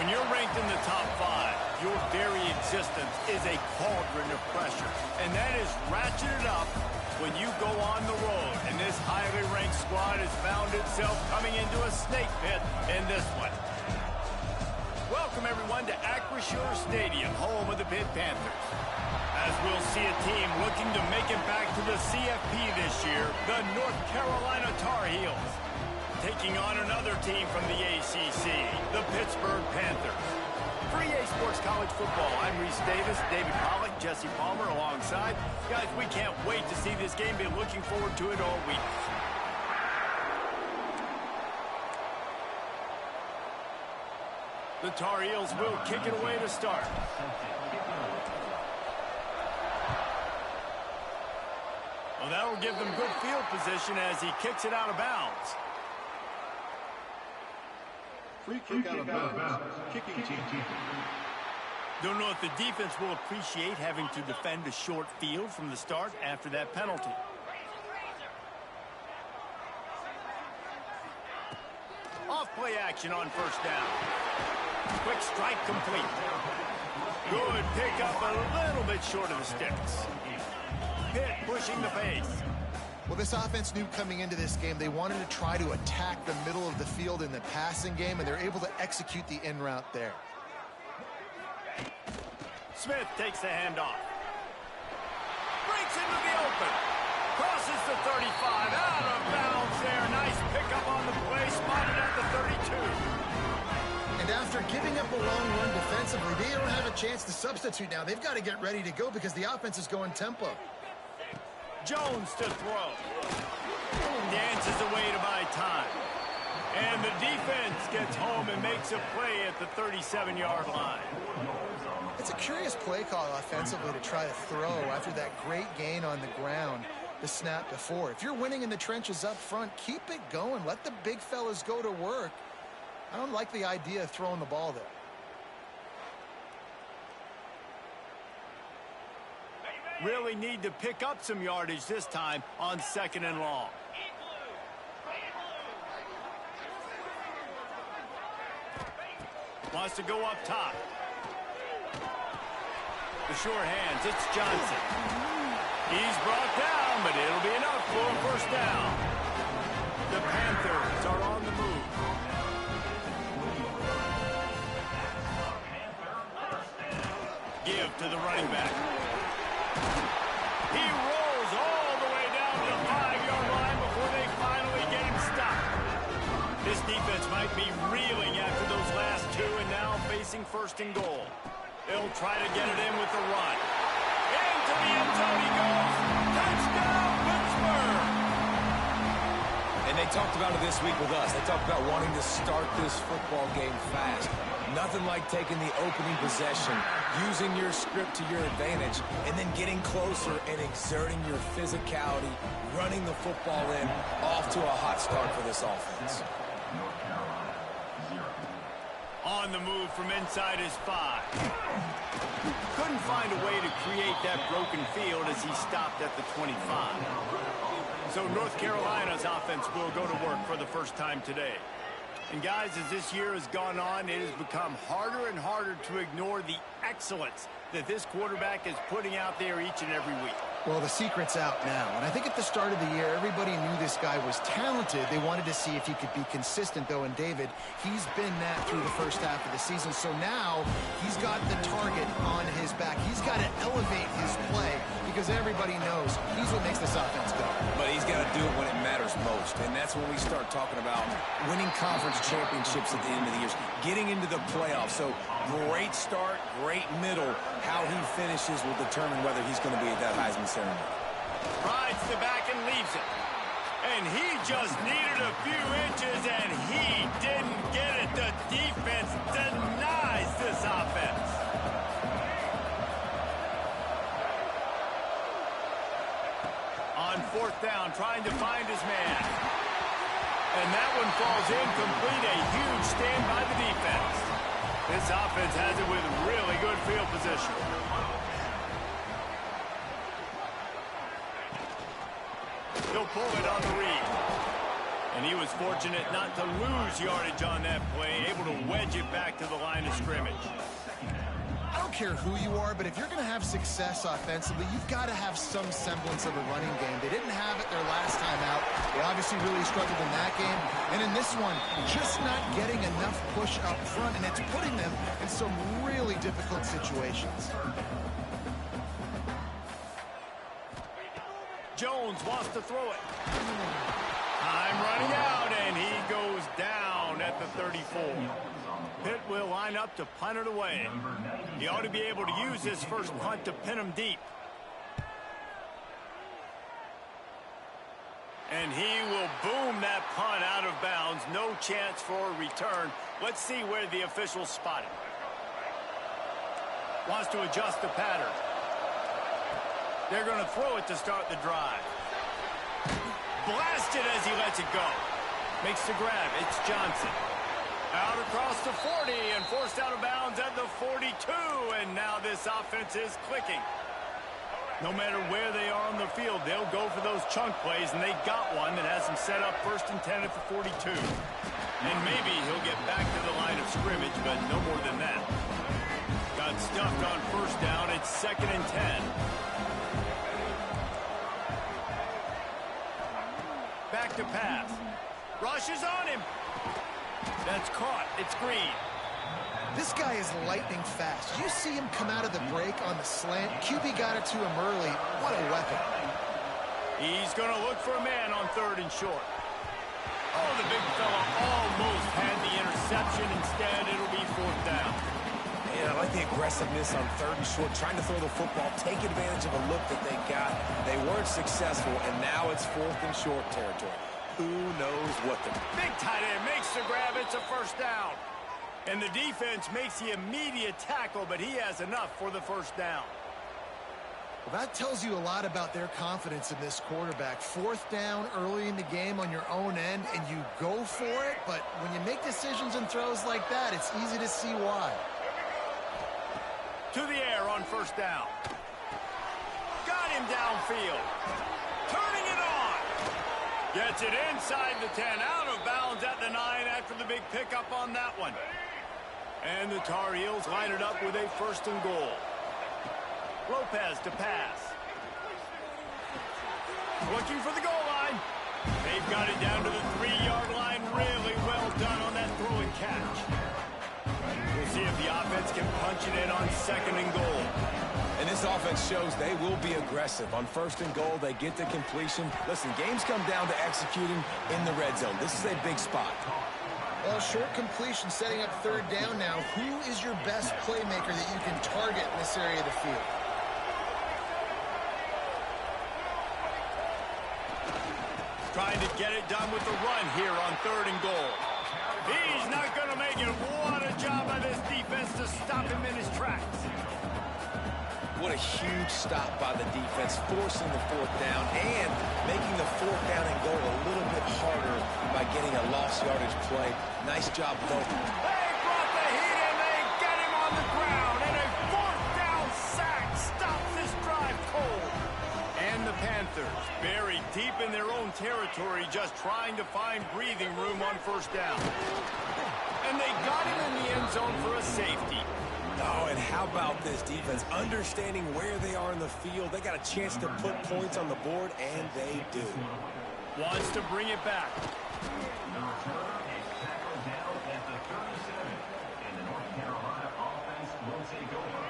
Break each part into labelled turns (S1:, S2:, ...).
S1: When you're ranked in the top 5, your very existence is a cauldron of pressure. And that is ratcheted up when you go on the road. And this highly ranked squad has found itself coming into a snake pit in this one. Welcome, everyone, to Acrisure Stadium, home of the Pitt Panthers. As we'll see a team looking to make it back to the CFP this year, the North Carolina Tar Heels. Taking on another team from the ACC, the Pittsburgh Panthers. For EA Sports College Football, I'm Reese Davis, David Pollock, Jesse Palmer alongside. Guys, we can't wait to see this game. Been looking forward to it all week. The Tar Heels will kick it away to start. Well, that'll give them good field position as he kicks it out of bounds.
S2: Free kick out of bounds. Kicking team.
S1: Don't know if the defense will appreciate having to defend a short field from the start after that penalty. Off play action on first down. Quick strike complete. Good pickup, a little bit short of the sticks. Pitt pushing the pace.
S3: Well, this offense knew coming into this game they wanted to try to attack the middle of the field in the passing game, and they're able to execute the in route there.
S1: Smith takes the handoff. Breaks into the open. Crosses the 35. Out of bounds there. Nice pickup on the play. Spotted at the 32.
S3: And after giving up a long run defensively, they don't have a chance to substitute now. They've got to get ready to go because the offense is going tempo.
S1: Jones to throw. Dances away to buy time. And the defense gets home and makes a play at the 37-yard line.
S3: It's a curious play call offensively to try to throw after that great gain on the ground the snap before. If you're winning in the trenches up front, keep it going. Let the big fellas go to work. I don't like the idea of throwing the ball there.
S1: Really need to pick up some yardage this time on 2nd and long. Wants to go up top. The short hands, it's Johnson. He's brought down, but it'll be enough for a first down. The Panthers are on the move. Give to the running back. He rolls all the way down to the 5-yard line before they finally get him stopped. This defense might be reeling after those last two and now facing 1st and goal. They'll try to get it in with the run. Into the end zone he goes. Touchdown, Pittsburgh!
S4: And they talked about it this week with us. They talked about wanting to start this football game fast. Nothing like taking the opening possession, using your script to your advantage, and then getting closer and exerting your physicality, running the football in, off to a hot start for this offense.
S1: On the move from inside his 5. Couldn't find a way to create that broken field as he stopped at the 25. So North Carolina's offense will go to work for the first time today. And guys, as this year has gone on, it has become harder and harder to ignore the excellence that this quarterback is putting out there each and every week.
S3: Well, the secret's out now, and I think at the start of the year, everybody knew this guy was talented. They wanted to see if he could be consistent, though, and David, he's been that through the first half of the season. So now he's got the target on his back. He's got to elevate his play because everybody knows he's what makes this offense go.
S4: But he's got to do it when it matters most, and that's when we start talking about winning conference championships at the end of the year, getting into the playoffs. So great start, great middle. How he finishes will determine whether he's going to be at that Heisman ceremony.
S1: Rides the back and leaves it. And he just needed a few inches, and he didn't get it. The defense denies this offense. On 4th down, trying to find his man. And that one falls incomplete. A huge stand by the defense. This offense has it with really good field position. He'll pull it on the read. And he was fortunate not to lose yardage on that play, able to wedge it back to the line of scrimmage.
S3: I don't care who you are, but if you're going to have success offensively, you've got to have some semblance of a running game. They didn't have it their last time out. They obviously really struggled in that game. And in this one, just not getting enough push up front, and it's putting them in some really difficult situations.
S1: Jones wants to throw it. Time running out, and he goes down at the 34. Pitt will line up to punt it away. He ought to be able to use this first punt to pin him deep. And he will boom that punt out of bounds. No chance for a return. Let's see where the officials spot it. Wants to adjust the pattern. They're going to throw it to start the drive. Blasted as he lets it go. Makes the grab. It's Johnson. Out across the 40 and forced out of bounds at the 42. And now this offense is clicking. No matter where they are on the field, they'll go for those chunk plays, and they got one that has them set up 1st and 10 at the 42. And maybe he'll get back to the line of scrimmage, but no more than that. Got stuffed on 1st down. It's 2nd and 10. Back to pass. Rushes on him. That's caught. It's Green.
S3: This guy is lightning fast. You see him come out of the break on the slant. QB got it to him early. What a weapon.
S1: He's going to look for a man on 3rd and short. Oh, the big fella almost had the interception. Instead, it'll be 4th down.
S4: And I like the aggressiveness on 3rd and short, trying to throw the football, take advantage of a look that they got. They weren't successful, and now it's 4th and short territory. Who knows what the...
S1: Big tight end makes the grab. It's a 1st down. And the defense makes the immediate tackle, but he has enough for the 1st down.
S3: Well, that tells you a lot about their confidence in this quarterback. 4th down early in the game on your own end, and you go for it. But when you make decisions and throws like that, it's easy to see why.
S1: To the air on 1st down. Got him downfield. Turning it on. Gets it inside the 10, out of bounds at the 9 after the big pickup on that one. And the Tar Heels line it up with a 1st and goal. Lopez to pass. Looking for the goal line. They've got it down to the 3-yard line. Really well done on that throw and catch. We'll see if the offense can punch it in on 2nd and goal.
S4: And this offense shows they will be aggressive. On 1st and goal, they get the completion. Listen, games come down to executing in the red zone. This is a big spot.
S3: Well, short completion setting up 3rd down now. Who is your best playmaker that you can target in this area of the field?
S1: Trying to get it done with the run here on 3rd and goal. He's not going to make it. What a job by this defense to stop him in his tracks.
S4: What a huge stop by the defense, forcing the 4th down and making the 4th down and goal a little bit harder by getting a lost yardage play. Nice job, though.
S1: They brought the heat in. They get him on the ground. And a 4th down sack stops this drive cold. And the Panthers buried deep in their own territory, just trying to find breathing room on 1st down. And they got him in the end zone for a safety.
S4: Oh, and how about this defense? Understanding where they are in the field. They got a chance to put points on the board, and they do.
S1: Wants to bring it back.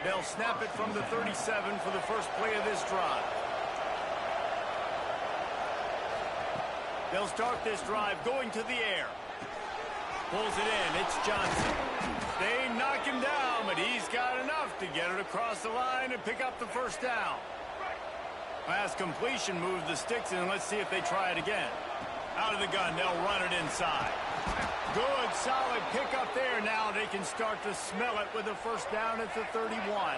S1: They'll snap it from the 37 for the first play of this drive. They'll start this drive going to the air. Pulls it in. It's Johnson. They knock him down, but he's got enough to get it across the line and pick up the 1st down. Last completion moved the sticks in. Let's see if they try it again. Out of the gun, they'll run it inside. Good, solid pickup there. Now they can start to smell it with the 1st down at the 31.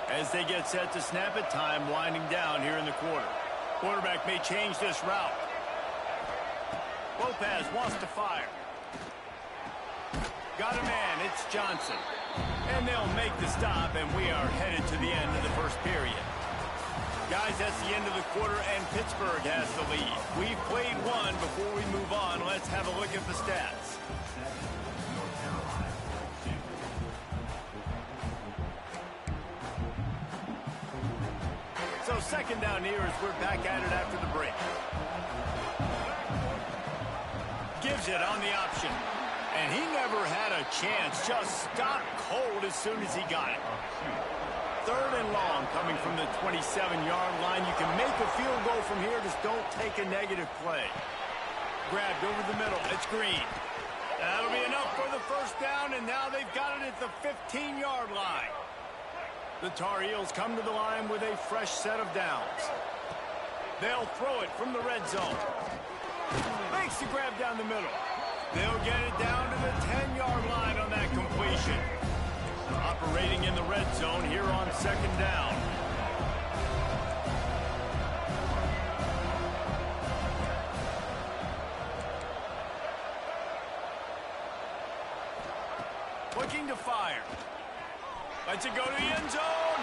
S1: As they get set to snap it, time winding down here in the quarter. Quarterback may change this route. Lopez wants to fire. Got a man, it's Johnson. And they'll make the stop, and we are headed to the end of the 1st period. Guys, that's the end of the quarter, and Pittsburgh has the lead. We've played one before we move on. second down here as we're back at it after the break. Gives it on the option. And he never had a chance. Just stopped cold as soon as he got it. Third and long coming from the 27-yard line. You can make a field goal from here. Just don't take a negative play. Grabbed over the middle. It's Green. That'll be enough for the first down, and now they've got it at the 15-yard line. The Tar Heels come to the line with a fresh set of downs. They'll throw it from the red zone. Makes the grab down the middle. They'll get it down to the 10-yard line on that completion. Operating in the red zone here on second down. Looking to fire. Lets it go to the end zone.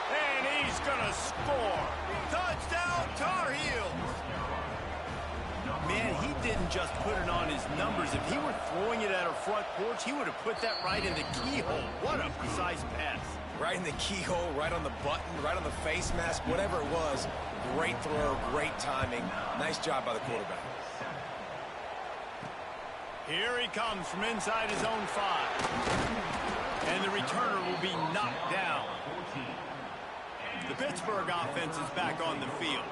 S1: And he's going to score. Touchdown, Tar Heels. Man, he didn't just put it on his numbers. If he were throwing it at our front porch, he would have put that right in the keyhole. What a precise pass.
S4: Right in the keyhole, right on the button, right on the face mask, whatever it was. Great throw, great timing. Nice job by the quarterback.
S1: Here he comes from inside his own 5. And the returner will be knocked down. The Pittsburgh offense is back on the field.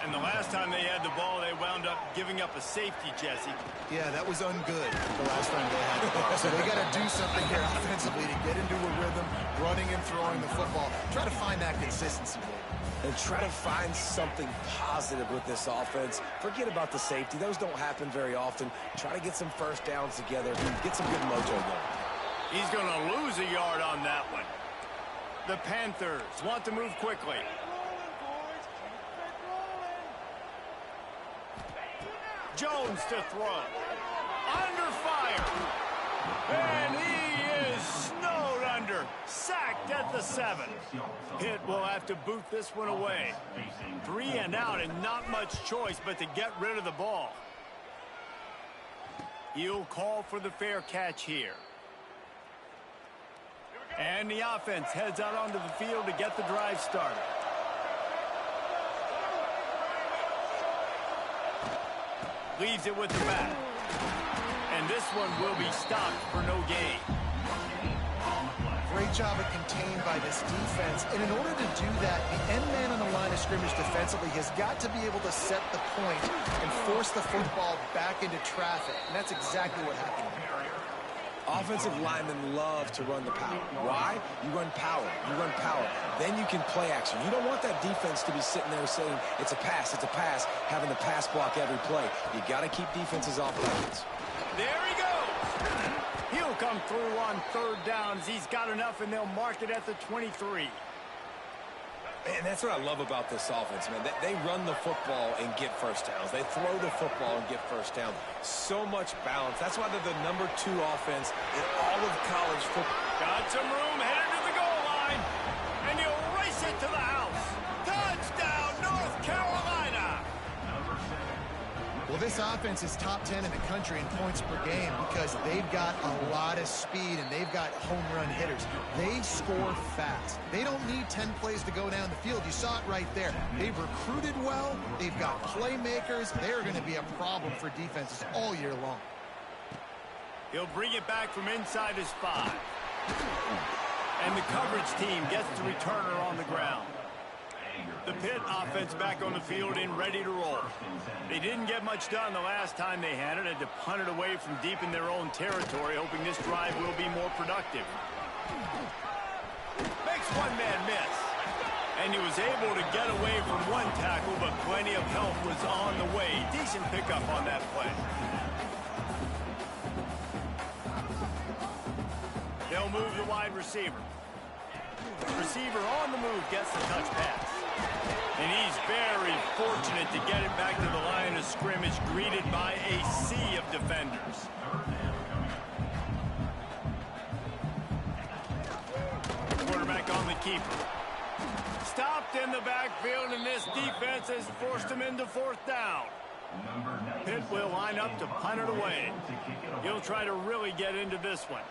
S1: And the last time they had the ball, they wound up giving up a safety, Jesse.
S3: Yeah, that was ungood the last time they had the ball. So they got to do something here offensively to get into a rhythm, running and throwing the football. Try to find that consistency there.
S4: And try to find something positive with this offense. Forget about the safety. Those don't happen very often. Try to get some first downs together. Get some good mojo going.
S1: He's going to lose a yard on that one. The Panthers want to move quickly. Jones to throw. Under fire. And he is snowed under. Sacked at the 7. Pitt will have to boot this one away. 3 and out and not much choice but to get rid of the ball. He'll call for the fair catch here. And the offense heads out onto the field to get the drive started. Leaves it with the back. And this one will be stopped for no gain.
S3: Great job of contained by this defense. And in order to do that, the end man on the line of scrimmage defensively has got to be able to set the point and force the football back into traffic. And that's exactly what happened.
S4: Offensive linemen love to run the power. Why? You run power. You run power. Then you can play action. You don't want that defense to be sitting there saying, it's a pass, having the pass block every play. You got to keep defenses off balance.
S1: There he goes. He'll come through on third downs. He's got enough, and they'll mark it at the 23.
S4: Man, that's what I love about this offense, man. They run the football and get first downs. They throw the football and get first downs. So much balance. That's why they're the #2 offense in all of college football.
S1: Got some room, headed to the goal line, and he'll race it to the house. Touchdown, North Carolina!
S3: Well, this offense is top 10 in the country in points per game because they've got a lot of speed and they've got home run hitters. They score fast. They don't need 10 plays to go down the field. You saw it right there. They've recruited well. They've got playmakers. They're going to be a problem for defenses all year long.
S1: He'll bring it back from inside his 5. And the coverage team gets the returner on the ground. The Pitt offense back on the field and ready to roll. They didn't get much done the last time they had it. Had to punt it away from deep in their own territory, hoping this drive will be more productive. Makes one man miss. And he was able to get away from one tackle, but plenty of help was on the way. Decent pickup on that play. They'll move the wide receiver. Receiver on the move gets the touch pass. And he's very fortunate to get it back to the line of scrimmage, greeted by a sea of defenders. Quarterback on the keeper. Stopped in the backfield, and this defense has forced him into fourth down. Pitt will line up to punt it away. He'll try to really get into this one.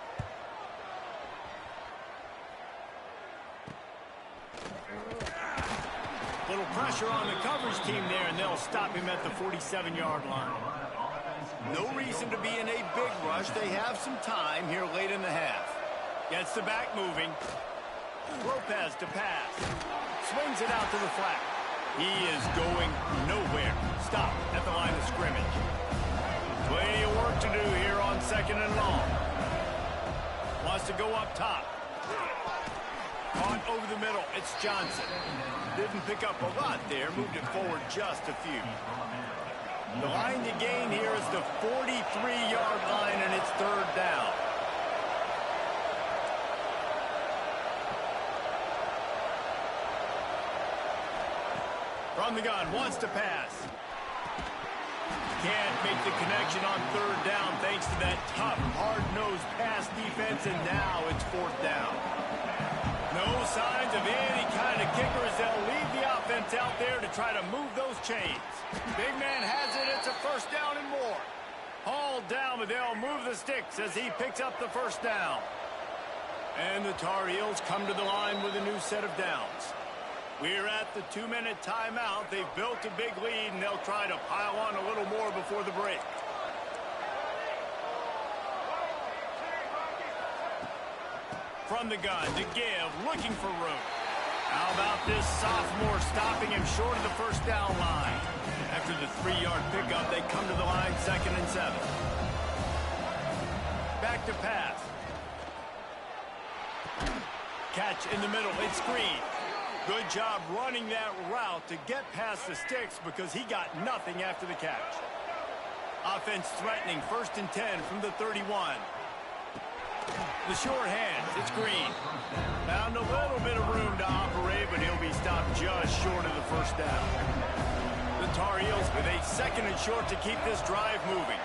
S1: pressure on the coverage team there, and they'll stop him at the 47-yard line. No reason to be in a big rush. They have some time here late in the half. Gets the back moving. Lopez to pass. Swings it out to the flat. He is going nowhere. Stop at the line of scrimmage. Plenty of work to do here on 2nd and long. Wants to go up top. Caught over the middle. It's Johnson. Didn't pick up a lot there. Moved it forward just a few. The line to gain here is the 43-yard line, and it's 3rd down. From the gun, wants to pass. Can't make the connection on 3rd down thanks to that tough, hard-nosed pass defense, and now it's 4th down. No signs of any kind of kickers. They'll leave the offense out there to try to move those chains. Big man has it. It's a 1st down and more. Hauled down, but they'll move the sticks as he picks up the 1st down. And the Tar Heels come to the line with a new set of downs. We're at the 2-minute timeout. They've built a big lead, and they'll try to pile on a little more before the break. From the gun to give, looking for room. How about this sophomore stopping him short of the 1st down line? After the 3-yard pickup, they come to the line 2nd and 7. Back to pass. Catch in the middle. It's Green. Good job running that route to get past the sticks because he got nothing after the catch. Offense threatening, 1st and 10 from the 31. The short hands, it's Green. Found a little bit of room to operate, but he'll be stopped just short of the 1st down. The Tar Heels with a 2nd and short to keep this drive moving.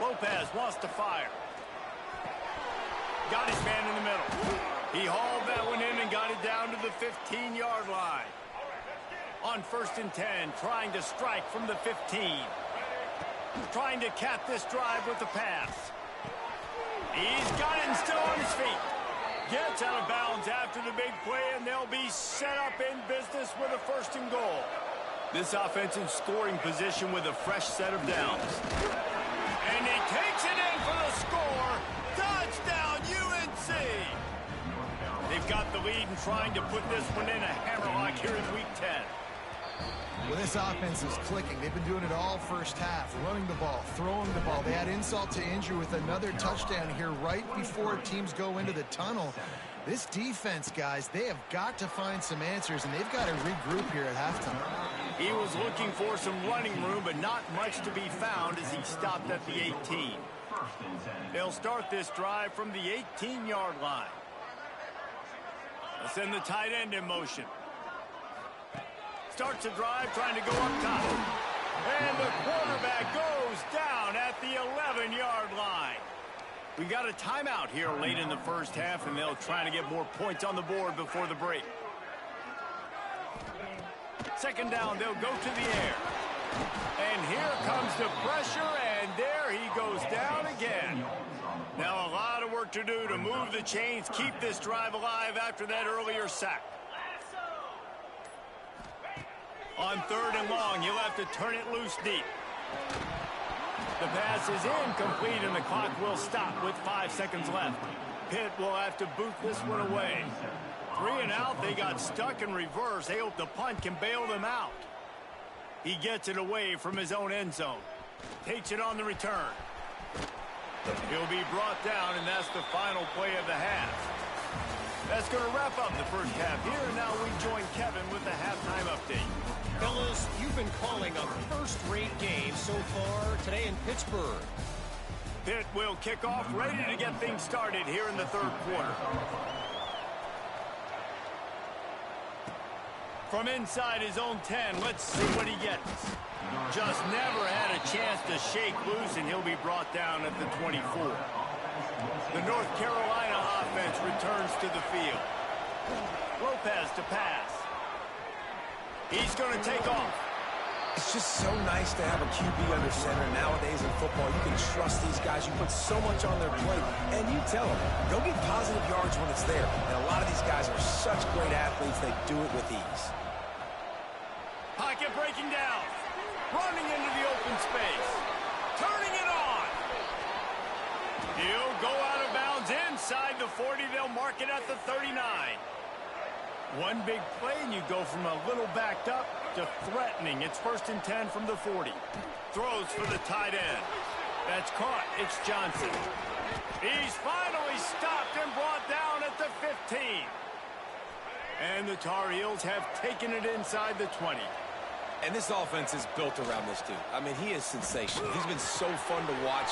S1: Lopez wants to fire. Got his man in the middle. He hauled that one in and got it down to the 15-yard line. On 1st and 10, trying to strike from the 15. Trying to cap this drive with the pass. He's got it and still on his feet. Gets out of bounds after the big play, and they'll be set up in business with a 1st and goal. This offense in scoring position with a fresh set of downs. And he takes it in for the score. Touchdown, UNC! They've got the lead and trying to put this one in a hammerlock here in Week 10.
S3: Well, this offense is clicking. They've been doing it all 1st half, running the ball, throwing the ball. They had insult to injury with another touchdown here right before teams go into the tunnel. This defense, guys, they have got to find some answers, and they've got to regroup here at halftime.
S1: He was looking for some running room, but not much to be found as he stopped at the 18. They'll start this drive from the 18-yard line. They'll send the tight end in motion. Starts a drive trying to go up top. And the quarterback goes down at the 11-yard line. We got a timeout here late in the 1st half, and they'll try to get more points on the board before the break. 2nd down, they'll go to the air. And here comes the pressure, and there he goes down again. Now a lot of work to do to move the chains, keep this drive alive after that earlier sack. On 3rd and long, he'll have to turn it loose deep. The pass is incomplete, and the clock will stop with 5 seconds left. Pitt will have to boot this one away. 3 and out, they got stuck in reverse. They hope the punt can bail them out. He gets it away from his own end zone. Takes it on the return. He'll be brought down, and that's the final play of the half. That's going to wrap up the 1st half here, and now we join Kevin with the halftime update.
S5: Fellas, you've been calling a first-rate game so far today in Pittsburgh.
S1: Pitt will kick off, ready to get things started here in the 3rd quarter. From inside his own 10, let's see what he gets. Just never had a chance to shake loose, and he'll be brought down at the 24. The North Carolina offense returns to the field. Lopez to pass. He's going to take off.
S4: It's just so nice to have a QB under center. Nowadays in football, you can trust these guys. You put so much on their plate, and you tell them, go get positive yards when it's there. And a lot of these guys are such great athletes, they do it with ease.
S1: Pocket breaking down. Running into the open space. Turning it on. He'll go out of bounds inside the 40. They'll mark it at the 39. One big play, and you go from a little backed up to threatening. It's 1st and 10 from the 40. Throws for the tight end. That's caught. It's Johnson. He's finally stopped and brought down at the 15. And the Tar Heels have taken it inside the 20.
S4: And this offense is built around this dude. I mean, he is sensational. He's been so fun to watch.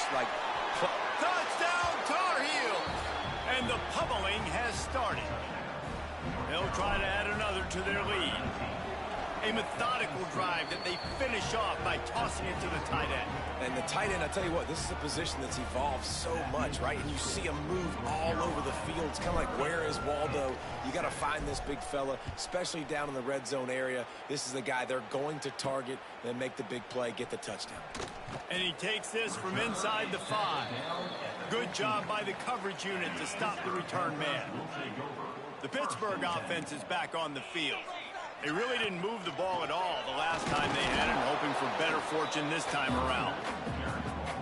S1: Touchdown, Tar Heels! And the pummeling has started. They'll try to add another to their lead. A methodical drive that they finish off by tossing it to the tight end.
S4: And the tight end, I tell you what, this is a position that's evolved so much, right? And you see him move all over the field. It's kind of like, where is Waldo? You got to find this big fella, especially down in the red zone area. This is the guy they're going to target and make the big play, get the touchdown.
S1: And he takes this from inside the 5. Good job by the coverage unit to stop the return man. The Pittsburgh offense is back on the field. They really didn't move the ball at all the last time they had it, hoping for better fortune this time around.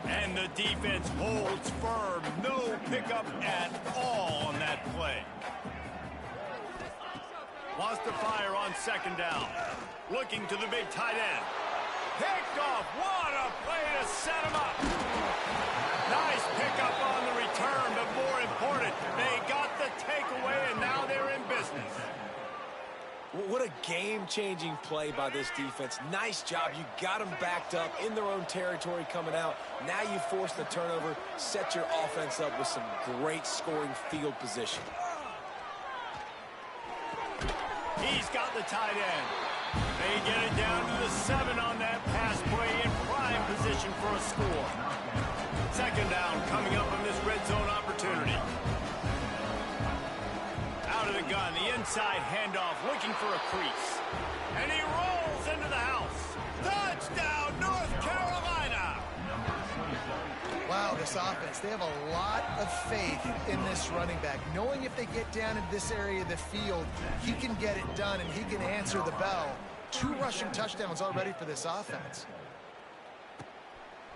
S1: And the defense holds firm. No pickup at all on that play. Wants to fire on 2nd down. Looking to the big tight end. Picked off. What a play to set him up. Nice pickup on the return, but more important, they got the takeaway, and now they're in business.
S4: What a game-changing play by this defense. Nice job. You got them backed up in their own territory coming out. Now you force the turnover, set your offense up with some great scoring field position.
S1: He's got the tight end. They get it down to the 7 on that pass play in prime position for a score. 2nd down coming up on this red zone opportunity. Out of the gun, the inside handoff, looking for a crease. And he rolls into the house. Touchdown, North Carolina!
S3: Wow, this offense, they have a lot of faith in this running back, knowing if they get down into this area of the field, he can get it done and he can answer the bell. 2 rushing touchdowns already for this offense.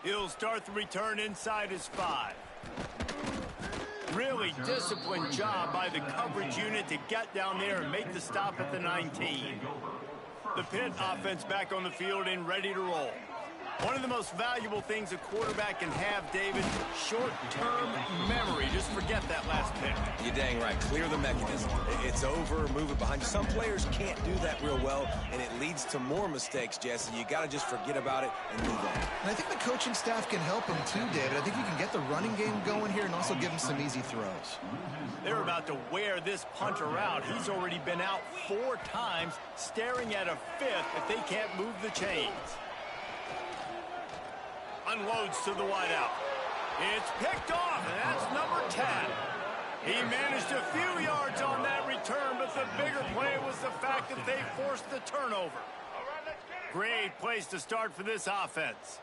S1: He'll start the return inside his 5. Really disciplined job by the coverage unit to get down there and make the stop at the 19. The Pitt offense back on the field and ready to roll. One of the most valuable things a quarterback can have, David, short-term memory. Just forget that last pick.
S4: You're dang right. Clear the mechanism. It's over, move it behind you. Some players can't do that real well, and it leads to more mistakes, Jesse. You got to just forget about it and move on.
S3: And I think the coaching staff can help him too, David. I think you can get the running game going here and also give him some easy throws.
S1: They're about to wear this punter out. He's already been out 4 times, staring at a 5th if they can't move the chains. Unloads to the wideout. It's picked off, and that's number 10. He managed a few yards on that return, but the bigger play was the fact that they forced the turnover. Great place to start for this offense.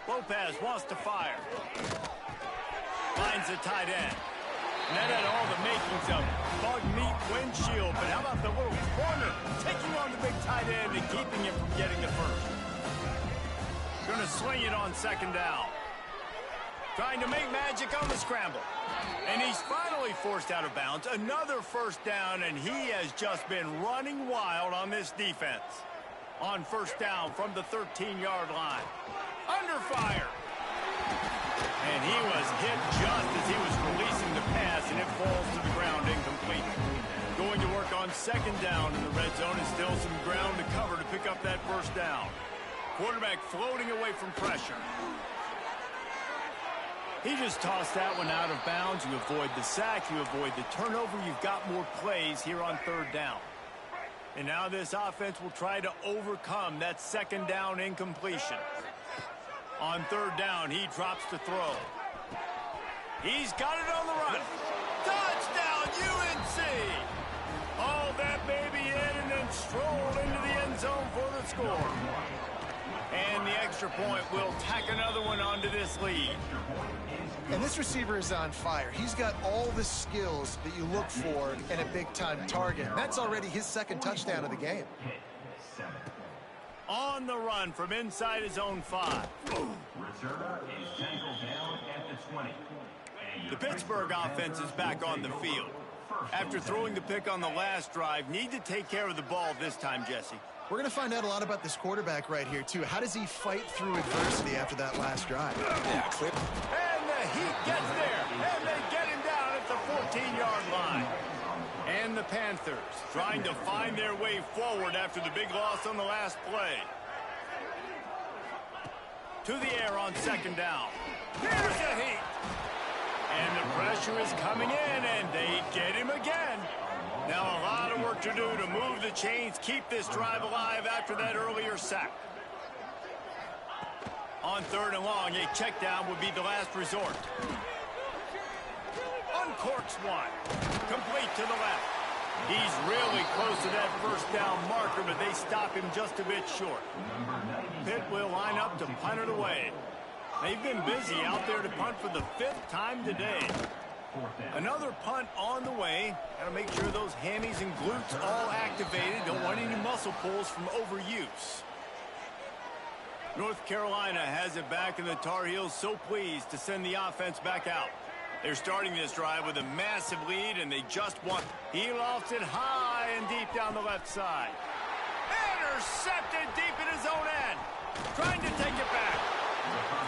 S1: Lopez wants to fire. Finds the tight end. And that had all the makings of bug meat windshield. But how about the little corner taking on the big tight end and keeping him from getting the first? Going to swing it on 2nd down. Trying to make magic on the scramble. And he's finally forced out of bounds. Another 1st down, and he has just been running wild on this defense. On 1st down from the 13-yard line. Under fire. And he was hit just as he was releasing the pass, and it falls to the ground incomplete. Going to work on 2nd down in the red zone, and still some ground to cover to pick up that 1st down. Quarterback floating away from pressure. He just tossed that one out of bounds. You avoid the sack, you avoid the turnover. You've got more plays here on 3rd down. And now this offense will try to overcome that 2nd down incompletion. On 3rd down, he drops to throw. He's got it on the run. Touchdown, UNC! Haul that baby in and then and strolled into the end zone for the score. And the extra point will tack another one onto this lead.
S3: And this receiver is on fire. He's got all the skills that you look for in a big-time target. That's already his second touchdown of the game.
S1: On the run from inside his own 5. The Pittsburgh offense is back on the field. After throwing the pick on the last drive, need to take care of the ball this time, Jesse.
S3: We're going to find out a lot about this quarterback right here, too. How does he fight through adversity after that last drive?
S4: Yeah, clear.
S1: And the Heat gets there, and they get him down at the 14-yard line. And the Panthers trying to find their way forward after the big loss on the last play. To the air on second down. Here's the Heat. And the pressure is coming in, and they get him again. Now a lot of work to do to move the chains, keep this drive alive after that earlier sack. On third and long, a check down would be the last resort. Uncorks one. Complete to the left. He's really close to that first down marker, but they stop him just a bit short. Pitt will line up to punt it away. They've been busy out there to punt for the 5th time today. Another punt on the way. Got to make sure those hammies and glutes all activated. Don't want any muscle pulls from overuse. North Carolina has it back, and the Tar Heels so pleased to send the offense back out. They're starting this drive with a massive lead, and they just won. He lofts it high and deep down the left side. Intercepted deep in his own end. Trying to take it back.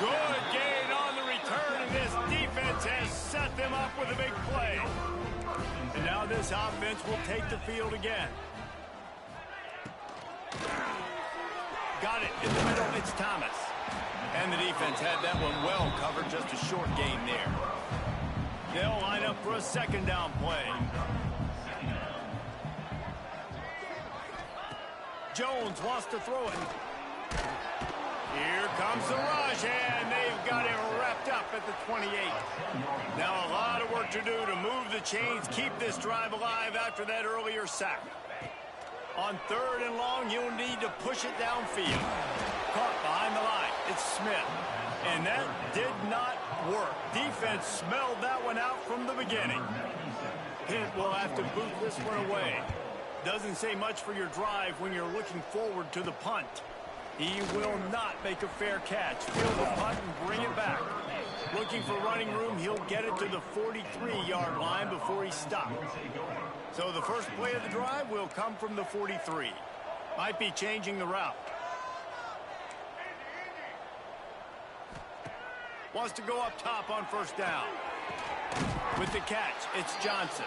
S1: Good gain on the return, and this defense has set them up with a big play. And now this offense will take the field again. Got it in the middle. It's Thomas. And the defense had that one well covered. Just a short gain there. They'll line up for a second down play. Jones wants to throw it. Here comes the rush, and they've got it wrapped up at the 28. Now a lot of work to do to move the chains, keep this drive alive after that earlier sack. On third and long, you'll need to push it downfield. Caught behind the line. It's Smith. And that did not work. Defense smelled that one out from the beginning. Pitt will have to boot this one away. Doesn't say much for your drive when you're looking forward to the punt. He will not make a fair catch. Field the punt and bring it back. Looking for running room, he'll get it to the 43-yard line before he stops. So the first play of the drive will come from the 43. Might be changing the route. Wants to go up top on first down. With the catch, it's Johnson.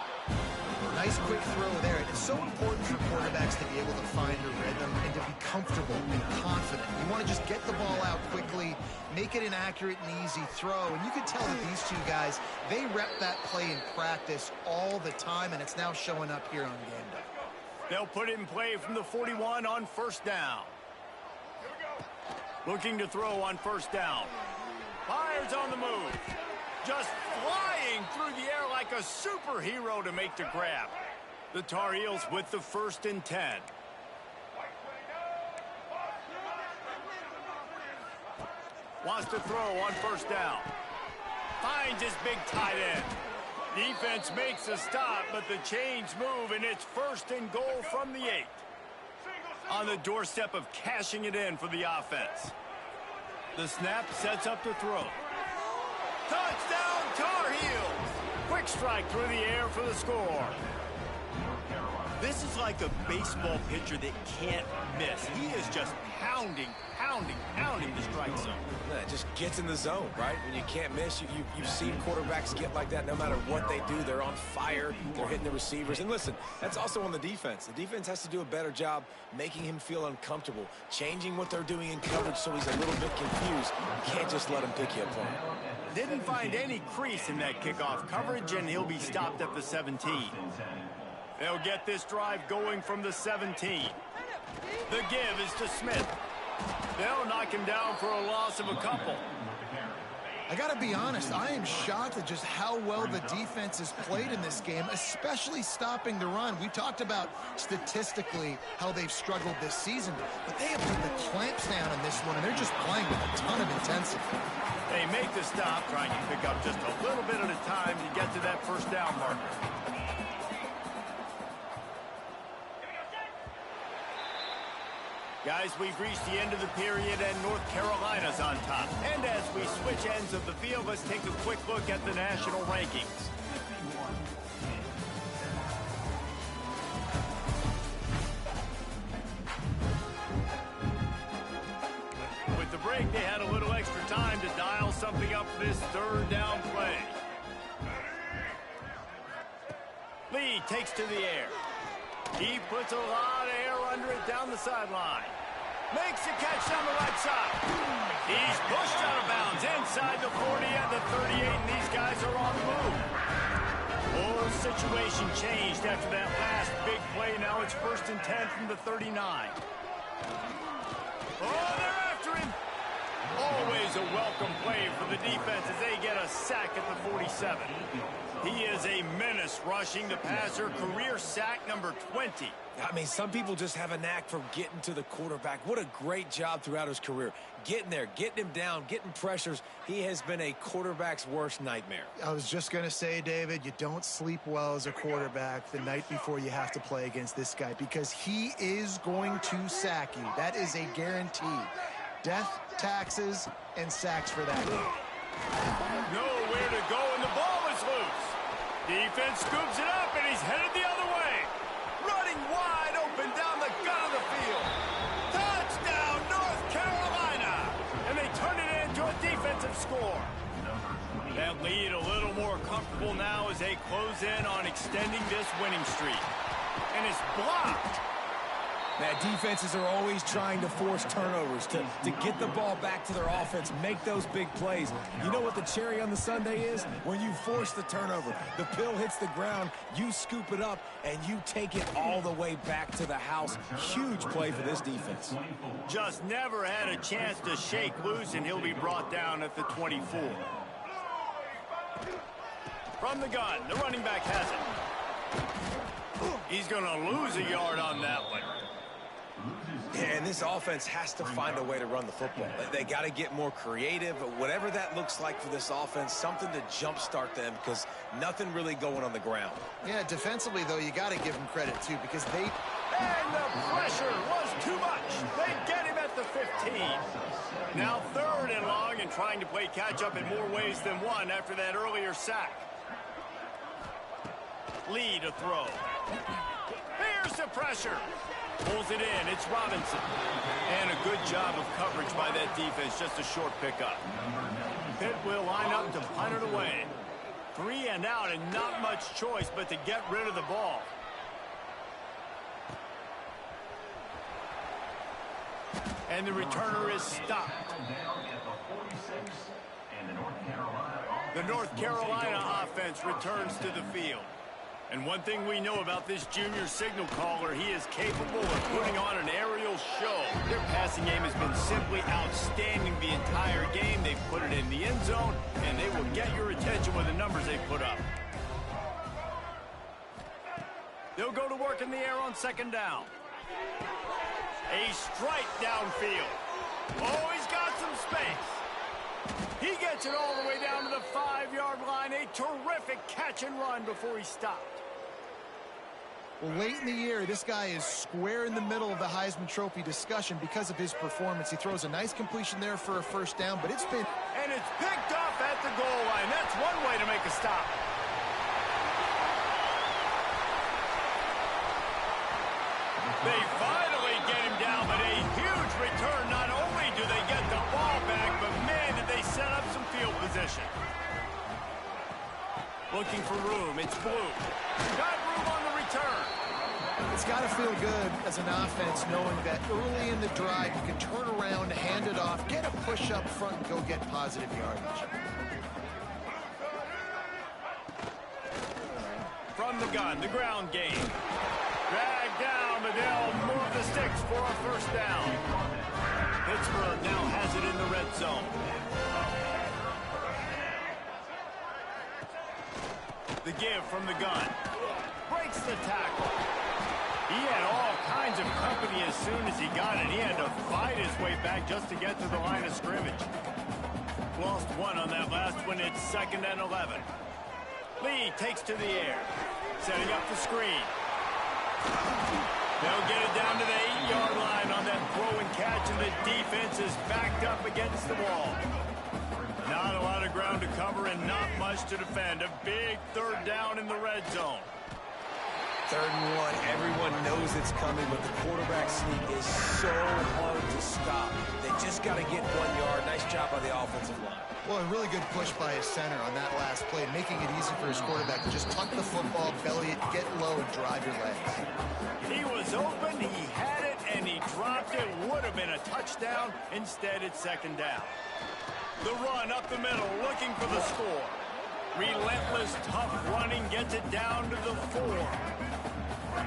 S3: Nice quick throw there. It's so important for quarterbacks to be able to find a rhythm and to be comfortable and confident. You want to just get the ball out quickly, make it an accurate and easy throw. And you can tell that these two guys, they rep that play in practice all the time, and it's now showing up here on game day.
S1: They'll put it in play from the 41 on first down. Looking to throw on first down. Fires on the move. Just flying through the air like a superhero to make the grab. The Tar Heels with the 1st and 10. Wants to throw on first down. Finds his big tight end. Defense makes a stop, but the chains move, and it's 1st and goal from the 8. On the doorstep of cashing it in for the offense. The snap sets up the throw. Touchdown, Tar Heels! Quick strike through the air for the score. This is like a baseball pitcher that can't miss. He is just pounding the strike zone.
S4: Yeah, it just gets in the zone, right? When you can't miss, you've seen quarterbacks get like that no matter what they do. They're on fire. They're hitting the receivers. And listen, that's also on the defense. The defense has to do a better job making him feel uncomfortable, changing what they're doing in coverage so he's a little bit confused. You can't just let him pick you apart.
S1: Didn't find any crease in that kickoff coverage, and he'll be stopped at the 17. They'll get this drive going from the 17. The give is to Smith. They'll knock him down for a loss of a couple.
S3: I got to be honest, I am shocked at just how well the defense has played in this game, especially stopping the run. We talked about statistically how they've struggled this season, but they have put the clamps down in this one, and they're just playing with a ton of intensity.
S1: They make the stop, trying to pick up just a little bit at a time to get to that first down marker. Guys, we've reached the end of the period, and North Carolina's on top. And as we switch ends of the field, let's take a quick look at the national rankings. With the break, they had a little extra time to dial something up for this third down play. Lee takes to the air. He puts a lot of air under it down the sideline. Makes a catch down the right side. He's pushed out of bounds inside the 40 and the 38, and these guys are on the move. Whole situation changed after that last big play. Now it's 1st and 10 from the 39. Oh, they're after him. Always a welcome play for the defense as they get a sack at the 47. He is a menace rushing the passer, career sack number 20.
S4: I mean, some people just have a knack for getting to the quarterback. What a great job throughout his career. Getting there, getting him down, getting pressures. He has been a quarterback's worst nightmare.
S3: I was just going to say, David, you don't sleep well as a quarterback the night before you have to play against this guy because he is going to sack you. That is a guarantee. Death, taxes, and sacks for that.
S1: Nowhere to go, and the ball is loose. Defense scoops it up, and he's headed the other way. Running wide open down the gut of the field. Touchdown, North Carolina! And they turn it into a defensive score. That lead a little more comfortable now as they close in on extending this winning streak. And it's blocked.
S4: That defenses are always trying to force turnovers to get the ball back to their offense, make those big plays. You know what the cherry on the sundae is? When you force the turnover, the pill hits the ground, you scoop it up, and you take it all the way back to the house. Huge play for this defense.
S1: Just never had a chance to shake loose, and he'll be brought down at the 24. From the gun, the running back has it. He's going to lose a yard on that one.
S4: And this offense has to find a way to run the football. They got to get more creative, whatever that looks like for this offense, something to jumpstart them because nothing really going on the ground.
S3: Yeah, defensively, though, you got to give them credit, too, because they...
S1: And the pressure was too much. They get him at the 15. Now 3rd and long and trying to play catch-up in more ways than one after that earlier sack. Lee to throw. Here's the pressure. Pulls it in. It's Robinson. And a good job of coverage by that defense. Just a short pickup. Pitt will line up to punt it away. 3 and out and not much choice but to get rid of the ball. And the returner is stopped. The North Carolina offense returns to the field. And one thing we know about this junior signal caller, he is capable of putting on an aerial show. Their passing game has been simply outstanding the entire game. They've put it in the end zone, and they will get your attention with the numbers they put up. They'll go to work in the air on 2nd down. A strike downfield. Oh, he's got some space. He gets it all the way down to the 5-yard line. A terrific catch and run before he stopped.
S3: Well, late in the year, this guy is square in the middle of the Heisman Trophy discussion because of his performance. He throws a nice completion there for a 1st down, but it's been...
S1: And it's picked off at the goal line. That's one way to make a stop. They finally get him down, but a huge return. Not only do they get the ball back, but man, did they set up some field position. Looking for room. It's Blue. Got room on the return.
S3: It's got to feel good as an offense knowing that early in the drive you can turn around, hand it off, get a push up front, and go get positive yardage.
S1: From the gun, the ground game. Drag down, but they'll move the sticks for a 1st down. Pittsburgh now has it in the red zone. The give from the gun. Breaks the tackle. He had all kinds of company as soon as he got it. He had to fight his way back just to get to the line of scrimmage. Lost one on that last one. It's 2nd and 11. Lee takes to the air. Setting up the screen. They'll get it down to the 8-yard line on that throw and catch, and the defense is backed up against the wall. Not a lot of ground to cover and not much to defend. A big 3rd down in the red zone.
S4: 3rd and 1. Everyone knows it's coming, but the quarterback sneak is so hard to stop. They just got to get 1 yard. Nice job by the offensive line.
S3: Well, a really good push by his center on that last play, making it easy for his quarterback to just tuck the football, belly it, get low, and drive your legs.
S1: He was open, he had it, and he dropped it. Would have been a touchdown. Instead, it's 2nd down. The run up the middle, looking for the score. Relentless, tough running, gets it down to the 4.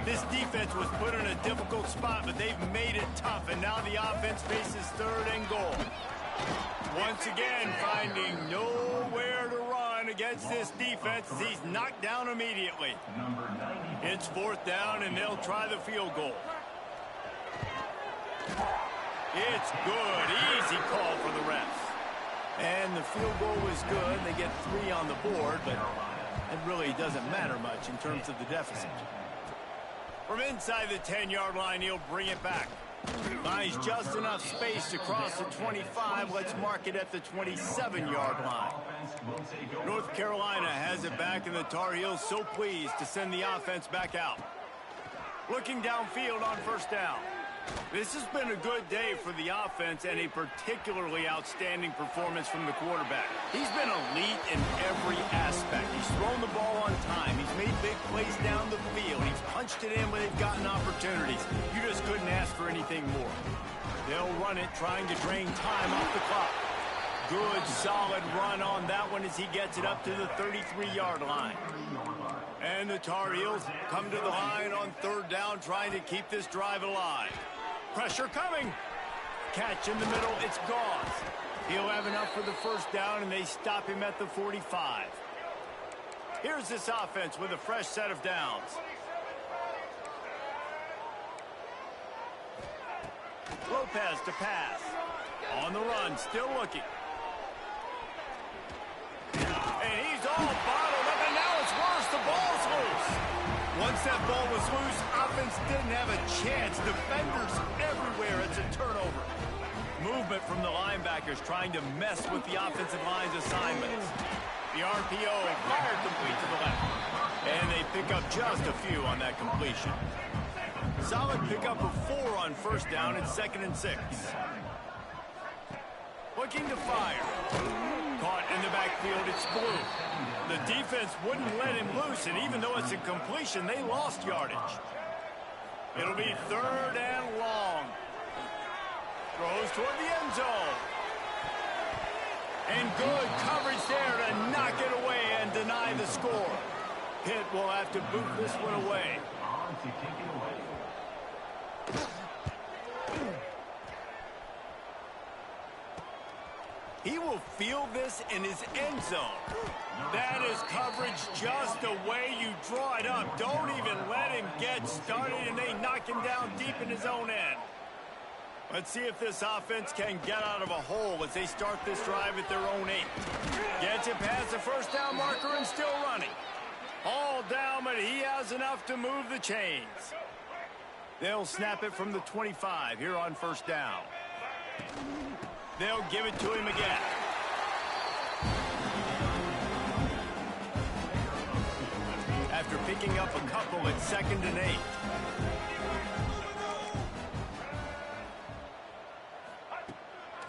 S1: This defense was put in a difficult spot, but they've made it tough, and now the offense faces 3rd and goal. Once again, finding nowhere to run against this defense. He's knocked down immediately. It's 4th down, and they'll try the field goal. It's good. Easy call for the refs. And the field goal was good. They get 3 on the board, but it really doesn't matter much in terms of the deficit. From inside the 10-yard line, he'll bring it back. Finds just enough space to cross the 25. Let's mark it at the 27-yard line. North Carolina has it back, and the Tar Heels so pleased to send the offense back out. Looking downfield on 1st down. This has been a good day for the offense and a particularly outstanding performance from the quarterback. He's been elite in every aspect. He's thrown the ball on time. He's made big plays down the field. He's punched it in when they've gotten opportunities. You just couldn't ask for anything more. They'll run it, trying to drain time off the clock. Good, solid run on that one as he gets it up to the 33-yard line. And the Tar Heels come to the line on 3rd down, trying to keep this drive alive. Pressure coming. Catch in the middle. It's Gauze. He'll have enough for the 1st down, and they stop him at the 45. Here's this offense with a fresh set of downs. Lopez to pass. On the run, still looking. And he's all bottled up, and now it's worse. The ball's loose. Once that ball was loose, offense didn't have a chance. Defenders everywhere. It's a turnover. Movement from the linebackers trying to mess with the offensive line's assignments. The RPO fired complete to the left. And they pick up just a few on that completion. Solid pickup of 4 on 1st down. It's 2nd and 6. Looking to fire. Caught in the backfield, it's Blue. The defense wouldn't let him loose, and even though it's a completion, they lost yardage. It'll be 3rd and long. Throws toward the end zone. And good coverage there to knock it away and deny the score. Pitt will have to boot this one away. He will field this in his end zone. That is coverage just the way you draw it up. Don't even let him get started, and they knock him down deep in his own end. Let's see if this offense can get out of a hole as they start this drive at their own 8. Gets it past the 1st down marker and still running. All down, but he has enough to move the chains. They'll snap it from the 25 here on 1st down. They'll give it to him again. After picking up a couple at 2nd and 8.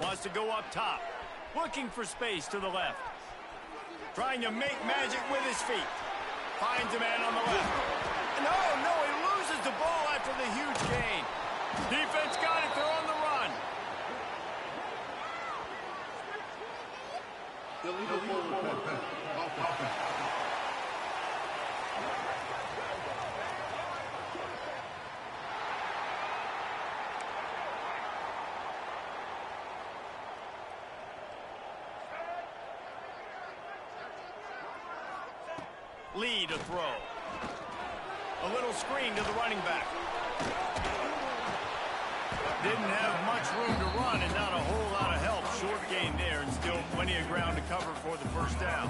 S1: Wants to go up top. Looking for space to the left. Trying to make magic with his feet. Finds a man on the left. No, he loses the ball after the huge gain. Defense got it. They're on the run.
S2: Illegal forward pass. Offense.
S1: Lee to throw. A little screen to the running back. Didn't have much room to run and not a whole lot of help. Short gain there and still plenty of ground to cover for the first down.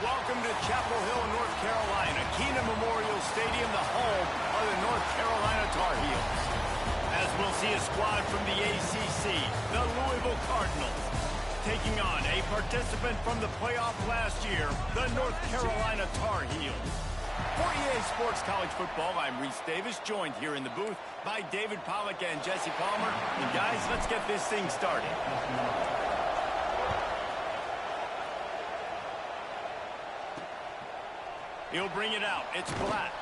S1: Welcome to Chapel Hill, North Carolina. Keenan Memorial Stadium, the home of the North Carolina Tar Heels. As we'll see a squad from the ACC, the Louisville Cardinals, taking on a participant from the playoff last year, the North Carolina Tar Heels. For EA Sports College Football, I'm Reese Davis, joined here in the booth by David Pollack and Jesse Palmer. And guys, let's get this thing started. He'll bring it out. It's Black.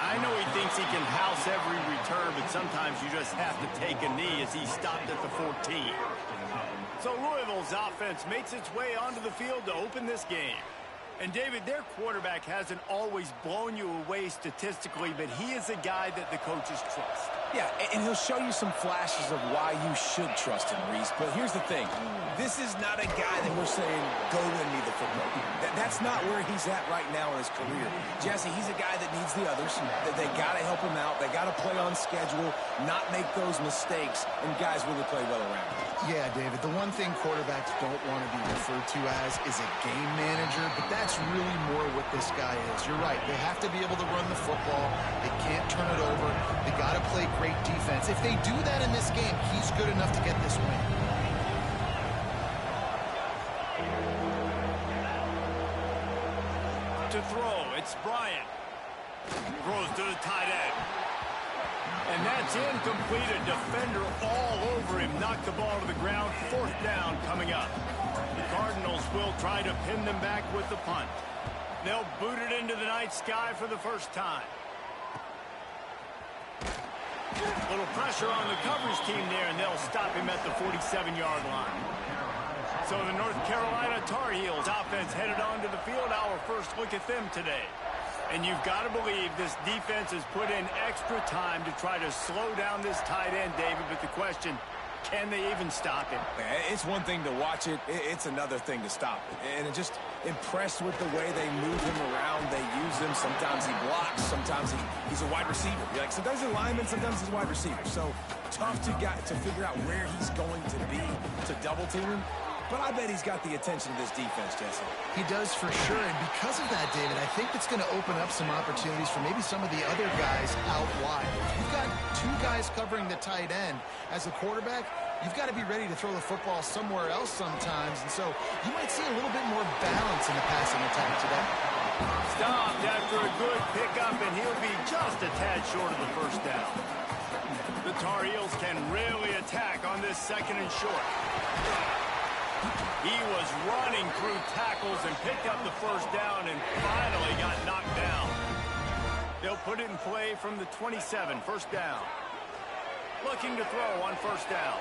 S1: I know he thinks he can house every return, but sometimes you just have to take a knee as he stopped at the 14. So Louisville's offense makes its way onto the field to open this game. And, David, their quarterback hasn't always blown you away statistically, but he is a guy that the coaches trust.
S4: Yeah, and he'll show you some flashes of why you should trust him, Reese. But here's the thing. This is not a guy that we're saying, go win me the football game. That's not where he's at right now in his career. Jesse, he's a guy that needs the others. That they got to help him out. They got to play on schedule, not make those mistakes, and guys really play well around him.
S3: Yeah, David, the one thing quarterbacks don't want to be referred to as is a game manager, but that's really more what this guy is. You're right. They have to be able to run the football. They can't turn it over. They got to play great defense. If they do that in this game, he's good enough to get this win.
S1: To throw, it's Bryant. Throws to the tight end. And that's incomplete. A defender all over him. Knocked the ball to the ground. 4th down coming up. The Cardinals will try to pin them back with the punt. They'll boot it into the night sky for the first time. Little pressure on the coverage team there, and they'll stop him at the 47-yard line. So the North Carolina Tar Heels offense headed onto the field. Our first look at them today. And you've got to believe this defense has put in extra time to try to slow down this tight end, David. But the question, can they even stop him?
S4: It's one thing to watch it. It's another thing to stop it. And I'm just impressed with the way they move him around. They use him. Sometimes he blocks. Sometimes he's a wide receiver. Like sometimes he's a lineman. Sometimes he's a wide receiver. So tough to figure out where he's going to be to double team him. But I bet he's got the attention of this defense, Jesse.
S3: He does for sure, and because of that, David, I think it's going to open up some opportunities for maybe some of the other guys out wide. You've got 2 guys covering the tight end. As a quarterback, you've got to be ready to throw the football somewhere else sometimes, and so you might see a little bit more balance in the passing attack today.
S1: Stopped after a good pickup, and he'll be just a tad short of the first down. The Tar Heels can really attack on this 2nd and short. He was running through tackles and picked up the first down and finally got knocked down. They'll put it in play from the 27, 1st down. Looking to throw on 1st down.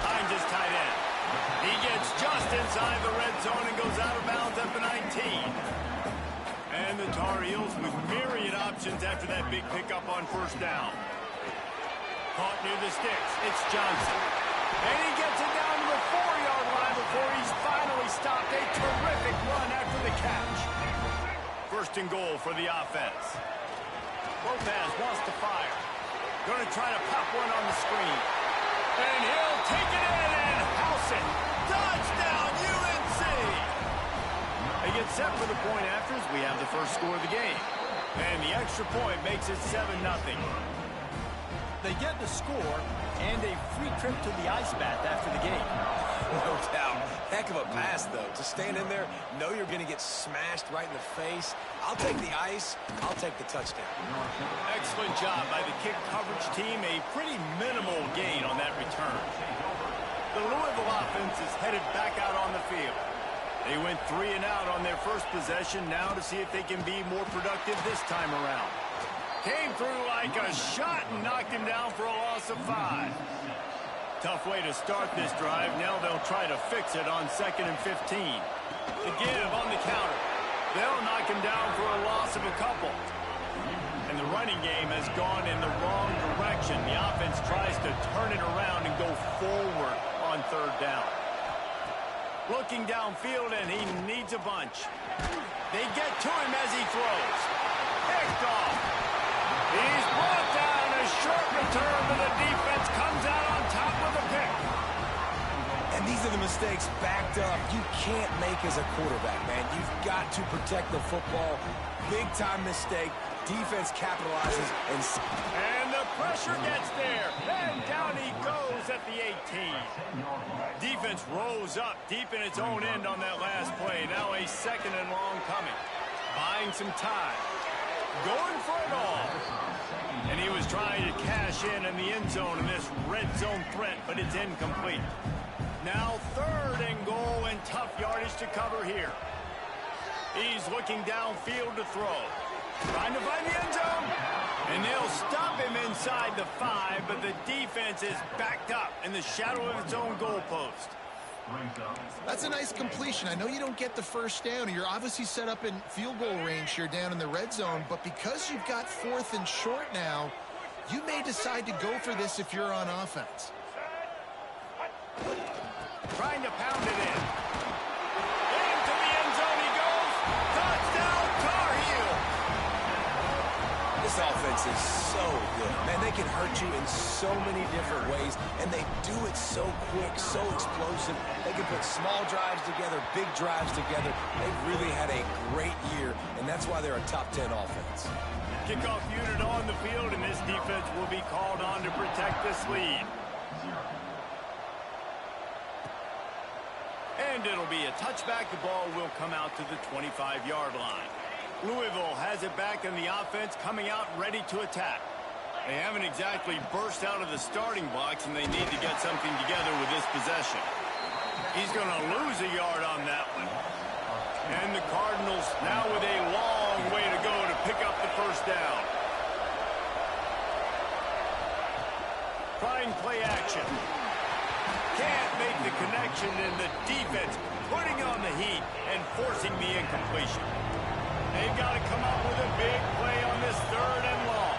S1: Finds his tight end. He gets just inside the red zone and goes out of bounds at the 19. And the Tar Heels with myriad options after that big pickup on 1st down. Caught near the sticks. It's Johnson. And he gets it down to the 4-yard line before he's finally stopped. A terrific run after the catch. 1st and goal for the offense. Lopez wants to fire. Going to try to pop one on the screen. And he'll take it in and house it. Touchdown, UNC! They get set for the point after as we have the first score of the game. And the extra point makes it 7-0. They get the score and a free trip to the ice bath after the game.
S4: No doubt. Heck of a pass, though. To stand in there, know you're going to get smashed right in the face. I'll take the ice. I'll take the touchdown.
S1: Excellent job by the kick coverage team. A pretty minimal gain on that return. The Louisville offense is headed back out on the field. They went 3 and out on their first possession. Now to see if they can be more productive this time around. Came through like a shot and knocked him down for a loss of 5. Tough way to start this drive. Now they'll try to fix it on 2nd and 15. The give on the counter. They'll knock him down for a loss of a couple. And the running game has gone in the wrong direction. The offense tries to turn it around and go forward on 3rd down. Looking downfield, and he needs a bunch. They get to him as he throws. Picked off. He's brought down. A short return, but the defense comes out on top with a pick.
S4: And these are the mistakes backed up you can't make as a quarterback, man. You've got to protect the football. Big-time mistake. Defense capitalizes.
S1: And the pressure gets there. And down he goes at the 18. Defense rose up deep in its own end on that last play. Now a 2nd and long coming. Buying some time. going for it all. And he was trying to cash in the end zone in this red zone threat, but it's incomplete. Now 3rd and goal, and tough yardage to cover here. He's looking downfield to throw. Trying to find the end zone. And they'll stop him inside the 5, but the defense is backed up in the shadow of its own goalpost.
S3: That's a nice completion. I know you don't get the first down, and you're obviously set up in field goal range here down in the red zone, but because you've got 4th and short now, you may decide to go for this if you're on offense.
S1: Trying to pound it in. Into the end zone he goes. Touchdown, Tar Heel.
S4: This offense is so good. Man, they can hurt you in so many different ways, and they do it so quick, so explosive. They can put small drives together, big drives together. They've really had a great year, and that's why they're a top 10 offense.
S1: Kickoff unit on the field, and this defense will be called on to protect this lead. And it'll be a touchback. The ball will come out to the 25-yard line. Louisville has it back in the offense, coming out ready to attack. They haven't exactly burst out of the starting blocks, and they need to get something together with this possession. He's going to lose a yard on that one. And the Cardinals now with a long way to go to pick up the first down. Trying play action. Can't make the connection, and the defense putting on the heat and forcing the incompletion. They've got to come up with a big play on this 3rd and long.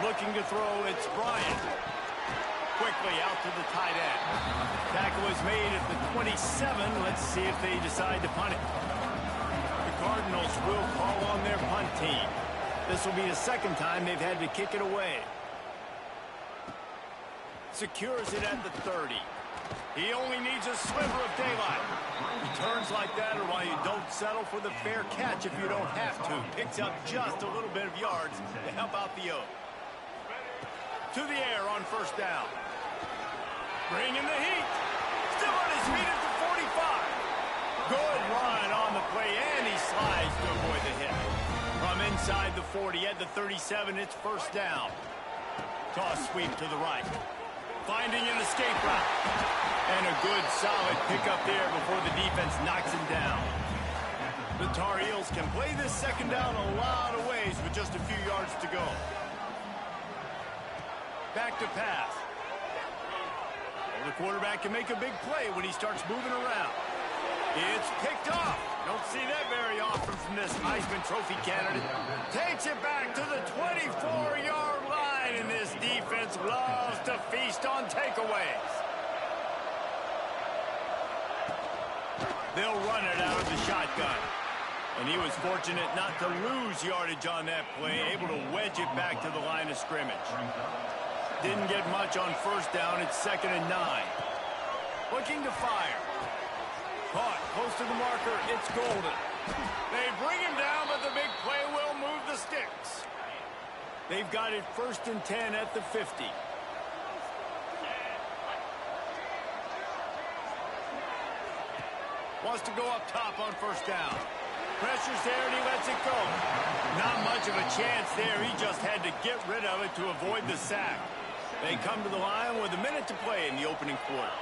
S1: Looking to throw, it's Bryant. Quickly out to the tight end. Tackle is made at the 27. Let's see if they decide to punt it. The Cardinals will call on their punt team. This will be the 2nd time they've had to kick it away. Secures it at the 30. He only needs a sliver of daylight. Returns like that are why you don't settle for the fair catch if you don't have to. Picks up just a little bit of yards to help out the O. To the air on 1st down. Bringing the heat. Still on his feet at the 45. Good run on the play, and he slides to avoid the hit. From inside the 40 at the 37, it's 1st down. Toss sweep to the right. Finding an escape route. And a good, solid pickup there before the defense knocks him down. The Tar Heels can play this 2nd down a lot of ways with just a few yards to go. Back to pass. Well, the quarterback can make a big play when he starts moving around. It's picked off. Don't see that very often from this Heisman Trophy candidate. Takes it back to the 24-yard line, and this defense loves to feast on takeaways. They'll run it out of the shotgun. And he was fortunate not to lose yardage on that play, able to wedge it back to the line of scrimmage. Didn't get much on 1st down. It's 2nd and 9. Looking to fire. Caught close to the marker. It's Golden. They bring him down, but the big play will move the sticks. They've got it 1st and 10 at the 50. Wants to go up top on 1st down. Pressure's there, and he lets it go. Not much of a chance there. He just had to get rid of it to avoid the sack. They come to the line with a minute to play in the opening quarter.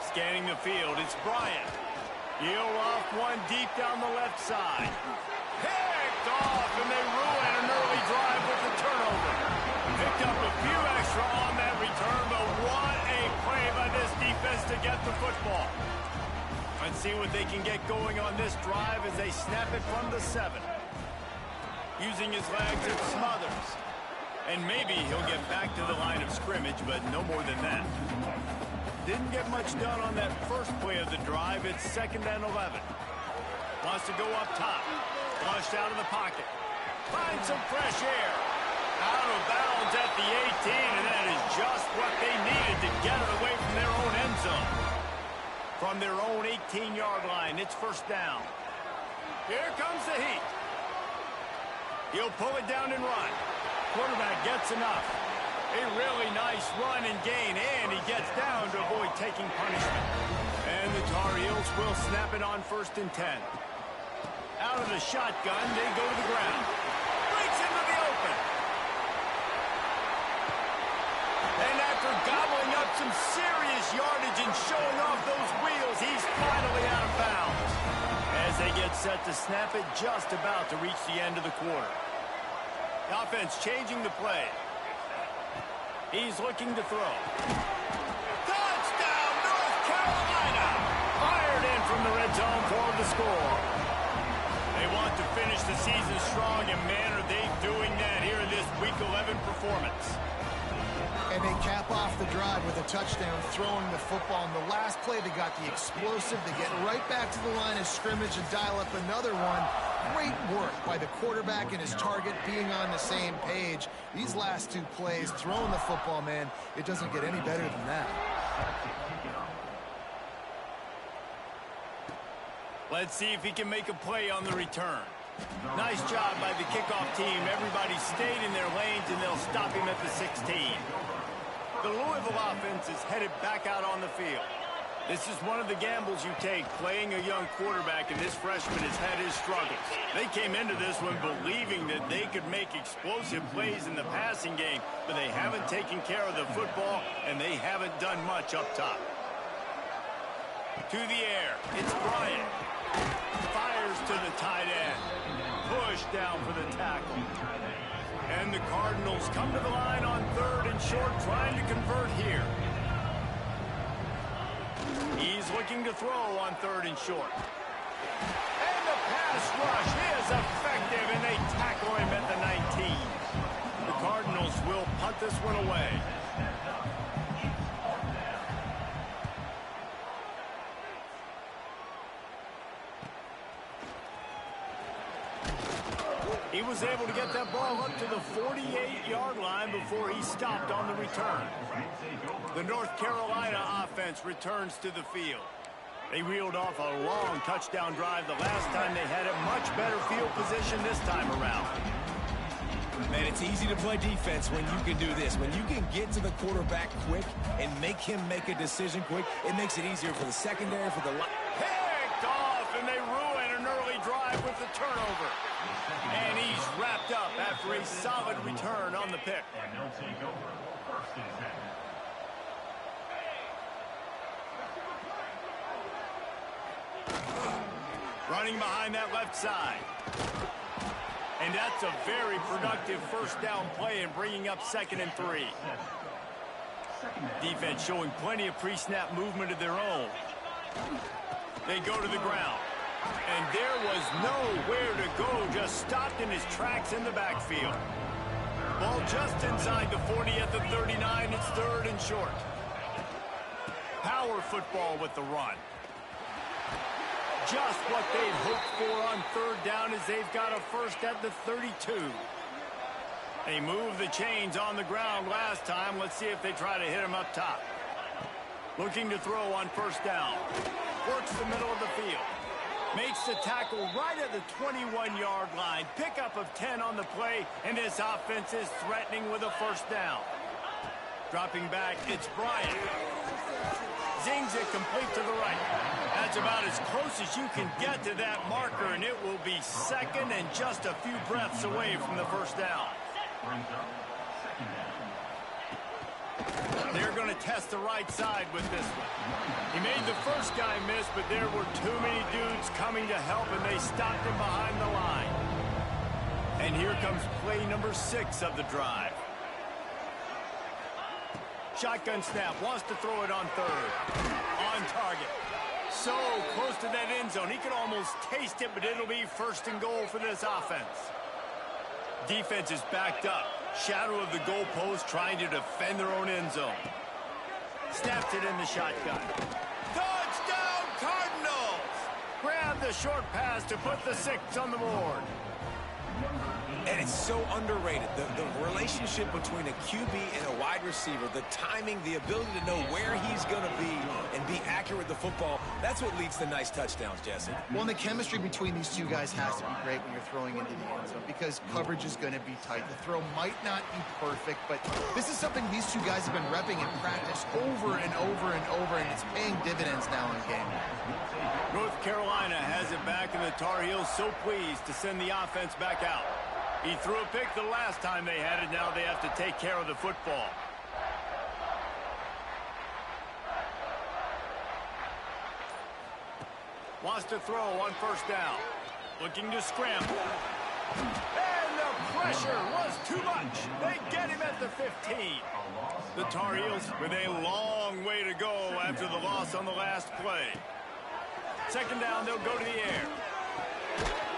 S1: Scanning the field, it's Bryant. He'll off one deep down the left side. Picked off, and they ruin an early drive with the turnover. Picked up a few extra on that return, but what a play by this defense to get the football. Let's see what they can get going on this drive as they snap it from the 7. Using his legs, it Smothers. And maybe he'll get back to the line of scrimmage, but no more than that. Didn't get much done on that first play of the drive. It's 2nd and 11. Wants to go up top. Flushed out of the pocket. Finds some fresh air. Out of bounds at the 18, and that is just what they needed to get it away from their own end zone. From their own 18-yard line, it's 1st down. Here comes the heat. He'll pull it down and run. Quarterback gets enough. A really nice run and gain, and he gets down to avoid taking punishment. And the Tar Heels will snap it on 1st and 10. Out of the shotgun, they go to the ground. Breaks into the open. And after gobbling up some serious yardage and showing off those wheels, he's finally out of bounds. As they get set to snap it, just about to reach the end of the quarter. The offense changing the play. He's looking to throw. Touchdown, North Carolina! Fired in from the red zone for the score. They want to finish the season strong, and man, are they doing that here in this Week 11 performance.
S3: And they cap off the drive with a touchdown, throwing the football. In the last play, they got the explosive to get right back to the line of scrimmage and dial up another one. Great work by the quarterback and his target being on the same page. These last two plays, throwing the football, man, it doesn't get any better than that.
S1: Let's see if he can make a play on the return. Nice job by the kickoff team. Everybody stayed in their lanes, and they'll stop him at the 16. The Louisville offense is headed back out on the field. This is one of the gambles you take, playing a young quarterback, and this freshman has had his struggles. They came into this one believing that they could make explosive plays in the passing game, but they haven't taken care of the football, and they haven't done much up top. To the air, it's Bryant. Fires to the tight end. Push down for the tackle. And the Cardinals come to the line on 3rd and short, trying to convert here. He's looking to throw on 3rd and short. And the pass rush is effective, and they tackle him at the 19. The Cardinals will punt this one away. He was able to get that ball up to the 48-yard line before he stopped on the return. The North Carolina offense returns to the field. They reeled off a long touchdown drive the last time they had a much better field position this time around.
S4: Man, it's easy to play defense when you can do this. When you can get to the quarterback quick and make him make a decision quick, it makes it easier for the secondary, for the line.
S1: Picked off, and they ruin an early drive with the turnover. And he's wrapped up after a solid return on the pick. Running behind that left side. And that's a very productive first down play and bringing up 2nd and 3. Defense showing plenty of pre-snap movement of their own. They go to the ground. And there was nowhere to go, just stopped in his tracks in the backfield. Ball just inside the 40 at the 39. It's 3rd and short. Power football with the run. Just what they'd hoped for on 3rd down as they've got a first at the 32. They moved the chains on the ground last time. Let's see if they try to hit him up top. Looking to throw on 1st down. Works the middle of the field. Makes the tackle right at the 21-yard line. Pickup of 10 on the play, and this offense is threatening with a 1st down. Dropping back, it's Bryant. Zings it complete to the right. That's about as close as you can get to that marker, and it will be 2nd and just a few breaths away from the 1st down. They're going to test the right side with this one. He made the first guy miss, but there were too many dudes coming to help, and they stopped him behind the line. And here comes play number 6 of the drive. Shotgun snap, wants to throw it on 3rd. On target. So close to that end zone. He could almost taste it, but it'll be 1st and goal for this offense. Defense is backed up. Shadow of the goalpost, trying to defend their own end zone. Snaps it in the shotgun. Touchdown, Cardinals! Grab the short pass to put the 6 on the board.
S4: And it's so underrated. The relationship between a QB and a wide receiver, the timing, the ability to know where he's going to be and be accurate with the football, that's what leads to nice touchdowns, Jesse.
S3: Well, and the chemistry between these two guys has to be great when you're throwing into the end zone because coverage is going to be tight. The throw might not be perfect, but this is something these two guys have been repping in practice over and over and over, and it's paying dividends now in game.
S1: North Carolina has it back, and the Tar Heels so pleased to send the offense back out. He threw a pick the last time they had it. Now they have to take care of the football. Wants to throw on first down. Looking to scramble. And the pressure was too much. They get him at the 15. The Tar Heels with a long way to go after the loss on the last play. Second down, they'll go to the air.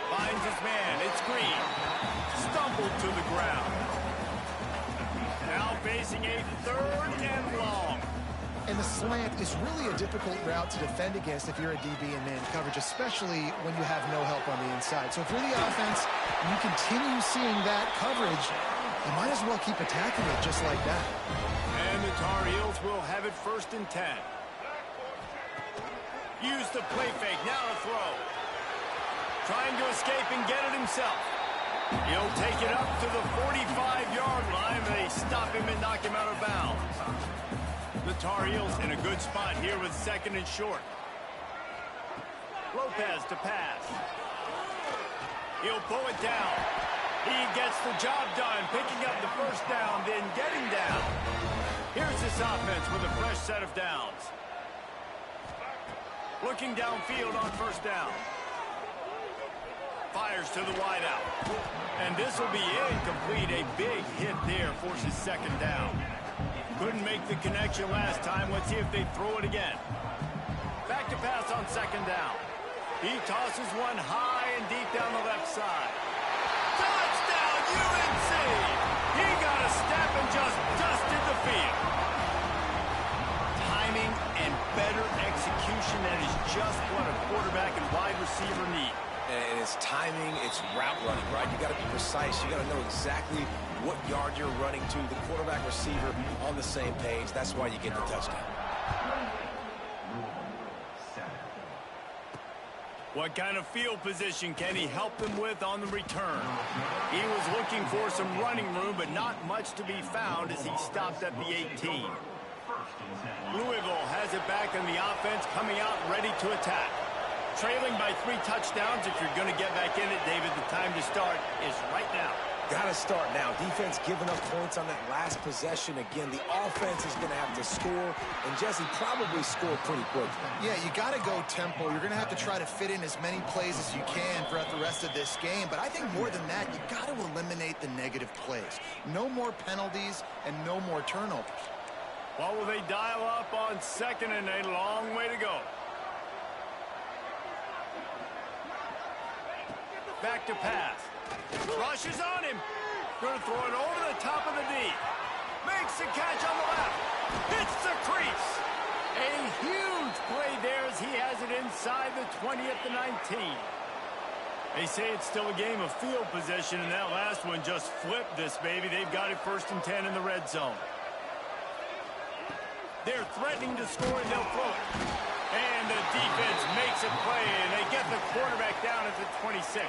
S1: Finds his man. It's Green. Stumbled to the ground. Now facing a third and long.
S3: And the slant is really a difficult route to defend against if you're a DB in man coverage, especially when you have no help on the inside. So if you're the offense and you continue seeing that coverage, you might as well keep attacking it just like that.
S1: And the Tar Heels will have it 1st and 10. Use the play fake. Now to throw. Trying to escape and get it himself. He'll take it up to the 45-yard line. They stop him and knock him out of bounds. The Tar Heels in a good spot here with 2nd and short. Lopez to pass. He'll pull it down. He gets the job done, picking up the first down, then getting down. Here's this offense with a fresh set of downs. Looking downfield on first down. Fires to the wideout. And this will be incomplete. A big hit there forces 2nd down. Couldn't make the connection last time. Let's see if they throw it again. Back to pass on 2nd down. He tosses one high and deep down the left side. Touchdown, UNC! He got a step and just dusted the field. Timing and better execution, that is just what a quarterback and wide receiver need.
S4: And it's timing, it's route running, right? You got to be precise. You got to know exactly what yard you're running to. The quarterback, receiver on the same page. That's why you get the touchdown.
S1: What kind of field position can he help them with on the return? He was looking for some running room, but not much to be found as he stopped at the 18. Louisville has it back on the offense, coming out ready to attack. Trailing by 3 touchdowns. If you're going to get back in it, David, the time to start is right now.
S4: Got to start now. Defense giving up points on that last possession. Again, the offense is going to have to score, and Jesse probably score pretty quickly.
S3: Yeah, you got to go tempo. You're going to have to try to fit in as many plays as you can throughout the rest of this game. But I think more than that, you got to eliminate the negative plays. No more penalties and no more turnovers.
S1: What will they dial up on 2nd and a long way to go? Back to pass. Rushes on him. Going to throw it over the top of the D. Makes the catch on the left. Hits the crease. A huge play there as he has it inside the 20 at the 19. They say it's still a game of field position, and that last one just flipped this baby. They've got it 1st and 10 in the red zone. They're threatening to score, and they'll throw it. And the defense makes a play, and they get the quarterback down at the 26.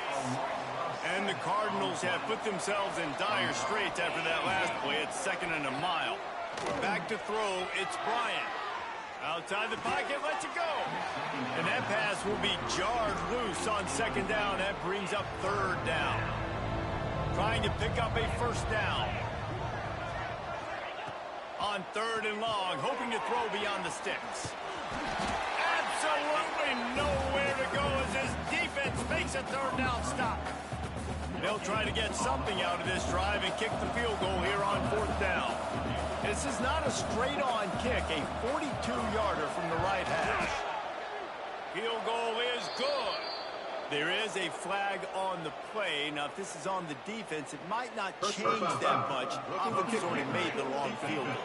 S1: And the Cardinals have put themselves in dire straits after that last play. It's 2nd and a mile. Back to throw, it's Bryant. Outside the pocket, lets it go. And that pass will be jarred loose on 2nd down. That brings up 3rd down. Trying to pick up a 1st down. On 3rd and long, hoping to throw beyond the sticks. Absolutely nowhere to go as his defense makes a 3rd down stop. They'll try to get something out of this drive and kick the field goal here on 4th down. This is not a straight-on kick, a 42-yarder from the right hash. Field goal is good. There is a flag on the play. Now, if this is on the defense, it might not change that much. Offense already made the long field goal.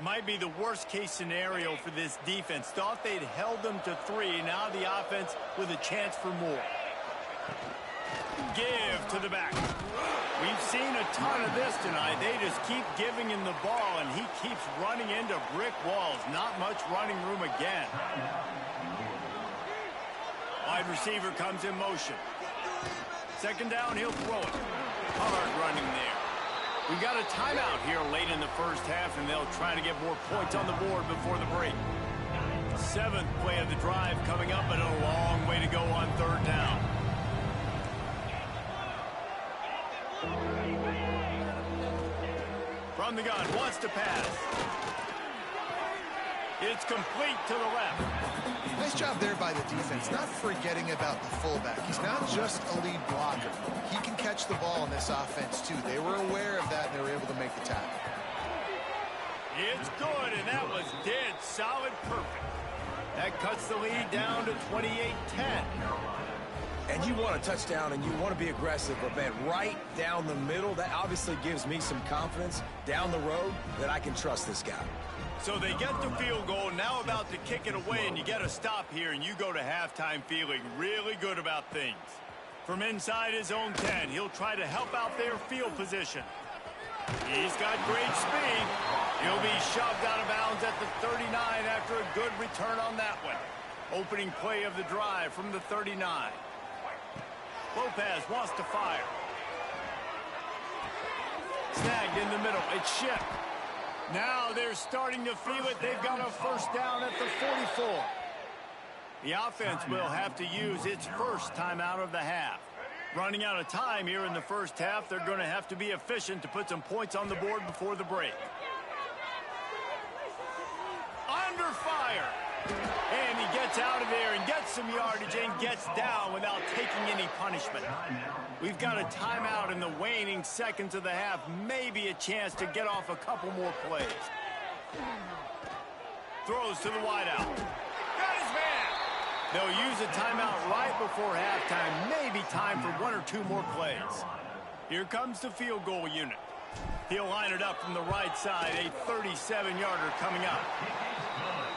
S1: Might be the worst-case scenario for this defense. Thought they'd held them to 3. Now the offense with a chance for more. Give to the back. We've seen a ton of this tonight. They just keep giving him the ball, and he keeps running into brick walls. Not much running room again. Wide receiver comes in motion. Second down, he'll throw it. Hard running there. We've got a timeout here late in the first half, and they'll try to get more points on the board before the break. 7th play of the drive coming up, but a long way to go on 3rd down. From the gun, wants to pass. It's complete to the left.
S3: Nice job there by the defense, not forgetting about the fullback. He's not just a lead blocker. He can catch the ball in this offense, too. They were aware of that, and they were able to make the tackle.
S1: It's good, and that was dead solid perfect. That cuts the lead down to 28-10.
S4: And you want a touchdown, and you want to be aggressive, but man, right down the middle, that obviously gives me some confidence down the road that I can trust this guy.
S1: So they get the field goal, now about to kick it away, and you get a stop here, and you go to halftime feeling really good about things. From inside his own 10, he'll try to help out their field position. He's got great speed. He'll be shoved out of bounds at the 39 after a good return on that one. Opening play of the drive from the 39. Lopez wants to fire. Snagged in the middle. It's shipped. Now they're starting to feel it. They've got a first down at the 44. The offense will have to use its first timeout of the half. Running out of time here in the first half, they're going to have to be efficient to put some points on the board before the break. Under fire. And he gets out of there and gets some yardage and gets down without taking any punishment. We've got a timeout in the waning seconds of the half. Maybe a chance to get off a couple more plays. Throws to the wideout. Got his man. They'll use a timeout right before halftime. Maybe time for 1 or 2 more plays. Here comes the field goal unit. He'll line it up from the right side. A 37-yarder coming up.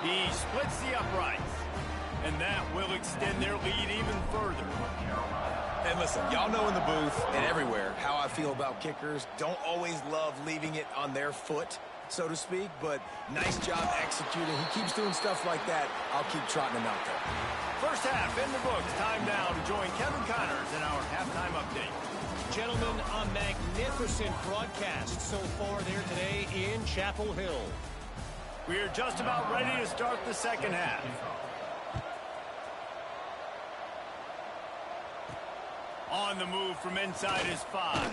S1: He splits the uprights, and that will extend their lead even further.
S4: And listen, y'all know in the booth and everywhere how I feel about kickers. Don't always love leaving it on their foot, so to speak, but nice job executing. He keeps doing stuff like that. I'll keep trotting him out there.
S1: First half in the books. Time now to join Kevin Connors in our halftime update.
S5: Gentlemen, a magnificent broadcast so far there today in Chapel Hill.
S1: We are just about ready to start the second half. On the move from inside his 5.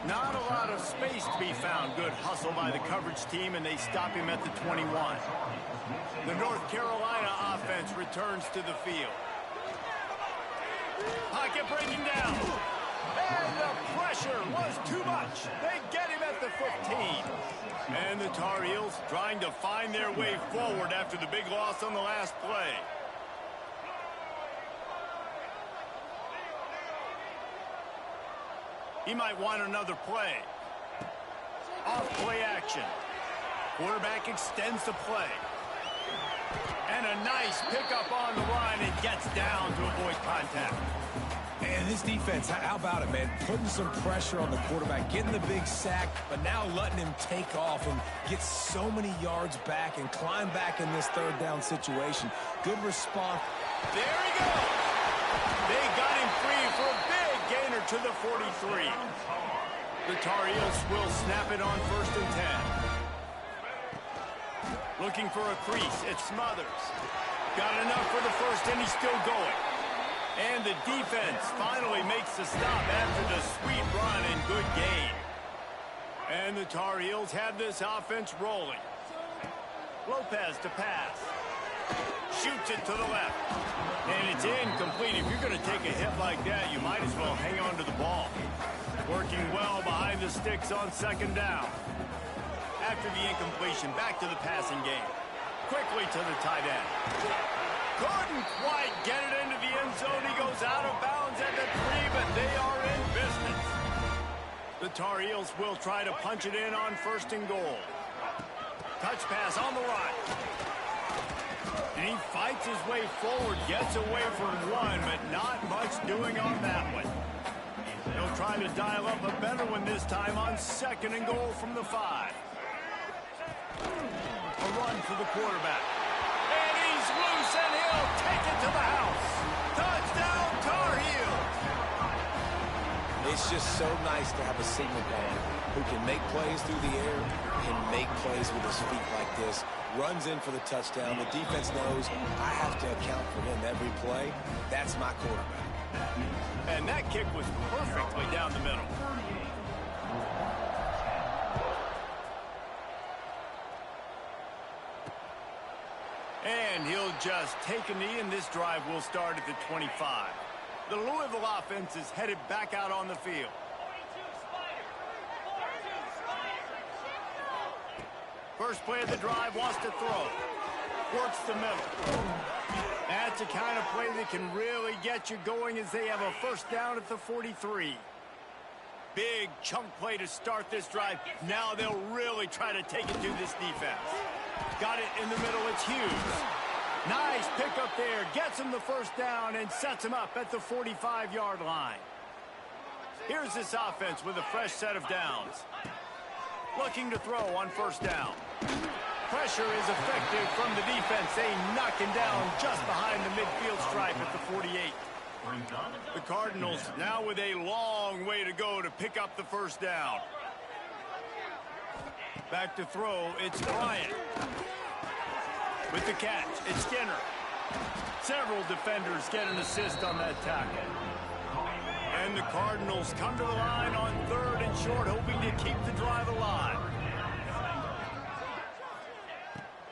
S1: Not a lot of space to be found. Good hustle by the coverage team, and they stop him at the 21. The North Carolina offense returns to the field. Pocket breaking down. And the pressure was too much. They get him at the 15. And the Tar Heels trying to find their way forward after the big loss on the last play. He might want another play. Off play action. Quarterback extends the play. And a nice pickup on the line and gets down to avoid contact.
S4: And this defense, how about it, man? Putting some pressure on the quarterback, getting the big sack, but now letting him take off and get so many yards back and climb back in this third down situation. Good response.
S1: There he goes. They got him free for a big gainer to the 43. The Tar Heels will snap it on 1st and 10. Looking for a crease. It's Smothers. Got enough for the first, and he's still going. And the defense finally makes the stop after the sweet run and good gain. And the Tar Heels have this offense rolling. Lopez to pass. Shoots it to the left. And it's incomplete. If you're going to take a hit like that, you might as well hang on to the ball. Working well behind the sticks on 2nd down. After the incompletion, back to the passing game. Quickly to the tight end. Couldn't quite get it into the end zone. He goes out of bounds at the 3, but they are in business. The Tar Heels will try to punch it in on 1st and goal. Touch pass on the run. And he fights his way forward, gets away from one, but not much doing on that one. He'll try to dial up a better one this time on 2nd and goal from the 5. A run for the quarterback. And he's loose, and he'll take it to the house. Touchdown, Tar Heels.
S4: It's just so nice to have a signal baller who can make plays through the air, can make plays with his feet like this, runs in for the touchdown. The defense knows I have to account for him every play. That's my quarterback.
S1: And that kick was perfectly down the middle. And he'll just take a knee, and this drive will start at the 25. The Louisville offense is headed back out on the field. First play of the drive, wants to throw. Works the middle. That's the kind of play that can really get you going as they have a first down at the 43. Big chunk play to start this drive. Now they'll really try to take it to this defense. Got it in the middle, it's Hughes. Nice pickup there, gets him the first down and sets him up at the 45-yard line. Here's this offense with a fresh set of downs. Looking to throw on first down. Pressure is effective from the defense. They knock him down just behind the midfield stripe at the 48. The Cardinals now with a long way to go to pick up the first down. Back to throw, it's Bryant. With the catch, it's Skinner. Several defenders get an assist on that tackle. And the Cardinals come to the line on 3rd and short, hoping to keep the drive alive.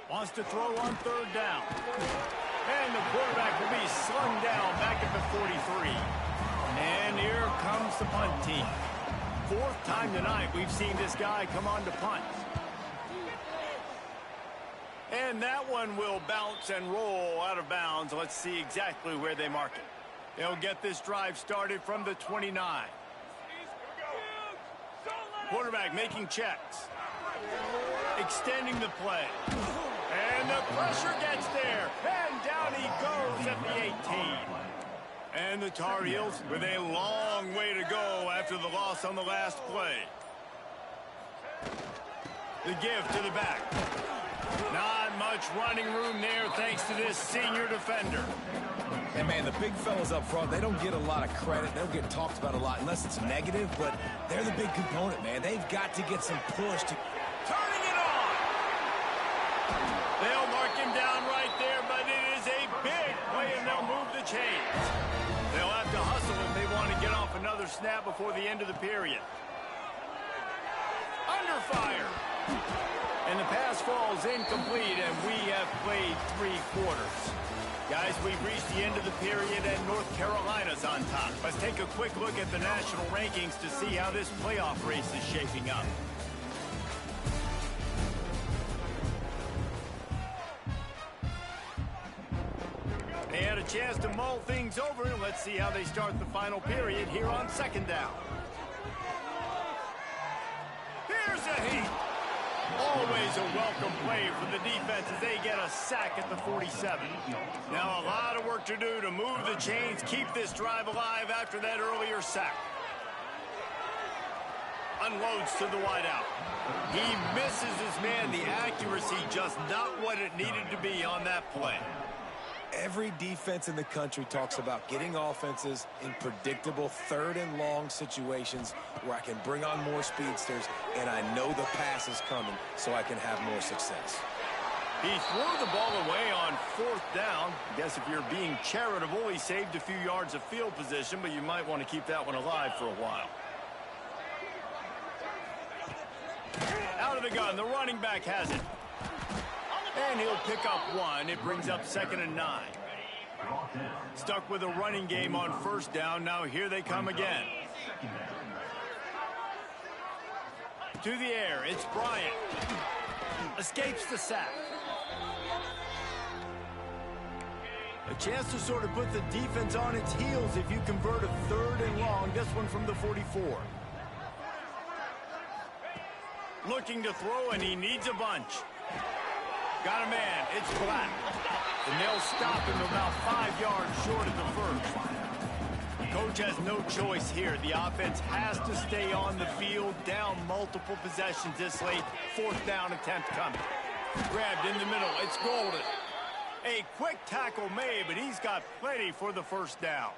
S1: Wants to throw on 3rd down. And the quarterback will be slung down back at the 43. And here comes the punt team. 4th time tonight we've seen this guy come on to punt. And that one will bounce and roll out of bounds. Let's see exactly where they mark it. They'll get this drive started from the 29. Quarterback making checks. Extending the play. And the pressure gets there. And down he goes at the 18. And the Tar Heels with a long way to go after the loss on the last play. The give to the back. Not much running room there thanks to this senior defender.
S4: And, man, the big fellas up front, they don't get a lot of credit. They don't get talked about a lot unless it's negative, but they're the big component, man. They've got to get some push to...
S1: Turning it on! They'll mark him down right there, but it is a big play, and they'll move the chains. They'll have to hustle if they want to get off another snap before the end of the period. Under fire! And the pass falls incomplete, and we have played 3 quarters. Guys, we've reached the end of the period, and North Carolina's on top. Let's take a quick look at the national rankings to see how this playoff race is shaping up. They had a chance to mull things over. Let's see how they start the final period here on 2nd down. Here's a heat. Always a welcome play for the defense as they get a sack at the 47. Now a lot of work to do to move the chains, keep this drive alive after that earlier sack. Unloads to the wideout. He misses his man. The accuracy just not what it needed to be on that play.
S4: Every defense in the country talks about getting offenses in predictable 3rd and long situations where I can bring on more speedsters and I know the pass is coming so I can have more success.
S1: He threw the ball away on 4th down. I guess if you're being charitable, he saved a few yards of field position, but you might want to keep that one alive for a while. Out of the gun, the running back has it. And he'll pick up 1. It brings up 2nd and 9. Stuck with a running game on 1st down. Now here they come again. To the air, it's Bryant. Escapes the sack. A chance to sort of put the defense on its heels if you convert a 3rd and long. This one from the 44. Looking to throw, and he needs a bunch. Got a man. It's Black. And they'll stop him about 5 yards short of the first. Coach has no choice here. The offense has to stay on the field, down multiple possessions this late. 4th down attempt coming. Grabbed in the middle. It's Golden. A quick tackle made, but he's got plenty for the first down.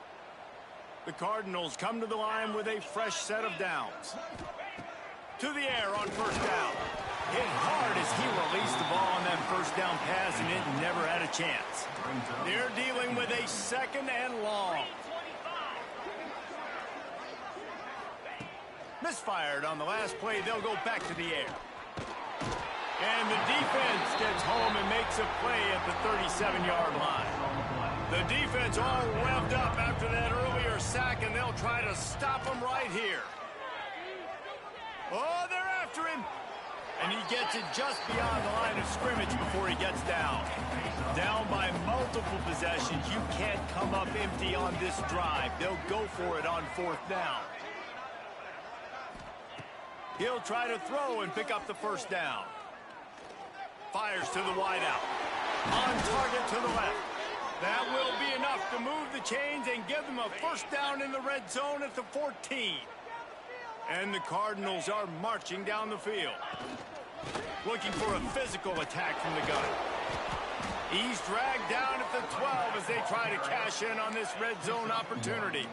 S1: The Cardinals come to the line with a fresh set of downs. To the air on first down. Hit hard as he released the ball on that first down pass, and it never had a chance. They're dealing with a 2nd and long. Misfired on the last play. They'll go back to the air. And the defense gets home and makes a play at the 37-yard line. The defense all revved up after that earlier sack, and they'll try to stop him right here. Oh, they're after him. And he gets it just beyond the line of scrimmage before he gets down. Down by multiple possessions. You can't come up empty on this drive. They'll go for it on 4th down. He'll try to throw and pick up the first down. Fires to the wideout. On target to the left. That will be enough to move the chains and give them a first down in the red zone at the 14. And the Cardinals are marching down the field. Looking for a physical attack from the gun. He's dragged down at the 12 as they try to cash in on this red zone opportunity.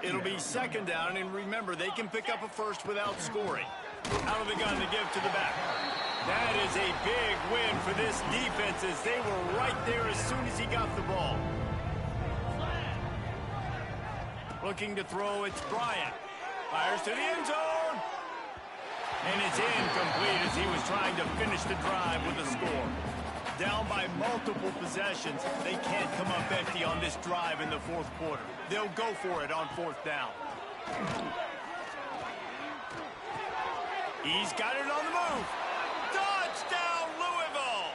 S1: It'll be 2nd down, and remember, they can pick up a first without scoring. Out of the gun to give to the back. That is a big win for this defense as they were right there as soon as he got the ball. Looking to throw, it's Bryant. Fires to the end zone. And it's incomplete as he was trying to finish the drive with a score. Down by multiple possessions, they can't come up empty on this drive in the 4th quarter. They'll go for it on 4th down. He's got it on the move. Touchdown, Louisville!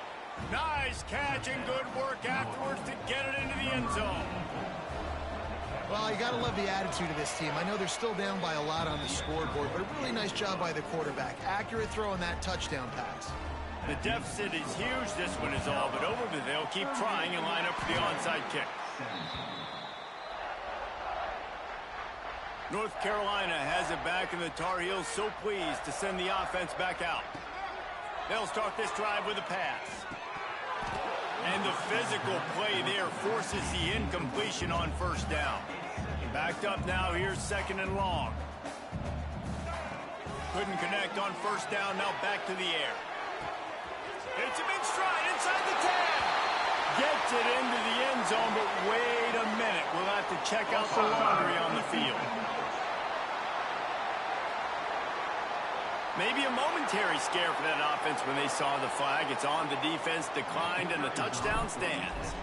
S1: Nice catch and good work afterwards to get it into the end zone.
S3: Well, you got to love the attitude of this team. I know they're still down by a lot on the scoreboard, but a really nice job by the quarterback. Accurate throw on that touchdown pass.
S1: The deficit is huge. This one is all but over, but they'll keep trying and line up for the onside kick. North Carolina has it back, and the Tar Heels so pleased to send the offense back out. They'll start this drive with a pass. And the physical play there forces the incompletion on first down. Backed up now, here's 2nd and long. Couldn't connect on first down, now back to the air. It's him in stride inside the 10. Gets it into the end zone, but wait a minute. We'll have to check out the boundary on the field. Maybe a momentary scare for that offense when they saw the flag. It's on, the defense declined, and the touchdown stands.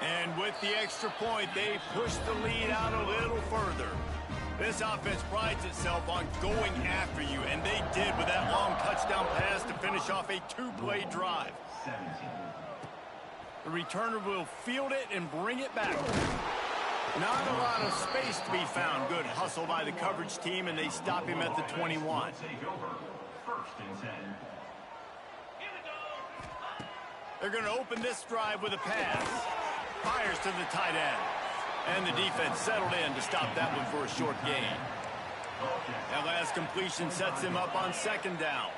S1: And with the extra point, they push the lead out a little further. This offense prides itself on going after you, and they did with that long touchdown pass to finish off a 2-play drive. The returner will field it and bring it back. Not a lot of space to be found. Good hustle by the coverage team, and they stop him at the 21. They're going to open this drive with a pass. Fires to the tight end. And the defense settled in to stop that one for a short gain. That last completion sets him up on 2nd down.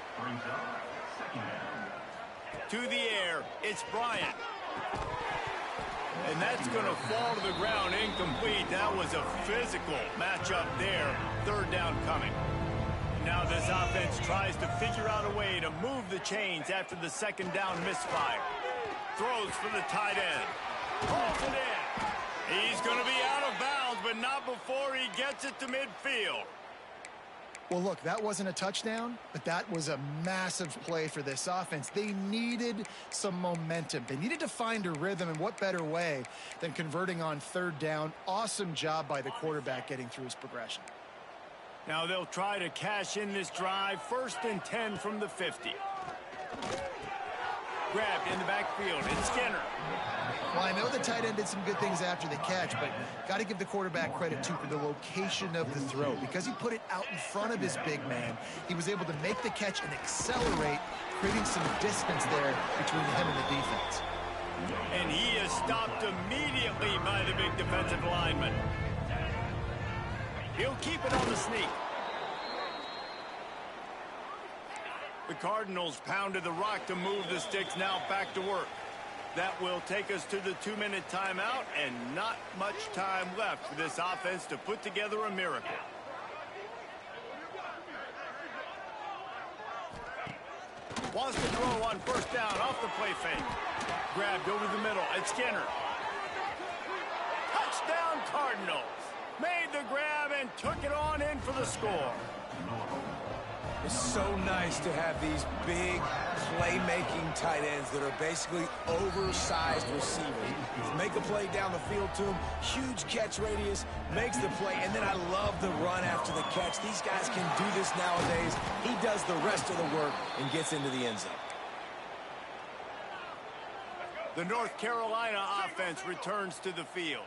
S1: To the air, it's Bryant. And that's going to fall to the ground incomplete. That was a physical matchup there. 3rd down coming. Now this offense tries to figure out a way to move the chains after the 2nd down misfire. Throws for the tight end. Pulls it in. He's going to be out of bounds, but not before he gets it to midfield.
S3: Well, look, that wasn't a touchdown, but that was a massive play for this offense. They needed some momentum. They needed to find a rhythm, and what better way than converting on 3rd down. Awesome job by the quarterback getting through his progression.
S1: Now they'll try to cash in this drive. 1st and 10 from the 50. Grabbed in the backfield. It's Skinner.
S3: Well, I know the tight end did some good things after the catch, but got to give the quarterback credit, too, for the location of the throw. Because he put it out in front of his big man, he was able to make the catch and accelerate, creating some distance there between him and the defense.
S1: And he is stopped immediately by the big defensive lineman. He'll keep it on the sneak. The Cardinals pounded the rock to move the sticks, now back to work. That will take us to the 2-minute timeout, and not much time left for this offense to put together a miracle. Wants to throw on first down off the play fake. Grabbed over the middle. It's Skinner. Touchdown Cardinals. Made the grab and took it on in for the score.
S4: It's so nice to have these big playmaking tight ends that are basically oversized receivers. Make a play down the field to him, huge catch radius, makes the play, and then I love the run after the catch. These guys can do this nowadays. He does the rest of the work and gets into the end zone.
S1: The North Carolina offense returns to the field.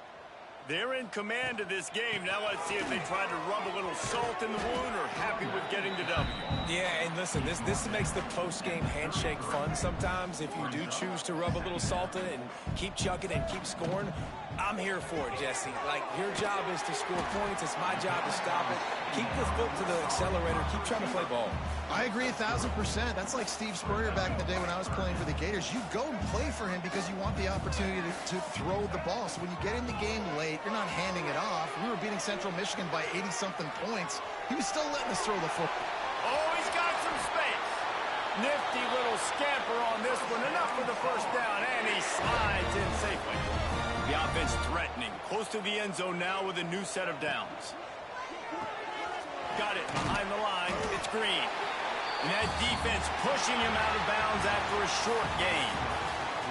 S1: They're in command of this game. Now let's see if they try to rub a little salt in the wound or happy with getting the W.
S4: Yeah, and listen, this makes the post-game handshake fun sometimes. If you do choose to rub a little salt in it and keep chucking and keep scoring, I'm here for it, Jesse. Like, your job is to score points. It's my job to stop it. Keep the foot to the accelerator. Keep trying to play ball.
S3: I agree 1,000%. That's like Steve Spurrier back in the day when I was playing for the Gators. You go and play for him because you want the opportunity to throw the ball. So when you get in the game late, you're not handing it off. We were beating Central Michigan by 80-something points. He was still letting us throw the football.
S1: Oh, he's got some space. Nifty little scamper on this one. Enough for the first down, and he slides in safely. The offense threatening. Close to the end zone now with a new set of downs. Got it behind the line. It's Green. And that defense pushing him out of bounds after a short gain.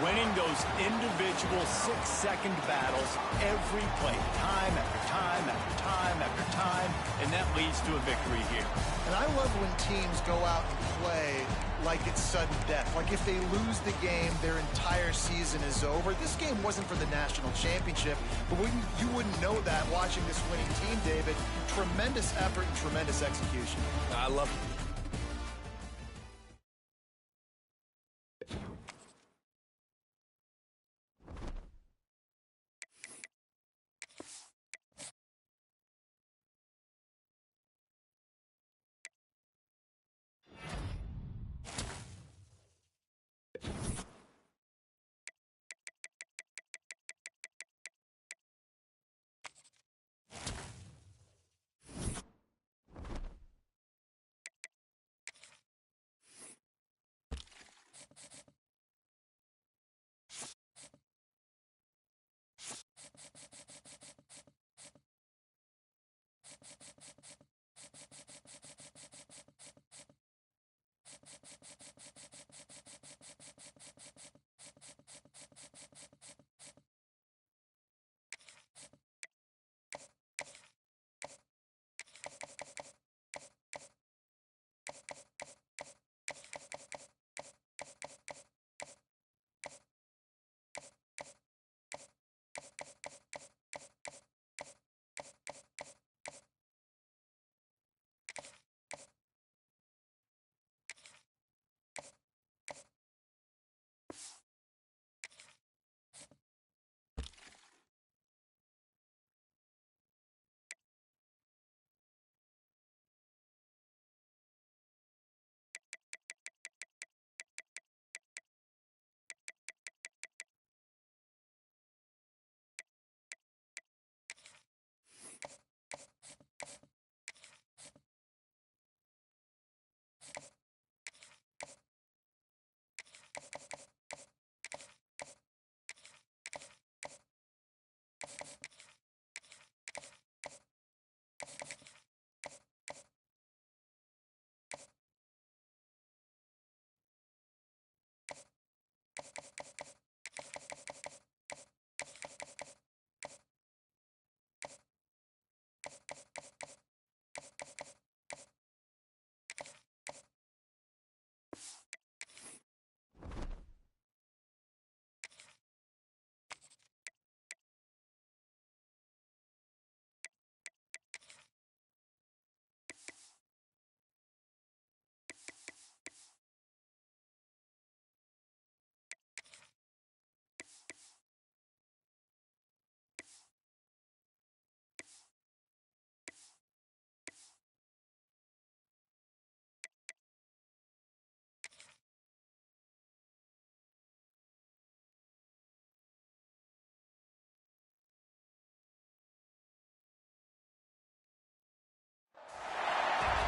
S1: Winning those individual 6-second battles every play, time after time after time after time, and that leads to a victory here.
S3: And I love when teams go out and play like it's sudden death. Like if they lose the game, their entire season is over. This game wasn't for the national championship, but you wouldn't know that watching this winning team, David. Tremendous effort and tremendous execution.
S4: I love it.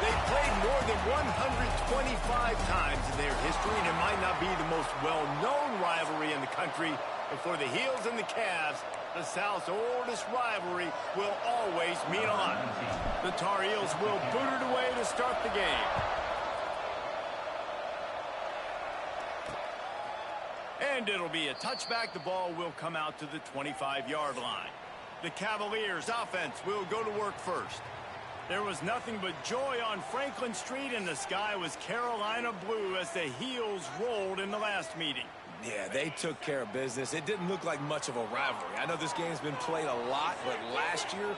S1: They've played more than 125 times in their history, and it might not be the most well-known rivalry in the country, but for the Heels and the Cavs, the South's oldest rivalry will always mean a lot. The Tar Heels will boot it away to start the game. And it'll be a touchback. The ball will come out to the 25-yard line. The Cavaliers offense will go to work first. There was nothing but joy on Franklin Street, and the sky was Carolina blue as the Heels rolled in the last meeting.
S4: Yeah, they took care of business. It didn't look like much of a rivalry. I know this game's been played a lot, but last year,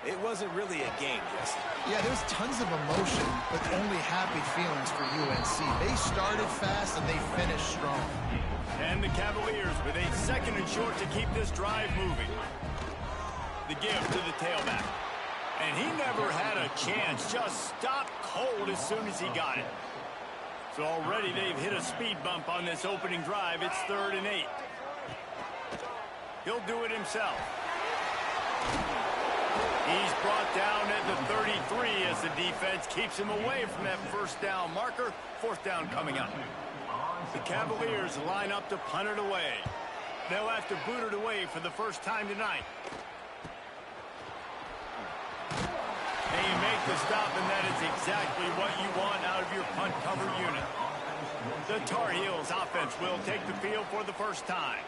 S4: it wasn't really a game, Jesse.
S3: Yeah, there's tons of emotion, but only happy feelings for UNC. They started fast, and they finished strong.
S1: And the Cavaliers with a second and short to keep this drive moving. The give to the tailback. And he never had a chance, just stopped cold as soon as he got it. So already they've hit a speed bump on this opening drive. It's 3rd and 8. He'll do it himself. He's brought down at the 33 as the defense keeps him away from that first down marker. 4th down coming up. The Cavaliers line up to punt it away. They'll have to boot it away for the first time tonight. And you make the stop, and that is exactly what you want out of your punt cover unit. The Tar Heels offense will take the field for the first time.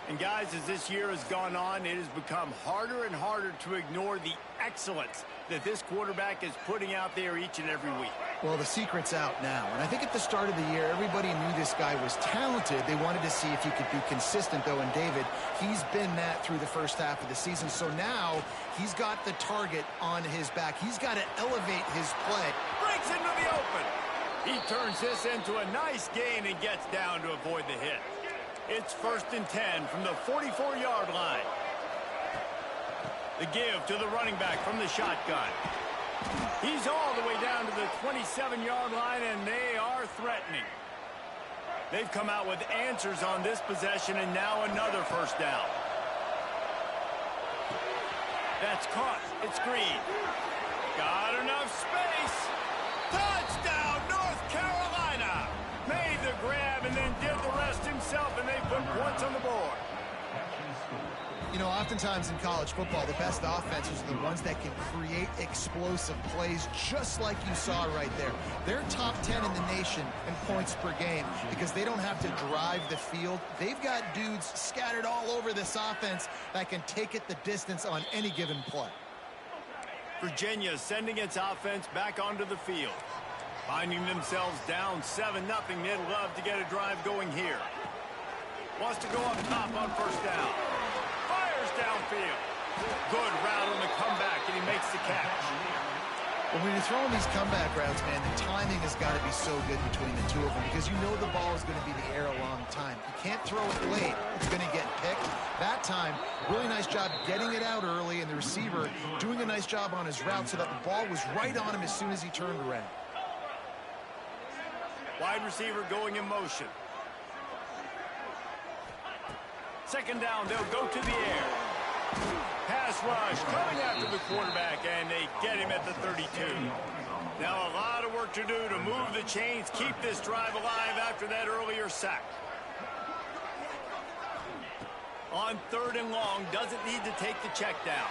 S1: And guys, as this year has gone on, it has become harder and harder to ignore the excellence that this quarterback is putting out there each and every week.
S3: Well, the secret's out now, and I think at the start of the year, everybody knew this guy was talented. They wanted to see if he could be consistent, though, and David, he's been that through the first half of the season. So now he's got the target on his back. He's got to elevate his play.
S1: Breaks into the open. He turns this into a nice gain and gets down to avoid the hit. It's 1st and 10 from the 44-yard line. The give to the running back from the shotgun. He's all the way down to the 27-yard line, and they are threatening. They've come out with answers on this possession, and now another first down. That's caught. It's Green. Got enough space. Touchdown, North Carolina. Made the grab and then did the rest himself, and they put points on the board.
S3: You know, oftentimes in college football, the best offenses are the ones that can create explosive plays, just like you saw right there. They're top 10 in the nation in points per game because they don't have to drive the field. They've got dudes scattered all over this offense that can take it the distance on any given play.
S1: Virginia sending its offense back onto the field. Finding themselves down 7-0, they'd love to get a drive going here. Wants to go up top on first down. Fires downfield. Good route on the comeback, and he makes the catch.
S3: Well, when you're throwing these comeback routes, man, the timing has got to be so good between the two of them because you know the ball is going to be in the air a long time. You can't throw it late. It's going to get picked. That time, really nice job getting it out early, and the receiver doing a nice job on his route so that the ball was right on him as soon as he turned around.
S1: Wide receiver going in motion. Second down, they'll go to the air. Pass rush coming after the quarterback, and they get him at the 32. Now a lot of work to do to move the chains, keep this drive alive after that earlier sack. On 3rd and long, doesn't need to take the check down.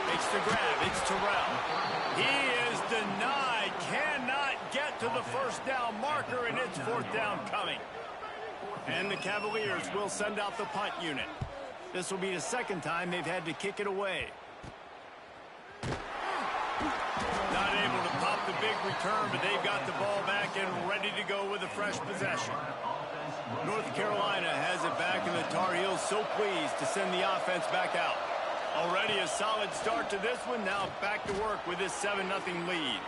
S1: Makes the grab, it's Terrell. He is denied, cannot get to the first down marker, and it's 4th down coming. And the Cavaliers will send out the punt unit. This will be the second time they've had to kick it away. Not able to pop the big return, but they've got the ball back and ready to go with a fresh possession. North Carolina has it back, and the Tar Heels so pleased to send the offense back out. Already a solid start to this one. Now back to work with this 7-0 lead.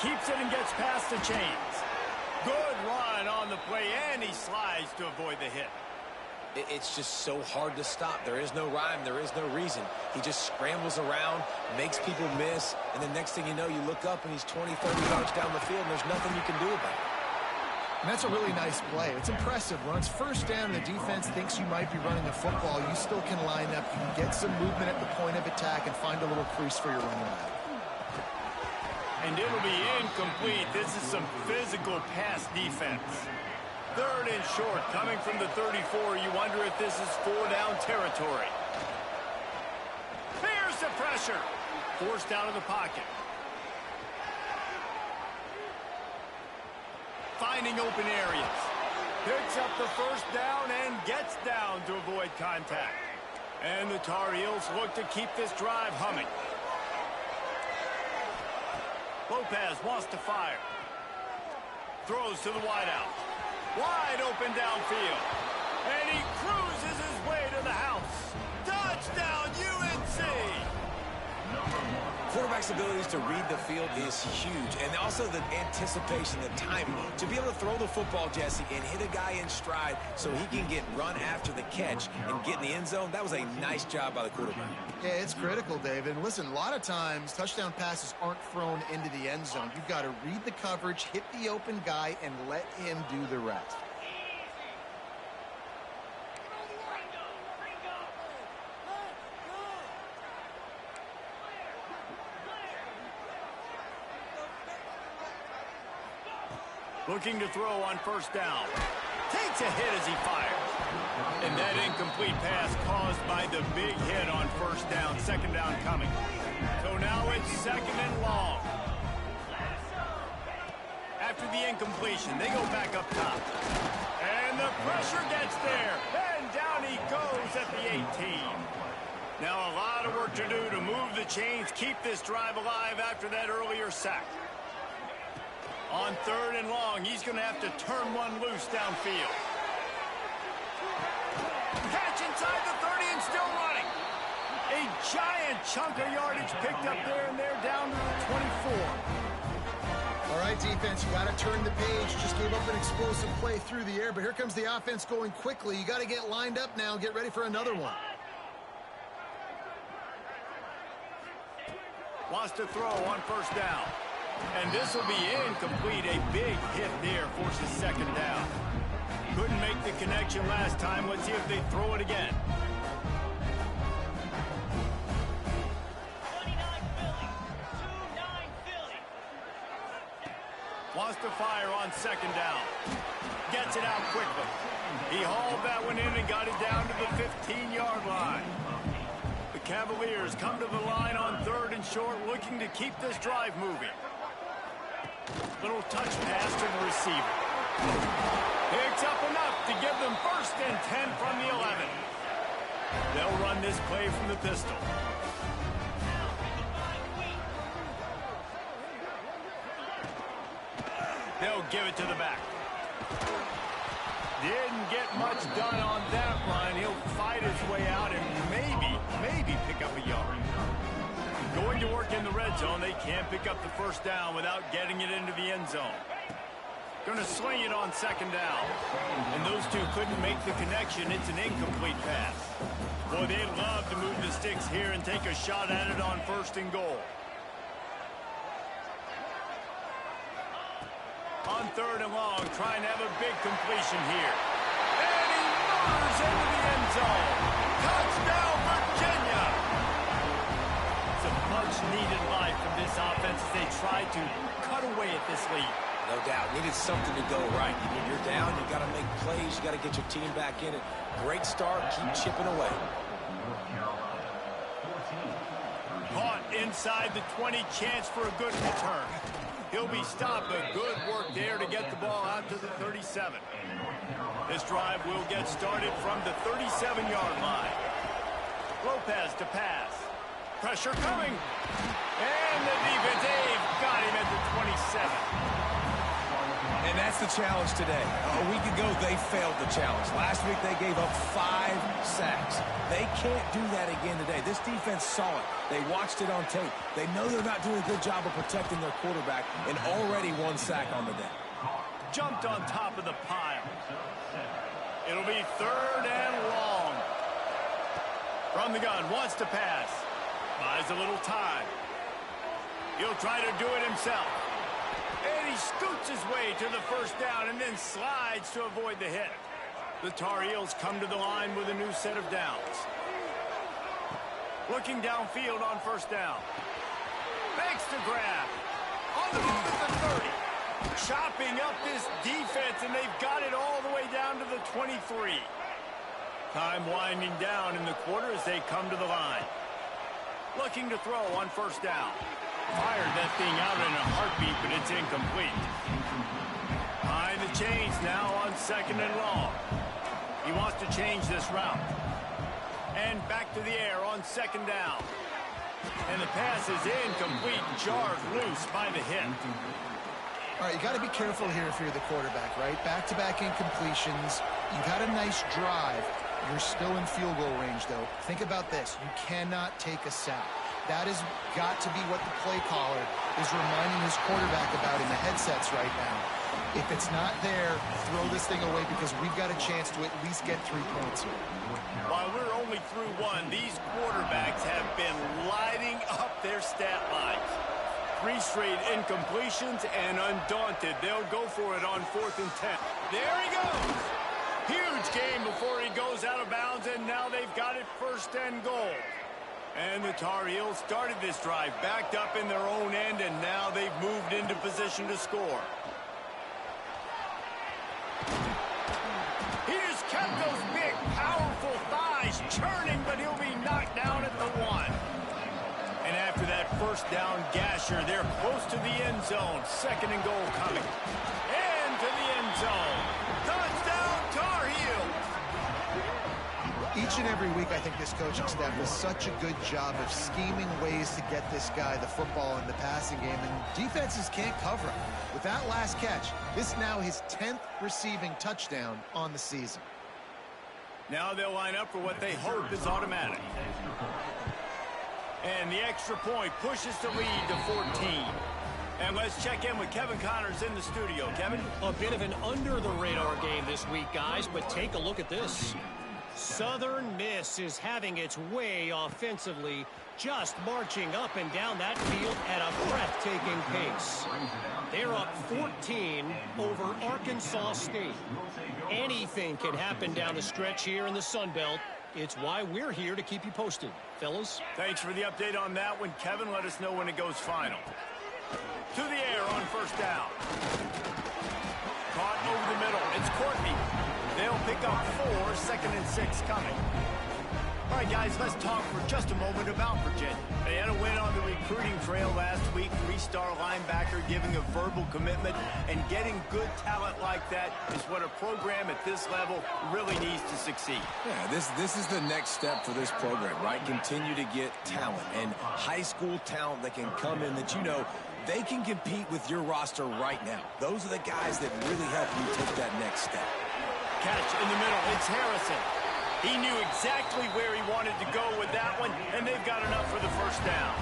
S1: Keeps it and gets past the chains. Good run on the play, and he slides to avoid the hit.
S4: It's just so hard to stop. There is no rhyme. There is no reason. He just scrambles around, makes people miss, and the next thing you know, you look up and he's 20, 30 yards down the field, and there's nothing you can do about it.
S3: And that's a really nice play. It's impressive. When it's first down and the defense thinks you might be running a football, you still can line up. You can get some movement at the point of attack and find a little crease for your running back.
S1: And it'll be incomplete. This is some physical pass defense. Third and short, coming from the 34. You wonder if this is 4-down territory. Here's the pressure. Forced out of the pocket. Finding open areas. Picks up the first down and gets down to avoid contact. And the Tar Heels look to keep this drive humming. Lopez wants to fire. Throws to the wideout. Wide open downfield. And he cruises his way to the house. Touchdown, UNC!
S4: Quarterback's abilities to read the field is huge, and also the anticipation, the timing. To be able to throw the football, Jesse, and hit a guy in stride so he can get run after the catch and get in the end zone, that was a nice job by the quarterback.
S3: Yeah, it's critical, David. And listen, a lot of times, touchdown passes aren't thrown into the end zone. You've got to read the coverage, hit the open guy, and let him do the rest.
S1: Looking to throw on first down. Takes a hit as he fires. And that incomplete pass caused by the big hit on first down. Second down coming. So now it's second and long. After the incompletion, they go back up top. And the pressure gets there. And down he goes at the 18. Now a lot of work to do to move the chains, keep this drive alive after that earlier sack. On third and long, he's going to have to turn one loose downfield. Catch inside the 30 and still running. A giant chunk of yardage picked up there, and they're down to the 24.
S3: All right, defense, you got to turn the page. Just gave up an explosive play through the air, but here comes the offense going quickly. You got to get lined up now and get ready for another one.
S1: Wants to throw on first down. And this will be incomplete. A big hit there forces second down. Couldn't make the connection last time. Let's see if they throw it again.
S6: 29 Philly. 2-9 Philly.
S1: Wants to fire on second down. Gets it out quickly. He hauled that one in and got it down to the 15-yard line. The Cavaliers come to the line on third and short, looking to keep this drive moving. Little touch pass to the receiver. Picks up enough to give them first and 10 from the 11. They'll run this play from the pistol. They'll give it to the back. Didn't get much done on that run. He'll fight his way out and maybe pick up a yard. Going to work in the red zone, they can't pick up the first down without getting it into the end zone. Going to sling it on second down. And those two couldn't make the connection. It's an incomplete pass. Boy, they'd love to move the sticks here and take a shot at it on first and goal. On third and long, trying to have a big completion here. And he murders into the end zone. Touchdown, Virginia! It's a much-needed life from this offense as they try to cut away at this lead.
S4: No doubt. Needed something to go right. When you're down, you got to make plays. You got to get your team back in it. Great start. Keep chipping away.
S1: Caught inside the 20, chance for a good return. He'll be stopped, but good work there to get the ball out to the 37. This drive will get started from the 37-yard line. Lopez to pass. Pressure coming. And the defense, they've got him at the 27.
S4: And that's the challenge today. A week ago, they failed the challenge. Last week, they gave up 5 sacks. They can't do that again today. This defense saw it. They watched it on tape. They know they're not doing a good job of protecting their quarterback, and already 1 sack on the day.
S1: Jumped on top of the pile. It'll be third and long. From the gun, wants to pass. Buys a little time. He'll try to do it himself. And he scoots his way to the first down and then slides to avoid the hit. The Tar Heels come to the line with a new set of downs. Looking downfield on first down. Makes the grab. On the move at the 30. Chopping up this defense, and they've got it all the way down to the 23. Time winding down in the quarter as they come to the line. Looking to throw on first down. Fired that thing out in a heartbeat, but it's incomplete. Behind the chains now on second and long. He wants to change this route. And back to the air on second down. And the pass is incomplete, jarred loose by the hit.
S3: All right, you got to be careful here if you're the quarterback, right? Back-to-back incompletions. You've had a nice drive. You're still in field goal range, though. Think about this. You cannot take a sack. That has got to be what the play caller is reminding his quarterback about in the headsets right now. If it's not there, throw this thing away because we've got a chance to at least get 3 points here.
S1: While we're only through one, these quarterbacks have been lighting up their stat lines. 3 straight incompletions, and undaunted, they'll go for it on 4th and 10. There he goes. Huge game before he goes out of bounds, and now they've got it 1st and goal. And the Tar Heels started this drive backed up in their own end, and now they've moved into position to score. He just kept those big, powerful thighs churning, but he'll be knocked down at the 1. And after that first down gasher, they're close to the end zone. 2nd and goal coming. And to the end zone. Touchdown, Tar Heels!
S3: Each and every week, I think this coaching staff does such a good job of scheming ways to get this guy the football in the passing game, and defenses can't cover him. With that last catch, this is now his 10th receiving touchdown on the season.
S1: Now they'll line up for what they hope is automatic. And the extra point pushes the lead to 14. And let's check in with Kevin Connors in the studio. Kevin?
S5: A bit of an under-the-radar game this week, guys, but take a look at this. Southern Miss is having its way offensively, just marching up and down that field at a breathtaking pace. They're up 14 over Arkansas State. Anything can happen down the stretch here in the Sun Belt. It's why we're here to keep you posted. Fellas?
S1: Thanks for the update on that one, Kevin. Let us know when it goes final. To the air on first down. Caught over the middle. It's Courtney. They'll pick up 4, 2nd and 6 coming. All right, guys, let's talk for just a moment about Virginia. They had a win on the recruiting trail last week. 3-star linebacker giving a verbal commitment, and getting good talent like that is what a program at this level really needs to succeed.
S4: Yeah, this is the next step for this program, right? Continue to get talent and high school talent that can come in that they can compete with your roster right now. Those are the guys that really help you take that next step.
S1: Catch in the middle. It's Harrison. He knew exactly where he wanted to go with that one, and they've got enough for the first down.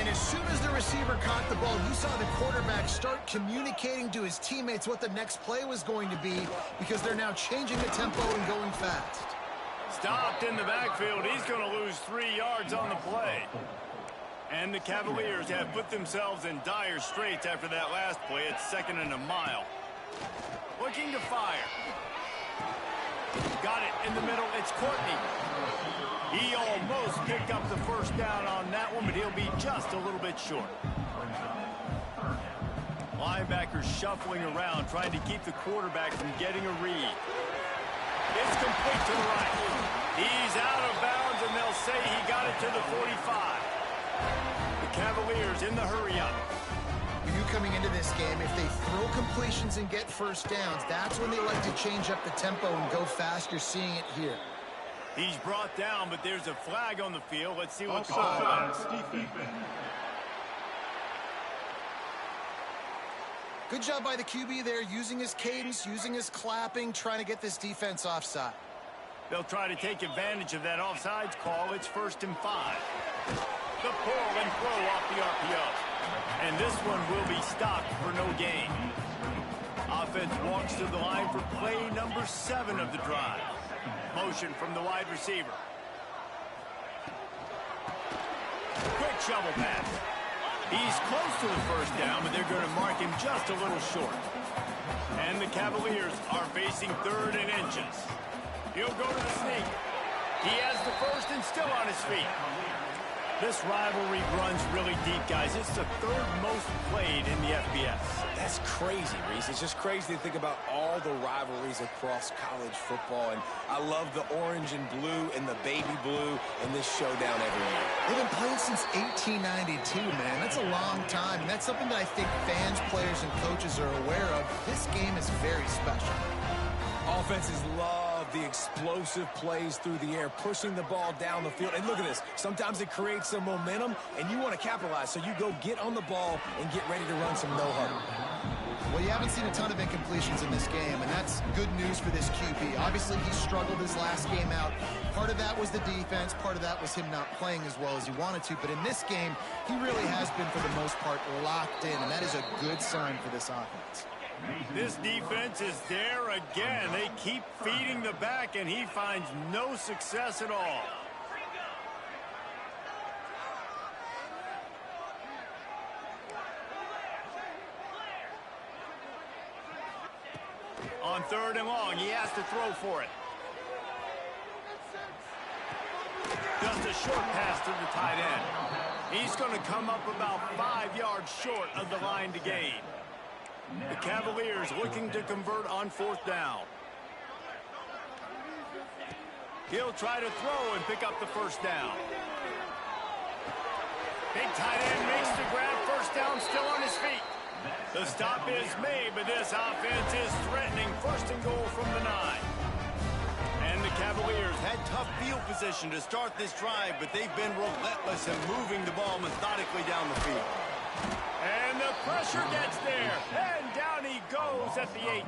S3: And as soon as the receiver caught the ball, you saw the quarterback start communicating to his teammates what the next play was going to be, because they're now changing the tempo and going fast.
S1: Stopped in the backfield. He's going to lose 3 yards on the play. And the Cavaliers have put themselves in dire straits after that last play. It's 2nd and a mile. Looking to fire. Got it in the middle. It's Courtney. He almost picked up the first down on that one, but he'll be just a little bit short. Linebackers shuffling around, trying to keep the quarterback from getting a read. It's complete to the right. He's out of bounds, and they'll say he got it to the 45. The Cavaliers in the hurry-up.
S3: We knew coming into this game, if they throw completions and get first downs, that's when they like to change up the tempo and go fast. You're seeing it here.
S1: He's brought down, but there's a flag on the field. Let's see what the call is.
S3: Good job by the QB there, using his cadence, using his clapping, trying to get this defense offside.
S1: They'll try to take advantage of that offsides call. It's 1st and 5. The pull and throw off the RPO. And this one will be stopped for no gain. Offense walks to the line for play number 7 of the drive. Motion from the wide receiver. Quick shovel pass. He's close to the first down, but they're going to mark him just a little short. And the Cavaliers are facing 3rd and inches. He'll go to the sneak. He has the first and still on his feet. This rivalry runs really deep, guys. It's the third most played in the FBS.
S4: That's crazy, Reese. It's just crazy to think about all the rivalries across college football. And I love the orange and blue and the baby blue in this showdown every year.
S3: They've been playing since 1892, man. That's a long time. And that's something that I think fans, players, and coaches are aware of. This game is very special.
S4: Offenses love the explosive plays through the air, pushing the ball down the field. And look at this. Sometimes it creates some momentum, and you want to capitalize. So you go get on the ball and get ready to run some no-huddle.
S3: Well, you haven't seen a ton of incompletions in this game, and that's good news for this QB. Obviously, he struggled his last game out. Part of that was the defense. Part of that was him not playing as well as he wanted to. But in this game, he really has been, for the most part, locked in, and that is a good sign for this offense.
S1: This defense is there again. They keep feeding the back, and he finds no success at all. On 3rd and long, he has to throw for it. Just a short pass to the tight end. He's going to come up about 5 yards short of the line to gain. The Cavaliers looking to convert on 4th down. He'll try to throw and pick up the 1st down. Big tight end makes the grab. 1st down, still on his feet. The stop is made, but this offense is threatening 1st and goal from the 9. And the Cavaliers had tough field position to start this drive, but they've been relentless in moving the ball methodically down the field. And the pressure gets there, and down he goes at the 18.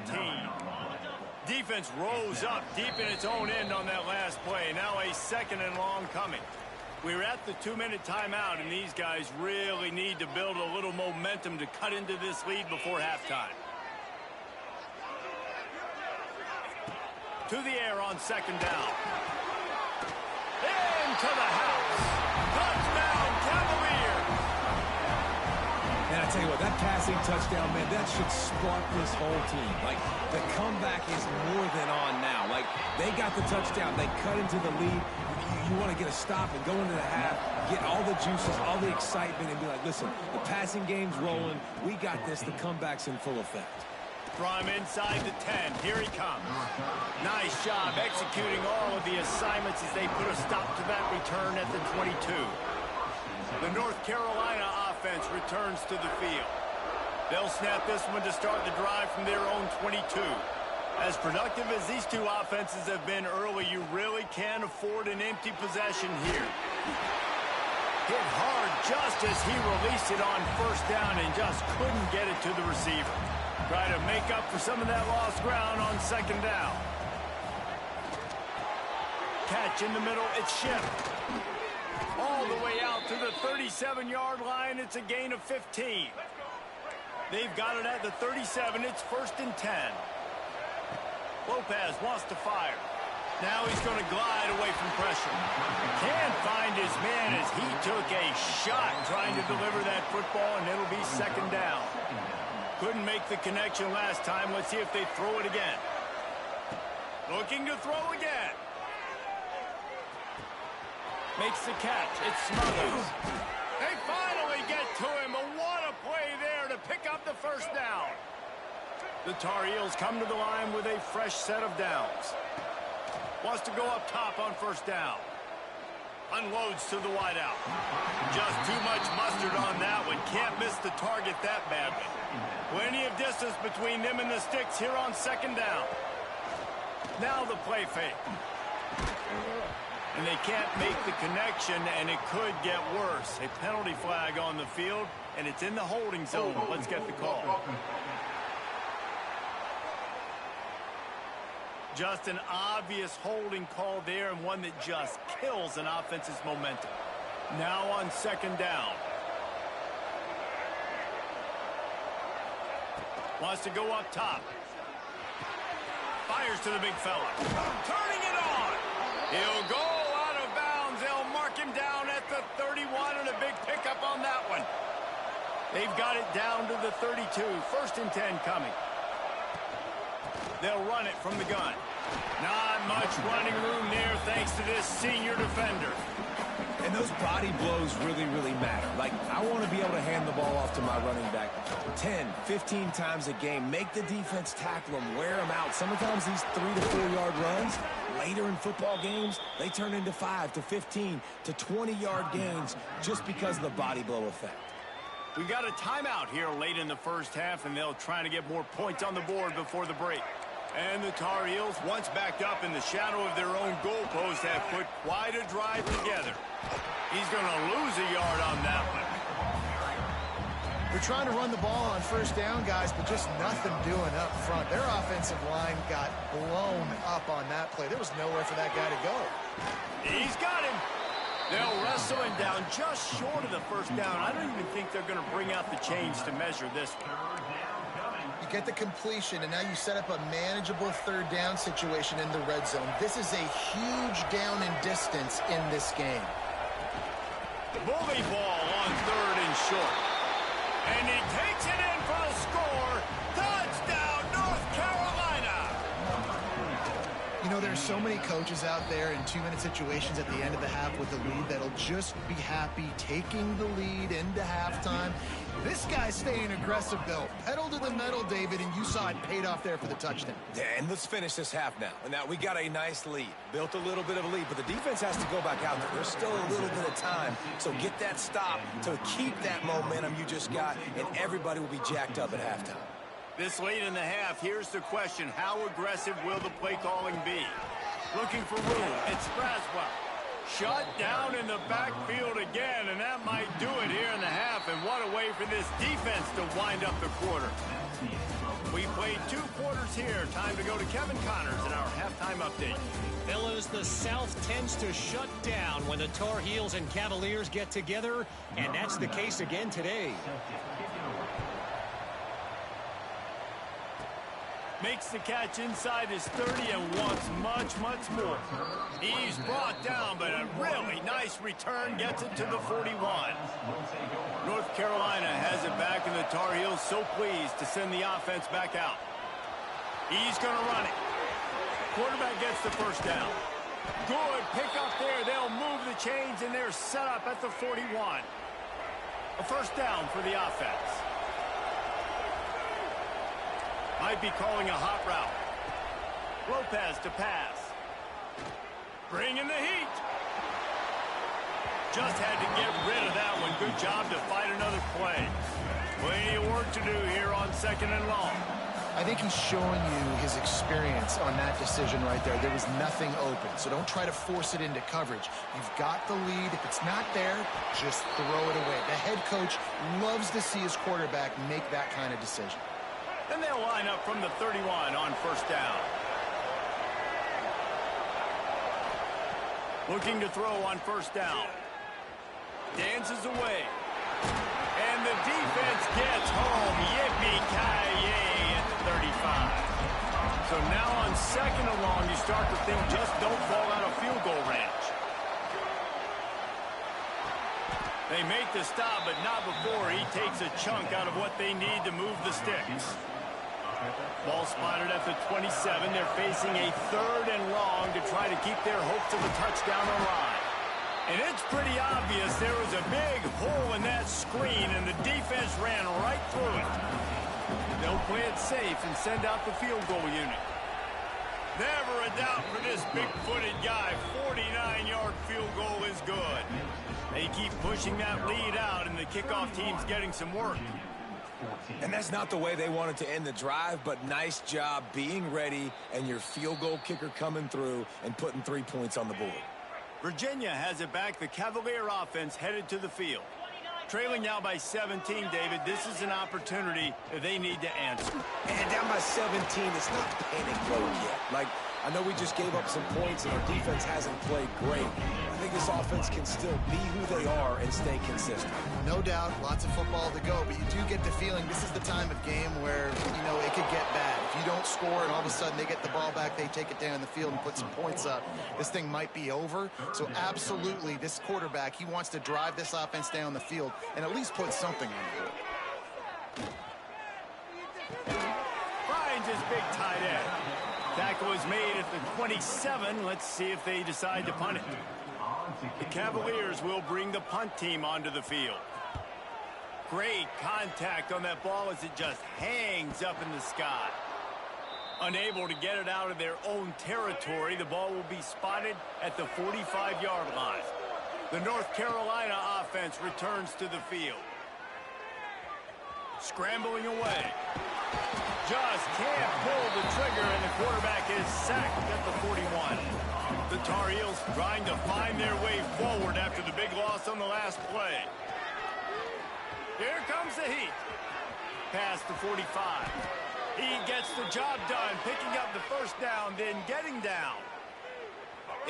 S1: Defense rose up deep in its own end on that last play. Now a 2nd and long coming. We're at the 2-minute timeout, and these guys really need to build a little momentum to cut into this lead before halftime. To the air on 2nd down. Into the house. Touchdown, Cavaliers.
S4: And I tell you what, that passing touchdown, man, that should spark this whole team. Like, the comeback is more than on now. Like, they got the touchdown. They cut into the lead. You want to get a stop and go into the half, get all the juices, all the excitement, and be like, listen, the passing game's rolling. We got this. The comeback's in full effect.
S1: From inside the 10, here he comes. Nice job executing all of the assignments as they put a stop to that return at the 22. The North Carolina offense returns to the field. They'll snap this one to start the drive from their own 22. As productive as these two offenses have been early, you really can't afford an empty possession here. Hit hard just as he released it on 1st down and just couldn't get it to the receiver. Try to make up for some of that lost ground on 2nd down. Catch in the middle, it's shipped. All the way out to the 37-yard line, it's a gain of 15. They've got it at the 37, it's 1st and 10. Lopez wants to fire. Now he's going to glide away from pressure. Can't find his man as he took a shot trying to deliver that football, and it'll be 2nd down. Couldn't make the connection last time. Let's see if they throw it again. Looking to throw again. Makes the catch. It smothers. They finally get to him. But what a play there to pick up the 1st down. The Tar Heels come to the line with a fresh set of downs. Wants to go up top on 1st down. Unloads to the wideout. Just too much mustard on that one. Can't miss the target that badly. Plenty of distance between them and the sticks here on 2nd down. Now the play fake. And they can't make the connection, and it could get worse. A penalty flag on the field, and it's in the holding zone. Let's get the call. Just an obvious holding call there, and one that just kills an offense's momentum. Now on 2nd down. Wants to go up top. Fires to the big fella. Turning it on. He'll go out of bounds. They'll mark him down at the 31, and a big pickup on that one. They've got it down to the 32. 1st and 10 coming. They'll run it from the gun. Not much running room there thanks to this senior defender.
S4: And And those body blows really, really matter. Like, I want to be able to hand the ball off to my running back 10, 15 times a game. Make the defense tackle them, wear them out. Sometimes these 3 to 4 yard runs, later in football games, they turn into 5 to 15 to 20 yard gains just because of the body blow effect.
S1: We got a timeout here late in the first half, and they'll try to get more points on the board before the break. And the Tar Heels, once backed up in the shadow of their own goalpost, have put quite a drive together. He's going to lose a yard on that one.
S3: They're trying to run the ball on first down, guys, but just nothing doing up front. Their offensive line got blown up on that play. There was nowhere for that guy to go.
S1: He's got him. They'll wrestle him down just short of the first down. I don't even think they're going to bring out the chains to measure this one.
S3: You get the completion, and now you set up a manageable third down situation in the red zone. This is a huge down in distance in this game.
S1: Bully ball on third and short. And he takes it in for the score. Touchdown, North Carolina.
S3: You know, there's so many coaches out there in 2-minute situations at the end of the half with the lead that'll just be happy taking the lead into halftime. This guy's staying aggressive, though. Pedal to the metal, David, and you saw it paid off there for the touchdown.
S4: Yeah, and let's finish this half now. Now, we got a nice lead. Built a little bit of a lead, but the defense has to go back out there. There's still a little bit of time. So get that stop to keep that momentum you just got, and everybody will be jacked up at halftime.
S1: This late in the half, here's the question. How aggressive will the play calling be? Looking for room. It's Braswell. Shut down in the backfield again, and that might do it here in the half. And what a way for this defense to wind up the quarter. We played 2 quarters here. Time to go to Kevin Connors in our halftime update.
S5: Fellas, the South tends to shut down when the Tar Heels and Cavaliers get together, and that's the case again today.
S1: Makes the catch inside his 30 and wants much, much more. He's brought down, but a really nice return gets it to the 41. North Carolina has it back, and the Tar Heels so pleased to send the offense back out. He's going to run it. Quarterback gets the first down. Good pick up there. They'll move the chains, and they're set up at the 41. A first down for the offense. Might be calling a hot route. Lopez to pass. Bringing the heat. Just had to get rid of that one. Good job to fight another play. Plenty of work to do here on 2nd and long.
S3: I think he's showing you his experience on that decision right there. There was nothing open, so don't try to force it into coverage. You've got the lead. If it's not there, just throw it away. The head coach loves to see his quarterback make that kind of decision.
S1: Then they'll line up from the 31 on first down. Looking to throw on first down. Dances away. And the defense gets home. Yippee-ki-yay at the 35. So now on 2nd and long, you start to think just don't fall out of field goal range. They make the stop, but not before he takes a chunk out of what they need to move the sticks. Ball spotted at the 27. They're facing a 3rd and long to try to keep their hopes of a touchdown alive. And it's pretty obvious there was a big hole in that screen, and the defense ran right through it. They'll play it safe and send out the field goal unit. Never a doubt for this big-footed guy. 49-yard field goal is good. They keep pushing that lead out, and the kickoff team's getting some work.
S4: And that's not the way they wanted to end the drive, but nice job being ready and your field goal kicker coming through and putting 3 points on the board.
S1: Virginia has it back. The Cavalier offense headed to the field. Trailing now by 17, David. This is an opportunity that they need to answer.
S4: And down by 17, it's not panic mode yet. Like, I know we just gave up some points and our defense hasn't played great. I think this offense can still be who they are and stay consistent.
S3: No doubt, lots of football to go, but you do get the feeling this is the time of game where, you know, it could get bad. If you don't score and all of a sudden they get the ball back, they take it down the field and put some points up, this thing might be over. So absolutely, this quarterback, he wants to drive this offense down the field and at least put something on the board.
S1: Finds his big tight end. Tackle is made at the 27. Let's see if they decide to punt it. The Cavaliers will bring the punt team onto the field. Great contact on that ball as it just hangs up in the sky. Unable to get it out of their own territory, the ball will be spotted at the 45-yard line. The North Carolina offense returns to the field. Scrambling away. Just can't pull the trigger, and the quarterback is sacked at the 41. The Tar Heels trying to find their way forward after the big loss on the last play. Here comes the heat. Past the 45. He gets the job done, picking up the first down, then getting down.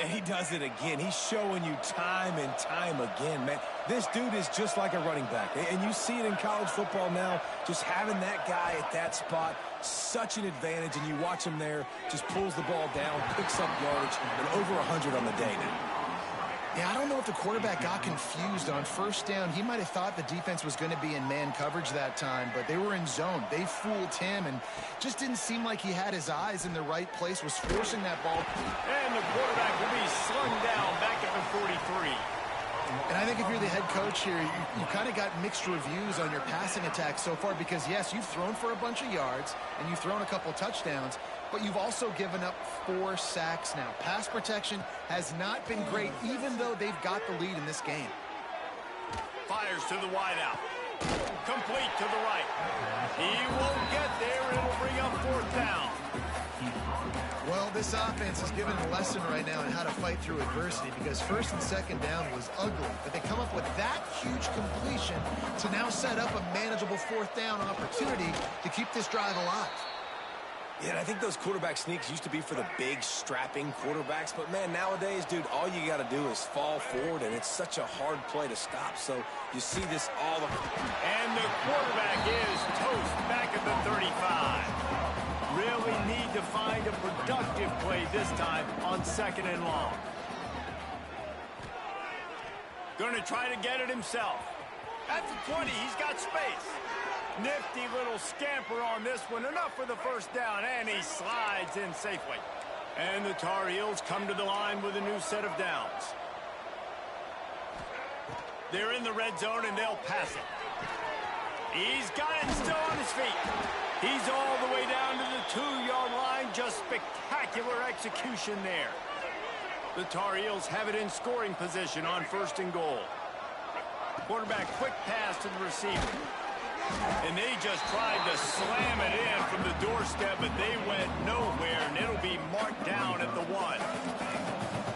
S4: And he does it again. He's showing you time and time again, man. This dude is just like a running back. And you see it in college football now, just having that guy at that spot, such an advantage. And you watch him there, just pulls the ball down, picks up yardage, and over 100 on the day now.
S3: Yeah, I don't know if the quarterback got confused on first down. He might have thought the defense was going to be in man coverage that time, but they were in zone. They fooled him and just didn't seem like he had his eyes in the right place, was forcing that ball.
S1: And the quarterback will be slung down back at the 43.
S3: And I think if you're the head coach here, you kind of got mixed reviews on your passing attack so far because, yes, you've thrown for a bunch of yards and you've thrown a couple touchdowns, but you've also given up 4 sacks now. Pass protection has not been great, even though they've got the lead in this game.
S1: Fires to the wideout. Complete to the right. He won't get there. It'll bring up 4th down.
S3: Well, this offense is given a lesson right now on how to fight through adversity because 1st and 2nd down was ugly, but they come up with that huge completion to now set up a manageable 4th down opportunity to keep this drive alive.
S4: Yeah, and I think those quarterback sneaks used to be for the big, strapping quarterbacks. But, man, nowadays, dude, all you got to do is fall forward, and it's such a hard play to stop. So you see this all the...
S1: And the quarterback is toast back at the 35. Really need to find a productive play this time on 2nd and long. Going to try to get it himself. At the 20, he's got space. Nifty little scamper on this one. Enough for the 1st down, and he slides in safely. And the Tar Heels come to the line with a new set of downs. They're in the red zone, and they'll pass it. He's got it still on his feet. He's all the way down to the 2-yard line. Just spectacular execution there. The Tar Heels have it in scoring position on 1st and goal. Quarterback quick pass to the receiver. And they just tried to slam it in from the doorstep, but they went nowhere, and it'll be marked down at the 1.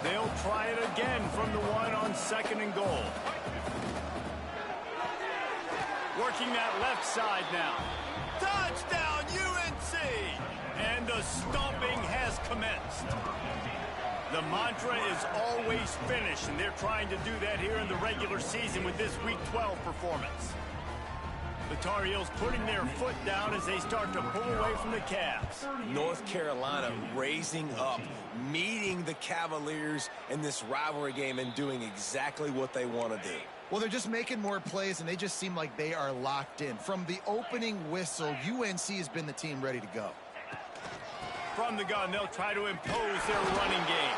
S1: They'll try it again from the 1 on 2nd and goal. Working that left side now. Touchdown, UNC! And the stomping has commenced. The mantra is always finish, and they're trying to do that here in the regular season with this Week 12 performance. The Tar Heels putting their foot down as they start to pull away from the Cavs.
S4: North Carolina raising up, meeting the Cavaliers in this rivalry game and doing exactly what they want to do.
S3: Well, they're just making more plays, and they just seem like they are locked in. From the opening whistle, UNC has been the team ready to go.
S1: From the gun, they'll try to impose their running game.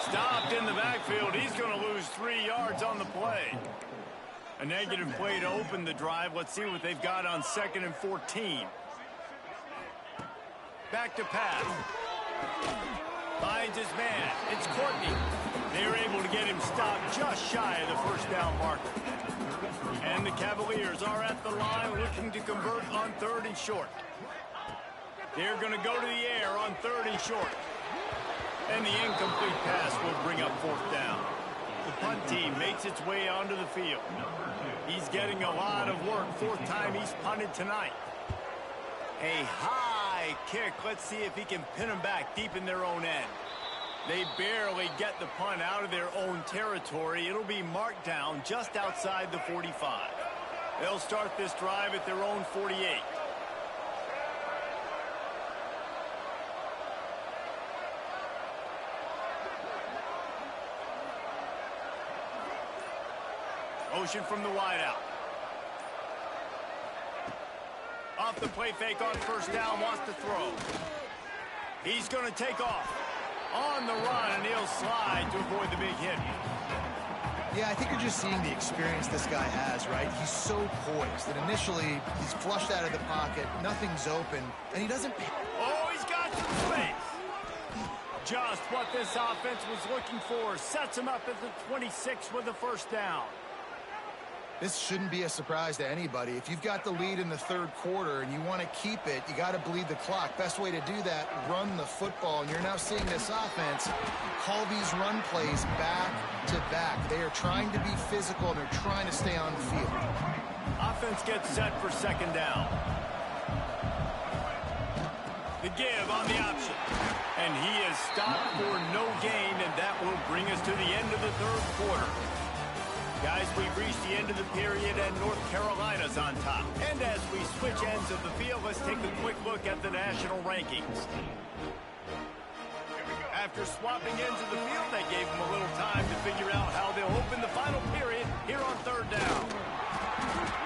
S1: Stopped in the backfield. He's going to lose 3 yards on the play. A negative play to open the drive. Let's see what they've got on 2nd and 14. Back to pass. Finds his man. It's Courtney. They're able to get him stopped just shy of the 1st down marker. And the Cavaliers are at the line looking to convert on 3rd and short. They're going to go to the air on 3rd and short. And the incomplete pass will bring up 4th down. The punt team makes its way onto the field. He's getting a lot of work. 4th time he's punted tonight. A high kick. Let's see if he can pin them back deep in their own end. They barely get the punt out of their own territory. It'll be marked down just outside the 45. They'll start this drive at their own 48. Motion from the wideout. Off the play fake on 1st down, wants to throw. He's going to take off. On the run, and he'll slide to avoid the big hit.
S3: Yeah, I think you're just seeing the experience this guy has, right? He's so poised. And initially, he's flushed out of the pocket. Nothing's open. And he doesn't...
S1: Oh, he's got some space. Just what this offense was looking for. Sets him up at the 26 with the first down.
S3: This shouldn't be a surprise to anybody. If you've got the lead in the third quarter and you want to keep it, you got to bleed the clock. Best way to do that, run the football. And you're now seeing this offense call these run plays back to back. They are trying to be physical, and they're trying to stay on the field.
S1: Offense gets set for second down. The give on the option. And he is stopped for no gain, and that will bring us to the end of the third quarter. Guys, we've reached the end of the period, and North Carolina's on top. And as we switch ends of the field, let's take a quick look at the national rankings. After swapping ends of the field, that gave them a little time to figure out how they'll open the final period here on third down.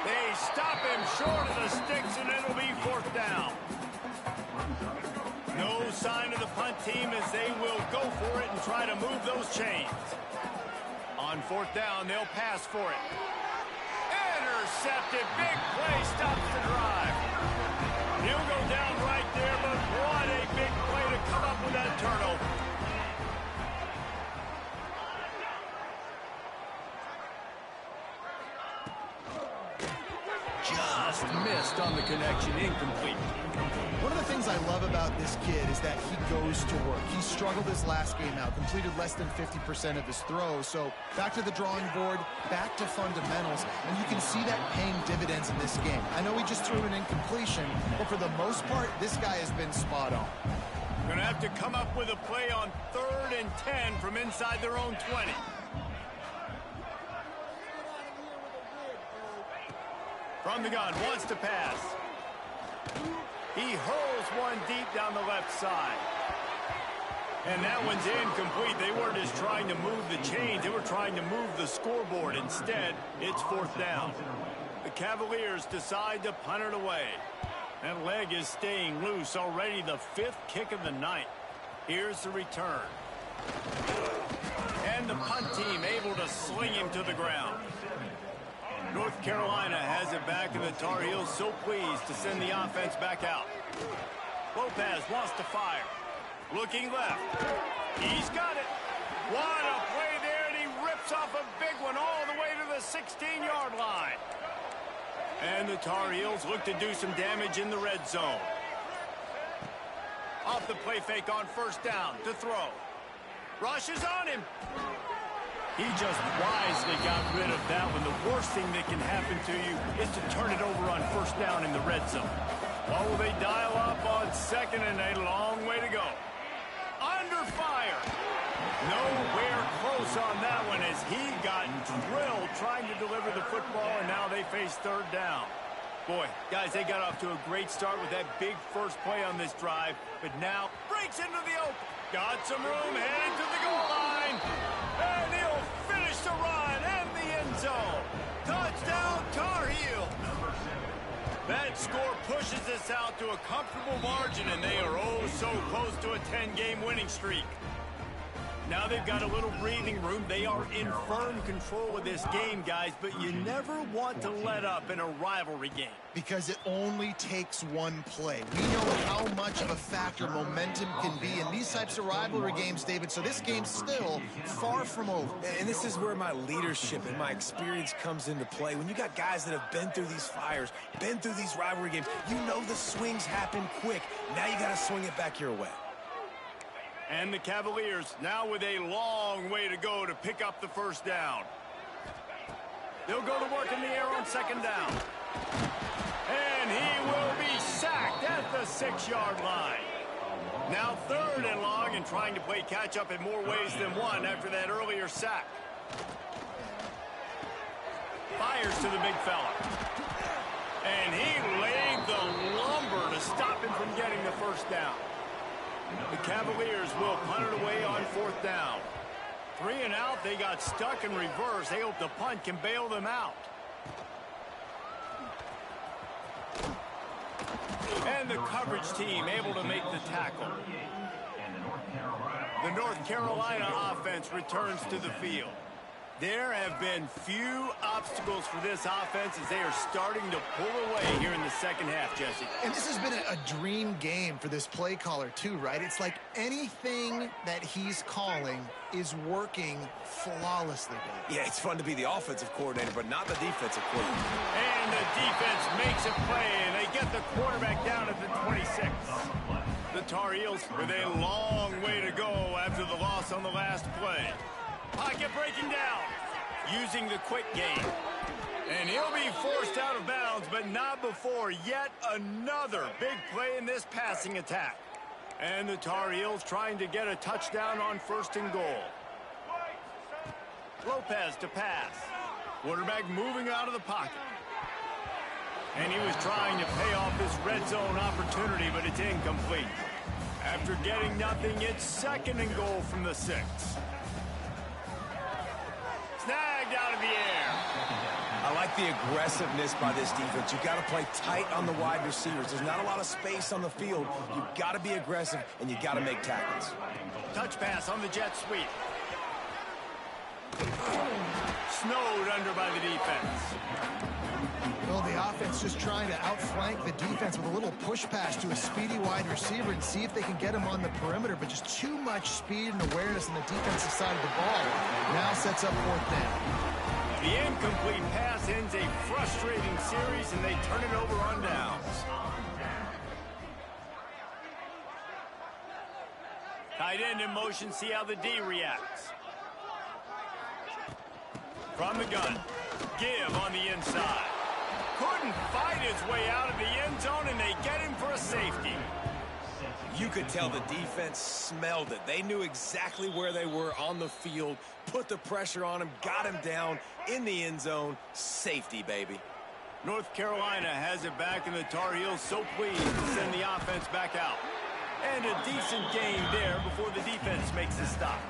S1: They stop him short of the sticks, and it'll be fourth down. No sign of the punt team as they will go for it and try to move those chains. On fourth down, they'll pass for it. Intercepted. Big play stops the drive. He'll go down right there, but what a big play to come up with that turnover. Just missed on the connection. Incomplete.
S3: One of the things I love about this kid is that he goes to work. He struggled his last game out, completed less than 50% of his throws. So back to the drawing board, back to fundamentals, and you can see that paying dividends in this game. I know he just threw an incompletion, but for the most part, this guy has been spot on.
S1: Going to have to come up with a play on 3rd and 10 from inside their own 20. From the gun, wants to pass. He hurls one deep down the left side. And that one's incomplete. They weren't just trying to move the chains. They were trying to move the scoreboard. Instead, it's fourth down. The Cavaliers decide to punt it away. That leg is staying loose. Already the 5th kick of the night. Here's the return. And the punt team able to sling him to the ground. North Carolina has it back, and the Tar Heels so pleased to send the offense back out. Lopez wants to fire. Looking left. He's got it. What a play there, and he rips off a big one all the way to the 16-yard line. And the Tar Heels look to do some damage in the red zone. Off the play fake on first down to throw. Rushes on him. He just wisely got rid of that one. The worst thing that can happen to you is to turn it over on first down in the red zone. What will they dial up on second, and a long way to go? Under fire. Nowhere close on that one as he got drilled trying to deliver the football, and now they face third down. Boy, guys, they got off to a great start with that big first play on this drive, but now breaks into the open. Got some room, heading to the goal line. And he'll finish the run and the end zone. Touchdown, Tar Heel. That score pushes us out to a comfortable margin, and they are oh so close to a 10-game winning streak. Now they've got a little breathing room. They are in firm control of this game, guys, but you never want to let up in a rivalry game.
S3: Because it only takes one play. We know how much of a factor momentum can be in these types of rivalry games, David, so this game's still far from over.
S4: And this is where my leadership and my experience comes into play. When you got guys that have been through these fires, been through these rivalry games, you know the swings happen quick. Now you got to swing it back your way.
S1: And the Cavaliers now with a long way to go to pick up the first down. They'll go to work in the air on second down. And he will be sacked at the 6-yard line. Now 3rd and long, and trying to play catch-up in more ways than one after that earlier sack. Fires to the big fella. And he laid the lumber to stop him from getting the first down. The Cavaliers will punt it away on 4th down. 3 and out, they got stuck in reverse. They hope the punt can bail them out. And the coverage team able to make the tackle. The North Carolina offense returns to the field. There have been few obstacles for this offense as they are starting to pull away here in the second half, Jesse.
S3: And this has been a dream game for this play caller too, right? It's like anything that he's calling is working flawlessly.
S4: Yeah, it's fun to be the offensive coordinator, but not the defensive coordinator.
S1: And the defense makes a play, and they get the quarterback down at the 26. The Tar Heels with a long way to go after the loss on the last play. Pocket breaking down, using the quick game. And he'll be forced out of bounds, but not before yet another big play in this passing attack. And the Tar Heels trying to get a touchdown on 1st and goal. Lopez to pass. Quarterback moving out of the pocket. And he was trying to pay off this red zone opportunity, but it's incomplete. After getting nothing, it's 2nd and goal from the 6. Snagged out of the air.
S4: I like the aggressiveness by this defense. You've got to play tight on the wide receivers. There's not a lot of space on the field. You've got to be aggressive, and you've got to make tackles.
S1: Touch pass on the jet sweep. Snowed under by the defense.
S3: Well, the offense just trying to outflank the defense with a little push pass to a speedy wide receiver and see if they can get him on the perimeter, but just too much speed and awareness on the defensive side of the ball. Now sets up 4th down.
S1: The incomplete pass ends a frustrating series, and they turn it over on downs. Tight end in motion, see how the D reacts. From the gun, give on the inside. Couldn't fight his way out of the end zone, and they get him for a safety.
S4: You could tell the defense smelled it. They knew exactly where they were on the field, put the pressure on him, got him down in the end zone. Safety, baby.
S1: North Carolina has it back, and the Tar Heels so pleased to send the offense back out. And a decent game there before the defense makes a stop.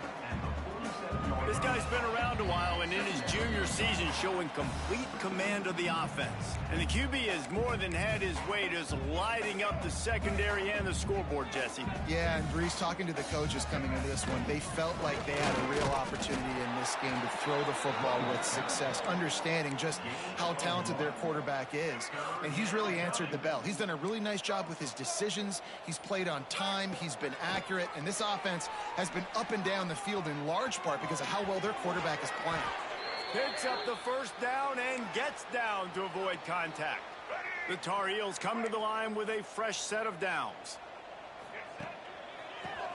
S1: This guy's been around a while, and in his junior season showing complete command of the offense. And the QB has more than had his way, just lighting up the secondary and the scoreboard, Jesse.
S3: Yeah, and Breeze, talking to the coaches coming into this one, they felt like they had a real opportunity in this game to throw the football with success, understanding just how talented their quarterback is. And he's really answered the bell. He's done a really nice job with his decisions. He's played on time. He's been accurate. And this offense has been up and down the field in large part because of how well their quarterback is playing.
S1: Picks up the 1st down and gets down to avoid contact. The Tar Heels come to the line with a fresh set of downs.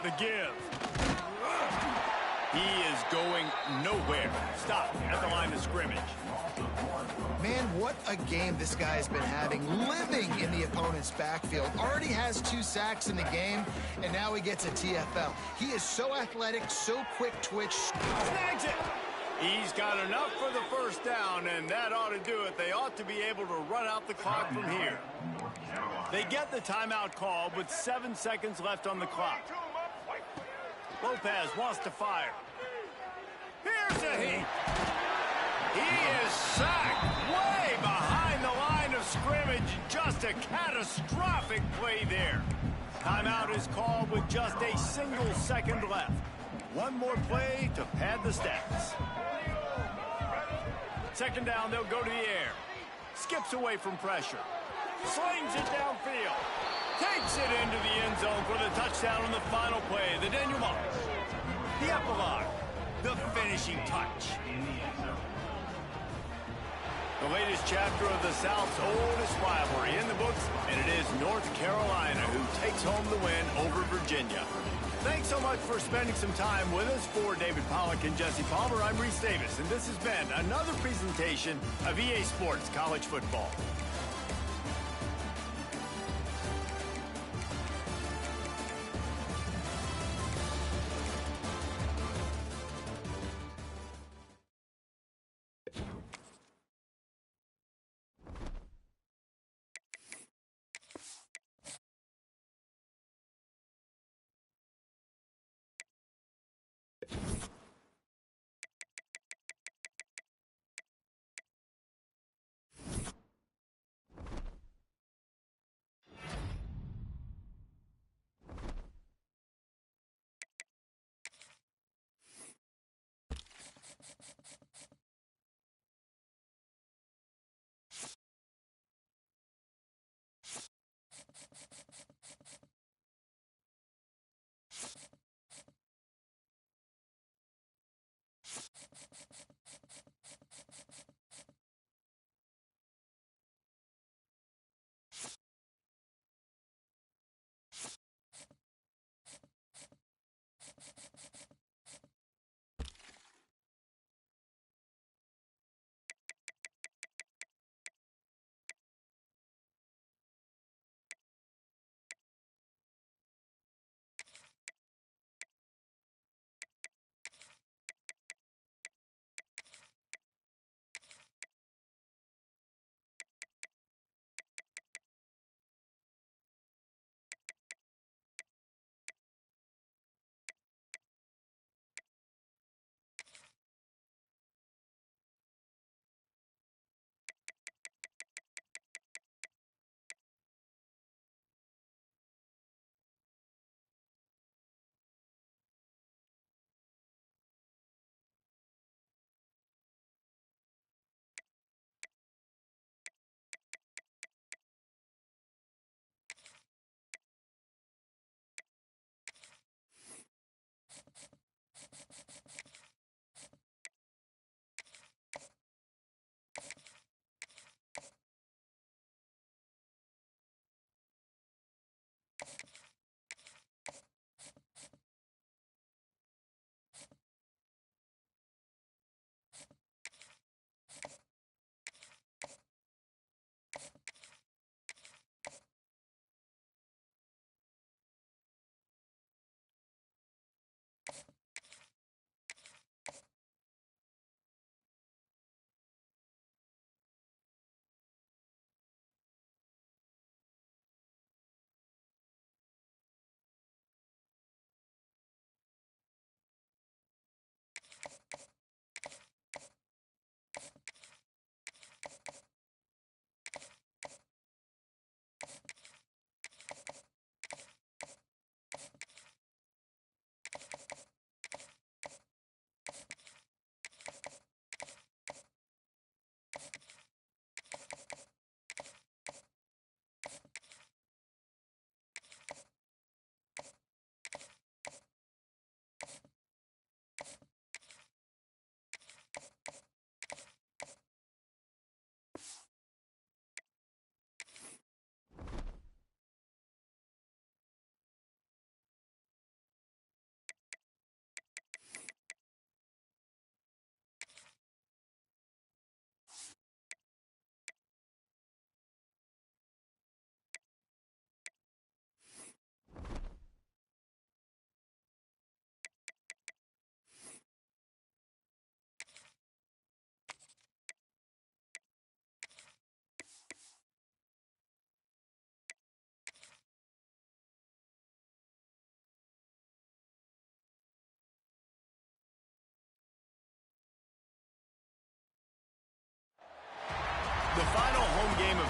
S1: The give. He is going nowhere. Stop at the line of scrimmage.
S3: Man, what a game this guy has been having, living in the opponent's backfield. Already has 2 sacks in the game, and now he gets a TFL. He is so athletic, so quick twitch.
S1: Snags it. He's got enough for the 1st down, and that ought to do it. They ought to be able to run out the clock from here. They get the timeout call with 7 seconds left on the clock. Lopez wants to fire. Here's a hit. He is sacked way behind the line of scrimmage. Just a catastrophic play there. Timeout is called with just a single second left. One more play to pad the stats. 2nd down, they'll go to the air. Skips away from pressure. Slings it downfield. Takes it into the end zone for the touchdown on the final play. The denouement. The epilogue. The finishing touch. The latest chapter of the South's oldest rivalry in the books, and it is North Carolina who takes home the win over Virginia. Thanks so much for spending some time with us. For David Pollack and Jesse Palmer, I'm Reese Davis, and this has been another presentation of EA Sports College Football.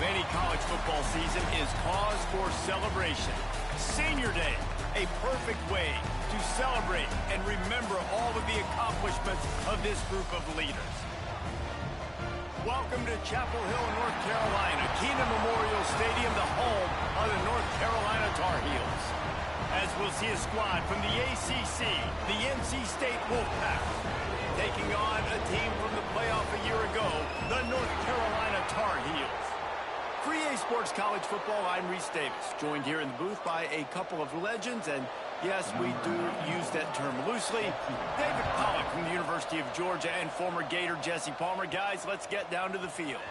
S1: Any college football season is cause for celebration. Senior Day, a perfect way to celebrate and remember all of the accomplishments of this group of leaders. Welcome to Chapel Hill, North Carolina, Keenan Memorial Stadium, the home of the North Carolina Tar Heels. As we'll see a squad from the ACC, the NC State Wolfpack, taking on a team from the playoff a year ago, the North Carolina Tar Heels. For EA Sports College Football, I'm Reese Davis, joined here in the booth by a couple of legends, and yes, we do use that term loosely. David Pollack from the University of Georgia and former Gator Jesse Palmer. Guys, let's get down to the field.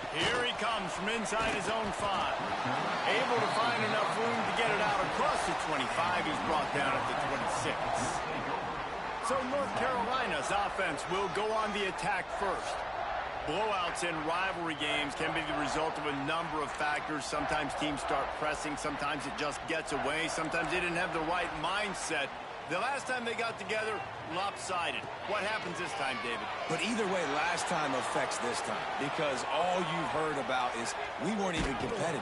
S1: Here he comes from inside his own 5. Able to find enough room to get it out across the 25. He's brought down at the 26. So North Carolina's offense will go on the attack first. Blowouts in rivalry games can be the result of a number of factors. Sometimes teams start pressing. Sometimes it just gets away. Sometimes they didn't have the right mindset. The last time they got together, lopsided. What happens this time, David?
S4: But either way, last time affects this time because all you've heard about is we weren't even competitive.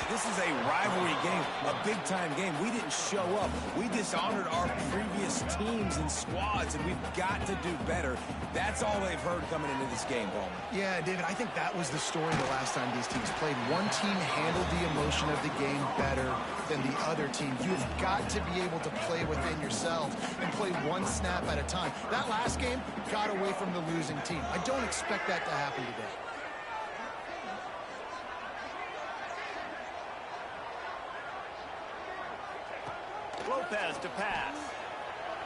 S4: This is a rivalry game, a big-time game. We didn't show up. We dishonored our previous teams and squads, and we've got to do better. That's all they've heard coming into this game, Bowman.
S3: Yeah, David, I think that was the story the last time these teams played. One team handled the emotion of the game better than the other team. You've got to be able to play within yourself and play one snap at a time. That last game got away from the losing team. I don't expect that to happen today.
S1: Lopez to pass.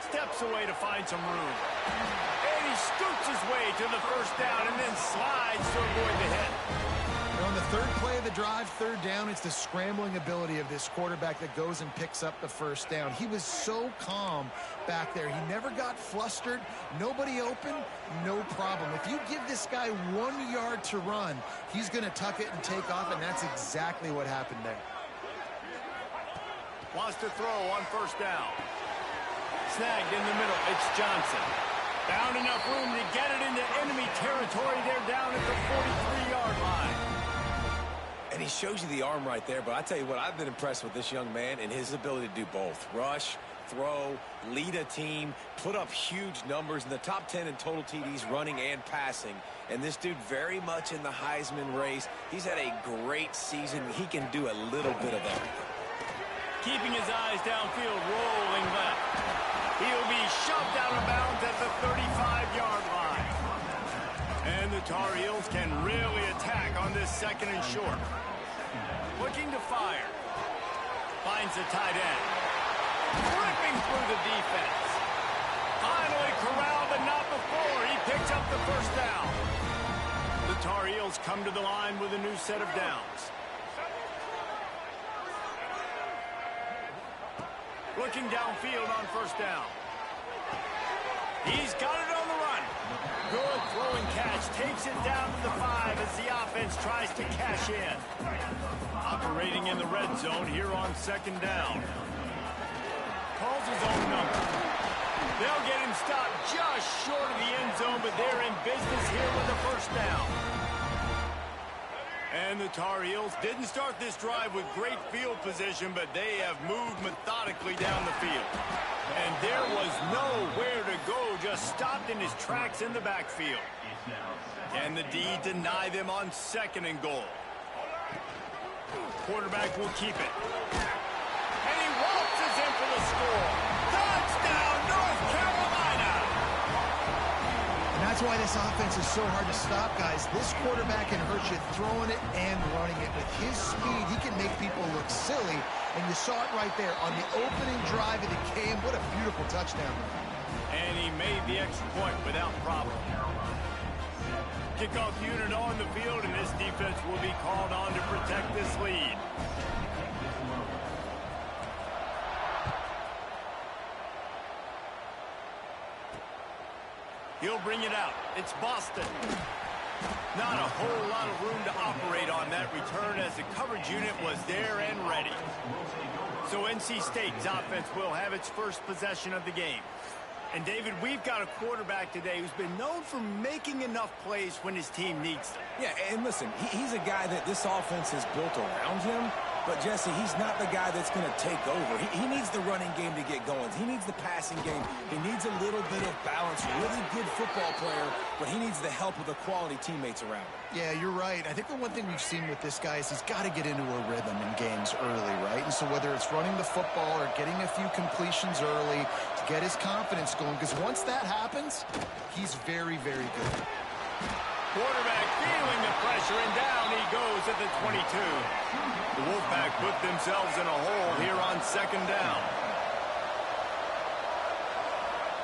S1: Steps away to find some room. And he scoots his way to the first down and then slides to avoid the hit.
S3: On the third play of the drive, third down, it's the scrambling ability of this quarterback that goes and picks up the first down. He was so calm back there. He never got flustered. Nobody open, no problem. If you give this guy 1 yard to run, he's going to tuck it and take off, and that's exactly what happened there.
S1: Wants to throw on first down. Snagged in the middle. It's Johnson. Found enough room to get it into enemy territory. They're down at the 43-yard line.
S4: And he shows you the arm right there, but I tell you what, I've been impressed with this young man and his ability to do both. Rush, throw, lead a team, put up huge numbers in the top 10 in total TDs running and passing. And this dude very much in the Heisman race. He's had a great season. He can do a little bit of everything.
S1: Keeping his eyes downfield, rolling left. He'll be shoved out of bounds at the 35-yard line. And the Tar Heels can really attack on this second and short. Looking to fire. Finds the tight end. Ripping through the defense. Finally corralled, but not before. He picks up the first down. The Tar Heels come to the line with a new set of downs. Looking downfield on first down. He's got it on the run. Good throwing catch. Takes it down to the 5 as the offense tries to cash in. Operating in the red zone here on second down. Calls his own number. They'll get him stopped just short of the end zone, but they're in business here with the first down. And the Tar Heels didn't start this drive with great field position, but they have moved methodically down the field. And there was nowhere to go, just stopped in his tracks in the backfield. Can the D deny them on second and goal? Quarterback will keep it. And he waltzes in for the score. Touchdown, North Carolina!
S3: And that's why this offense is so hard to stop, guys. This quarterback can hurt you throwing it and running it. With his speed, he can make people look silly. And you saw it right there on the opening drive of the game. What a beautiful touchdown.
S1: And he made the extra point without problem. Kickoff unit on the field, and this defense will be called on to protect this lead. He'll bring it out. It's Boston. Not a whole lot of room to operate on that return as the coverage unit was there and ready. So NC State's offense will have its first possession of the game. And, David, we've got a quarterback today who's been known for making enough plays when his team needs them.
S4: Yeah, and listen, he's a guy that this offense is built around him. But, Jesse, he's not the guy that's going to take over. He needs the running game to get going. He needs the passing game. He needs a little bit of balance. Really good football player, but he needs the help of the quality teammates around him.
S3: Yeah, you're right. I think the one thing we've seen with this guy is he's got to get into a rhythm in games early, right? And so whether it's running the football or getting a few completions early to get his confidence going, because once that happens, he's very, very good.
S1: Quarterback feeling the pressure, and down he goes at the 22. The Wolfpack put themselves in a hole here on second down.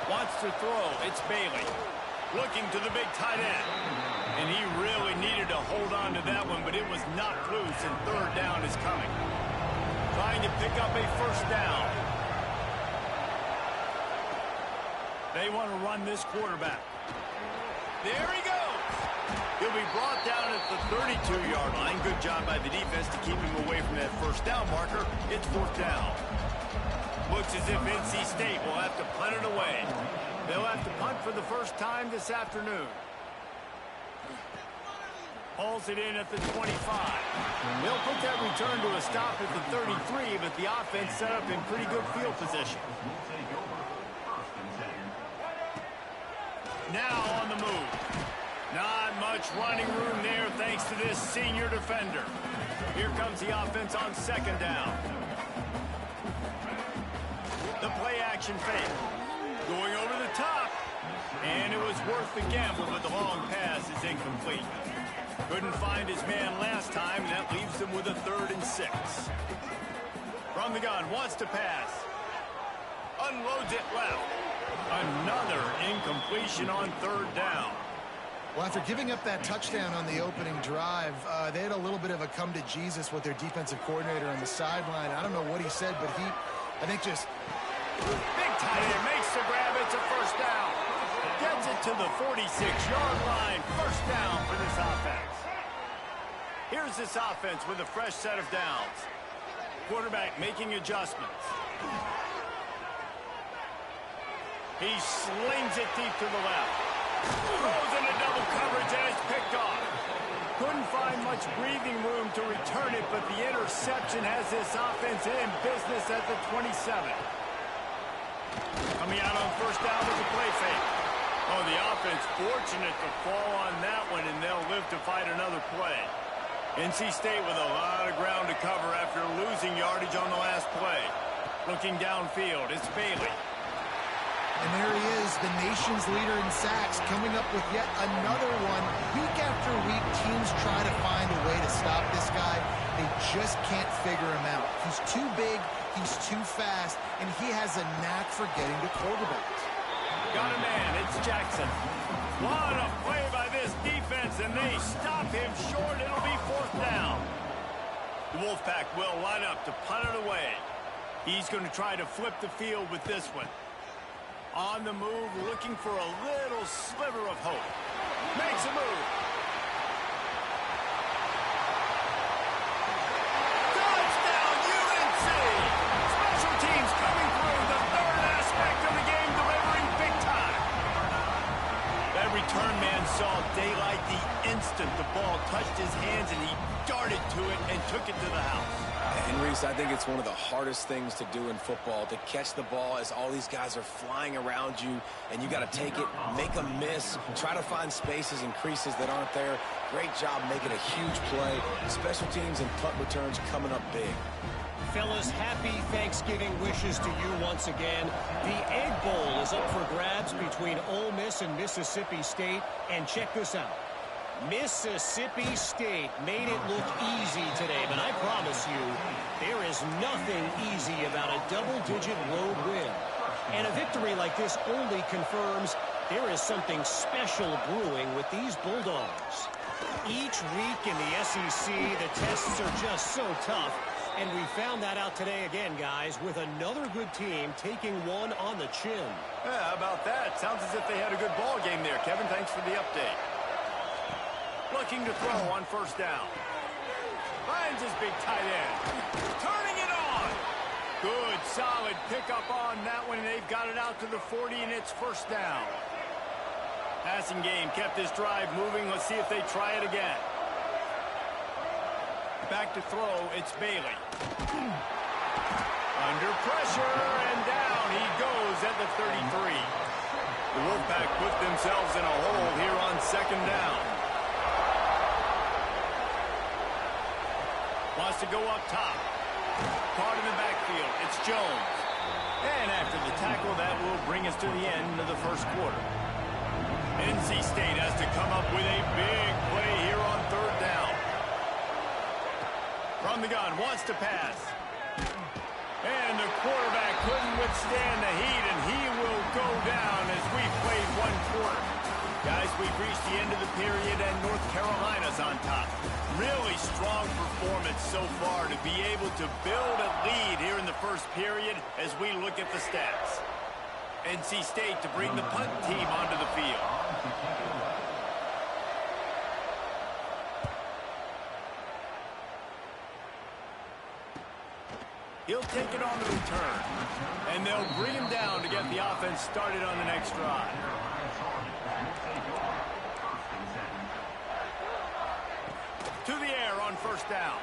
S1: Wants to throw. It's Bailey. Looking to the big tight end. And he really needed to hold on to that one, but it was not loose, and third down is coming. Trying to pick up a first down. They want to run this quarterback. There he goes. He'll be brought down at the 32-yard line. Good job by the defense to keep him away from that first down marker. It's fourth down. Looks as if NC State will have to punt it away. They'll have to punt for the first time this afternoon. Hauls it in at the 25. They'll put that return to a stop at the 33, but the offense set up in pretty good field position. Now on the move. Not much running room there thanks to this senior defender. Here comes the offense on second down. The play action fake. Going over the top. And it was worth the gamble, but the long pass is incomplete. Couldn't find his man last time, and that leaves him with a 3rd and 6. From the gun, wants to pass. Unloads it left. Another incompletion on third down.
S3: Well, after giving up that touchdown on the opening drive, they had a little bit of a come to Jesus with their defensive coordinator on the sideline. I don't know what he said, but I think just...
S1: Big tight end makes the grab. It's a first down. Gets it to the 46-yard line. First down for this offense. Here's this offense with a fresh set of downs. Quarterback making adjustments. He slings it deep to the left. Throws into double coverage, and it's picked off. Couldn't find much breathing room to return it, but the interception has this offense in business at the 27. Coming out on first down with a play fake. Oh, the offense fortunate to fall on that one, and they'll live to fight another play. NC State with a lot of ground to cover after losing yardage on the last play. Looking downfield, it's Bailey.
S3: And there he is, the nation's leader in sacks, coming up with yet another one. Week after week, teams try to find a way to stop this guy. They just can't figure him out. He's too big, he's too fast, and he has a knack for getting to quarterbacks.
S1: Got a man, it's Jackson. What a play by this defense, and they stop him short. It'll be fourth down. The Wolfpack will line up to punt it away. He's going to try to flip the field with this one. On the move, looking for a little sliver of hope. Makes a move. Touchdown, UNC! Special teams coming through, the third aspect of the game, delivering big time. That return man saw daylight the instant the ball touched his hands, and he darted to it and took it to the house.
S4: And, Reese, I think it's one of the hardest things to do in football, to catch the ball as all these guys are flying around you, and you got to take it, make a miss, try to find spaces and creases that aren't there. Great job making a huge play. Special teams and punt returns coming up big.
S5: Fellas, happy Thanksgiving wishes to you once again. The Egg Bowl is up for grabs between Ole Miss and Mississippi State, and check this out. Mississippi State made it look easy today, but I promise you, there is nothing easy about a double-digit road win. And a victory like this only confirms there is something special brewing with these Bulldogs. Each week in the SEC, the tests are just so tough, and we found that out today again, guys, with another good team taking one on the chin.
S1: Yeah, how about that? Sounds as if they had a good ball game there. Kevin, thanks for the update. Looking to throw on first down. Finds his big tight end. Turning it on. Good solid pickup on that one, and they've got it out to the 40, and it's first down. Passing game kept this drive moving. Let's see if they try it again. Back to throw, it's Bailey. Under pressure, and down he goes at the 33. The Wolfpack put themselves in a hole here on second down. Wants to go up top. Caught in the backfield, it's Jones. And after the tackle, that will bring us to the end of the first quarter. NC State has to come up with a big play here on third down. From the gun, wants to pass. And the quarterback couldn't withstand the heat, and he will go down as we've played one quarter. Guys, we've reached the end of the period, and North Carolina's on top. Really strong performance so far to be able to build a lead here in the first period as we look at the stats. NC State to bring the punt team onto the field. He'll take it on the return, and they'll bring him down to get the offense started on the next drive. To the air on first down.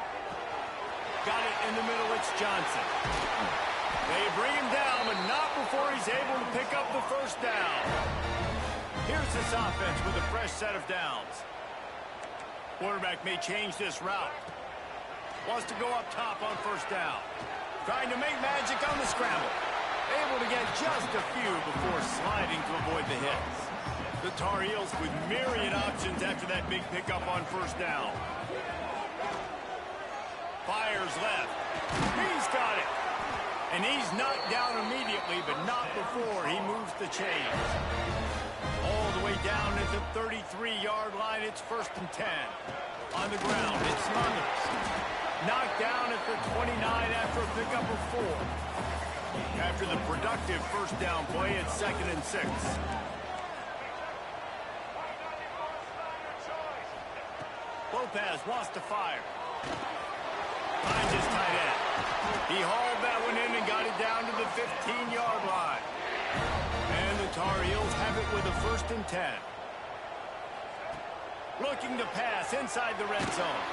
S1: Got it in the middle, it's Johnson. They bring him down, but not before he's able to pick up the first down. Here's this offense with a fresh set of downs. Quarterback may change this route. Wants to go up top on first down. Trying to make magic on the scramble. Able to get just a few before sliding to avoid the hits. The Tar Heels with myriad options after that big pickup on first down. Fires left. He's got it. And he's knocked down immediately, but not before he moves the chains. All the way down at the 33-yard line, it's first and 10. On the ground, it's Smothers. Knocked down at the 29 after a pickup of 4. After the productive first down play, it's second and 6. Lopez wants to fire. Finds his tight end. He hauled that one in and got it down to the 15-yard line. And the Tar Heels have it with a first and 10. Looking to pass inside the red zone.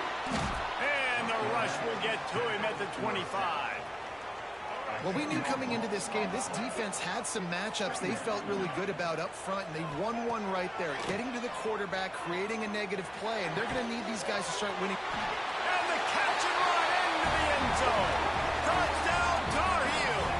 S1: And the rush will get to him at the 25.
S3: Well, we knew coming into this game, this defense had some matchups they felt really good about up front, and they won one right there. Getting to the quarterback, creating a negative play, and they're going to need these guys to start winning.
S1: And the catch and run into the end zone. Touchdown, Tar Heels.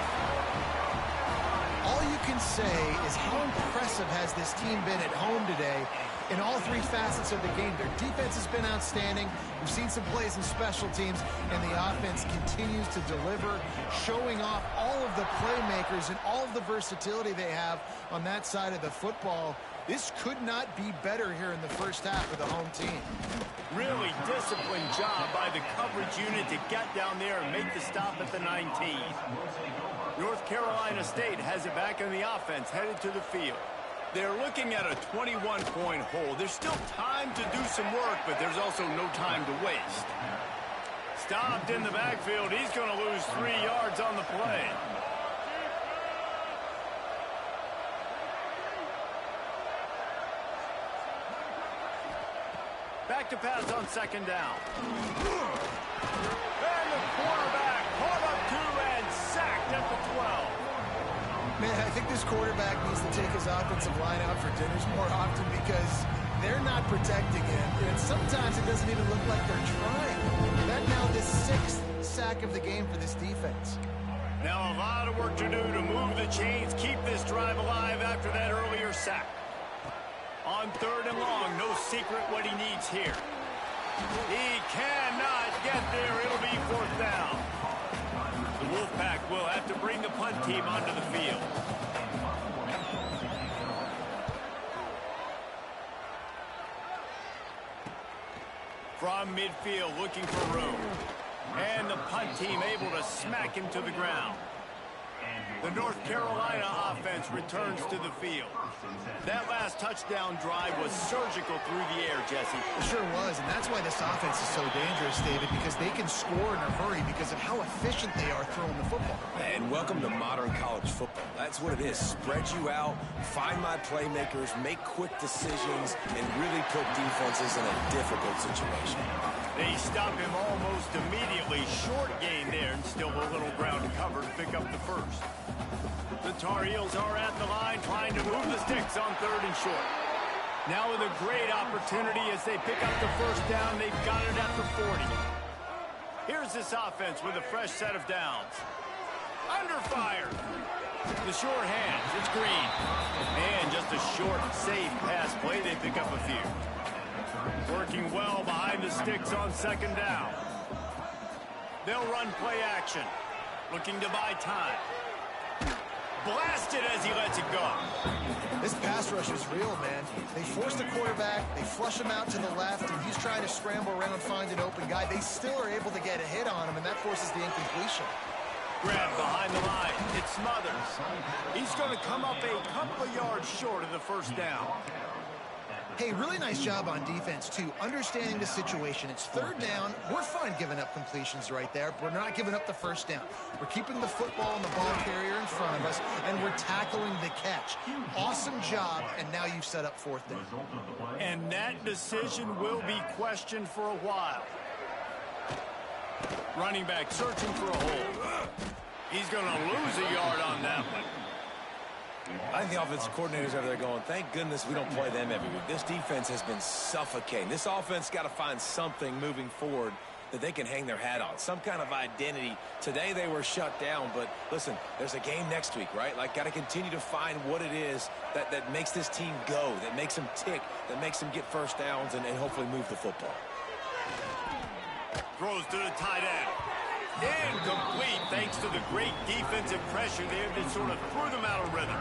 S3: All you can say is how impressive has this team been at home today in all three facets of the game. Their defense has been outstanding. We've seen some plays in special teams, and the offense continues to deliver, showing off all of the playmakers and all of the versatility they have on that side of the football. This could not be better here in the first half of the home team.
S1: Really disciplined job by the coverage unit to get down there and make the stop at the 19. North Carolina State has it back in the offense, headed to the field. They're looking at a 21-point hole. There's still time to do some work, but there's also no time to waste. Stopped in the backfield. He's going to lose 3 yards on the play. Back to pass on second down. And the quarterback caught up to and sacked at the 12.
S3: Man, I think this quarterback needs to take his offensive line out for dinners more often because they're not protecting him. And sometimes it doesn't even look like they're trying. That now the 6th sack of the game for this defense.
S1: Now a lot of work to do to move the chains, keep this drive alive after that earlier sack. On third and long, no secret what he needs here. He cannot get there. It'll be fourth down. The Wolfpack will have to bring the punt team onto the field. From midfield, looking for room. And the punt team able to smack him to the ground. The North Carolina offense returns to the field. That last touchdown drive was surgical through the air, Jesse.
S3: It sure was, and that's why this offense is so dangerous, David, because they can score in a hurry because of how efficient they are throwing the football.
S4: And welcome to modern college football. That's what it is. Spread you out, find my playmakers, make quick decisions, and really put defenses in a difficult situation.
S1: They stop him almost immediately. Short gain there, and still a little ground covered to pick up the first. The Tar Heels are at the line trying to move the sticks on 3rd and short. Now with a great opportunity as they pick up the first down. They've got it at the 40. Here's this offense with a fresh set of downs. Under fire. The short hands. It's Green. And just a short, safe pass play. They pick up a few. Working well behind the sticks on 2nd down. They'll run play action. Looking to buy time. Blasted as he lets it go.
S3: This pass rush is real, man. They force the quarterback, they flush him out to the left, and he's trying to scramble around, find an open guy. They still are able to get a hit on him, and that forces the incompletion.
S1: Grab behind the line. It's Smothers. He's going to come up a couple of yards short of the first down.
S3: Hey, really nice job on defense, too, understanding the situation. It's 3rd down. We're fine giving up completions right there. We're not giving up the first down. We're keeping the football and the ball carrier in front of us, and we're tackling the catch. Awesome job, and now you've set up 4th down.
S1: And that decision will be questioned for a while. Running back searching for a hole. He's going to lose a yard on that one.
S4: I think the offensive coordinators over there going, thank goodness we don't play them every week. This defense has been suffocating. This offense got to find something moving forward that they can hang their hat on, some kind of identity. Today they were shut down, but listen, there's a game next week, right? Like, got to continue to find what it is that makes this team go, that makes them tick, that makes them get first downs and hopefully move the football.
S1: Throws to the tight end. Incomplete thanks to the great defensive pressure there that sort of threw them out of rhythm.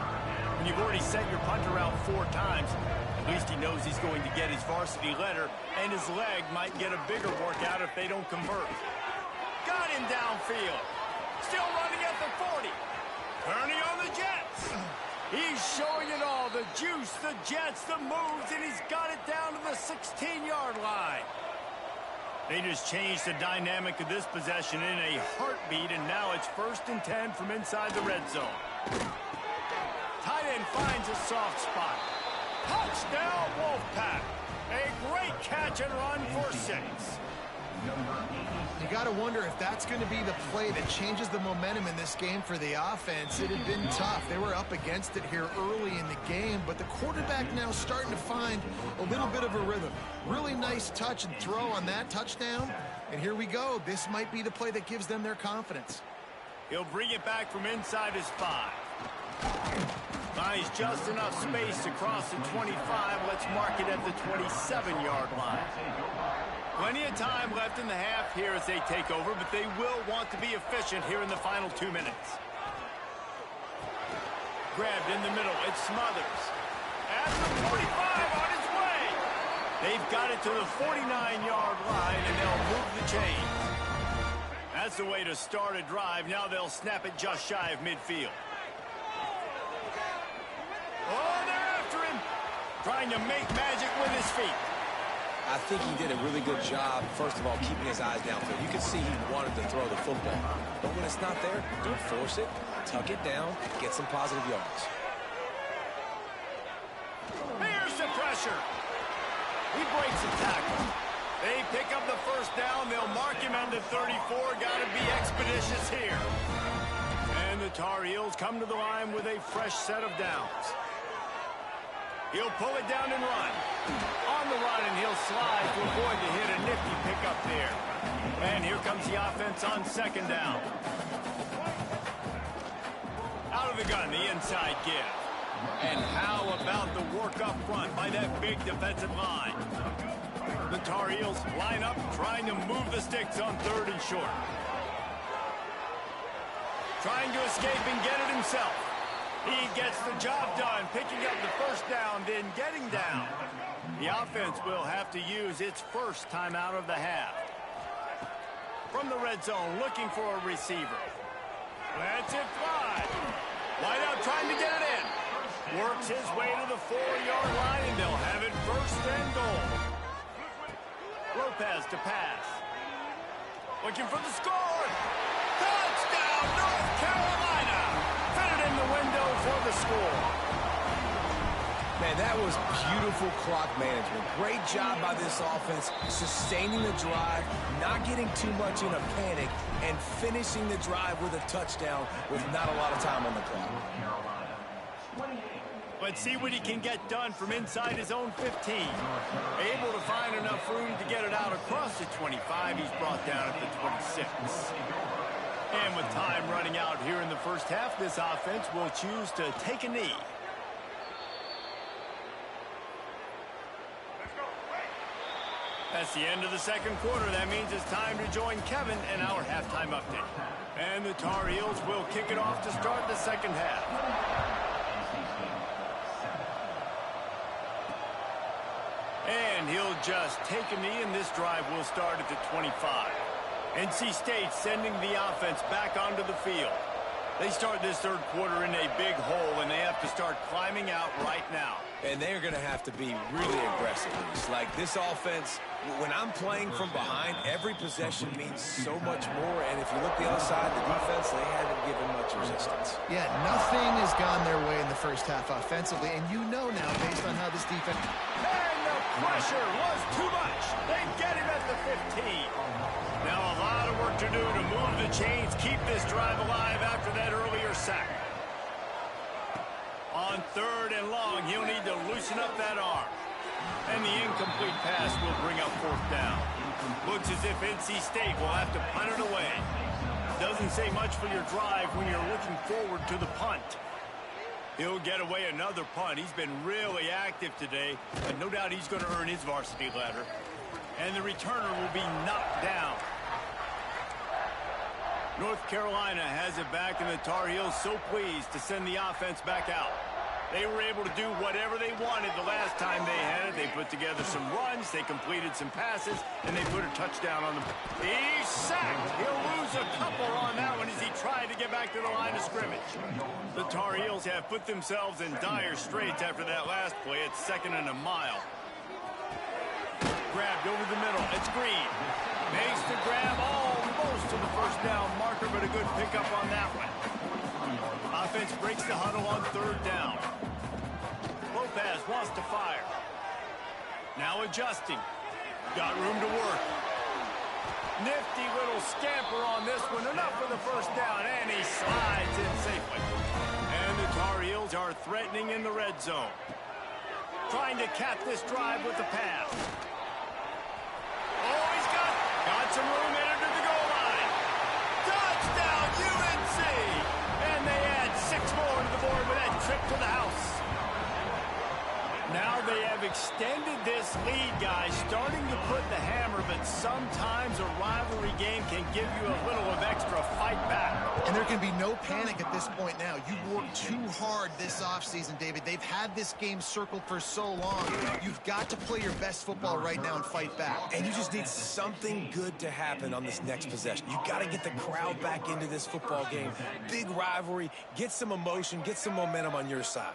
S1: When you've already sent your punter out 4 times, at least he knows he's going to get his varsity letter, and his leg might get a bigger workout if they don't convert. Got him downfield. Still running at the 40. Turning on the Jets. He's showing it all. The juice, the Jets, the moves, and he's got it down to the 16-yard line. They just changed the dynamic of this possession in a heartbeat, and now it's 1st and 10 from inside the red zone. Tight end finds a soft spot. Touchdown, Wolfpack. A great catch and run for 6.
S3: You got to wonder if that's going to be the play that changes the momentum in this game for the offense. It had been tough. They were up against it here early in the game, but the quarterback now starting to find a little bit of a rhythm. Really nice touch and throw on that touchdown. And here we go. This might be the play that gives them their confidence.
S1: He'll bring it back from inside his 5. Finds just enough space to cross the 25. Let's mark it at the 27-yard line. Plenty of time left in the half here as they take over, but they will want to be efficient here in the final 2 minutes. Grabbed in the middle. It's Smothers. At the 45 on his way. They've got it to the 49-yard line, and they'll move the chains. That's the way to start a drive. Now they'll snap it just shy of midfield. Oh, they're after him. Trying to make magic with his feet.
S4: I think he did a really good job, first of all, keeping his eyes downfield. You could see he wanted to throw the football. But when it's not there, don't force it. Tuck it down. Get some positive yards.
S1: Here's the pressure. He breaks the tackle. They pick up the first down. They'll mark him at the 34. Got to be expeditious here. And the Tar Heels come to the line with a fresh set of downs. He'll pull it down and run. On the run, and he'll slide to avoid the hit. A nifty pickup there. And here comes the offense on 2nd down. Out of the gun, the inside give. And how about the work up front by that big defensive line? The Tar Heels line up, trying to move the sticks on 3rd and short. Trying to escape and get it himself. He gets the job done, picking up the first down, then getting down. The offense will have to use its first timeout of the half. From the red zone, looking for a receiver. Lets it fly. Wideout trying to get it in. Works his way to the 4-yard line, and they'll have it first and goal. Lopez to pass. Looking for the score. Touchdown, North Carolina. Fitted in the window for the score.
S4: Man, that was beautiful clock management. Great job by this offense, sustaining the drive, not getting too much in a panic, and finishing the drive with a touchdown with not a lot of time on the clock.
S1: Let's see what he can get done from inside his own 15. Able to find enough room to get it out across the 25. He's brought down at the 26. And with time running out here in the first half, this offense will choose to take a knee. That's the end of the second quarter. That means it's time to join Kevin in our halftime update. And the Tar Heels will kick it off to start the second half. And he'll just take a knee, and this drive will start at the 25. NC State sending the offense back onto the field. They start this third quarter in a big hole, and they have to start climbing out right now.
S4: And they're going to have to be really aggressive. It's like this offense, when I'm playing from behind, every possession means so much more. And if you look the other side, the defense, they haven't given much resistance.
S3: Yeah, nothing has gone their way in the first half offensively. And you know now, based on how this defense...
S1: And the pressure was too much. They get him at the 15. Now a lot of work to do to move the chains, keep this drive alive after that earlier sack. On third and long, he'll need to loosen up that arm. And the incomplete pass will bring up fourth down. Looks as if NC State will have to punt it away. Doesn't say much for your drive when you're looking forward to the punt. He'll get away another punt. He's been really active today, and no doubt he's going to earn his varsity ladder. And the returner will be knocked down. North Carolina has it back, and the Tar Heels so pleased to send the offense back out. They were able to do whatever they wanted the last time they had it. They put together some runs, they completed some passes, and they put a touchdown on them. He's sacked. He'll lose a couple on that one as he tried to get back to the line of scrimmage. The Tar Heels have put themselves in dire straits after that last play. It's second and a mile. Grabbed over the middle. It's Green. Makes the grab almost to the first down marker, but a good pickup on that one. Offense breaks the huddle on third down. Lopez wants to fire. Now adjusting. Got room to work. Nifty little scamper on this one. Enough for the first down, and he slides in safely. And the Tar Heels are threatening in the red zone. Trying to cap this drive with the pass. Oh, he's got some room in under the goal line. Touchdown, UNC! And they add 6 more to the board with that trip to the house. Now they have extended this lead, guys, starting to put the hammer, but sometimes a rivalry game can give you a little of extra fight back.
S3: And there can be no panic at this point now. You worked too hard this offseason, David. They've had this game circled for so long. You've got to play your best football right now and fight back.
S4: And you just need something good to happen on this next possession. You got to get the crowd back into this football game. Big rivalry, get some emotion, get some momentum on your side.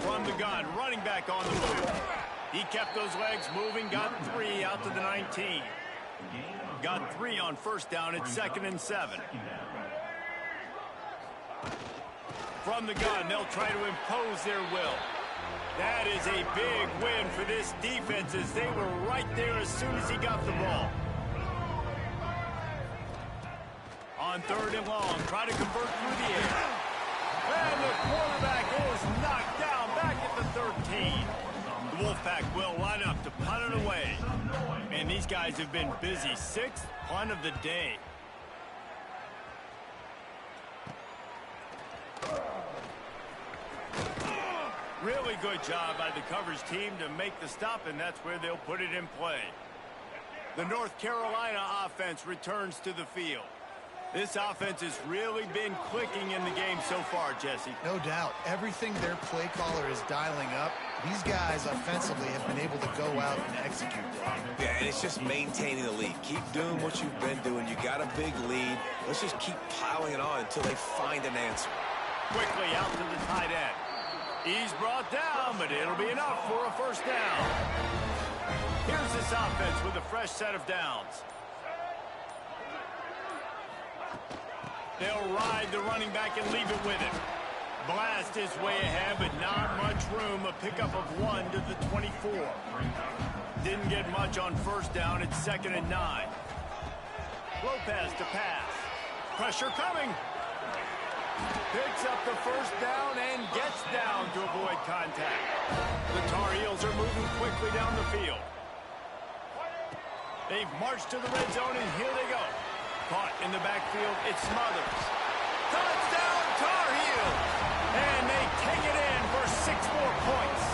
S1: From the gun, running back on the move. He kept those legs moving, got 3 out to the 19. Got 3 on first down at 2nd and 7. From the gun, they'll try to impose their will. That is a big win for this defense as they were right there as soon as he got the ball. On third and long, try to convert through the air. And the quarterback is knocked down back at the 13. The Wolfpack will line up to punt it away. And these guys have been busy. 6th punt of the day. Really good job by the coverage team to make the stop, and that's where they'll put it in play. The North Carolina offense returns to the field. This offense has really been clicking in the game so far, Jesse.
S3: No doubt. Everything their play caller is dialing up, These guys offensively have been able to go out and execute well.
S4: Yeah, and it's just maintaining the lead. Keep doing what you've been doing. You got a big lead. Let's just keep piling it on until they find an answer.
S1: Quickly out to the tight end. He's brought down, but it'll be enough for a first down. Here's this offense with a fresh set of downs. They'll ride the running back and leave it with him. Blast is way ahead, but not much room. A pickup of 1 to the 24. Didn't get much on first down. It's 2nd and 9. Lopez to pass. Pressure coming. Picks up the first down and gets down to avoid contact. The Tar Heels are moving quickly down the field. They've marched to the red zone, and here they go. Caught in the backfield, it's Smothers. Touchdown, Tar Heels! And they take it in for 6 more points.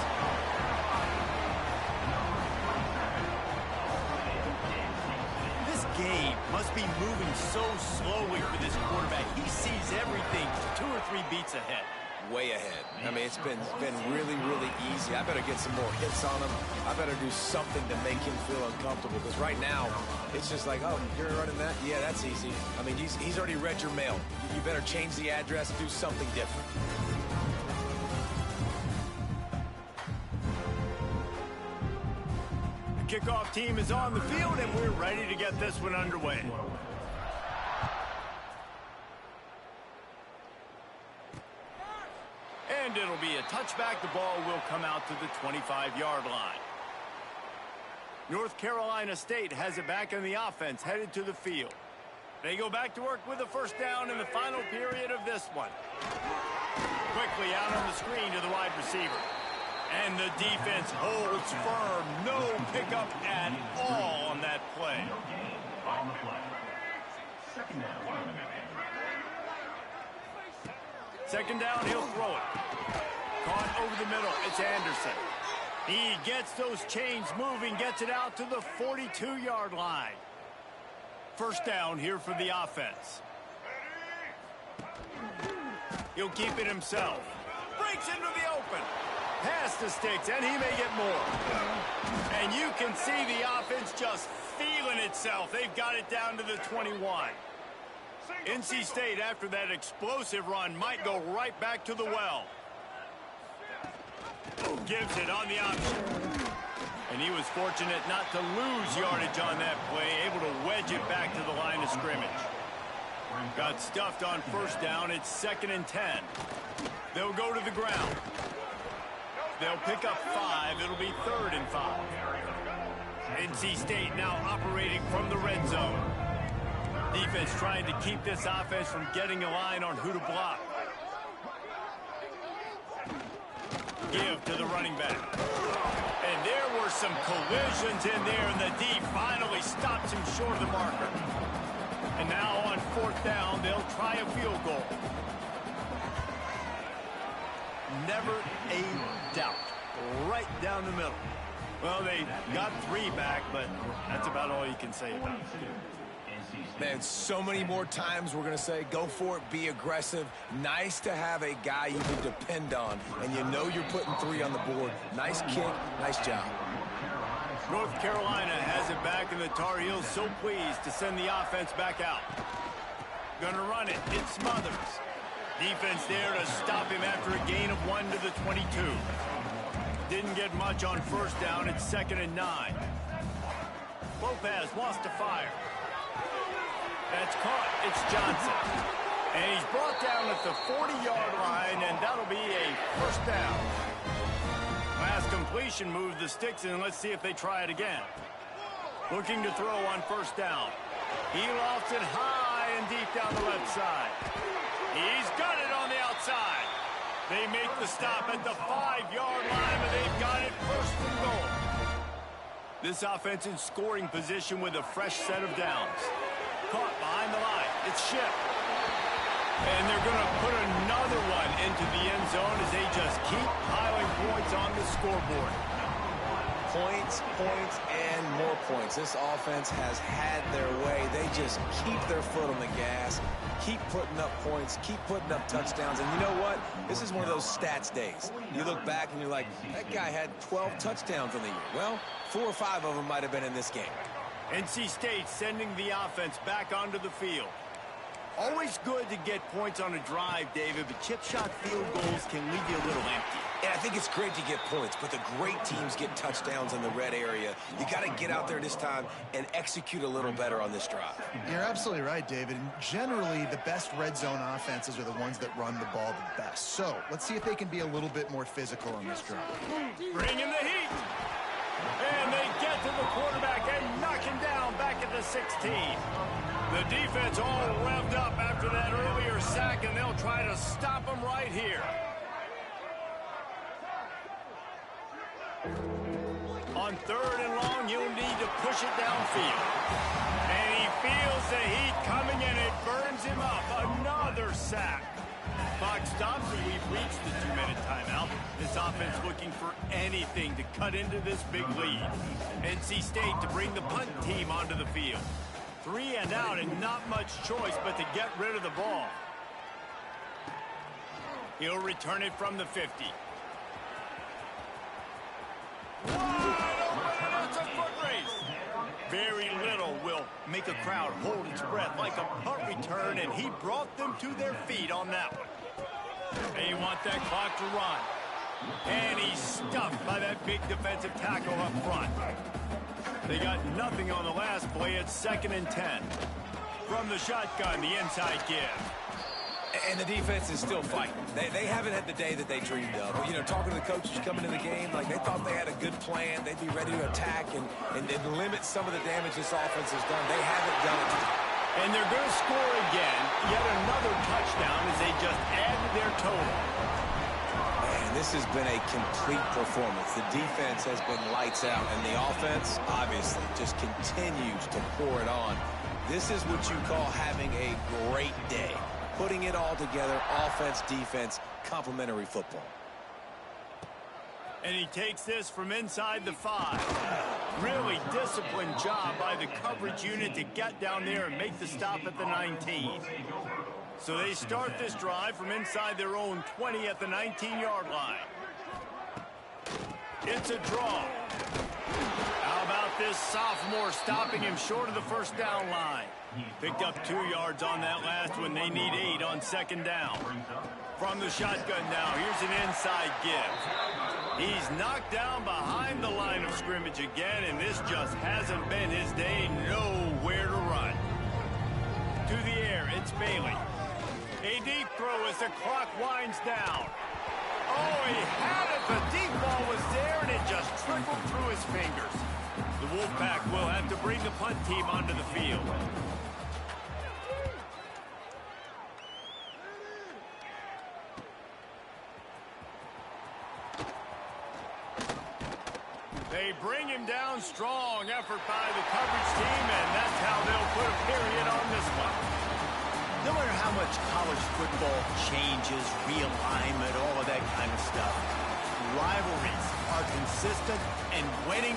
S1: This game must be moving so slowly for this quarterback. He sees everything 2 or 3 beats ahead.
S4: Way ahead. I mean, it's been really, really easy. I better get some more hits on him. I better do something to make him feel uncomfortable. Because right now, it's just like, oh, you're running that? Yeah, that's easy. I mean, he's already read your mail. You better change the address, do something different.
S1: The kickoff team is on the field, and we're ready to get this one underway. And it'll be a touchback. The ball will come out to the 25-yard line. North Carolina State has it back in the offense, headed to the field. They go back to work with a first down in the final period of this one. Quickly out on the screen to the wide receiver. And the defense holds firm. No pickup at all on that play. Second down, he'll throw it. Caught over the middle. It's Anderson. He gets those chains moving, gets it out to the 42-yard line. First down here for the offense. He'll keep it himself. Breaks into the open. Pass the sticks, and he may get more. And you can see the offense just feeling itself. They've got it down to the 21. NC State, after that explosive run, might go right back to the well. Gives it on the option. And he was fortunate not to lose yardage on that play, able to wedge it back to the line of scrimmage. Got stuffed on first down. It's 2nd and 10. They'll go to the ground. They'll pick up 5. It'll be 3rd and 5. NC State now operating from the red zone. Defense trying to keep this offense from getting a line on who to block. Give to the running back. And there were some collisions in there, and the D finally stops him short of the marker. And now on 4th down, they'll try a field goal. Never a doubt. Right down the middle. Well, they got 3 back, but that's about all you can say about it.
S4: Man, so many more times we're going to say, go for it, be aggressive. Nice to have a guy you can depend on, and you know you're putting 3 on the board. Nice kick, nice job.
S1: North Carolina has it back, and the Tar Heels so pleased to send the offense back out. Gonna run it. It's Smothers. Defense there to stop him after a gain of 1 to the 22. Didn't get much on first down. It's 2nd and 9. Lopez wants to fire. That's caught. It's Johnson. And he's brought down at the 40-yard line, and that'll be a first down. Last completion moved the sticks in. Let's see if they try it again. Looking to throw on first down. He lofts it high and deep down the left side. He's got it on the outside. They make the stop at the 5-yard line, and they've got it 1st and goal. This offense in scoring position with a fresh set of downs. Caught behind the line. It's Ship. And they're going to put another one into the end zone as they just keep piling points on the scoreboard.
S4: Points, points, and more points. This offense has had their way. They just keep their foot on the gas, keep putting up points, keep putting up touchdowns. And you know what? This is one of those stats days. You look back and you're like, that guy had 12 touchdowns on the year. Well, 4 or 5 of them might have been in this game.
S1: NC State sending the offense back onto the field. Always good to get points on a drive, David, but chip shot field goals can leave you a little empty.
S4: Yeah, I think it's great to get points, but the great teams get touchdowns in the red area. You got to get out there this time and execute a little better on this drive.
S3: You're absolutely right, David. And generally, the best red zone offenses are the ones that run the ball the best. So let's see if they can be a little bit more physical on this drive.
S1: Bring in the heat. And they get to the quarterback and knock him down back at the 16. The defense all revved up after that earlier sack, and they'll try to stop him right here. On 3rd and long, you'll need to push it downfield. And he feels the heat coming, and it burns him up. Another sack. Clock stops, and we've reached the 2-minute timeout. This offense looking for anything to cut into this big lead. NC State to bring the punt team onto the field. 3 and out, and not much choice but to get rid of the ball. He'll return it from the 50. It's a foot race. Very little will make a crowd hold its breath like a punt return, and he brought them to their feet on that one. They want that clock to run. And he's stuffed by that big defensive tackle up front. They got nothing on the last play. It's 2nd and 10. From the shotgun, the inside give.
S4: And the defense is still fighting. They haven't had the day that they dreamed of. But, you know, talking to the coaches coming into the game, like they thought they had a good plan. They'd be ready to attack and limit some of the damage this offense has done. They haven't done it.
S1: And they're going to score again. Yet another touchdown as they just add to their total.
S4: Man, this has been a complete performance. The defense has been lights out, and the offense, obviously, just continues to pour it on. This is what you call having a great day. Putting it all together, offense, defense, complementary football.
S1: And he takes this from inside the 5. Really disciplined job by the coverage unit to get down there and make the stop at the 19. So they start this drive from inside their own 20 at the 19-yard line. It's a draw. How about this sophomore stopping him short of the first down line? Picked up 2 yards on that last one. They need 8 on 2nd down. From the shotgun now, here's an inside give. He's knocked down behind the line of scrimmage again, and this just hasn't been his day. Nowhere to run. To the air, it's Bailey. A deep throw as the clock winds down. Oh, he had it. The deep ball was there, and it just trickled through his fingers. The Wolfpack will have to bring the punt team onto the field. They bring him down strong. Effort by the coverage team, and that's how they'll put a period on this one. No matter how much college football changes, realignment, all of that kind of stuff, rivalries are consistent, and winning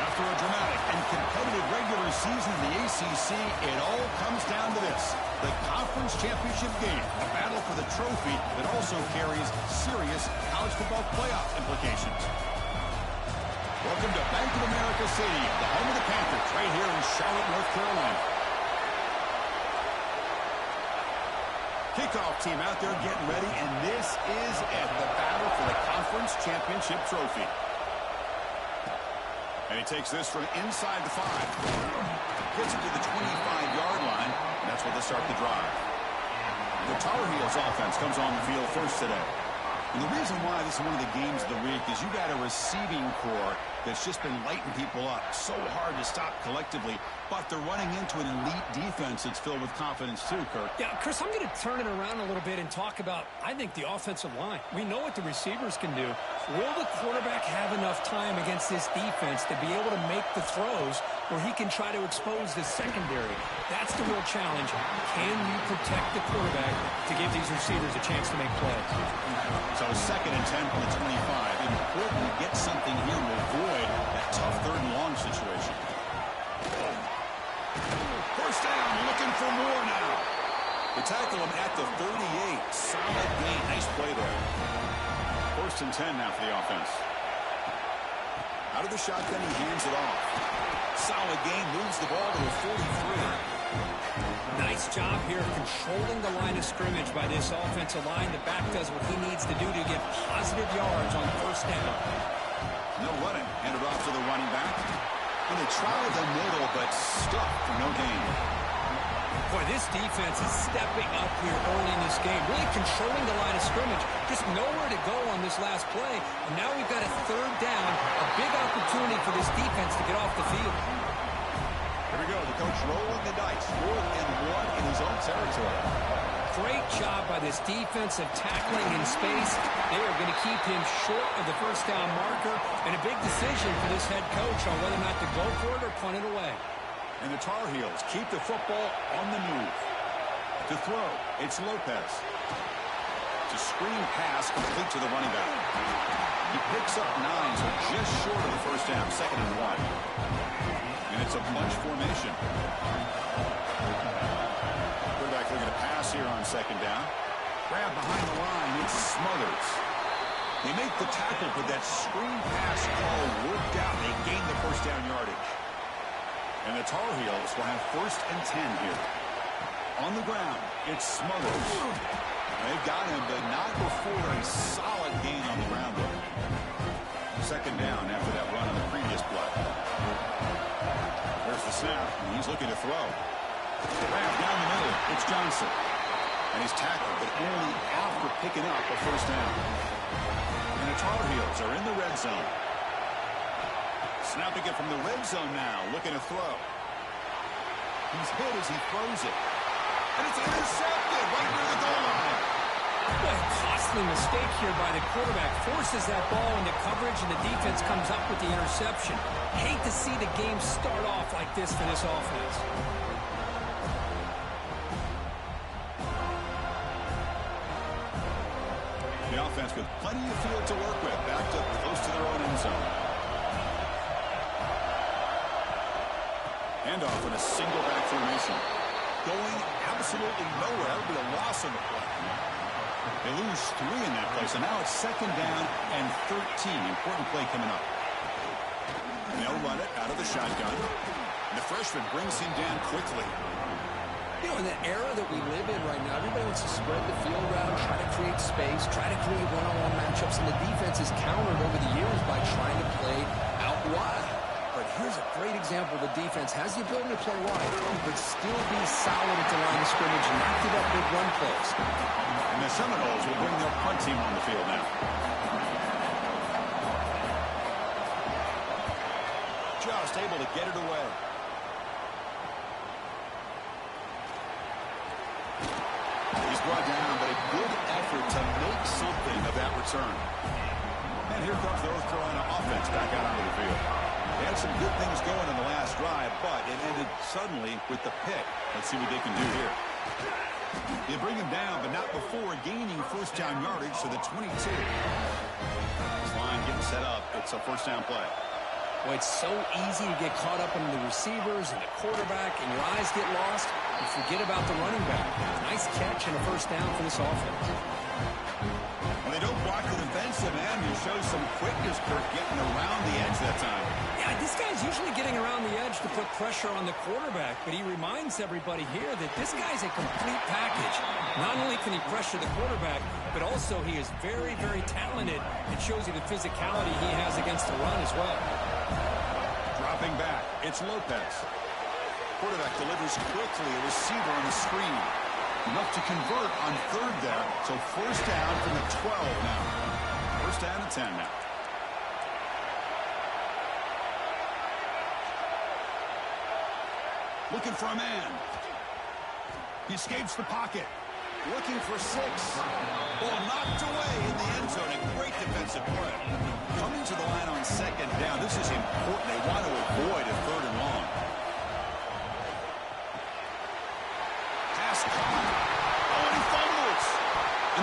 S7: After a dramatic and competitive regular season in the ACC, it all comes down to this: the conference championship game, a battle for the trophy that also carries serious college football playoff implications. Welcome to Bank of America Stadium, the home of the Panthers, right here in Charlotte, North Carolina. Kickoff team out there getting ready, and this is it, the battle for the conference championship trophy. And he takes this from inside the 5. Gets it to the 25-yard line, and that's where they start the drive. The Tar Heels offense comes on the field first today. And the reason why this is one of the games of the week is you got a receiving core that's just been lighting people up. So hard to stop collectively, but they're running into an elite defense that's filled with confidence too, Kirk.
S8: Yeah, Chris, I'm going to turn it around a little bit and talk about, I think, the offensive line. We know what the receivers can do. Will the quarterback have enough time against this defense to be able to make the throws where he can try to expose the secondary? That's the real challenge. Can you protect the quarterback to give these receivers a chance to make plays?
S7: So 2nd and 10 from the 25. Important to get something here to avoid that tough 3rd and long situation. First down, looking for more now. They tackle him at the 38. Solid gain. Nice play there. 1st and 10 now for the offense. Out of the shotgun, he hands it off. Solid gain, moves the ball to the 43.
S8: Nice job here controlling the line of scrimmage by this offensive line. The back does what he needs to do to get positive yards on 1st down.
S7: No running. Handed off to the running back. And they tried the middle, but stuck for no gain.
S8: Boy, this defense is stepping up here early in this game, really controlling the line of scrimmage. Just nowhere to go on this last play. And now we've got a third down, a big opportunity for this defense to get off the field.
S7: Here we go. The coach rolling the dice. 4th and 1 in his own territory.
S8: Great job by this defensive tackling in space. They are going to keep him short of the first down marker, and a big decision for this head coach on whether or not to go for it or punt it away.
S7: And the Tar Heels keep the football on the move. To throw, it's Lopez. It's a screen pass complete to the running back. He picks up 9, so just short of the first down, 2nd and 1. And it's a bunch formation. Quarterback looking to pass here on 2nd down. Grab behind the line, it's Smothers. They make the tackle, but that screen pass call worked out. They gain the first down yardage. And the Tar Heels will have 1st and 10 here. On the ground, it's Smothers. They've got him, but not before a solid gain on the ground. 2nd down after that run on the previous play. There's the snap, and he's looking to throw. Grab down the middle, it's Johnson. And he's tackled, but only after picking up a first down. And the Tar Heels are in the red zone. Snapping it from the red zone now, looking to throw. He's hit as he throws it. And it's intercepted right near the goal line.
S8: What a costly mistake here by the quarterback. Forces that ball into coverage, and the defense comes up with the interception. Hate to see the game start off like this for this offense.
S7: The offense with plenty of field to work with, backed up close to their own end zone. Handoff in a single back formation. Going absolutely nowhere. That would be a loss on the play. They lose 3 in that play, so now it's 2nd down and 13. Important play coming up. And they'll run it out of the shotgun. And the freshman brings him down quickly.
S8: You know, in the era that we live in right now, everybody wants to spread the field around, try to create space, try to create one-on-one matchups, and the defense is countered over the years by trying to play out wide. But here's a great example. The defense has the ability to play wide, but still be solid at the line of scrimmage and not give up big run plays.
S7: And the Seminoles will bring their punt team on the field now. Just able to get it away. He's brought down, but a good effort to make something of that return. And here comes the North Carolina offense back out onto the field. They had some good things going in the last drive, but it ended suddenly with the pick. Let's see what they can do here. They bring him down, but not before gaining first down yardage to the 22. This line getting set up. It's a first down play.
S8: Well, it's so easy to get caught up in the receivers and the quarterback, and your eyes get lost. You forget about the running back. Nice catch and a first down for this offense.
S7: Well, they don't block the defensive end. He shows some quickness, Kirk, getting around the edge that time.
S8: Yeah, this guy's usually getting around the edge to put pressure on the quarterback, but he reminds everybody here that this guy's a complete package. Not only can he pressure the quarterback, but also he is very, very talented. It shows you the physicality he has against the run as well.
S7: Dropping back, it's Lopez. Quarterback delivers quickly, a receiver on the screen. Enough to convert on 3rd there, so first down from the 12 now. First down and 10 now. Looking for a man. He escapes the pocket. Looking for 6. Ball knocked away in the end zone. A great defensive play. Coming to the line on 2nd down. This is important. They want to avoid a 3rd and long. Pass caught. Oh, and he fumbles.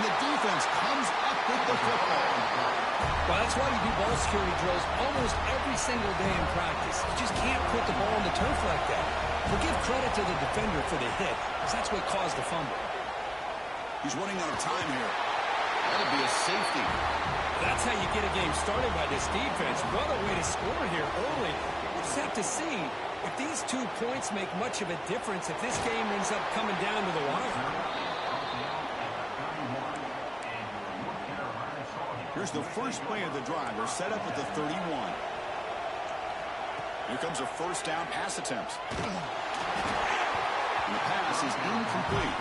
S7: And the defense comes up with the football.
S8: Well, that's why you do ball security drills almost every single day in practice. You just can't put the ball on the turf like that. We'll give credit to the defender for the hit, because that's what caused the fumble.
S7: He's running out of time here. That'll be a safety.
S8: That's how you get a game started by this defense. What a way to score here early. We'll just have to see if these 2 points make much of a difference, if this game ends up coming down to the wire.
S7: Here's the first play of the drive. They're set up at the 31. Here comes a first down pass attempt. And the pass is incomplete.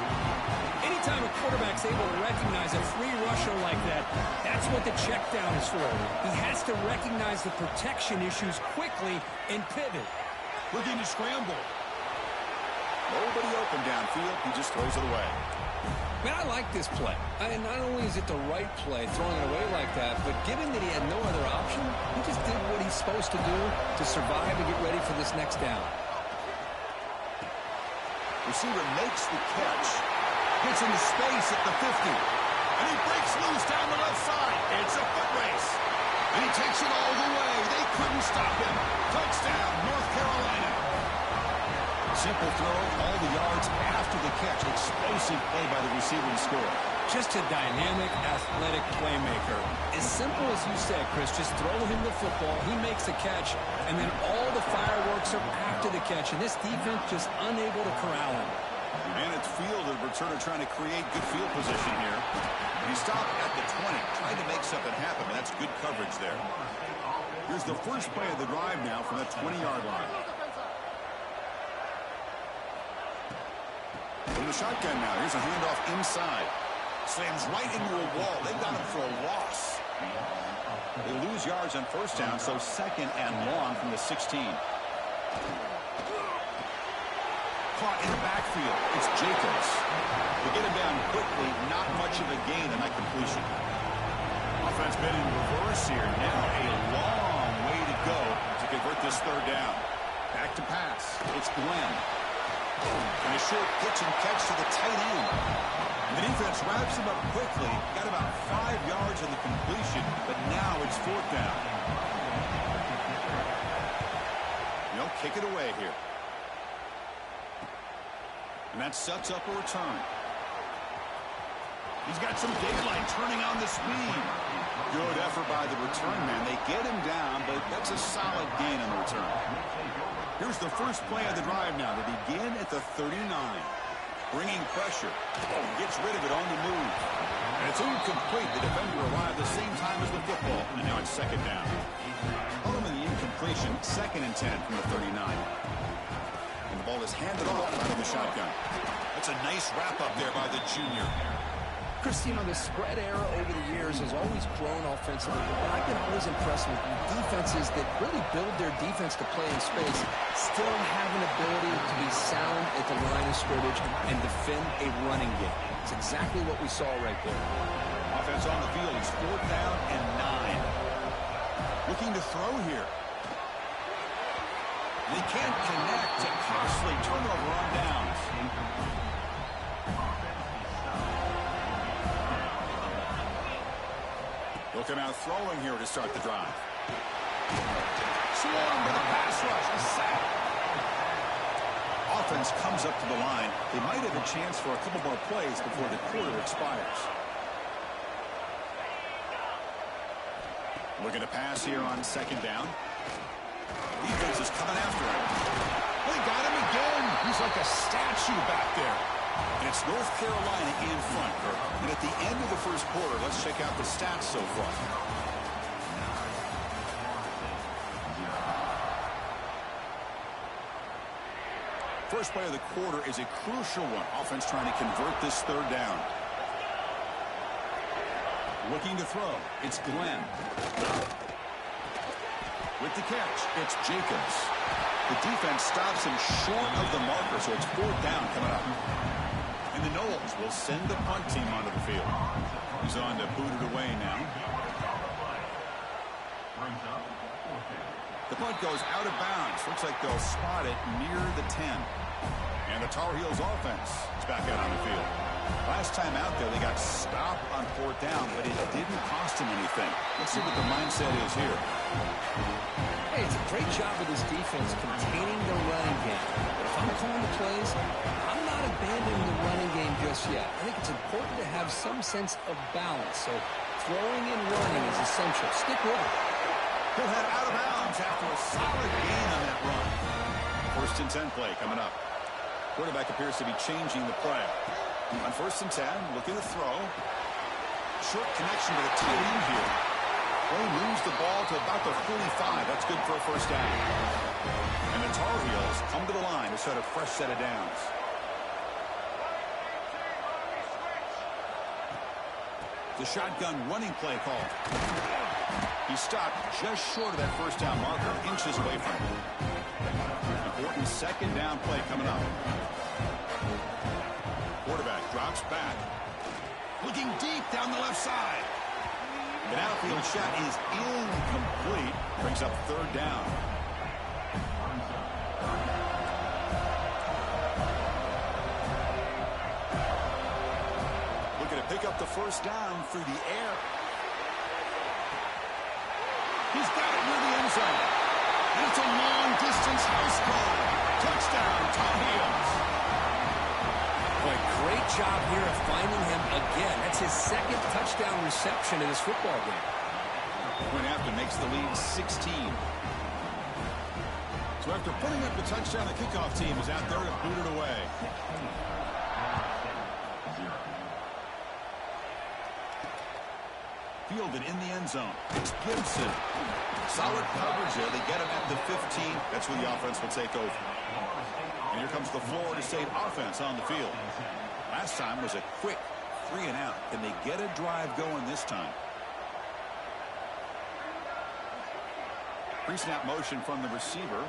S8: Anytime a quarterback's able to recognize a free rusher like that, that's what the check down is for. He has to recognize the protection issues quickly and pivot.
S7: Looking to scramble. Nobody open downfield. He just throws it away.
S8: Man, I like this play. And not only is it the right play, throwing it away like that, but given that he had no other option, he just did what he's supposed to do to survive and get ready for this next down.
S7: Receiver makes the catch. Gets into space at the 50. And he breaks loose down the left side. It's a foot race. And he takes it all the way. They couldn't stop him. Touchdown, North Carolina. Simple throw, all the yards after the catch. Explosive play by the receiver to score.
S8: Just a dynamic, athletic playmaker. As simple as you said, Chris, just throw him the football, he makes a catch, and then all the fireworks are after the catch. And this defense just unable to corral him.
S7: And it's field, the returner trying to create good field position here. He stopped at the 20, trying to make something happen. That's good coverage there. Here's the first play of the drive now from the 20-yard line. From the shotgun now, here's a handoff inside. Slams right into a wall. They got him for a loss. They lose yards on first down, so second and long from the 16. Caught in the backfield. It's Jacobs. They get him down quickly. Not much of a gain on that completion. Offense been in reverse here. Now a long way to go to convert this third down. Back to pass. It's Glenn. And a short pitch and catch to the tight end. And the defense wraps him up quickly. Got about 5 yards on the completion, but now it's fourth down. Kick it away here. And that sets up a return. He's got some daylight turning on the speed. Good effort by the return man. They get him down, but that's a solid gain on the return. Here's the first play of the drive now. They begin at the 39. Bringing pressure. Gets rid of it on the move. And it's incomplete. The defender arrived the same time as the football. And now it's second down. Following the incompletion, 2nd and 10 from the 39. And the ball is handed off out of the shotgun. That's a nice wrap-up there by the junior.
S8: Chris, you know, the spread era over the years has always grown offensively, but I've been always impressed with defenses that really build their defense to play in space, still have an ability to be sound at the line of scrimmage and defend a running game. It's exactly what we saw right there.
S7: Offense on the field. It's 4th down and 9. Looking to throw here. They can't connect. A costly turnover on downs. They'll come out throwing here to start the drive. Swarm with a pass rush. A sack. Offense comes up to the line. They might have a chance for a couple more plays before the quarter expires. Looking to pass here on 2nd down. Defense is coming after him. They got him again. He's like a statue back there. And it's North Carolina in front, Kirk. And at the end of the first quarter, let's check out the stats so far. First play of the quarter is a crucial one. Offense trying to convert this 3rd down. Looking to throw. It's Glenn. With the catch, it's Jacobs. The defense stops him short of the marker, so it's 4th down coming up. And the Noles will send the punt team onto the field. He's on to boot it away now. The punt goes out of bounds. Looks like they'll spot it near the 10. And the Tar Heels offense is back out on the field. Last time out there, they got stopped on 4th down, but it didn't cost them anything. Let's see what the mindset is here.
S8: Hey, it's a great job of this defense containing the running game. But if I'm calling the plays, I'm not abandoning the running game just yet. I think it's important to have some sense of balance. So throwing and running is essential. Stick with it.
S7: He'll head out of bounds after a solid gain on that run. 1st and 10 play coming up. Quarterback appears to be changing the play. On 1st and 10, looking to throw. Short connection to the tight end here. They moves the ball to about the 45. That's good for a 1st down. And the Tar Heels come to the line to set a fresh set of downs. The shotgun running play called. He stopped just short of that first down marker, inches away from it. Important second down play coming up. Quarterback drops back. Looking deep down the left side. An outfield shot is incomplete. Brings up third down. Looking to pick up the first down through the air. He's got it near the end zone. And it's a long-distance house call. Touchdown, Tar Heels.
S8: Boy, great job here of finding him again. That's his second touchdown reception in this football game.
S7: Point after makes the lead 16. So after putting up the touchdown, the kickoff team is out there to boot it away. Fielded in the end zone. It's Gibson. Solid coverage there. They get him at the 15. That's where the offense will take over. And here comes the Florida State offense on the field. Last time was a quick 3-and-out. Can they get a drive going this time? Pre-snap motion from the receiver.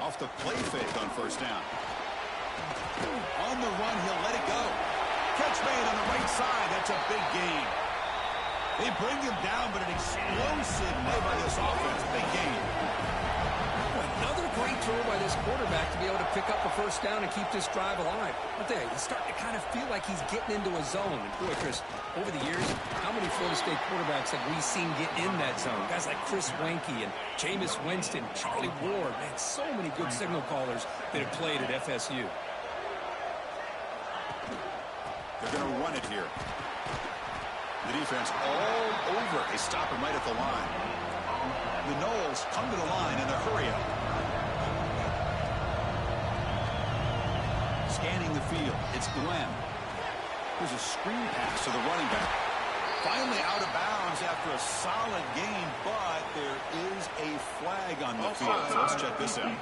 S7: Off the play fake on first down. On the run, he'll let it go. Catch made on the right side. That's a big gain. They bring him down, but an explosive play by this offense. Big gain.
S8: Another great throw by this quarterback to be able to pick up a first down and keep this drive alive. But there, he's starting to kind of feel like he's getting into a zone. And boy, Chris, over the years, how many Florida State quarterbacks have we seen get in that zone? Guys like Chris Wenke and Jameis Winston, Charlie Ward. Man, so many good signal callers that have played at FSU.
S7: They're going to run it here. The defense all over. They stop him right at the line. The Noles come to the line in a hurry up. Scanning the field. It's Glenn. There's a screen pass to the running back. Finally out of bounds after a solid game, but there is a flag on the field. So let's check this out.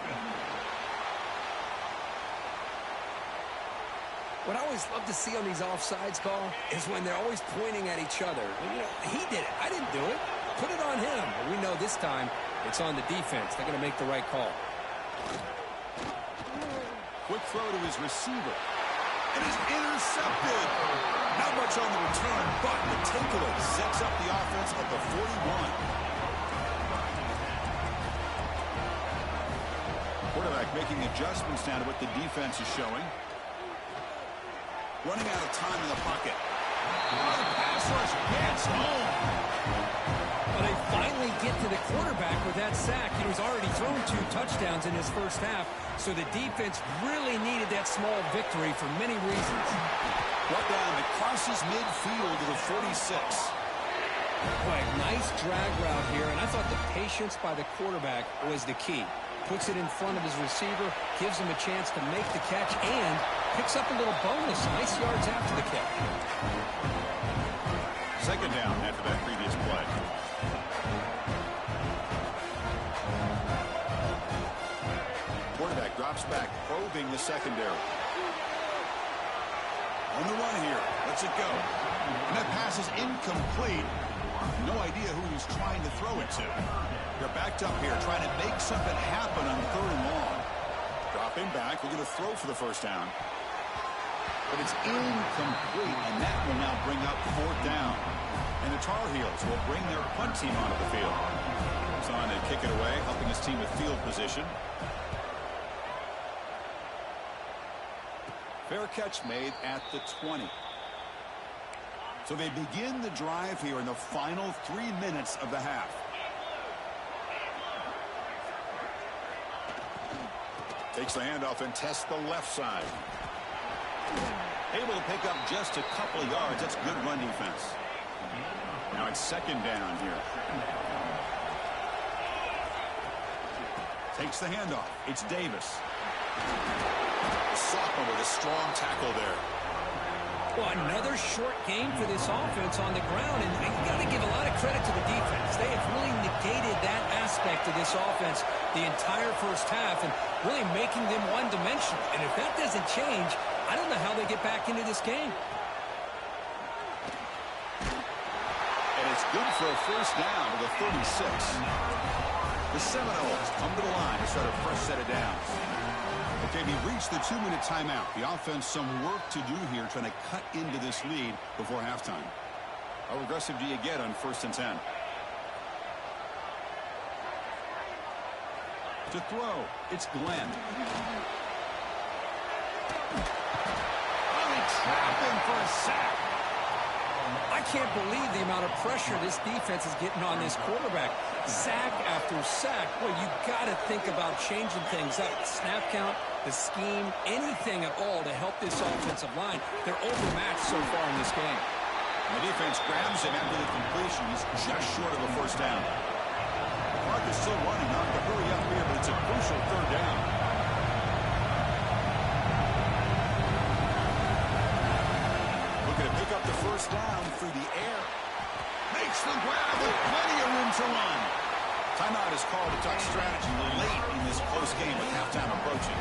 S8: What I always love to see on these offsides call is when they're always pointing at each other. You know, he did it. I didn't do it. Put it on him. But we know this time it's on the defense. They're going to make the right call.
S7: Quick throw to his receiver. And he's intercepted. Not much on the return, but the takeaway sets up the offense at the 41. Quarterback making adjustments now to what the defense is showing. Running out of time in the pocket. Oh, the pass rush gets home.
S8: Well, they finally get to the quarterback with that sack. He was already thrown 2 touchdowns in his first half, so the defense really needed that small victory for many reasons.
S7: Brought down that crosses midfield to the 46.
S8: Boy, nice drag route here, and I thought the patience by the quarterback was the key. Puts it in front of his receiver, gives him a chance to make the catch, and picks up a little bonus. Nice yards after the catch.
S7: Second down after that previous play. Quarterback drops back, probing the secondary. On the run here. Lets it go. And that pass is incomplete. No idea who he's trying to throw it to. They're backed up here, trying to make something happen on 3rd and long. Dropping back, we're going to throw for the first down. But it's incomplete, and that will now bring up 4th down. And the Tar Heels will bring their punt team onto the field. He's on to kick it away, helping his team with field position. Fair catch made at the 20. So they begin the drive here in the final 3 minutes of the half. Takes the handoff and tests the left side. Able to pick up just a couple of yards. That's good run defense. Now it's 2nd down here. Takes the handoff. It's Davis. The sophomore with a strong tackle there.
S8: Well, another short game for this offense on the ground, and you got to give a lot of credit to the defense. They have really negated that aspect of this offense the entire first half and really making them one-dimensional. And if that doesn't change, I don't know how they get back into this game.
S7: Good for a first down to the 36. The Seminoles come to the line to start a fresh set of downs. Okay, we reached the 2-minute timeout. The offense some work to do here trying to cut into this lead before halftime. How aggressive do you get on 1st and 10? To throw, it's Glenn.
S1: They trap him for a sack.
S8: I can't believe the amount of pressure this defense is getting on this quarterback. Sack after sack. Well, you got to think about changing things up. Snap count, the scheme, anything at all to help this offensive line. They're overmatched so far in this game.
S7: And the defense grabs him after the completion. He's just short of a first down. Clark is still running. Not to hurry up here, but it's a crucial 3rd down. Looking to pick up the first down through the air. Makes the grab with plenty of room to run. Timeout is called to talk strategy late in this close game with halftime approaching.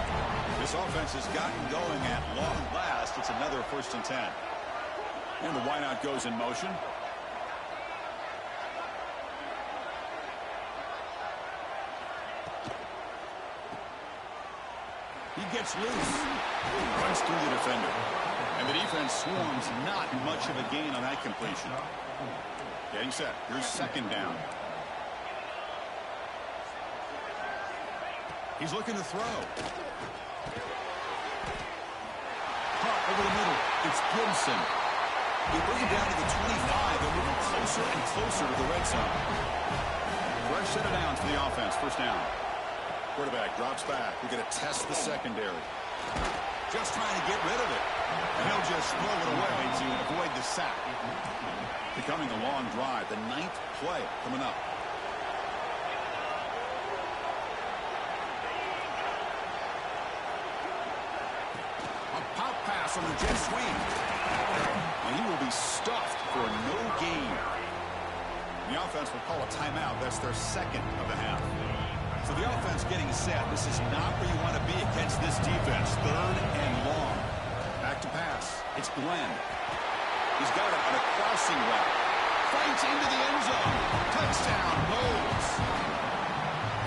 S7: This offense has gotten going at long last. It's another 1st and 10. And the wideout goes in motion. He gets loose. Runs through the defender. And the defense swarms. Not much of a gain on that completion. Getting set. Here's 2nd down. He's looking to throw. Caught over the middle. It's Gibson. They bring him down to the 25. They're moving closer and closer to the red zone. Fresh set of downs for the offense. First down. Quarterback drops back. We're going to test the secondary. Just trying to get rid of it. And he'll just throw it away to avoid the sack. Becoming a long drive. The 9th play coming up. A pop pass on the jet sweep. And he will be stuffed for no gain. The offense will call a timeout. That's their 2nd of the half. So the offense getting set. This is not where you want to be against this defense. 3rd and long. Back to pass. It's Glenn. He's got it on a crossing route. Fights into the end zone. Touchdown, Bulls.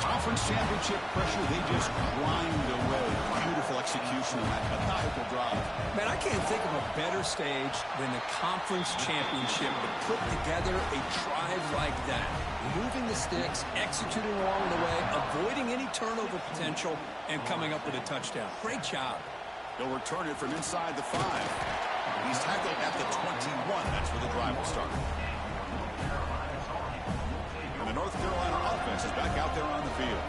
S7: Conference championship pressure, they just grind away. Beautiful execution on that methodical drive.
S8: Man, I can't think of a better stage than the conference championship to put together a drive like that. Moving the sticks, executing along the way, avoiding any turnover potential, and coming up with a touchdown. Great job.
S7: They'll return it from inside the 5. He's tackled at the 21. That's where the drive will start. And the North Carolina offense is back out there on the field.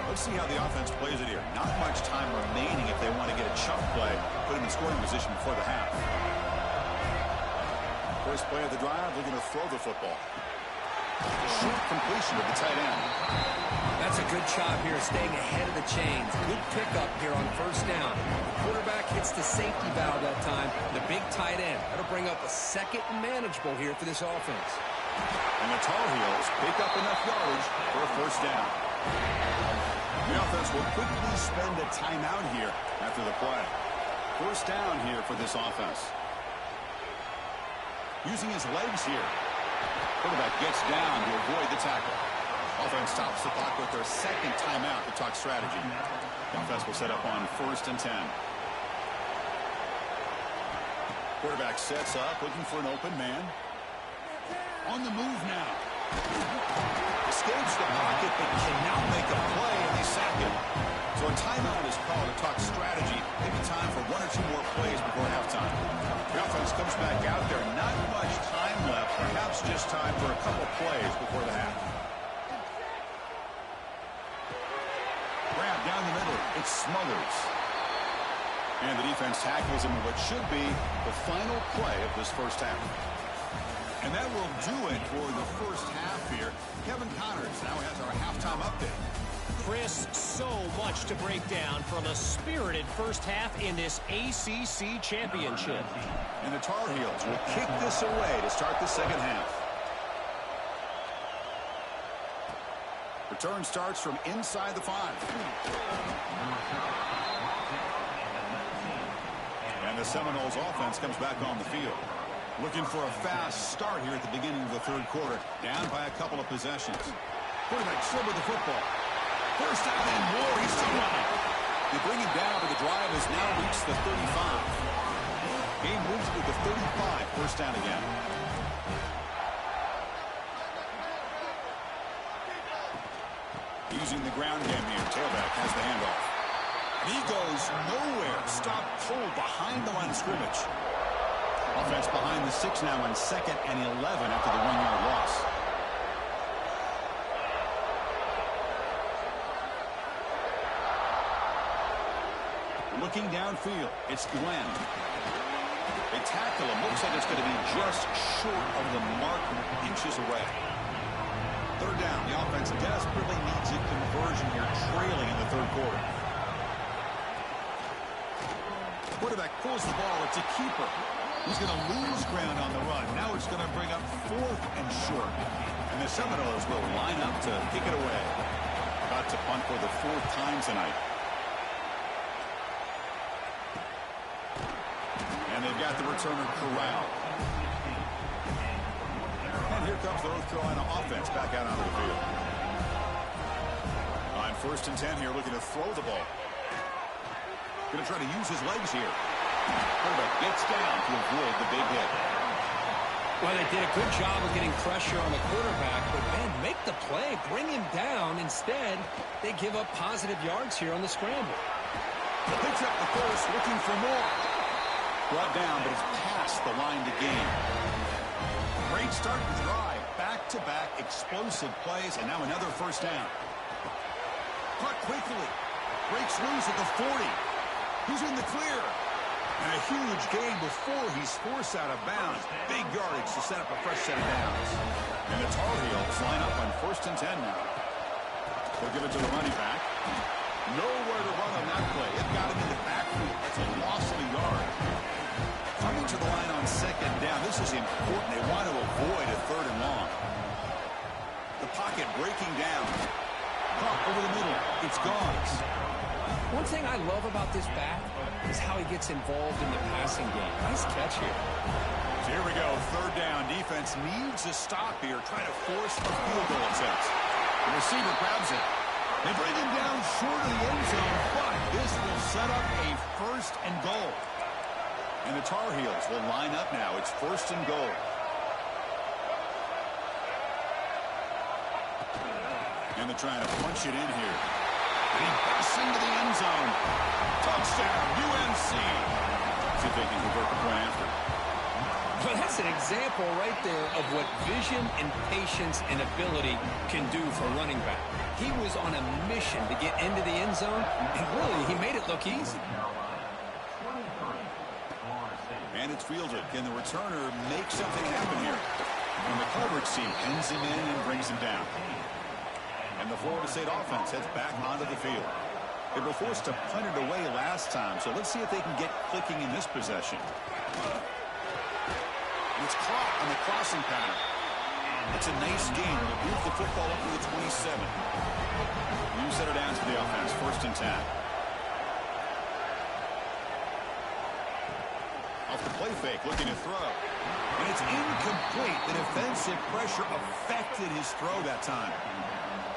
S7: Let's see how the offense plays it here. Not much time remaining if they want to get a chunk play, put him in scoring position before the half. First play of the drive, looking to throw the football. Short completion of the tight end.
S8: That's a good job here, staying ahead of the chains. Good pickup here on 1st down. The quarterback hits the safety valve that time. The big tight end. That'll bring up a 2nd and manageable here for this offense.
S7: And the Tar Heels pick up enough yardage for a 1st down. The offense will quickly spend a timeout here after the play. 1st down here for this offense. Using his legs here. Quarterback gets down to avoid the tackle. Offense stops the clock with their 2nd timeout to talk strategy. The offense will set up on 1st and 10. Quarterback sets up, looking for an open man. On the move now. Escapes the pocket, but cannot make a play, and they sack him. So a timeout is called to talk strategy. Maybe time for 1 or 2 more plays before halftime. The offense comes back out there. Not much time left. Perhaps just time for a couple plays before the half. Grab down the middle. It's Smothers. And the defense tackles him in what should be the final play of this 1st half. And that will do it for the 1st half here. Kevin Connors now has our halftime update.
S5: Chris, so much to break down from a spirited 1st half in this ACC championship.
S7: And the Tar Heels will kick this away to start the 2nd half. Return starts from inside the 5. And the Seminoles offense comes back on the field. Looking for a fast start here at the beginning of the third quarter. Down by a couple of possessions. Quarterback still with the football. First down and more. He's still running. They bring him down, but the drive has now reached the 35. Game moves to the 35. First down again. Using the ground game here. Tailback has the handoff. And he goes nowhere. Stop cold behind the line of scrimmage. Offense behind the 6 now on 2nd and 11 after the 1-yard loss. Looking downfield, it's Glenn. They tackle him. Looks like it's going to be just short of the mark, inches away. Third down. The offense desperately needs a conversion here, trailing in the third quarter. Quarterback pulls the ball. It's a keeper. He's going to lose ground on the run. Now it's going to bring up 4th and short. And the Seminoles will line up to kick it away. About to punt for the 4th time tonight. And they've got the returner corralled. And here comes the North Carolina offense back out onto the field. On 1st and 10 here, looking to throw the ball. Going to try to use his legs here. Quarterback gets down to avoid the big hit.
S8: Well, they did a good job of getting pressure on the quarterback, but, man, make the play, bring him down. Instead, they give up positive yards here on the scramble.
S7: Picks up the first, looking for more. Brought down, but it's past the line to gain. Great start to the drive. Back-to-back explosive plays, and now another first down. Caught quickly. Breaks loose at the 40. He's in the clear. And a huge gain before he's forced out of bounds. Big yardage to set up a fresh set of downs. And the Tar Heels line up on 1st and 10 now. They'll give it to the running back. Nowhere to run on that play. It got him in the backfield. That's a loss of a yard. Coming to the line on 2nd down. This is important. They want to avoid a 3rd and long. The pocket breaking down. Caught over the middle. It's gone.
S8: One thing I love about this back is how he gets involved in the passing game. Nice catch here.
S7: So here we go. 3rd down. Defense needs a stop here. Trying to force a field goal attempt. The receiver grabs it. They bring him down short of the end zone, but this will set up a 1st and goal. And the Tar Heels will line up now. It's 1st and goal. And they're trying to punch it in here. And he busts into the end zone. Touchdown, UNC. See if they can convert the point after.
S8: Well, that's an example right there of what vision and patience and ability can do for a running back. He was on a mission to get into the end zone, and really, he made it look easy.
S7: And it's fielded. Can the returner make something happen here? And the coverage team pins him in and brings him down. And the Florida State offense heads back onto the field. They were forced to punt it away last time, so let's see if they can get clicking in this possession. It's caught on the crossing pattern. It's a nice game. They'll move the football up to the 27. You set it down to the offense. 1st and 10. Off the play fake, looking to throw. And it's incomplete. The defensive pressure affected his throw that time.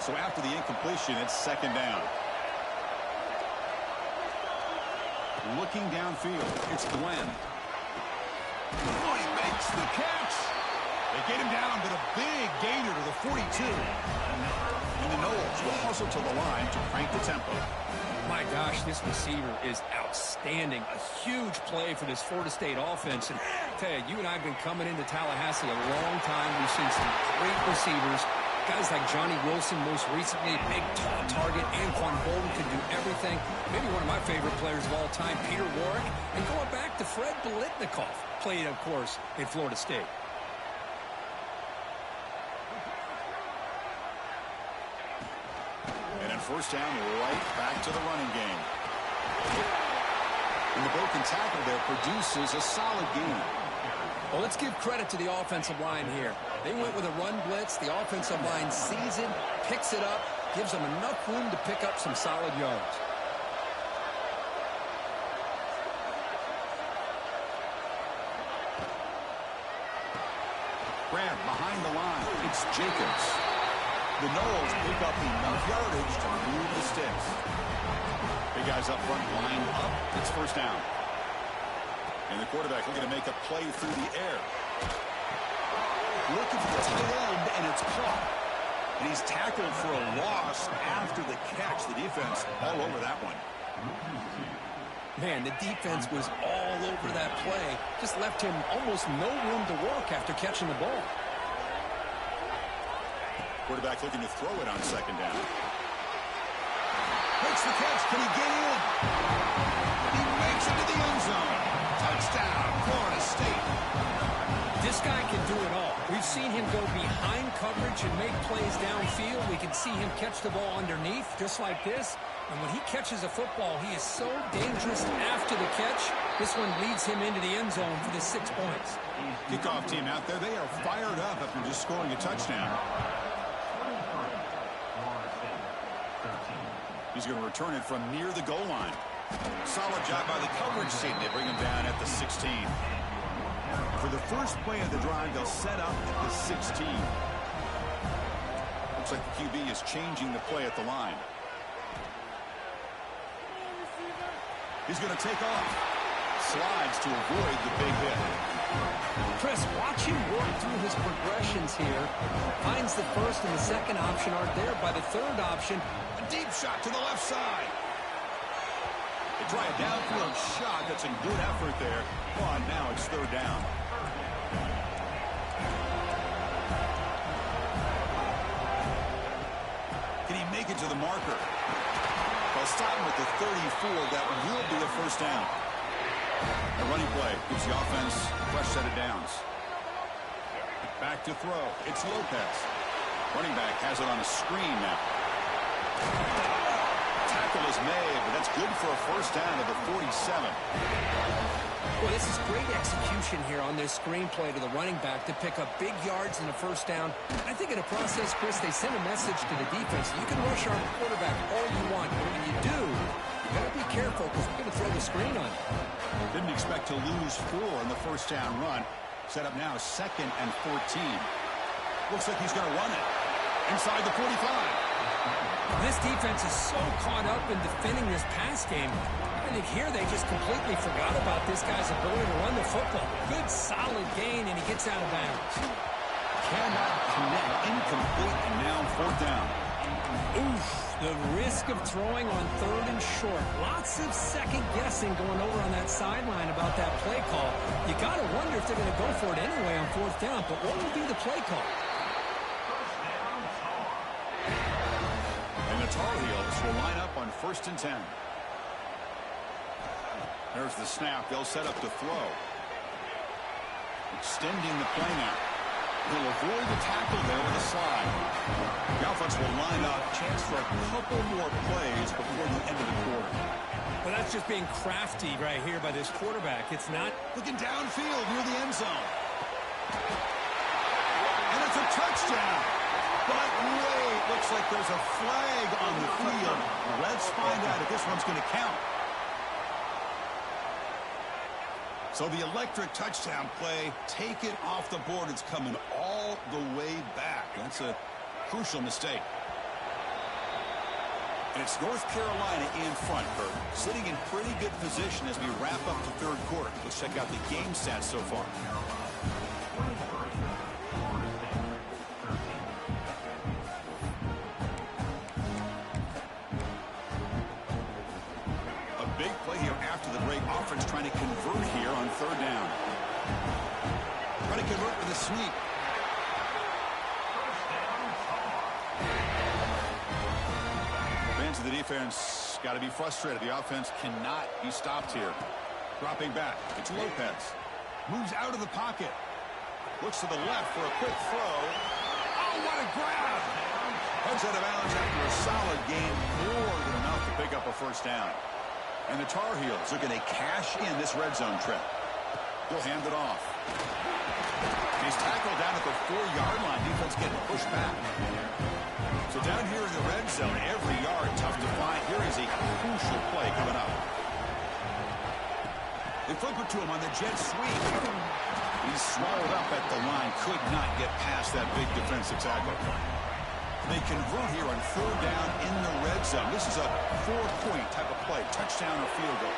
S7: So after the incompletion, it's 2nd down. Looking downfield, it's Glenn. Oh, he makes the catch. They get him down, but a big gainer to the 42. And the Noles will hustle to the line to crank the tempo.
S8: My gosh, this receiver is outstanding. A huge play for this Florida State offense. And I tell you, you and I have been coming into Tallahassee a long time. We've seen some great receivers. Guys like Johnny Wilson, most recently, big, tall target. Anquan Bolden can do everything. Maybe one of my favorite players of all time, Peter Warrick. And going back to Fred Biletnikoff, played, of course, in Florida State.
S7: And in 1st down, right back to the running game. And the broken tackle there produces a solid gain.
S8: Well, let's give credit to the offensive line here. They went with a run blitz. The offensive line sees it, picks it up, gives them enough room to pick up some solid yards.
S7: grab behind the line. It's Jacobs. The Knowles pick up enough yardage to move the sticks. Big guys up front, line up. It's first down. And the quarterback looking to make a play through the air. Looking for the tight end, and it's caught. And he's tackled for a loss after the catch. The defense all over that one.
S8: Man, the defense was all over that play. Just left him almost no room to work after catching the ball.
S7: Quarterback looking to throw it on second down. Makes the catch. Can he get in? He makes it to the end zone. Touchdown, Florida State.
S8: This guy can do it all. We've seen him go behind coverage and make plays downfield. We can see him catch the ball underneath, just like this. And when he catches a football, he is so dangerous after the catch. This one leads him into the end zone for the 6 points.
S7: Kickoff team out there, they are fired up after just scoring a touchdown. He's going to return it from near the goal line. Solid job by the coverage team. They bring him down at the 16. For the first play of the drive, they'll set up the 16. Looks like the QB is changing the play at the line. He's going to take off. Slides to avoid the big hit.
S8: Chris, watch him work through his progressions here. Finds the first and the second option aren't there. By the third option,
S7: a deep shot to the left side. They try a downfield shot. That's a good effort there. Oh, now it's third down. Can he make it to the marker? They'll stop him at the 34. That will be a first down. A running play gives the offense a fresh set of downs. Back to throw. It's Lopez. Running back has it on a screen now. Tackle is made, but that's good for a first down at the 47.
S8: Well, this is great execution here on this screenplay to the running back to pick up big yards in the first down. I think in the process, Chris, they send a message to the defense. You can rush our quarterback all you want, but when you do, you got to be careful because we're going to throw the screen on you.
S7: Didn't expect to lose 4 in the first down run. Set up now 2nd and 14. Looks like he's going to run it inside the 45.
S8: This defense is so caught up in defending this pass game. I think here they just completely forgot about this guy's ability to run the football. Good, solid gain, and he gets out of bounds.
S7: Cannot connect. Incomplete, and now fourth down.
S8: Oof, the risk of throwing on third and short. Lots of second guessing going over on that sideline about that play call. You got to wonder if they're going to go for it anyway on fourth down, but what will be the play call?
S7: And the Tar Heels will line up on 1st and 10. There's the snap. They'll set up the throw. Extending the play now. He'll avoid the tackle there with a slide. The offense will line up. Chance for a couple more plays before the end of the quarter.
S8: Well, that's just being crafty right here by this quarterback. It's not
S7: looking downfield near the end zone. And it's a touchdown. But wait, looks like there's a flag on the field. Let's find out if this one's going to count. So the electric touchdown play, take it off the board. It's coming all the way back. That's a crucial mistake. And it's North Carolina in front, Kurt, sitting in pretty good position as we wrap up the third quarter. Let's check out the game stats so far. Big play here after the break. Offense trying to convert here on third down. Trying to convert with a sweep. Fans of the defense got to be frustrated. The offense cannot be stopped here. Dropping back. It's Lopez. Moves out of the pocket. Looks to the left for a quick throw. Oh, what a grab! Heads out of bounds after a solid gain. More than enough to pick up a first down. And the Tar Heels are going to cash in this red zone trip. They'll hand it off. He's tackled down at the 4-yard line. Defense getting pushed back. So down here in the red zone, every yard tough to find. Here is a crucial play coming up. They flip it to him on the jet sweep. He's swallowed up at the line. Could not get past that big defensive tackle. They convert here on 4th down in the red zone. This is a 4-point type of play. Touchdown or field goal.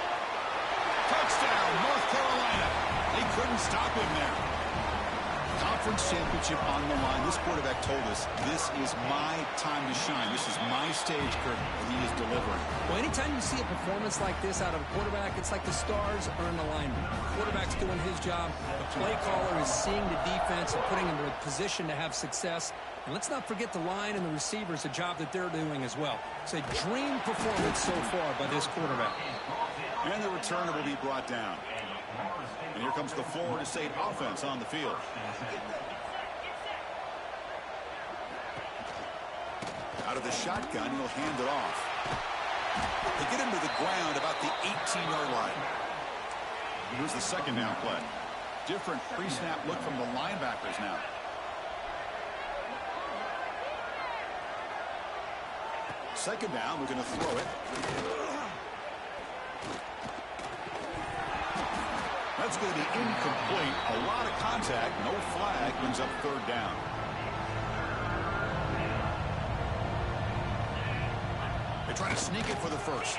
S7: Touchdown, North Carolina. They couldn't stop him there. Conference championship on the line. This quarterback told us, this is my time to shine. This is my stage, Kurt, and he is delivering.
S8: Well, anytime you see a performance like this out of a quarterback, it's like the stars are in alignment. The quarterback's doing his job. The play caller is seeing the defense and putting him in a position to have success. And let's not forget the line and the receivers, the job that they're doing as well. It's a dream performance so far by this quarterback.
S7: And the returner will be brought down. And here comes the Florida State offense on the field. Out of the shotgun, he'll hand it off. They get him to the ground about the 18-yard line. Here's the second down play. Different pre-snap look from the linebackers now. Second down, we're going to throw it. That's going to be incomplete. A lot of contact. No flag. Brings up 3rd down. They try to sneak it for the first.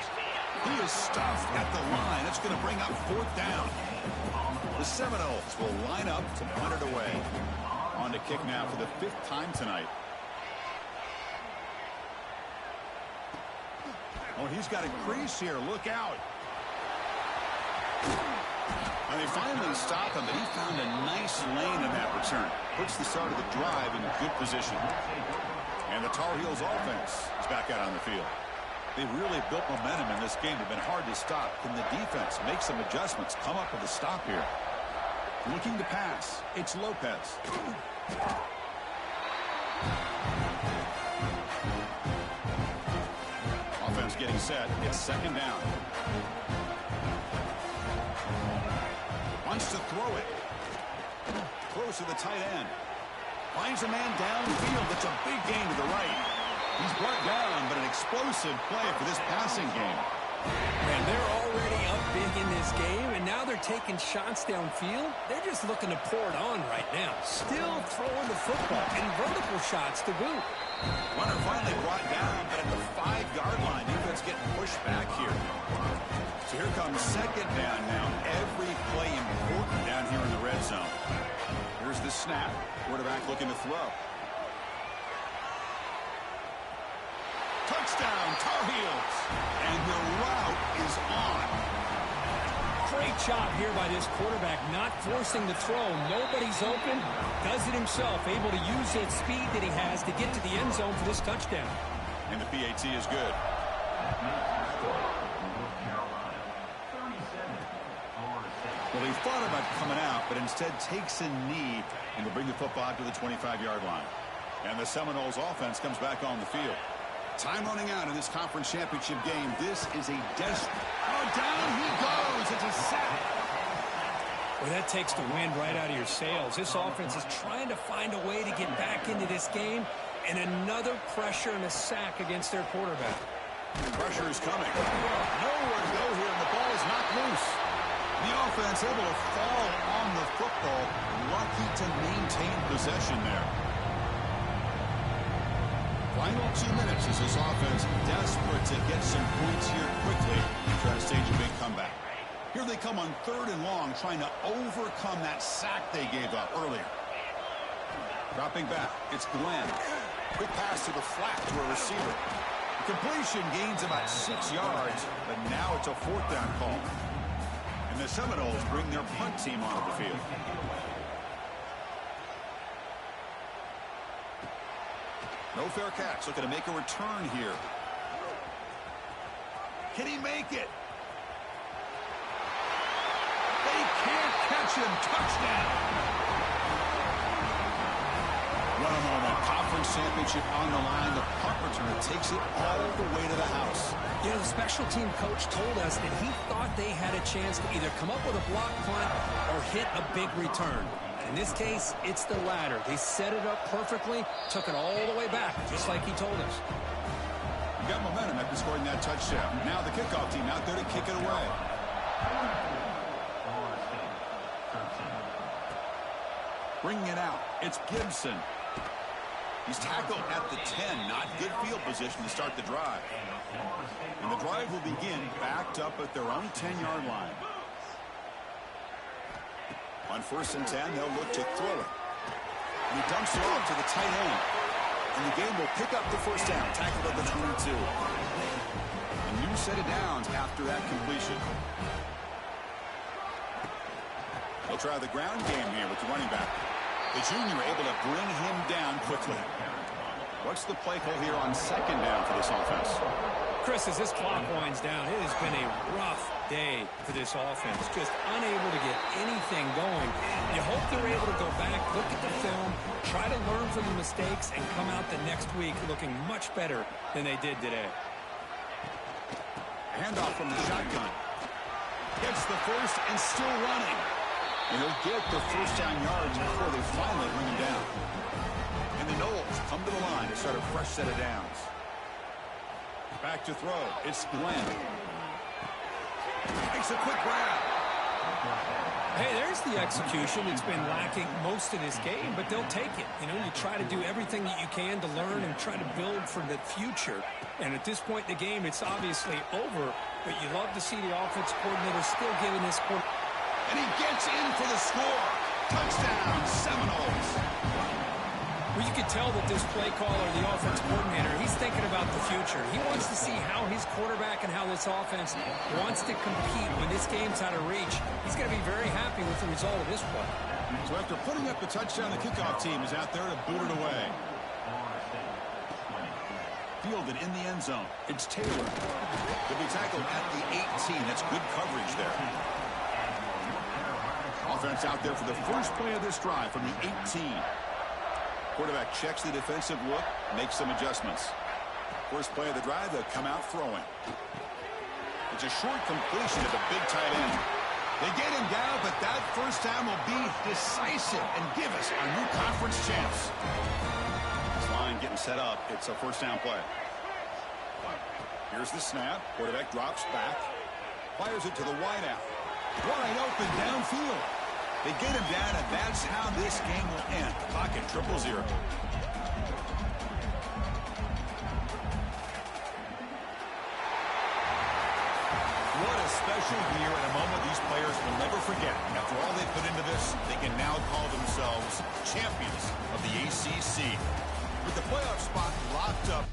S7: He is stuffed at the line. It's going to bring up 4th down. The Seminoles will line up to punt it away. On to kick now for the 5th time tonight. Oh, he's got a crease here. Look out. And they finally stop him, but he found a nice lane in that return. Puts the start of the drive in a good position. And the Tar Heels offense is back out on the field. They've really built momentum in this game. They've been hard to stop. Can the defense make some adjustments? Come up with a stop here. Looking to pass. It's Lopez. Offense getting set. It's 2nd down. Wants to throw it. Close to the tight end. Finds a man downfield. It's a big gain to the right. He's brought down, but an explosive play for this passing game.
S8: And they're already up big in this game, and now they're taking shots downfield. They're just looking to pour it on right now. Still throwing the football and vertical shots to boot.
S7: Runner finally brought down, but at the 5-yard line, defense getting pushed back here. So here comes 2nd down now. Every play important down here in the red zone. Here's the snap. Quarterback looking to throw. Touchdown, Tar Heels. And the route is on.
S8: Great job here by this quarterback, not forcing the throw. Nobody's open. Does it himself, able to use that speed that he has to get to the end zone for this touchdown.
S7: And the PAT is good. Well, he thought about coming out, but instead takes a knee and will bring the football out to the 25-yard line. And the Seminoles offense comes back on the field. Time running out in this conference championship game. This is a desperate. Oh, down he goes. It's a sack.
S8: Well, that takes the wind right out of your sails. This offense is trying to find a way to get back into this game, and another pressure and a sack against their quarterback.
S7: Pressure is coming. Nowhere to go here, and the ball is knocked loose. The offense able to fall on the football. Lucky to maintain possession there. Final 2 minutes as this offense desperate to get some points here quickly to try to stage a big comeback. Here they come on 3rd and long, trying to overcome that sack they gave up earlier. Dropping back, it's Glenn. Quick pass to the flat to a receiver. The completion gains about 6 yards, but now it's a 4th down call. And the Seminoles bring their punt team onto the field. No fair catch. Looking to make a return here. Can he make it? They can't catch him. Touchdown. What a moment. Conference championship on the line. The punt returner takes it all the way to the house.
S8: You know, the special team coach told us that he thought they had a chance to either come up with a block punt or hit a big return. In this case, it's the latter. They set it up perfectly, took it all the way back, just like he told us.
S7: You got momentum after scoring that touchdown. Now the kickoff team out there to kick it away. Bringing it out, it's Gibson. He's tackled at the 10. Not good field position to start the drive. And the drive will begin backed up at their own 10-yard line. On 1st and 10, they'll look to throw it. And he dumps it off to the tight end. And the game will pick up the first down, tackled at the 22. A new set of downs after that completion. They'll try the ground game here with the running back. The junior able to bring him down quickly. What's the play call here on 2nd down for this offense?
S8: Chris, as this clock winds down, it has been a rough day for this offense. Just unable to get anything going. You hope they're able to go back, look at the film, try to learn from the mistakes, and come out the next week looking much better than they did today.
S7: Handoff from the shotgun. Gets the first and still running. And he'll get the first down yards before they finally bring him down. And the Knowles come to the line to start a fresh set of downs. Back to throw. It's Glenn. Makes a quick grab.
S8: Hey, there's the execution. It's been lacking most of this game, but they'll take it. You know, you try to do everything that you can to learn and try to build for the future. And at this point in the game, it's obviously over, but you love to see the offense coordinator still giving this quarter.
S7: And he gets in for the score. Touchdown, Seminoles.
S8: Well, you can tell that this play caller, the offense coordinator, he's thinking about the future. He wants to see how his quarterback and how this offense wants to compete when this game's out of reach. He's going to be very happy with the result of this play.
S7: So after putting up the touchdown, the kickoff team is out there to boot it away. Fielded in the end zone. It's Taylor. He'll be tackled at the 18. That's good coverage there. Offense out there for the first play of this drive from the 18. Quarterback checks the defensive look, makes some adjustments. First play of the drive, they'll come out throwing. It's a short completion to the big tight end. They get him down, but that first time will be decisive and give us our new conference champs. This line getting set up. It's a first down play. Here's the snap. Quarterback drops back. Fires it to the wideout. Wide open downfield. They get him down, and that's how this game will end. Pocket 0-0. What a special year and a moment these players will never forget. After all they put into this, they can now call themselves champions of the ACC. With the playoff spot locked up.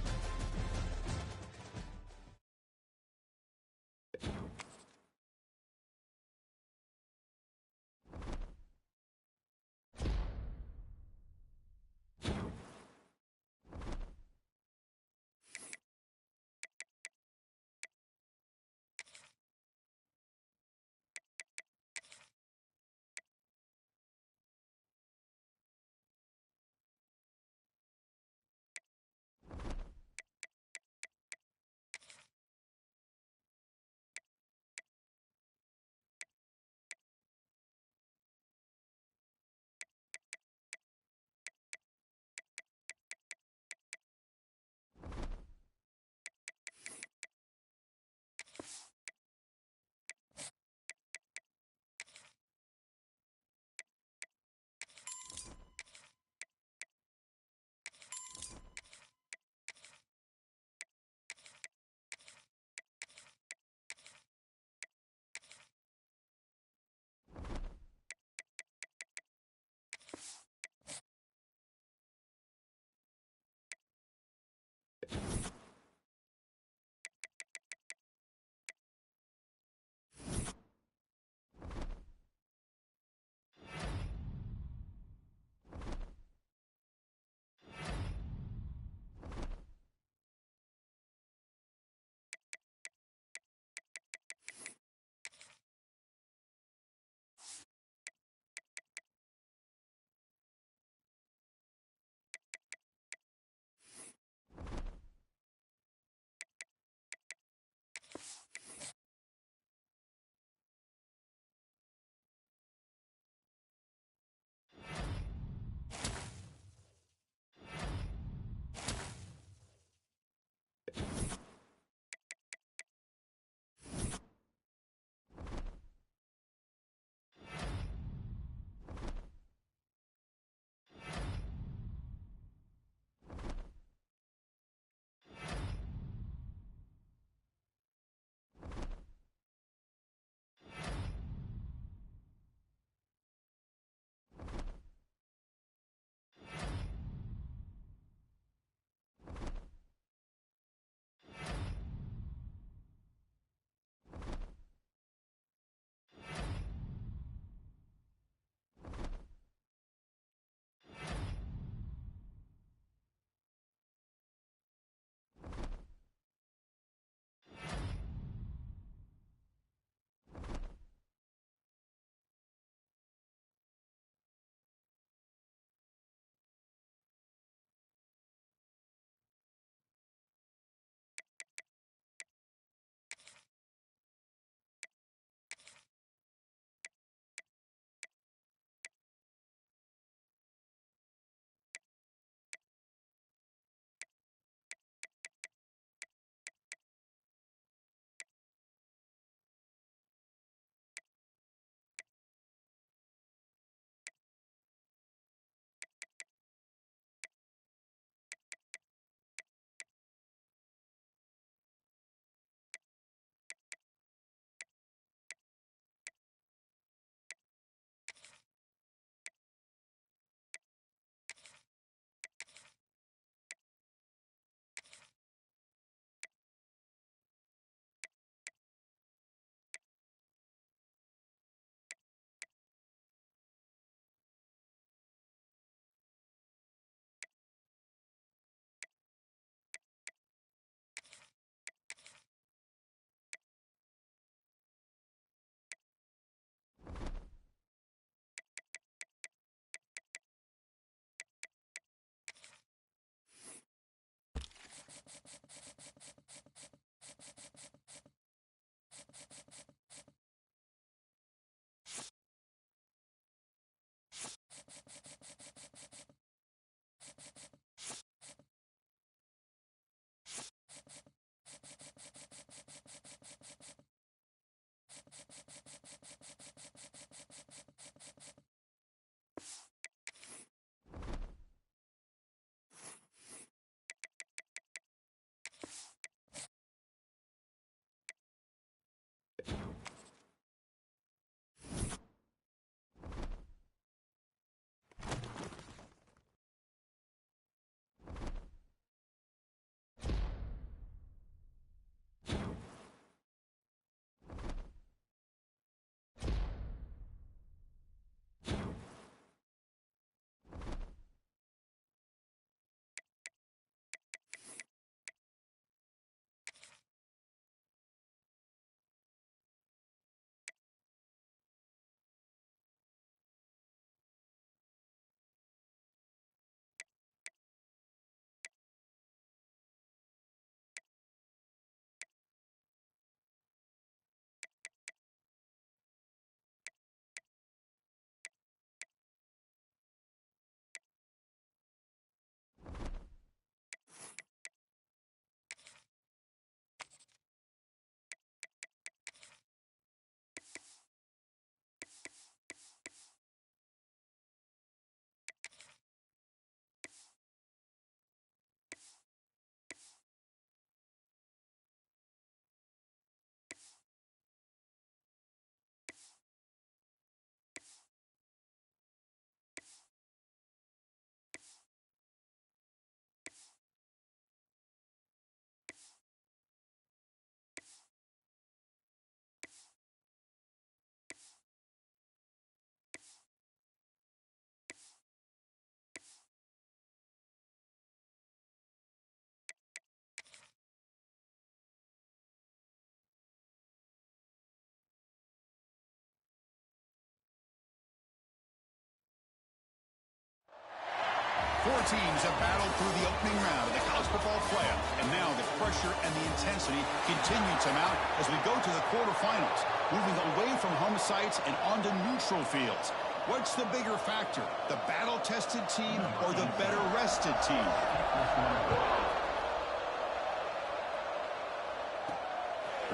S7: Four teams have battled through the opening round of the college football playoff, and now the pressure and the intensity continue to mount as we go to the quarterfinals, moving away from home sites and onto neutral fields. What's the bigger factor, the battle-tested team or the better-rested team?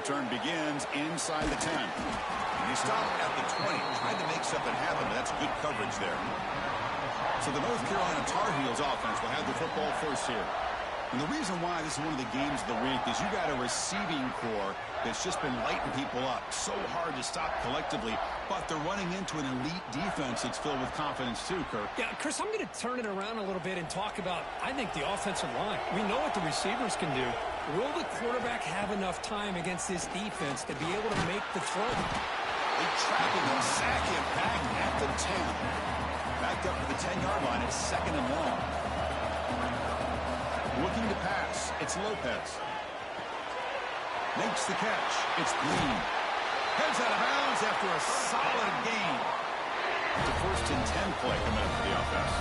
S7: Return begins inside the 10. And they stop at the 20, trying to make something happen, but that's good coverage there. So the North Carolina Tar Heels offense will have the football first here. And the reason why this is one of the games of the week is you got a receiving core that's just been lighting people up. So hard to stop collectively, but they're running into an elite defense that's filled with confidence too, Kirk.
S8: Yeah, Chris, I'm going to turn it around a little bit and talk about, I think, the offensive line. We know what the receivers can do. Will the quarterback have enough time against this defense to be able to make the throw?
S7: They trap him and sack him back at the 10. Backed up to the 10-yard line. It's second and long. Looking to pass. It's Lopez. Makes the catch. It's Green. Heads out of bounds after a solid gain. It's a first and 10 play coming up for the offense.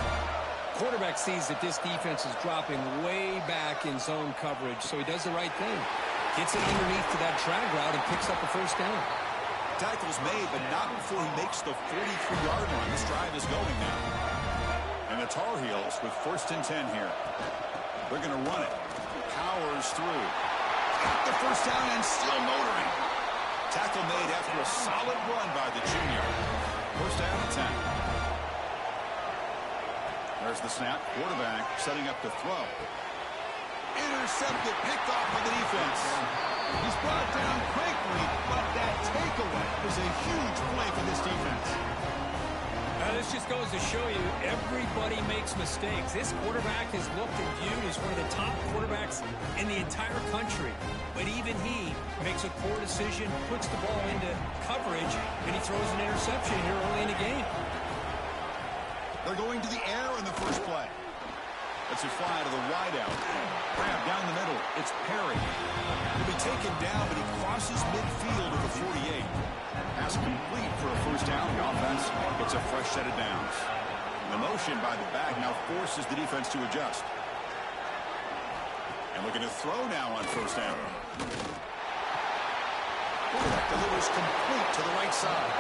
S8: Quarterback sees that this defense is dropping way back in zone coverage, so he does the right thing. Gets it underneath to that drag route and picks up a first down.
S7: Tackle's made, but not before he makes the 43-yard line. This drive is going now. And the Tar Heels with first and 10 here. They're going to run it. Powers through. Got the first down and still motoring. Tackle made after a solid run by the junior. First down and 10. There's the snap. Quarterback setting up to throw. Intercepted, picked off by the defense. He's brought down quickly, but that takeaway is a huge play for this defense.
S8: This just goes to show you everybody makes mistakes. This quarterback is looked and viewed as one of the top quarterbacks in the entire country. But even he makes a poor decision, puts the ball into coverage, and he throws an interception here early in the game.
S7: They're going to the air in the first play. That's a fly to the wideout. Grab down the middle. It's Perry. He'll be taken down, but he crosses midfield at the 48. Pass complete for a first down. The offense gets a fresh set of downs. The motion by the back now forces the defense to adjust. And looking to throw now on first down. Quarterback delivers complete to the right side.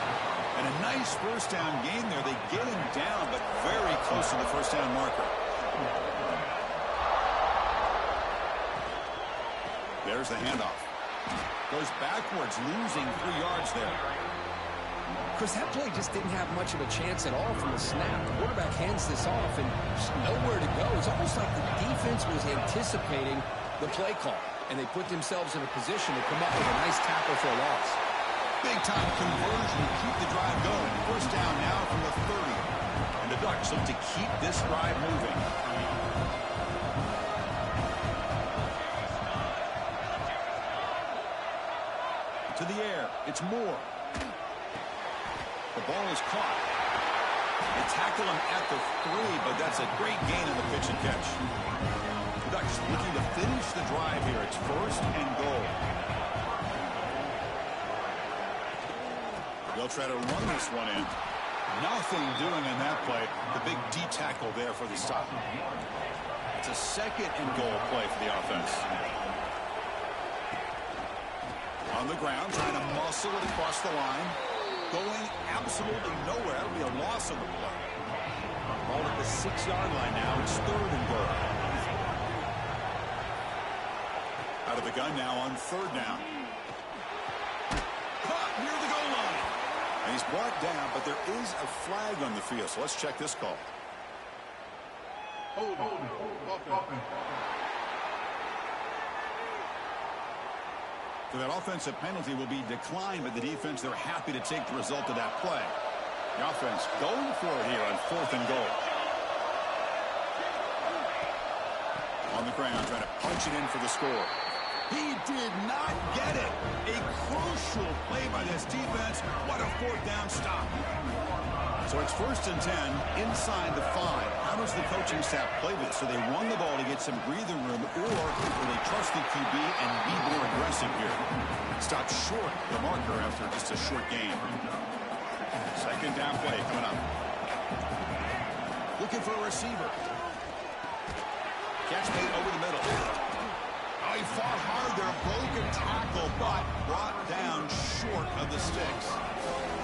S7: And a nice first down gain there. They get him down, but very close to the first down marker. There's the handoff. Goes backwards, losing 3 yards there.
S8: Chris, that play just didn't have much of a chance at all from the snap. The quarterback hands this off and just nowhere to go. It's almost like the defense was anticipating the play call, and they put themselves in a position to come up with a nice tackle for a loss.
S7: Big-time conversion to keep the drive going. First down now from the 30. And the Ducks look to keep this drive moving. To the air. It's Moore. The ball is caught. They tackle him at the 3, but that's a great gain on the pitch and catch. The Ducks looking to finish the drive here. It's first and goal. They'll try to run this one in. Nothing doing in that play. The big D tackle there for the stop. It's a second and goal play for the offense. On the ground, trying to muscle it across the line. Going absolutely nowhere. That'll be a loss on the play. Ball at the 6-yard line now. It's third and goal. Out of the gun now on third down. Caught near the goal line. And he's brought down, but there is a flag on the field. So let's check this call.
S2: Hold on.
S7: So that offensive penalty will be declined, but the defense, they're happy to take the result of that play. The offense going for it here on fourth and goal. On the ground, trying to punch it in for the score. He did not get it. A crucial play by this defense. What a fourth down stop. So it's first and 10 inside the 5. How does the coaching staff play this? So they run the ball to get some breathing room, or will they trust the QB and be more aggressive here? Stop short the marker after just a short game. Second down play coming up. Looking for a receiver. Catch made over the middle. Oh, he fought hard there. Broken tackle, but brought down short of the sticks.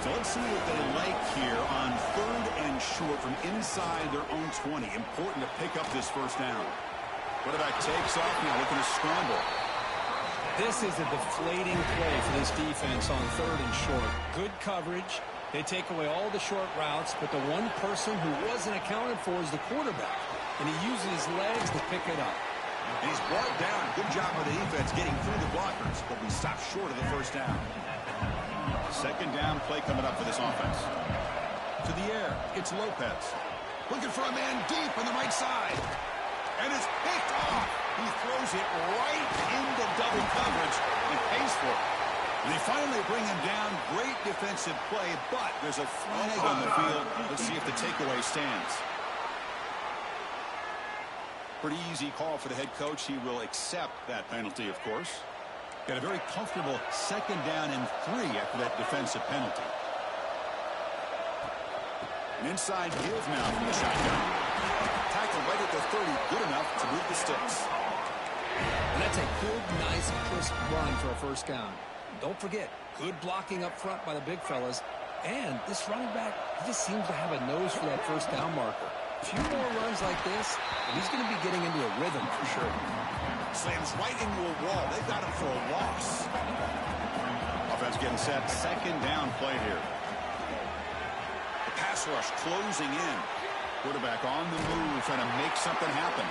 S7: So let's see what they like here on 3rd and short from inside their own 20. Important to pick up this first down. Quarterback takes off now, looking to scramble.
S8: This is a deflating play for this defense on 3rd and short. Good coverage. They take away all the short routes, but the one person who wasn't accounted for is the quarterback. And he uses his legs to pick it up.
S7: And he's brought down. Good job by the defense getting through the blockers, but we stopped short of the first down. 2nd down play coming up for this offense. To the air, it's Lopez. Looking for a man deep on the right side. And it's picked off. He throws it right into double coverage and pays for it. And they finally bring him down. Great defensive play, but there's a flag on the field. Let's see if the takeaway stands. Pretty easy call for the head coach. He will accept that penalty, of course. Got a very comfortable 2nd down and 3 after that defensive penalty. An inside give now from the shotgun. Tackle right at the 30, good enough to move the sticks.
S8: And that's a good, nice, crisp run for a first down. Don't forget, good blocking up front by the big fellas. And this running back, he just seems to have a nose for that first down marker. A few more runs like this, and he's going to be getting into a rhythm for sure.
S7: Slams right into a wall. They've got him for a loss. Offense getting set. 2nd down play here. The pass rush closing in. Quarterback on the move, trying to make something happen.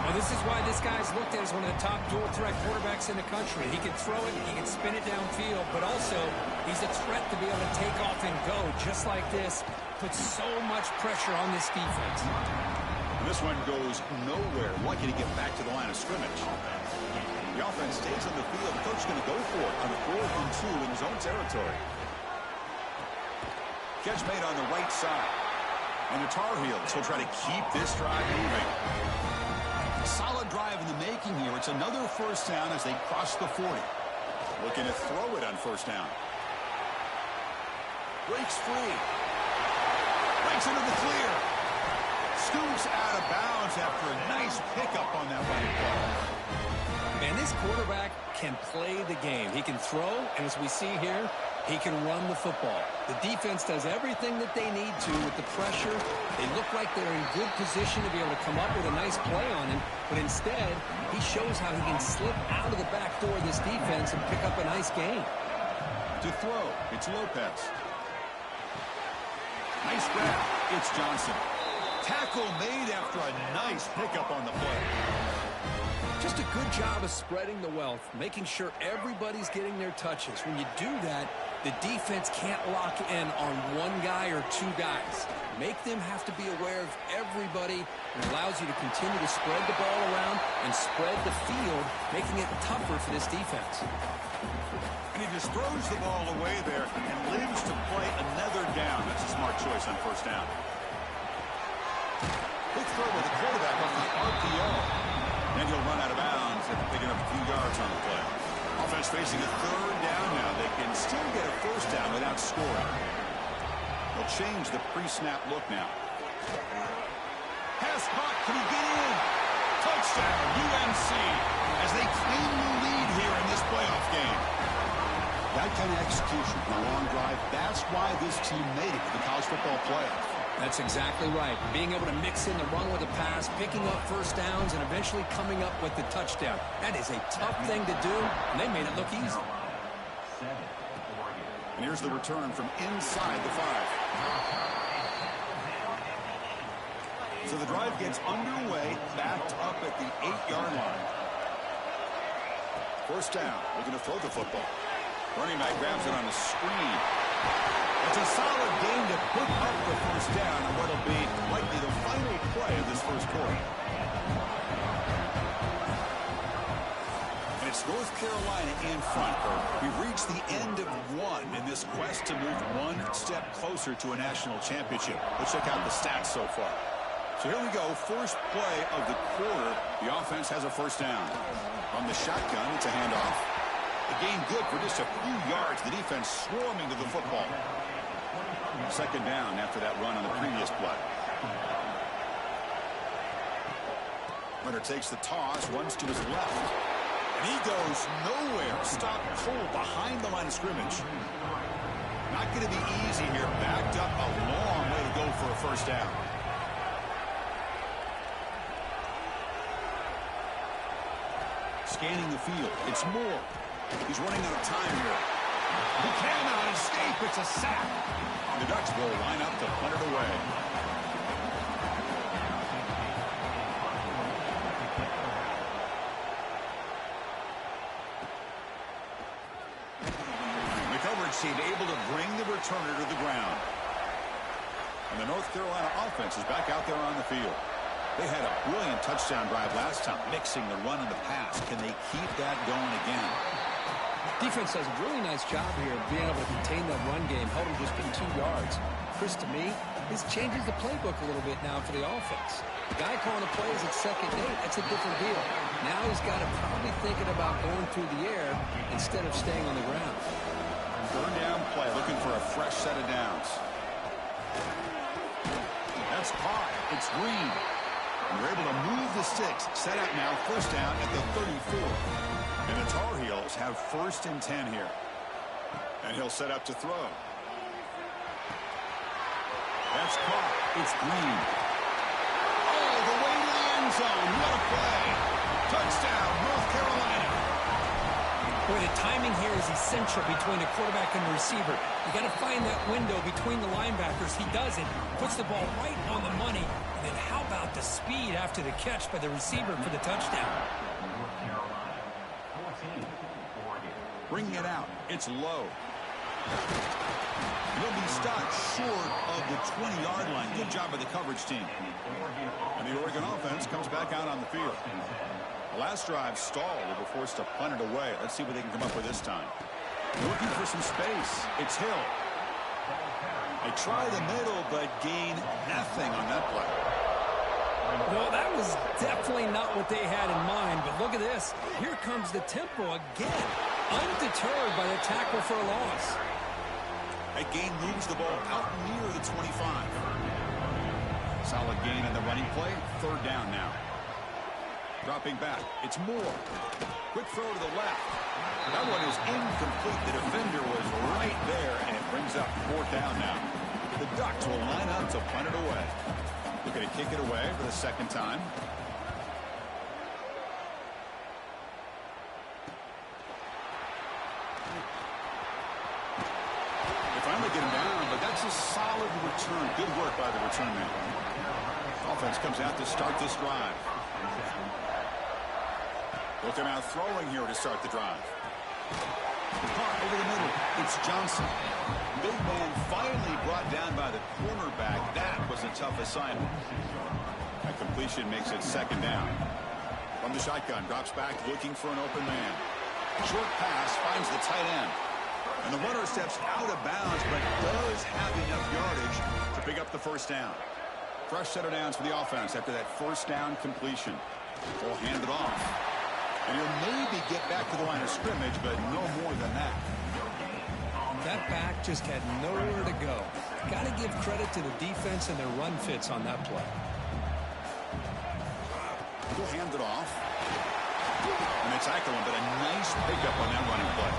S8: Well, this is why this guy's looked at as one of the top dual threat quarterbacks in the country. He can throw it, he can spin it downfield, but also he's a threat to be able to take off and go just like this. Puts so much pressure on this defense.
S7: This one goes nowhere. Lucky to get back to the line of scrimmage. The offense stays on the field. The coach is going to go for it on a 4th and 2 in his own territory. Catch made on the right side. And the Tar Heels will try to keep this drive moving. Solid drive in the making here. It's another first down as they cross the 40. Looking to throw it on first down. Breaks free. Breaks into the clear. Scoops out of bounds after a nice pickup on that running play.
S8: Man, this quarterback can play the game. He can throw, and as we see here, he can run the football. The defense does everything that they need to with the pressure. They look like they're in good position to be able to come up with a nice play on him, but instead, he shows how he can slip out of the back door of this defense and pick up a nice gain.
S7: To throw, it's Lopez. Nice grab. It's Johnson. Tackle made after a nice pickup on the play.
S8: Just a good job of spreading the wealth, making sure everybody's getting their touches. When you do that, the defense can't lock in on one guy or 2 guys. Make them have to be aware of everybody, and allows you to continue to spread the ball around and spread the field, making it tougher for this defense.
S7: And he just throws the ball away there and lives to play another down. That's a smart choice on first down. Quick throw with the quarterback off the RPO. Then he'll run out of bounds after picking up a few yards on the play. Offense facing a 3rd down now. They can still get a first down without scoring. They'll change the pre-snap look now. Pass caught. Can he get in? Touchdown, UNC, as they claim the lead here in this playoff game. That kind of execution on a long drive, that's why this team made it to the college football playoff.
S8: That's exactly right. Being able to mix in the run with a pass, picking up first downs, and eventually coming up with the touchdown. That is a tough thing to do, and they made it look easy.
S7: And here's the return from inside the 5. So the drive gets underway, backed up at the 8-yard line. First down, looking to throw the football. Running back grabs it on a screen. It's a solid game to pick up the first down on what'll be likely the final play of this first quarter. And it's North Carolina in front. We've reached the end of 1 in this quest to move 1 step closer to a national championship. Let's check out the stats so far. So here we go. First play of the quarter. The offense has a first down. On the shotgun, it's a handoff. A gain good for just a few yards. The defense swarming to the football. Second down after that run on the previous play. Runner takes the toss, runs to his left. And he goes nowhere. Stopped cold behind the line of scrimmage. Not going to be easy here. Backed up a long way to go for a first down. Scanning the field. It's Moore. He's running out of time here. He cannot escape. It's a sack. The Ducks will line up to punt it away. The coverage team able to bring the returner to the ground. And the North Carolina offense is back out there on the field. They had a brilliant touchdown drive last time, mixing the run and the pass. Can they keep that going again?
S8: Defense does a really nice job here of being able to contain that run game, held him just in 2 yards. Chris, to me, this changes the playbook a little bit now for the offense. The guy calling the plays at 2nd and 8, that's a different deal. Now he's got to probably thinking about going through the air instead of staying on the ground.
S7: Third down play, looking for a fresh set of downs. That's caught. It's Green. And they're able to move the sticks. Set up now, first down at the 34. And the Tar Heels have 1st and 10 here. And he'll set up to throw. That's caught. It's Green. All the way to the end zone. What a play. Touchdown, North Carolina.
S8: Boy, the timing here is essential between the quarterback and the receiver. You got to find that window between the linebackers. He does it. Puts the ball right on the money. And then how about the speed after the catch by the receiver for the touchdown?
S7: Bringing it out. It's low. He'll be stopped short of the 20-yard line. Good job by the coverage team. And the Oregon offense comes back out on the field. The last drive stalled. They were forced to punt it away. Let's see what they can come up with this time. Looking for some space. It's Hill. They try the middle, but gain nothing on that play.
S8: Well, that was definitely not what they had in mind, but look at this. Here comes the tempo again. Undeterred by the tackle for a loss.
S7: That gain moves the ball out near the 25. Solid gain in the running play. Third down now. Dropping back. It's Moore. Quick throw to the left. That one is incomplete. The defender was right there, and it brings up 4th down now. The Ducks will line up to punt it away. Looking to kick it away for the 2nd time. They finally get him down, but that's a solid return. Good work by the return man. Offense comes out to start this drive. Looking out throwing here to start the drive. Caught over the middle. It's Johnson. Big man finally brought down by the cornerback. That was a tough assignment. That completion makes it 2nd down. From the shotgun, drops back looking for an open man. Short pass finds the tight end. And the runner steps out of bounds, but does have enough yardage to pick up the first down. Fresh set of downs for the offense after that first down completion. They'll hand it off. And he'll maybe get back to the line of scrimmage, but no more than that.
S8: That back just had nowhere to go. Got to give credit to the defense and their run fits on that play.
S7: He'll hand it off. And they tackle him, but a nice pickup on that running play.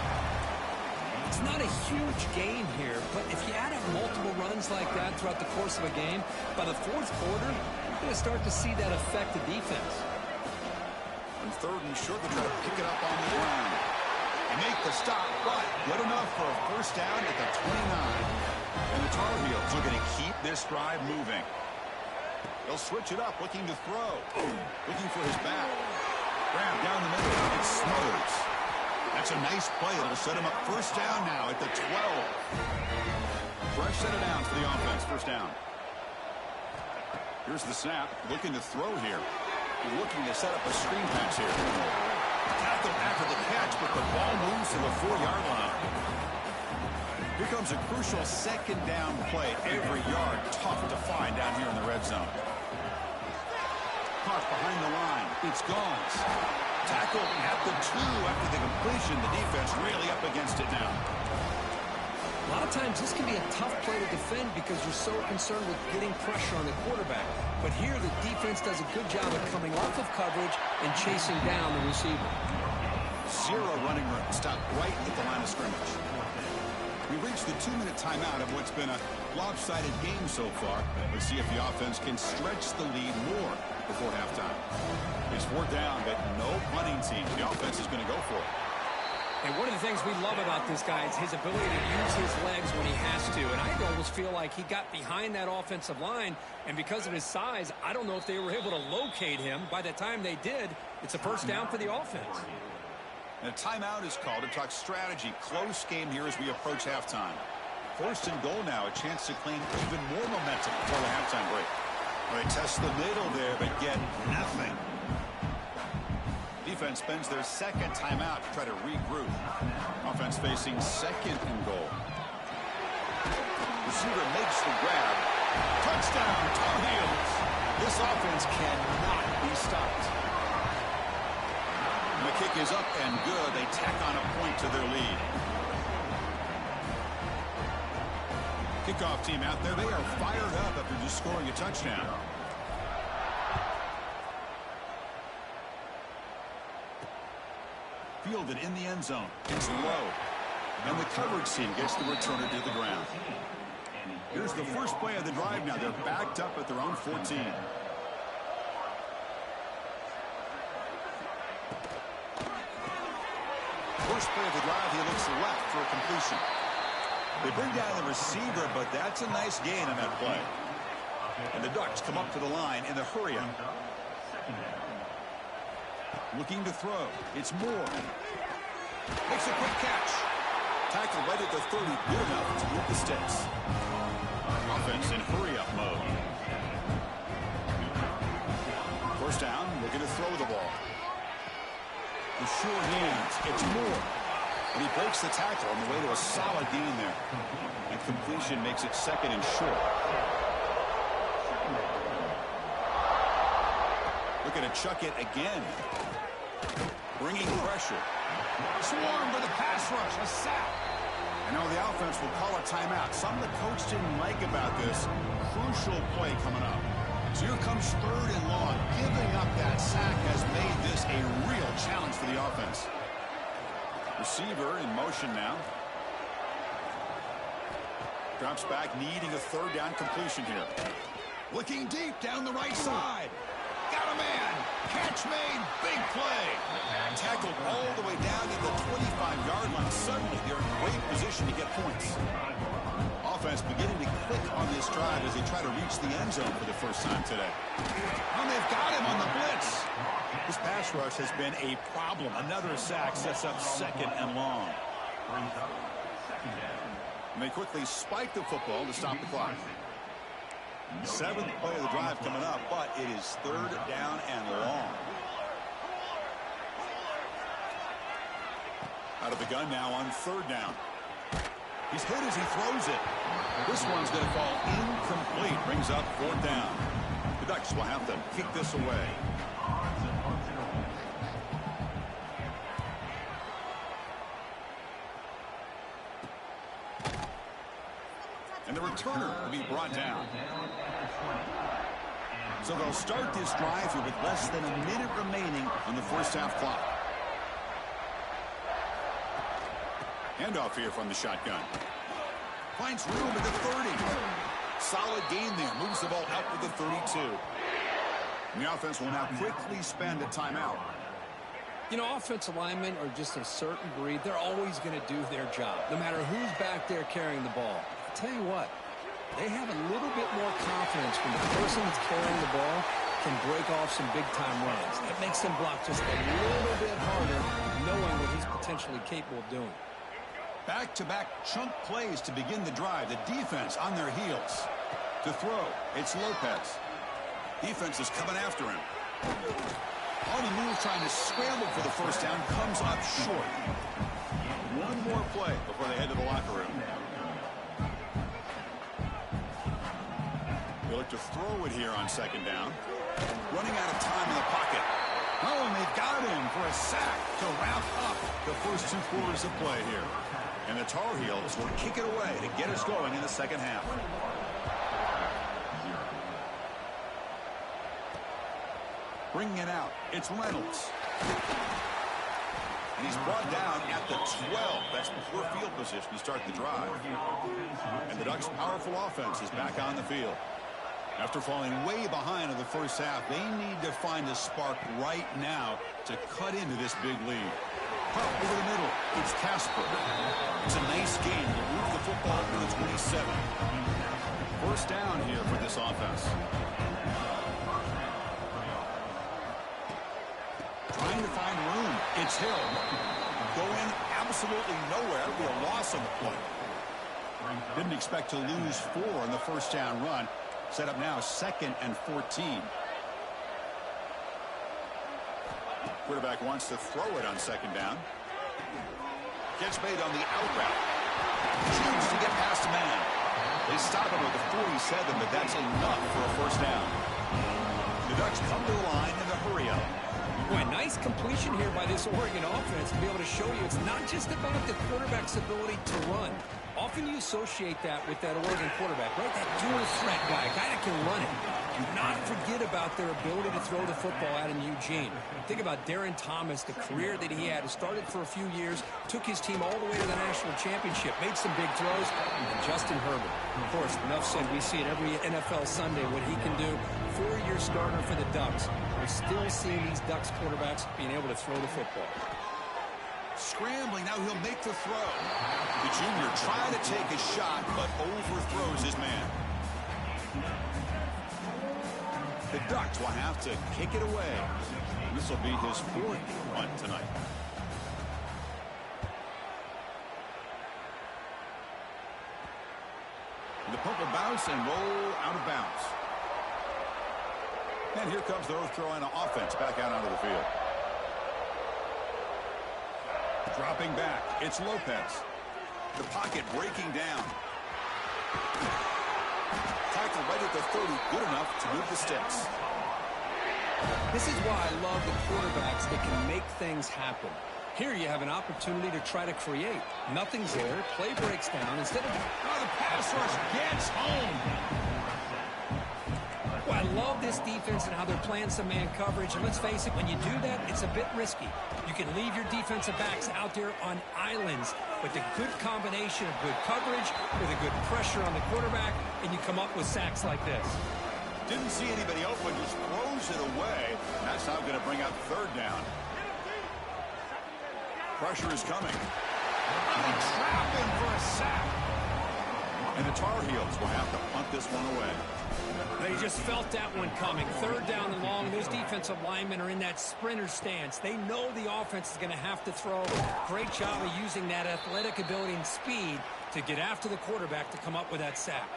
S8: It's not a huge gain here, but if you add up multiple runs like that throughout the course of a game, by the 4th quarter, you're going to start to see that affect the defense.
S7: On 3rd and short, they try to pick it up on the ground. They make the stop, but good enough for a first down at the 29. And the Tar Heels looking to keep this drive moving. They'll switch it up, looking to throw. Looking for his back. Grab down the middle. It Smothers. That's a nice play. It'll set him up first down now at the 12. Fresh set of downs for the offense. First down. Here's the snap. Looking to throw here. Looking to set up a screen pass here. Tackle after the catch, but the ball moves to the 4-yard line. Here comes a crucial 2nd down play. Every yard tough to find down here in the red zone. Caught behind the line. It's Gomes. Tackle at the 2 after the completion. The defense really up against it now.
S8: A lot of of times this can be a tough play to defend because you're so concerned with getting pressure on the quarterback. But here the defense does a good job of coming off of coverage and chasing down the receiver.
S7: Zero running room. Stopped right at the line of scrimmage. We reached the 2-minute timeout of what's been a lopsided game so far. Let's see if the offense can stretch the lead more before halftime. It's 4th down, but no punting team. The offense is going to go for it.
S8: And one of the things we love about this guy is his ability to use his legs when he has to. And I almost feel like he got behind that offensive line, and because of his size, I don't know if they were able to locate him. By the time they did, it's a first down for the offense.
S7: And a timeout is called to talk strategy. Close game here as we approach halftime. 1st and goal now, a chance to claim even more momentum before the halftime break. Well, they test the middle there, but get nothing. Defense spends their 2nd timeout to try to regroup. Offense facing 2nd and goal. Receiver makes the grab. Touchdown, Tar Heels. This offense cannot be stopped. And the kick is up and good. They tack on a point to their lead. Kickoff team out there. They are fired up after just scoring a touchdown. Fielded in the end zone. It's low. And the coverage team gets the returner to the ground. Here's the first play of the drive now. They're backed up at their own 14. First play of the drive, he looks left for a completion. They bring down the receiver, but that's a nice gain on that play. And the Ducks come up to the line in the hurry-up. Looking to throw. It's Moore. Makes a quick catch. Tackle right at the 30. Good enough to move the sticks. Offense in hurry-up mode. First down, looking to throw the ball. The short hands. It's Moore. And he breaks the tackle on the way to a solid gain there. And completion makes it 2nd and short. Looking to chuck it again. Bringing pressure. Swarm with a pass rush. A sack. And now the offense will call a timeout. Something the coach didn't like about this. Crucial play coming up. So here comes 3rd and long. Giving up that sack has made this a real challenge for the offense. Receiver in motion now. Drops back, needing a 3rd down completion here. Looking deep down the right side. Got a man. Catch made. Big play. Tackled all the way down to the 25-yard line. Suddenly, they're in great position to get points. Offense beginning to click on this drive as they try to reach the end zone for the first time today. And they've got him on the blitz. This pass rush has been a problem. Another sack sets up 2nd and long. And they quickly spike the football to stop the clock. 7th play of the drive coming up, but it is 3rd down and long. Out of the gun now on 3rd down. He's hit as he throws it. This one's going to fall incomplete. Brings up 4th down. The Ducks will have to kick this away. And the returner will be brought down. So they'll start this drive here with less than a minute remaining on the first half clock. Handoff here from the shotgun. Finds room at the 30. Solid gain there. Moves the ball out to the 32. And the offense will now quickly spend a timeout.
S8: You know, offensive linemen are just a certain breed. They're always going to do their job, no matter who's back there carrying the ball. I'll tell you what, they have a little bit more confidence when the person that's carrying the ball can break off some big-time runs. It makes them block just a little bit harder, knowing what he's potentially capable of doing.
S7: Back-to-back chunk plays to begin the drive. The defense on their heels. To throw, it's Lopez. Defense is coming after him. On the move, trying to scramble for the first down, comes up short. One more play before they head to the locker room. They look to throw it here on 2nd down. Running out of time in the pocket. Oh, and they've got him for a sack to wrap up the first 2 quarters of play here. And the Tar Heels will kick it away to get us going in the second half. Bringing it out, it's Reynolds. And he's brought down at the 12. That's poor field position to start the drive. And the Ducks' powerful offense is back on the field. After falling way behind in the first half, they need to find a spark right now to cut into this big lead. Pop over the middle. It's Casper. It's a nice game to move the football to the 27. First down here for this offense. Trying to find room. It's Hill. Going absolutely nowhere. It'll be a loss on the play. Didn't expect to lose 4 on the first down run. Set up now 2nd and 14. Quarterback wants to throw it on 2nd down. Catch made on the out route. Chooses to get past a man. They stop him with the 47, but that's enough for a first down. The Ducks come to the line in the hurry up.
S8: Boy, nice completion here by this Oregon offense to be able to show you it's not just about the quarterback's ability to run. Often you associate that with that Oregon quarterback, right? That dual threat guy, a guy that can run it. Do not forget about their ability to throw the football out in Eugene. Think about Darren Thomas, the career that he had. Started for a few years, took his team all the way to the national championship, made some big throws, and Justin Herbert. Of course, enough said, we see it every NFL Sunday what he can do. 4-year starter for the Ducks. We're still seeing these Ducks quarterbacks being able to throw the football.
S7: Scrambling, now he'll make the throw. The junior trying to take a shot, but overthrows his man. The Ducks will have to kick it away. This will be his 4th punt tonight. The punt will bounce and roll out of bounds. And here comes the North Carolina offense back out onto the field. Dropping back, it's Lopez. The pocket breaking down. Tackle right at the 30, good enough to move the sticks.
S8: This is why I love the quarterbacks that can make things happen. Here you have an opportunity to try to create. Nothing's there, play breaks down. Instead of,
S7: the pass rush gets home.
S8: well, I love this defense and how they're playing some man coverage. And let's face it, when you do that, it's a bit risky. You can leave your defensive backs out there on islands with a good combination of good coverage, with a good pressure on the quarterback, and you come up with sacks like this.
S7: Didn't see anybody open, just throws it away. That's now going to bring up 3rd down. Pressure is coming. They trap him for a sack. And the Tar Heels will have to punt this one away.
S8: They just felt that one coming. 3rd down and long. Those defensive linemen are in that sprinter stance. They know the offense is going to have to throw. Great job of using that athletic ability and speed to get after the quarterback to come up with that sack.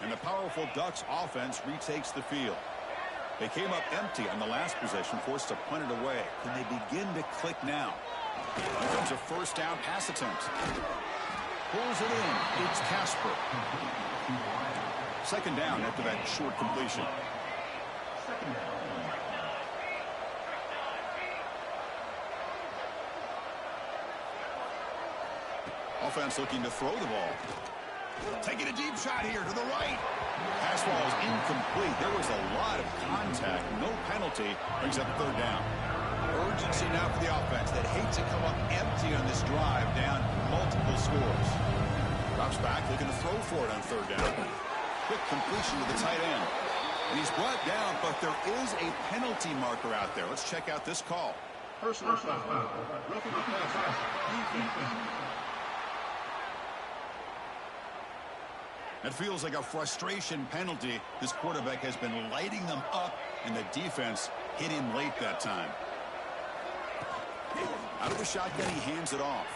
S7: And the powerful Ducks offense retakes the field. They came up empty on the last possession, forced to punt it away. Can they begin to click now? Here comes a 1st down pass attempt. Pulls it in. It's Casper. 2nd down after that short completion. Offense looking to throw the ball. Taking a deep shot here to the right. Pass ball is incomplete. There was a lot of contact. No penalty. Brings up 3rd down. Urgency now for the offense that hates to come up empty on this drive, down multiple scores. Drops back, looking to throw for it on 3rd down. Quick completion to the tight end. And he's brought down, but there is a penalty marker out there. Let's check out this call.
S2: Personal foul. Roughing the passer. Defense.
S7: It feels like a frustration penalty. This quarterback has been lighting them up, and the defense hit him late that time. Out of the shotgun, he hands it off.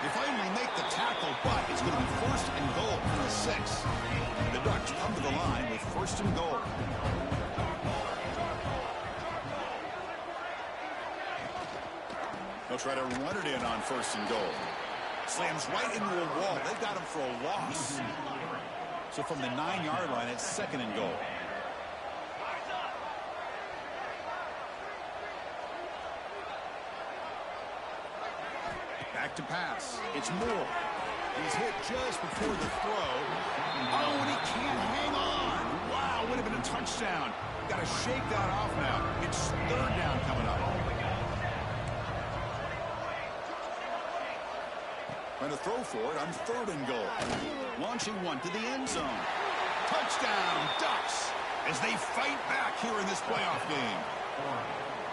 S7: They finally make the tackle, but it's going to be 1st and goal from the 6. The Ducks come to the line with 1st and goal. They'll try to run it in on 1st and goal. Slams right into a wall. They've got him for a loss. So from the 9-yard line, it's 2nd and goal. to pass. It's Moore. He's hit just before the throw. Oh, and he can't hang on. Wow, would have been a touchdown. Got to shake that off now. It's third down coming up. Trying to throw for it on third and goal. Launching one to the end zone. Touchdown, Ducks, as they fight back here in this playoff game.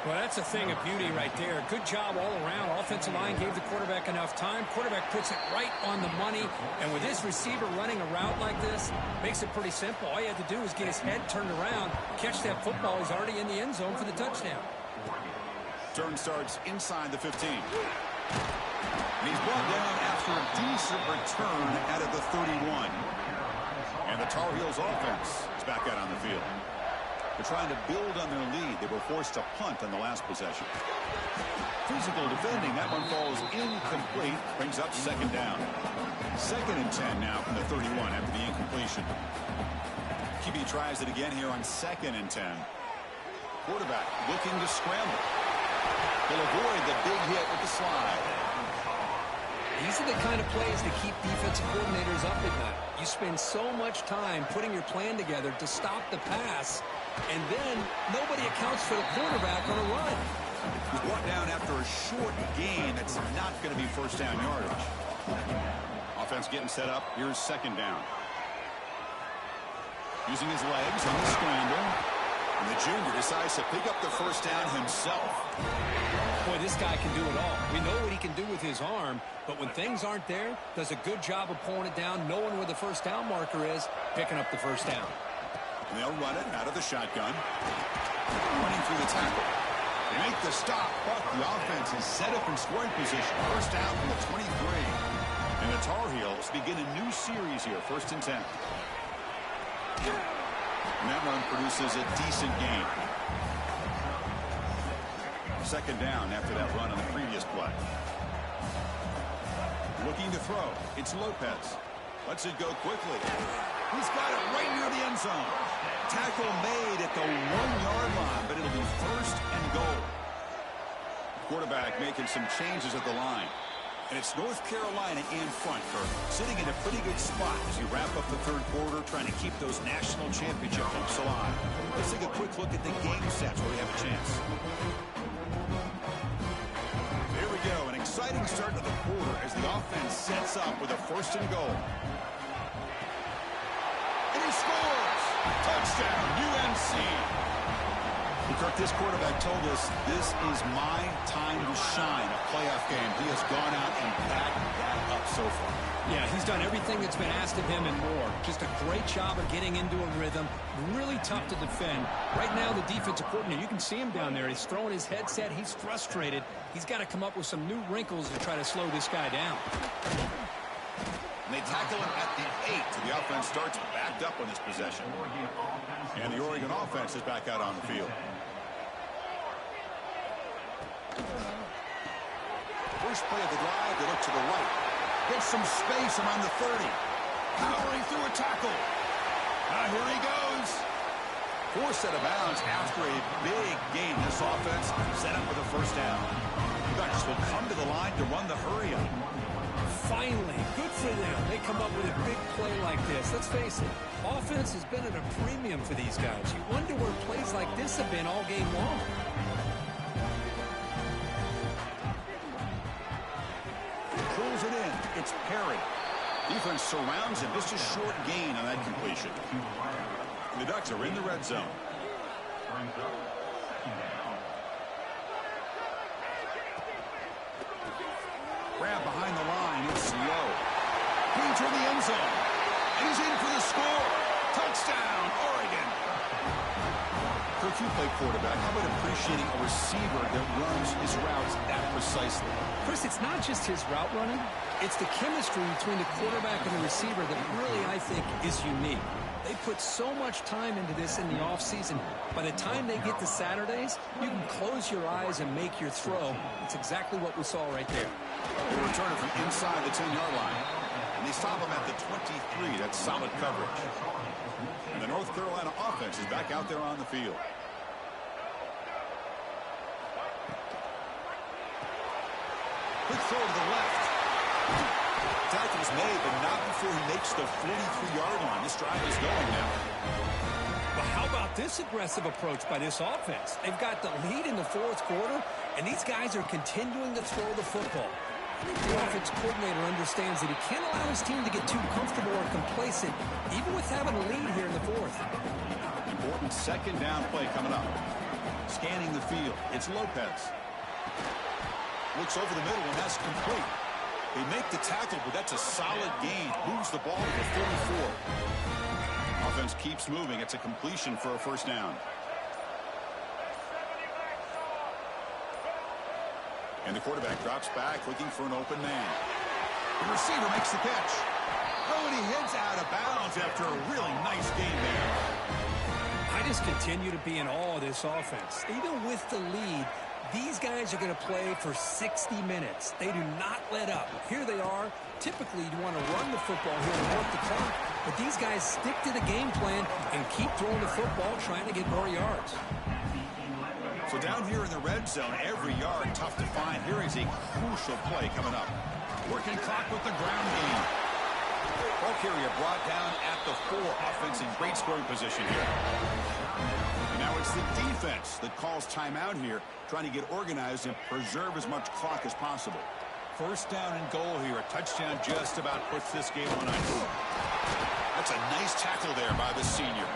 S8: Well, that's a thing of beauty right there. Good job all around. Offensive line gave the quarterback enough time. Quarterback puts it right on the money. And with his receiver running a route like this, makes it pretty simple. All you have to do is get his head turned around, catch that football. He's already in the end zone for the touchdown.
S7: Turn starts inside the 15. And he's brought down after a decent return out of the 31. And the Tar Heels offense is back out on the field. They're trying to build on their lead. They were forced to punt on the last possession. Physical defending. That one falls incomplete. Brings up second down. 2nd and 10 now from the 31 after the incompletion. QB tries it again here on 2nd and 10. Quarterback looking to scramble. He'll avoid the big hit with the slide.
S8: These are the kind of plays that keep defensive coordinators up at night. You spend so much time putting your plan together to stop the pass, and then nobody accounts for the quarterback on a run.
S7: He's brought down after a short gain. That's not going to be first down yardage. Offense getting set up. Here's second down. Using his legs on the scramble. And the junior decides to pick up the first down himself.
S8: Boy, this guy can do it all. We know what he can do with his arm, but when things aren't there, does a good job of pulling it down, knowing where the first down marker is, picking up the first down.
S7: And they'll run it out of the shotgun. Running through the tackle. They make the stop, but the offense is set up in scoring position. First down from the 23. And the Tar Heels begin a new series here, 1st and 10. And that run produces a decent gain. 2nd down after that run on the previous play. Looking to throw. It's Lopez. Lets it go quickly. He's got it right near the end zone. Tackle made at the 1-yard line, but it'll be 1st and goal. Quarterback making some changes at the line. And it's North Carolina in front, Kirk, sitting in a pretty good spot as you wrap up the 3rd quarter, trying to keep those national championship hopes alive. Let's take a quick look at the game stats where we have a chance. Here we go, an exciting start to the quarter as the offense sets up with a 1st and goal. And he scores! Touchdown, UNC! Kirk, this quarterback told us this is my time to shine, a playoff game. He has gone out and backed that up so far.
S8: Yeah, he's done everything that's been asked of him and more. Just a great job of getting into a rhythm. Really tough to defend. Right now, the defensive coordinator, you can see him down there. He's throwing his headset. He's frustrated. He's got to come up with some new wrinkles to try to slow this guy down.
S7: And they tackle him at the 8. So the offense starts backed up on this possession. And the Oregon offense is back out on the field. First play of the drive, they look to the right. Gets some space around the 30. Powering through a tackle. Now here he goes. Forced out of bounds after a big gain. This offense set up with a first down. The Ducks will come to the line to run the hurry up.
S8: Finally, good for them. They come up with a big play like this. Let's face it, offense has been at a premium for these guys. You wonder where plays like this have been all game long.
S7: Pulls it in. It's Perry. Defense surrounds him. Just a short gain on that completion. The Ducks are in the red zone. Grab behind the line. It's low. He's in the end zone. And he's in for the score. Touchdown, Oregon. Kirk, you play quarterback. How about appreciating a receiver that runs his routes that precisely?
S8: Chris, it's not just his route running. It's the chemistry between the quarterback and the receiver that really, I think, is unique. They put so much time into this in the offseason. By the time they get to Saturdays, you can close your eyes and make your throw. It's exactly what we saw right there.
S7: They return it from inside the 10-yard line. And they stop him at the 23. That's solid coverage. And the North Carolina offense is back out there on the field. Quick throw to the left. is made, but not before he makes the 43-yard line. This drive is going now.
S8: Well, how about this aggressive approach by this offense? They've got the lead in the fourth quarter, and these guys are continuing to throw the football. I think the offense coordinator understands that he can't allow his team to get too comfortable or complacent, even with having a lead here in the fourth.
S7: Important second down play coming up. Scanning the field, it's Lopez. Looks over the middle, and that's complete. They make the tackle, but that's a solid gain. Moves the ball to the 34. Offense keeps moving. It's a completion for a first down. And the quarterback drops back, looking for an open man. The receiver makes the catch. Oh, and he heads out of bounds after a really nice game there.
S8: I just continue to be in awe of this offense. Even with the lead, these guys are going to play for 60 minutes. They do not let up. Here they are. Typically, you want to run the football here and work the clock, but these guys stick to the game plan and keep throwing the football, trying to get more yards.
S7: So down here in the red zone, every yard tough to find. Here is a crucial play coming up. Working clock with the ground game. Ball carrier brought down at the 4. Offense in great scoring position here. And now it's the defense that calls timeout here, trying to get organized and preserve as much clock as possible. First down and goal here. A touchdown just about puts this game on ice. That's a nice tackle there by the senior.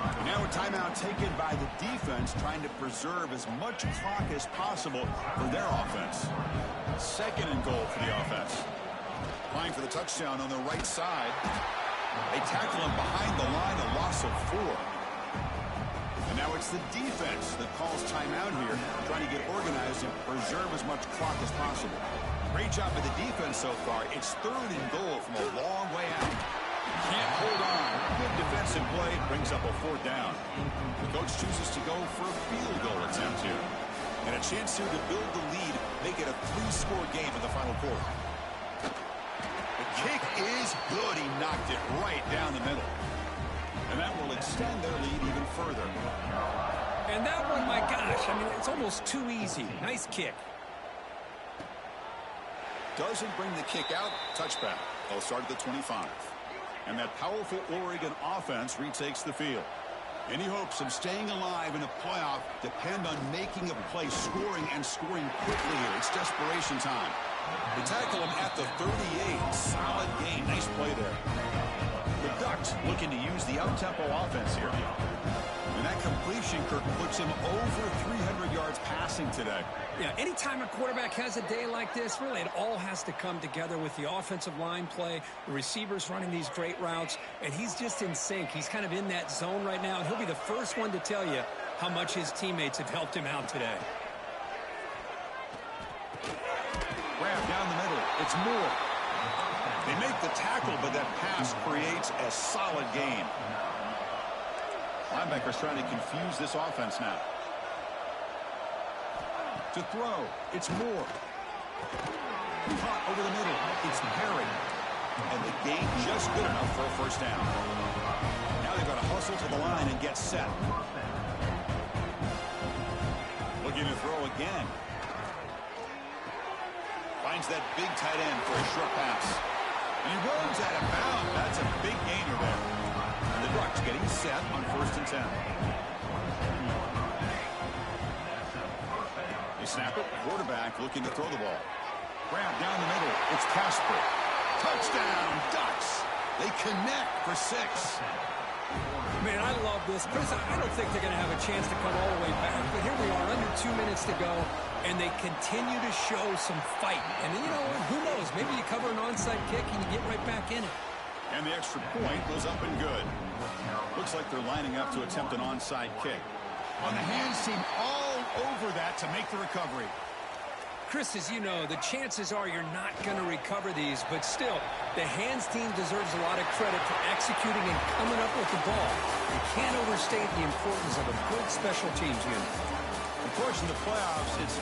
S7: And now a timeout taken by the defense, trying to preserve as much clock as possible for their offense. Second and goal for the offense. Applying for the touchdown on the right side. They tackle him behind the line, a loss of 4. And now it's the defense that calls timeout here, trying to get organized and preserve as much clock as possible. Great job by the defense so far. It's third and goal from a long way out. Can't hold on. Good defensive play brings up a fourth down. The coach chooses to go for a field goal attempt here. And a chance here to build the lead, make it a 3-score game in the final quarter. The kick is good. He knocked it right down the middle. And that will extend their lead even further.
S8: And that one, my gosh, I mean, it's almost too easy. Nice kick.
S7: Doesn't bring the kick out. Touchback. They'll start at the 25. And that powerful Oregon offense retakes the field. Any hopes of staying alive in a playoff depend on making a play, scoring and scoring quickly here. It's desperation time. They tackle him at the 38. Solid game. Nice play there. The Ducks looking to use the up-tempo offense here. And that completion, Kirk, puts him over 300 yards passing today.
S8: Yeah, anytime a quarterback has a day like this, really it all has to come together with the offensive line play, the receivers running these great routes, and he's just in sync. He's kind of in that zone right now, and he'll be the first one to tell you how much his teammates have helped him out today.
S7: Grab down the middle. It's Moore. They make the tackle, but that pass creates a solid gain. Linebackers trying to confuse this offense now. To throw, it's Moore. Caught over the middle, it's Perry. And the gain just good enough for a first down. Now they've got to hustle to the line and get set. Looking to throw again. Finds that big tight end for a short pass. And he runs out of bounds. That's a big gainer there. And the Ducks getting set on 1st and 10. They snap it. Quarterback looking to throw the ball. Grab down the middle. It's Casper. Touchdown, Ducks. They connect for 6.
S8: Man, I love this. Chris, I don't think they're going to have a chance to come all the way back, but here we are, under 2 minutes to go, and they continue to show some fight. And, you know, who knows? Maybe you cover an onside kick and you get right back in it.
S7: And the extra point goes up and good. Looks like they're lining up to attempt an onside kick. On the hands team all over that to make the recovery.
S8: Chris, as you know, the chances are you're not going to recover these, but still, the hands team deserves a lot of credit for executing and coming up with the ball. You can't overstate the importance of a good special teams unit.
S7: Of course, in the playoffs, it's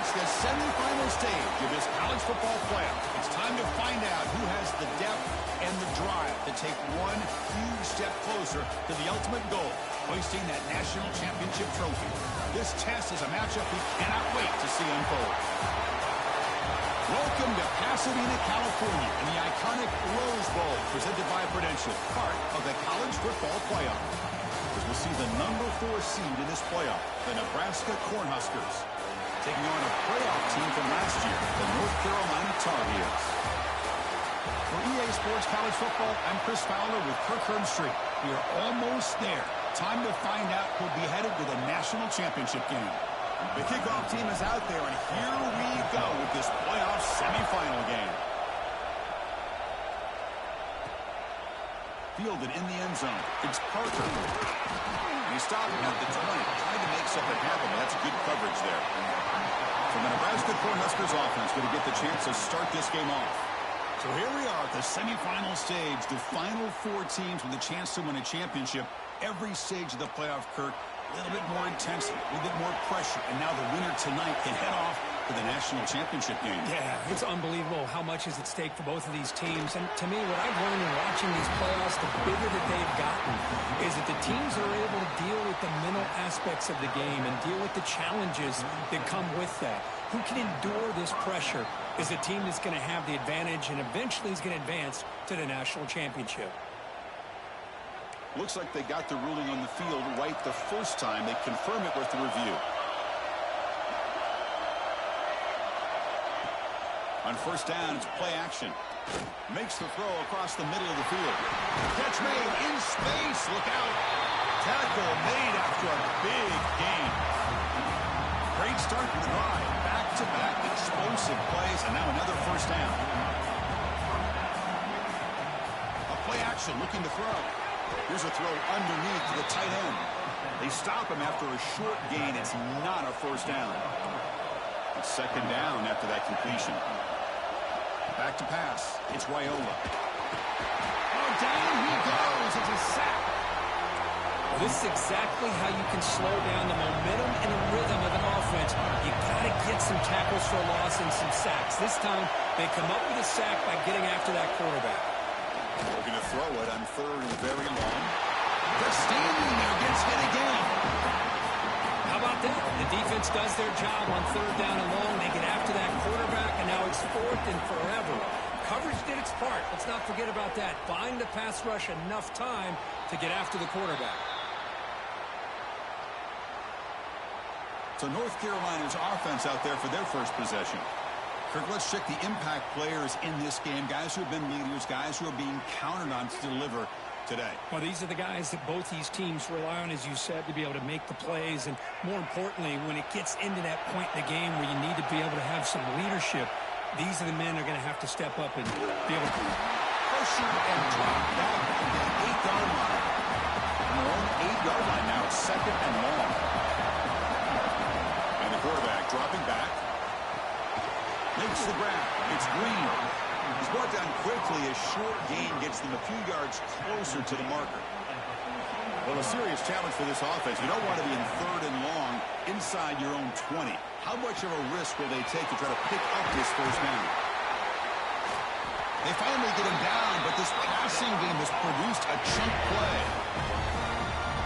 S7: It's the semifinal stage of this college football playoff. It's time to find out who has the depth and the drive to take one huge step closer to the ultimate goal, hoisting that national championship trophy. This test is a matchup we cannot wait to see unfold. Welcome to Pasadena, California, in the iconic Rose Bowl, presented by Prudential, part of the college football playoff. As we'll see the number 4 seed in this playoff, the Nebraska Cornhuskers, taking on a playoff team from last year, the North Carolina Tar Heels. For EA Sports College Football, I'm Chris Fowler with Kirk Herbstreit. We are almost there. Time to find out who'll be headed to the national championship game. The kickoff team is out there, and here we go with this playoff semifinal game. Fielded in the end zone. It's Parker. He stopped him at the 20, trying to make something happen. That's good coverage there. So the Nebraska Cornhuskers offense going to get the chance to start this game off. So here we are at the semifinal stage, the final 4 teams with a chance to win a championship. Every stage of the playoff, Kirk, a little bit more intensity, a little bit more pressure, and now the winner tonight can head off to the national championship game.
S8: Yeah, it's unbelievable how much is at stake for both of these teams. And to me, what I've learned in watching these playoffs, the bigger that they've gotten, is that the teams are able to deal with the mental aspects of the game and deal with the challenges that come with that. Who can endure this pressure is a team that's going to have the advantage and eventually is going to advance to the national championship.
S7: Looks like they got the ruling on the field right the first time. They confirm it with the review. On first down, it's play action. Makes the throw across the middle of the field. Catch made in space. Look out. Tackle made after a big gain. Great start to the drive. Back-to-back explosive plays, and now another first down. A play action looking to throw. Here's a throw underneath to the tight end. They stop him after a short gain. It's not a first down. It's second down after that completion. Back to pass. It's Raiola. Oh, down he goes. It's a sack.
S8: Well, this is exactly how you can slow down the momentum and the rhythm of an offense. You got to get some tackles for a loss and some sacks. This time, they come up with a sack by getting after that quarterback.
S7: We're going to throw it on third and very long. They're standing there, gets hit again.
S8: How about that? The defense does their job on third down and long. They get after that quarterback, and now it's fourth and forever. Coverage did its part. Let's not forget about that. Buying the pass rush enough time to get after the quarterback.
S7: So North Carolina's offense out there for their first possession. Kirk, let's check the impact players in this game. Guys who have been leaders, guys who are being counted on to deliver today.
S8: Well, these are the guys that both these teams rely on, as you said, to be able to make the plays. And more importantly, when it gets into that point in the game where you need to be able to have some leadership, these are the men that are going to have to step up and be able to
S7: pressure and drop back at the 8-yard line. On their own 8-yard line now, it's second and long. And the quarterback dropping back. Makes the grab. It's Green. He's brought down quickly. A short gain gets them a few yards closer to the marker. Well, a serious challenge for this offense. You don't want to be in third and long inside your own 20. How much of a risk will they take to try to pick up this first down? They finally get him down, but this passing game has produced a chunk play.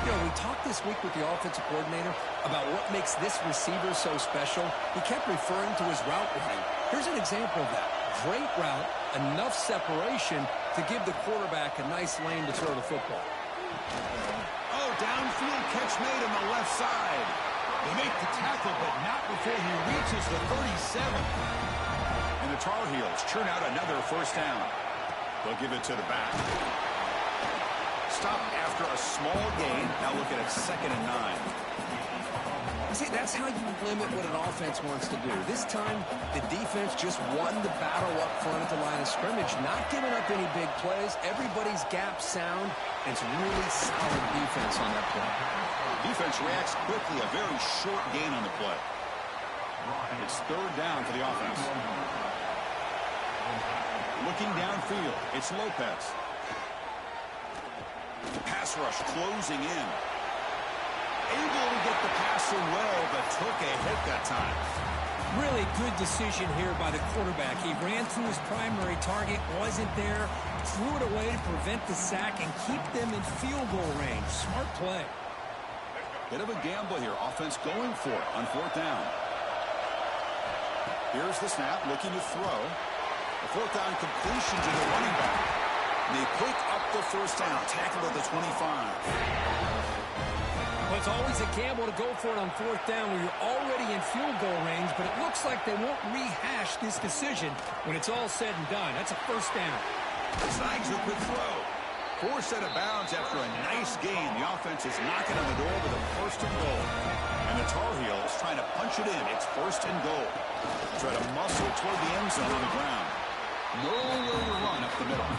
S8: You know, we talked this week with the offensive coordinator about what makes this receiver so special. He kept referring to his route running. Here's an example of that. Great route, enough separation to give the quarterback a nice lane to throw the football.
S7: Oh, downfield catch made on the left side. They make the tackle, but not before he reaches the 37. And the Tar Heels churn out another first down. They'll give it to the back. Stop after a small gain. Now look at it, second and 9.
S8: See, that's how you limit what an offense wants to do. This time, the defense just won the battle up front at the line of scrimmage, not giving up any big plays. Everybody's gap sound. And it's really solid defense on that play.
S7: Defense reacts quickly. A very short gain on the play. It's third down for the offense. Looking downfield, it's Lopez. Pass rush closing in. Able to get the pass away, but took a hit that time.
S8: Really good decision here by the quarterback. He ran through his primary target, wasn't there, threw it away to prevent the sack and keep them in field goal range. Smart play.
S7: Bit of a gamble here. Offense going for it on 4th down. Here's the snap, looking to throw. The 4th down completion to the running back. And they pick up the first down, tackled at the 25.
S8: Well, it's always a gamble to go for it on 4th down when you're already in field goal range, but it looks like they won't rehash this decision when it's all said and done. That's a first down.
S7: Zags a quick throw. Forced out of bounds after a nice gain. The offense is knocking on the door with a first and goal. And the Tar Heels trying to punch it in. It's first and goal. Try to muscle toward the end zone on the ground. Nowhere to run up the middle.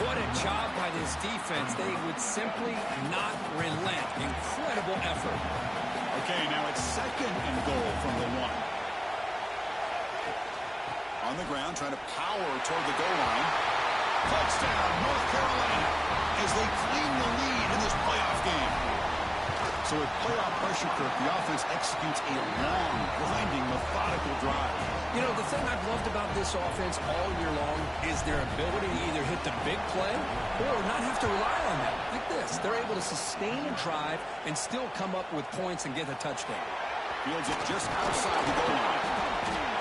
S8: What a job by this defense. They would simply not relent. Incredible effort.
S7: Okay, now it's second and goal from the 1. On the ground, trying to power toward the goal line. Touchdown, North Carolina, as they claim the lead in this playoff game. So with playoff pressure, Kirk, the offense executes a long, grinding, methodical drive.
S8: You know, the thing I've loved about this offense all year long is their ability to either hit the big play or not have to rely on that. Like this, they're able to sustain a drive and still come up with points and get a touchdown.
S7: Fields it just outside the goal line.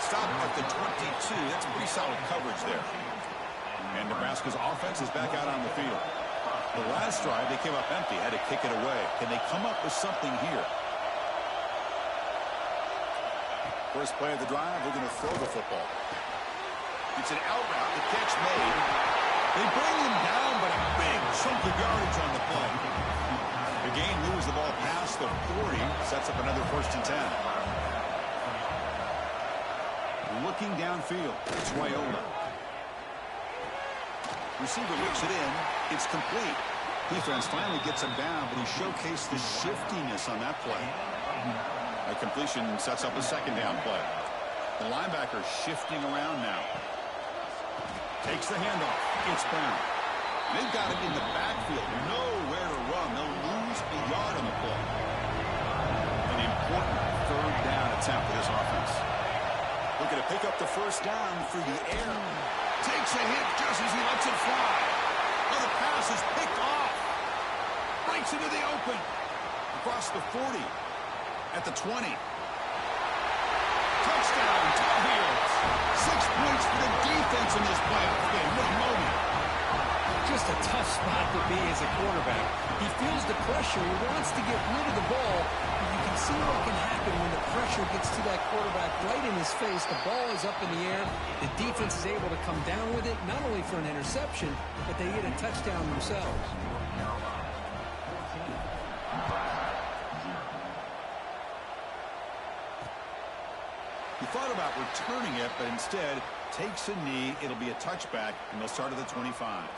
S7: Stop at the 22. That's pretty solid coverage there. And Nebraska's offense is back out on the field. The last drive, they came up empty, had to kick it away. Can they come up with something here? First play of the drive, we're going to throw the football. It's an out route, the catch made. They bring him down, but a big chunk of yardage on the play. The gain moves the ball past the 40, sets up another first and 10. Looking downfield, it's Wyola. Receiver looks it in. It's complete. Defense finally gets him down, but he showcased the shiftiness on that play. A completion sets up a second down play. The linebacker shifting around now. Takes the handoff. It's Brown. They've got it in the backfield. Nowhere to run. They'll lose a yard on the play. An important third down attempt for this offense. Looking to pick up the first down through the air. Takes a hit just as he lets it fly. Oh, the pass is picked off. Breaks into the open. Across the 40. At the 20. Touchdown, Tar Heels. 6 points for the defense in this playoff game. What a moment.
S8: Just a tough spot to be as a quarterback. He feels the pressure. He wants to get rid of the ball. But you can see what can happen when the pressure gets to that quarterback right in his face. The ball is up in the air. The defense is able to come down with it, not only for an interception, but they get a touchdown themselves.
S7: He thought about returning it, but instead takes a knee. It'll be a touchback, and they'll start at the 25.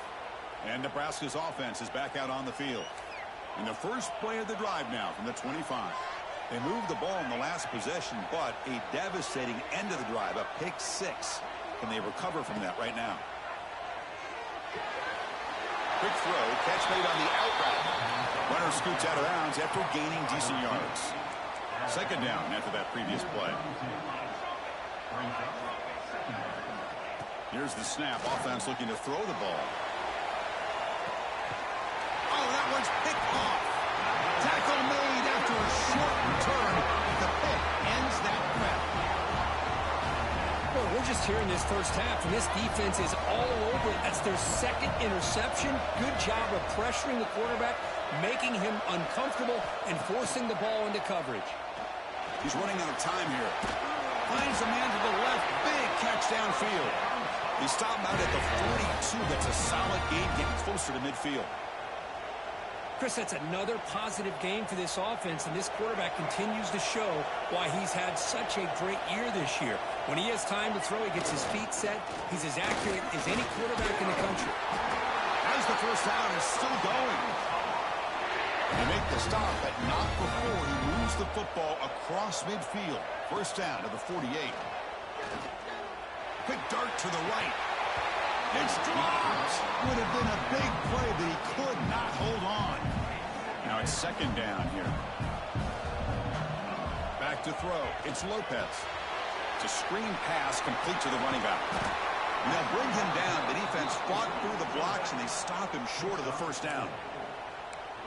S7: And Nebraska's offense is back out on the field. In the first play of the drive now from the 25. They moved the ball in the last possession, but a devastating end of the drive, a pick 6. Can they recover from that right now? Quick throw, catch made on the out route. Runner scoots out of bounds after gaining decent yards. Second down after that previous play. Here's the snap. Offense looking to throw the ball. Oh, that one's picked off. Tackle made after a short return. The pick ends that prep.
S8: Well, we're just here in this first half, and this defense is all over it. That's their second interception. Good job of pressuring the quarterback, making him uncomfortable, and forcing the ball into coverage.
S7: He's running out of time here. Finds a man to the left. Big catch downfield. He stopped out at the 42. That's a solid gain, getting closer to midfield.
S8: Chris, that's another positive game for this offense, and this quarterback continues to show why he's had such a great year this year. When he has time to throw, he gets his feet set. He's as accurate as any quarterback in the country.
S7: As the first down is still going. They make the stop, but not before he moves the football across midfield. First down to the 48. Quick dart to the right. It's dropped. Would have been a big play, but he could not hold on. Now it's second down here. Back to throw. It's Lopez. It's a screen pass complete to the running back. And they'll bring him down. The defense fought through the blocks, and they stop him short of the first down.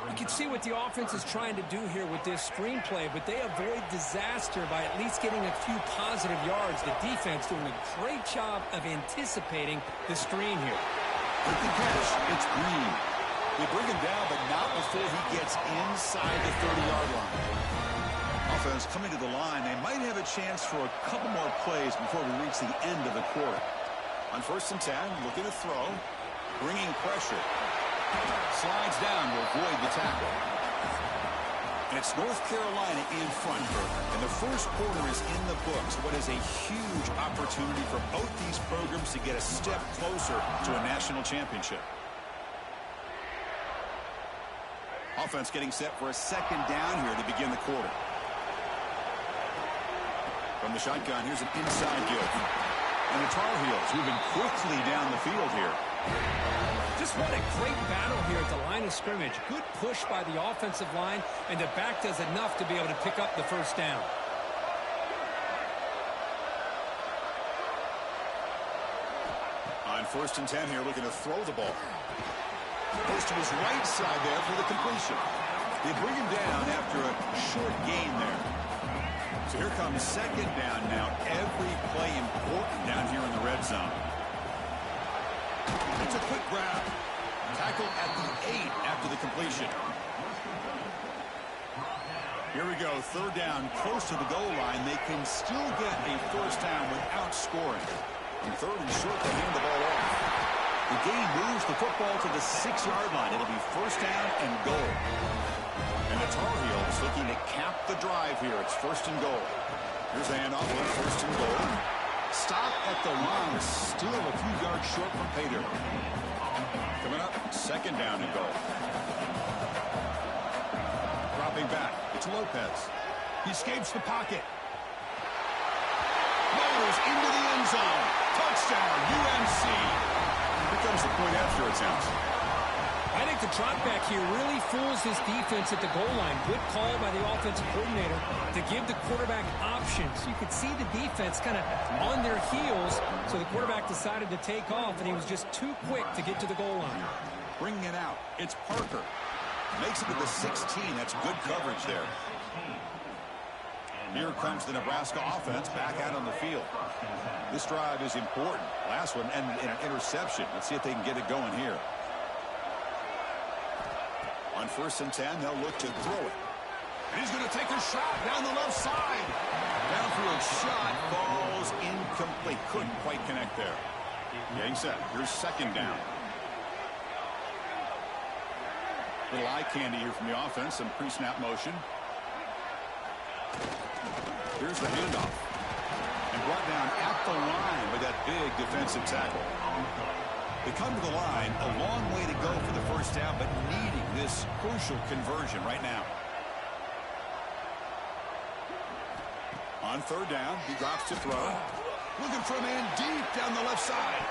S8: You can see what the offense is trying to do here with this screenplay, but they avoid disaster by at least getting a few positive yards. The defense doing a great job of anticipating the screen here.
S7: With the catch, it's Green. They bring him down, but not before he gets inside the 30-yard line. Offense coming to the line. They might have a chance for a couple more plays before we reach the end of the quarter. On 1st and 10, looking to throw, bringing pressure. Slides down to avoid the tackle. And it's North Carolina in front, and the first quarter is in the books. What is a huge opportunity for both these programs to get a step closer to a national championship. Offense getting set for a 2nd down here to begin the quarter. From the shotgun, here's an inside give. And the Tar Heels moving quickly down the field here.
S8: Just what a great battle here at the line of scrimmage. Good push by the offensive line, and the back does enough to be able to pick up the first down.
S7: On 1st and 10 here, looking to throw the ball. Goes to his right side there for the completion. They bring him down after a short gain there. So here comes 2nd down now. Every play important down here in the red zone. It's a quick grab. Tackle at the 8 after the completion. Here we go. 3rd down, close to the goal line. They can still get a first down without scoring. And 3rd and short, they hand the ball off. The gain moves the football to the 6-yard line. It'll be first down and goal. And the Tar Heels looking to cap the drive here. It's 1st and goal. Here's a handoff with 1st and goal. Stop at the line. Still a few yards short from pay dirt. Coming up, 2nd down and goal. Dropping back. It's Lopez. He escapes the pocket. Motors into the end zone. Touchdown, UMC. Here comes the point after attempt.
S8: I think the drop back here really fools this defense at the goal line. Good call by the offensive coordinator to give the quarterback options. You could see the defense kind of on their heels, so the quarterback decided to take off, and he was just too quick to get to the goal line.
S7: Bringing it out. It's Parker. Makes it to the 16. That's good coverage there. Here comes the Nebraska offense back out on the field. This drive is important. Last one ended in an interception. Let's see if they can get it going here. On 1st and 10, they'll look to throw it. And he's going to take a shot down the left side. Downfield shot falls incomplete. Couldn't quite connect there. Getting set. Here's 2nd down. Little eye candy here from the offense. Some pre-snap motion. Here's the handoff. And brought down at the line with that big defensive tackle. They come to the line, a long way to go for the first down, but needing this crucial conversion right now. On 3rd down, he drops to throw. Looking for a man deep down the left side.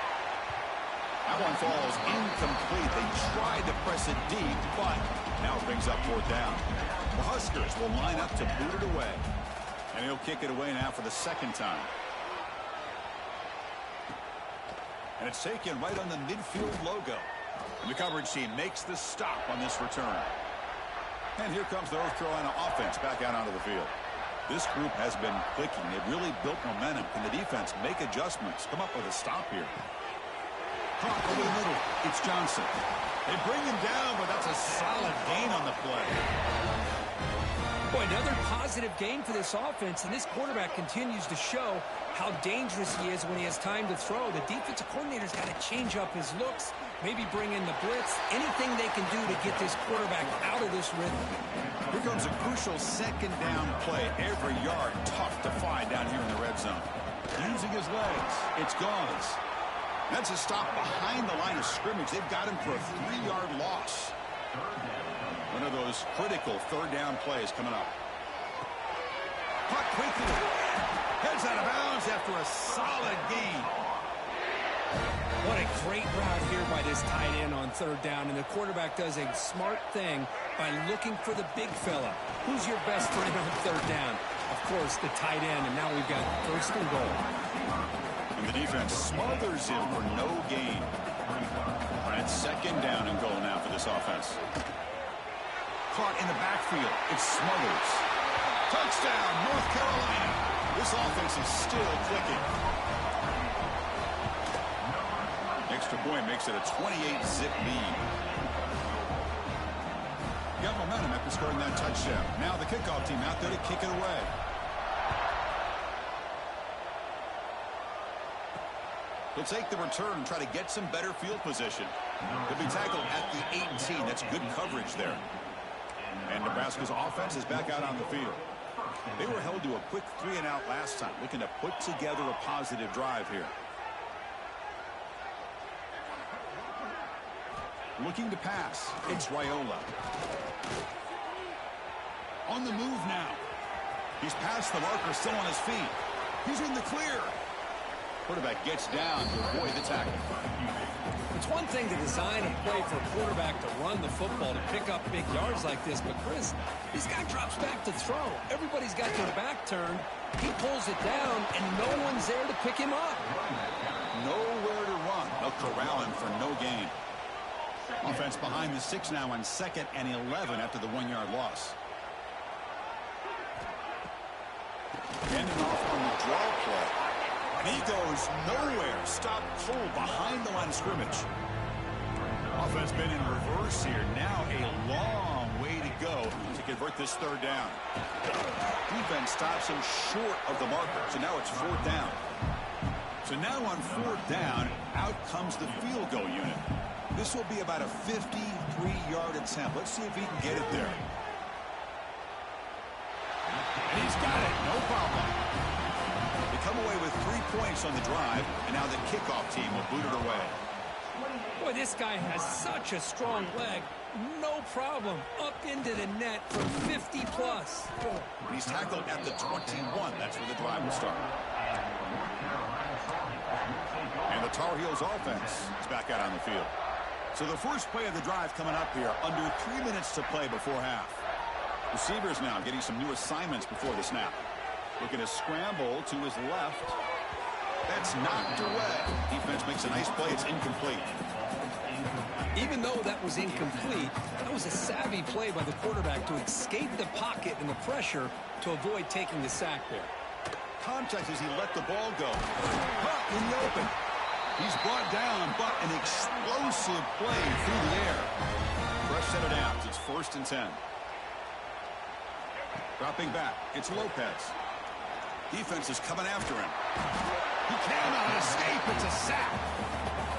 S7: That one falls incomplete. They tried to press it deep, but now it brings up 4th down. The Huskers will line up to boot it away. And he'll kick it away now for the 2nd time. And it's taken right on the midfield logo. And the coverage team makes the stop on this return. And here comes the North Carolina offense back out onto the field. This group has been clicking. They've really built momentum. Can the defense make adjustments? Come up with a stop here. Caught over the middle. It's Johnson. They bring him down, but that's a solid gain on the play.
S8: Boy, another positive gain for this offense, and this quarterback continues to show how dangerous he is when he has time to throw. The defensive coordinator's got to change up his looks, maybe bring in the blitz, anything they can do to get this quarterback out of this rhythm.
S7: Here comes a crucial 2nd down play. Every yard tough to find down here in the red zone. Using his legs, it's Gauze. That's a stop behind the line of scrimmage. They've got him for a 3-yard loss. One of those critical 3rd down plays coming up. Puck quickly. Heads out of bounds after a solid gain.
S8: What a great route here by this tight end on 3rd down. And the quarterback does a smart thing by looking for the big fella. Who's your best friend on 3rd down? of course, the tight end, and now we've got first and goal.
S7: And the defense smothers him for no gain. And it's second down and goal now for this offense. Caught in the backfield. It's Smothers. Touchdown, North Carolina. This offense is still clicking. Extra point makes it a 28-zip lead. Got momentum after scoring that touchdown. Now the kickoff team out there to kick it away. He'll take the return and try to get some better field position. He'll be tackled at the 18. That's good coverage there. And Nebraska's offense is back out on the field. They were held to a quick 3-and-out last time, looking to put together a positive drive here. Looking to pass. It's Raiola. On the move now. He's past the marker, still on his feet. He's in the clear. Quarterback gets down to avoid the tackle.
S8: It's one thing to design a play for a quarterback to run the football, to pick up big yards like this, but Chris, this guy drops back to throw. Everybody's got their back turned. He pulls it down, and no one's there to pick him up.
S7: Nowhere to run. They'll corral him for no gain. Offense behind the 6 now on 2nd and 11 after the 1-yard loss. Ending off on the draw play. And he goes nowhere. Stop pull behind the line of scrimmage. Offense been in reverse here. Now a long way to go to convert this 3rd down. Defense stops him short of the marker. So now it's 4th down. So now on 4th down, out comes the field goal unit. This will be about a 53-yard attempt. Let's see if he can get it there. And he's got it. No problem. They come away with 3 points on the drive, and now the kickoff team will boot it away.
S8: Boy, this guy has such a strong leg. No problem. Up into the net from 50-plus.
S7: And he's tackled at the 21. That's where the drive will start. And the Tar Heels offense is back out on the field. So the first play of the drive coming up here, under 3 minutes to play before half. Receivers now getting some new assignments before the snap. Looking to scramble to his left. That's knocked away. Defense makes a nice play. It's incomplete.
S8: Even though that was incomplete, that was a savvy play by the quarterback to escape the pocket and the pressure to avoid taking the sack there.
S7: Contact as he let the ball go. Huh, in the open. He's brought down, but an explosive play through the air. Fresh set of downs. It's 1st and 10. Dropping back. It's Lopez. Defense is coming after him. He cannot escape. It's a sack.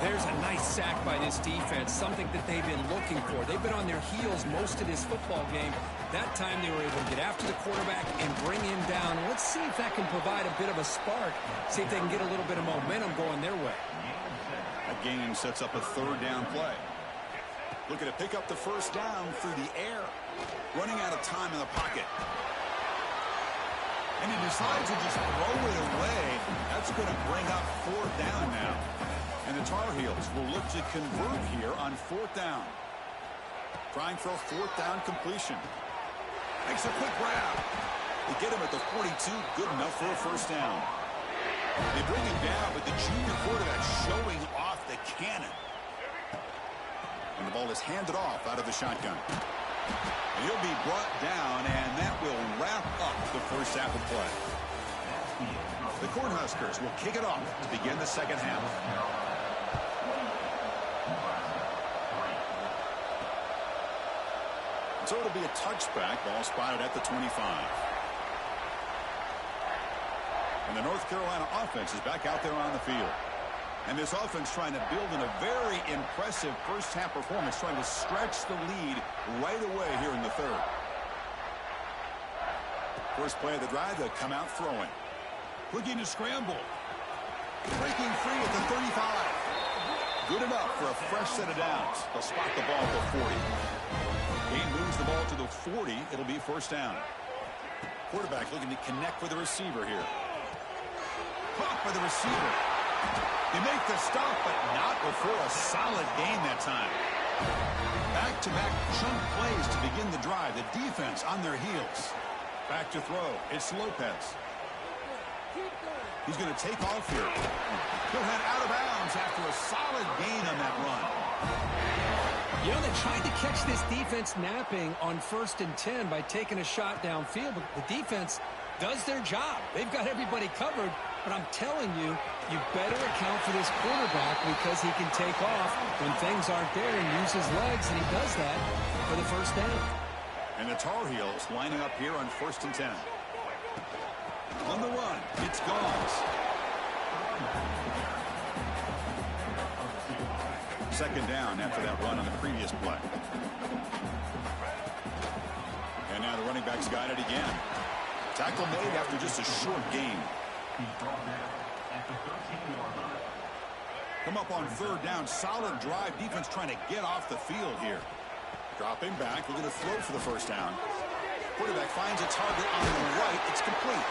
S8: There's a nice sack by this defense, something that they've been looking for. They've been on their heels most of this football game. That time they were able to get after the quarterback and bring him down. Let's see if that can provide a bit of a spark, see if they can get a little bit of momentum going their way.
S7: That gain sets up a 3rd down play. Looking to pick up the 1st down through the air. Running out of time in the pocket. And he decides to just throw it away. That's going to bring up 4th down now. And the Tar Heels will look to convert here on 4th down. Trying for a 4th down completion. Makes a quick grab. They get him at the 42. Good enough for a 1st down. They bring him down, but the junior quarterback showing off the cannon. And the ball is handed off out of the shotgun. And he'll be brought down, and that will wrap up the first half of play. The Cornhuskers will kick it off to begin the second half. So it'll be a touchback, ball spotted at the 25. And the North Carolina offense is back out there on the field. And this offense trying to build in a very impressive first half performance, trying to stretch the lead right away here in the 3rd. First play of the drive, they'll come out throwing. Looking to scramble. Breaking free at the 35. Good enough for a fresh set of downs. They'll spot the ball at the 40. Gain moves the ball to the 40. It'll be 1st down. Quarterback looking to connect with the receiver here. Caught by the receiver. They make the stop, but not before a solid gain that time. Back-to-back chunk plays to begin the drive. The defense on their heels. Back to throw. It's Lopez. He's going to take off here. He'll head out of bounds after a solid gain on that run.
S8: You know, they tried to catch this defense napping on 1st and 10 by taking a shot downfield, but the defense does their job. They've got everybody covered, but I'm telling you, you better account for this quarterback because he can take off when things aren't there and use his legs, and he does that for the first down.
S7: And the Tar Heels lining up here on 1st and 10. On the run, it's Gomes. Second down after that run on the previous play. And now the running back's got it again. Tackle made after just a short gain. Come up on 3rd down. Solid drive. Defense trying to get off the field here. Dropping back. We're going to throw for the first down. Quarterback finds a target on the right. It's complete.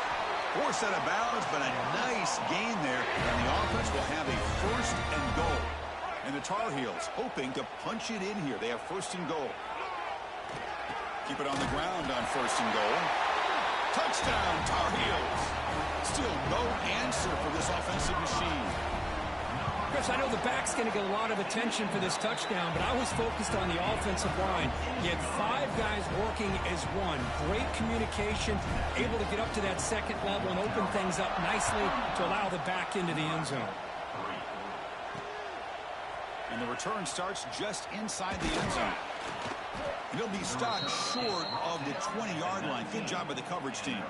S7: Forced out of bounds, but a nice gain there. And the offense will have a 1st and goal. And the Tar Heels hoping to punch it in here. They have 1st and goal. Keep it on the ground on 1st and goal. Touchdown, Tar Heels. Still no answer for this offensive machine.
S8: Chris, I know the back's going to get a lot of attention for this touchdown, but I was focused on the offensive line. You had 5 guys working as one. Great communication, able to get up to that 2nd level and open things up nicely to allow the back into the end zone.
S7: And the return starts just inside the end zone. He'll be stopped short of the 20-yard line. Good job by the coverage team.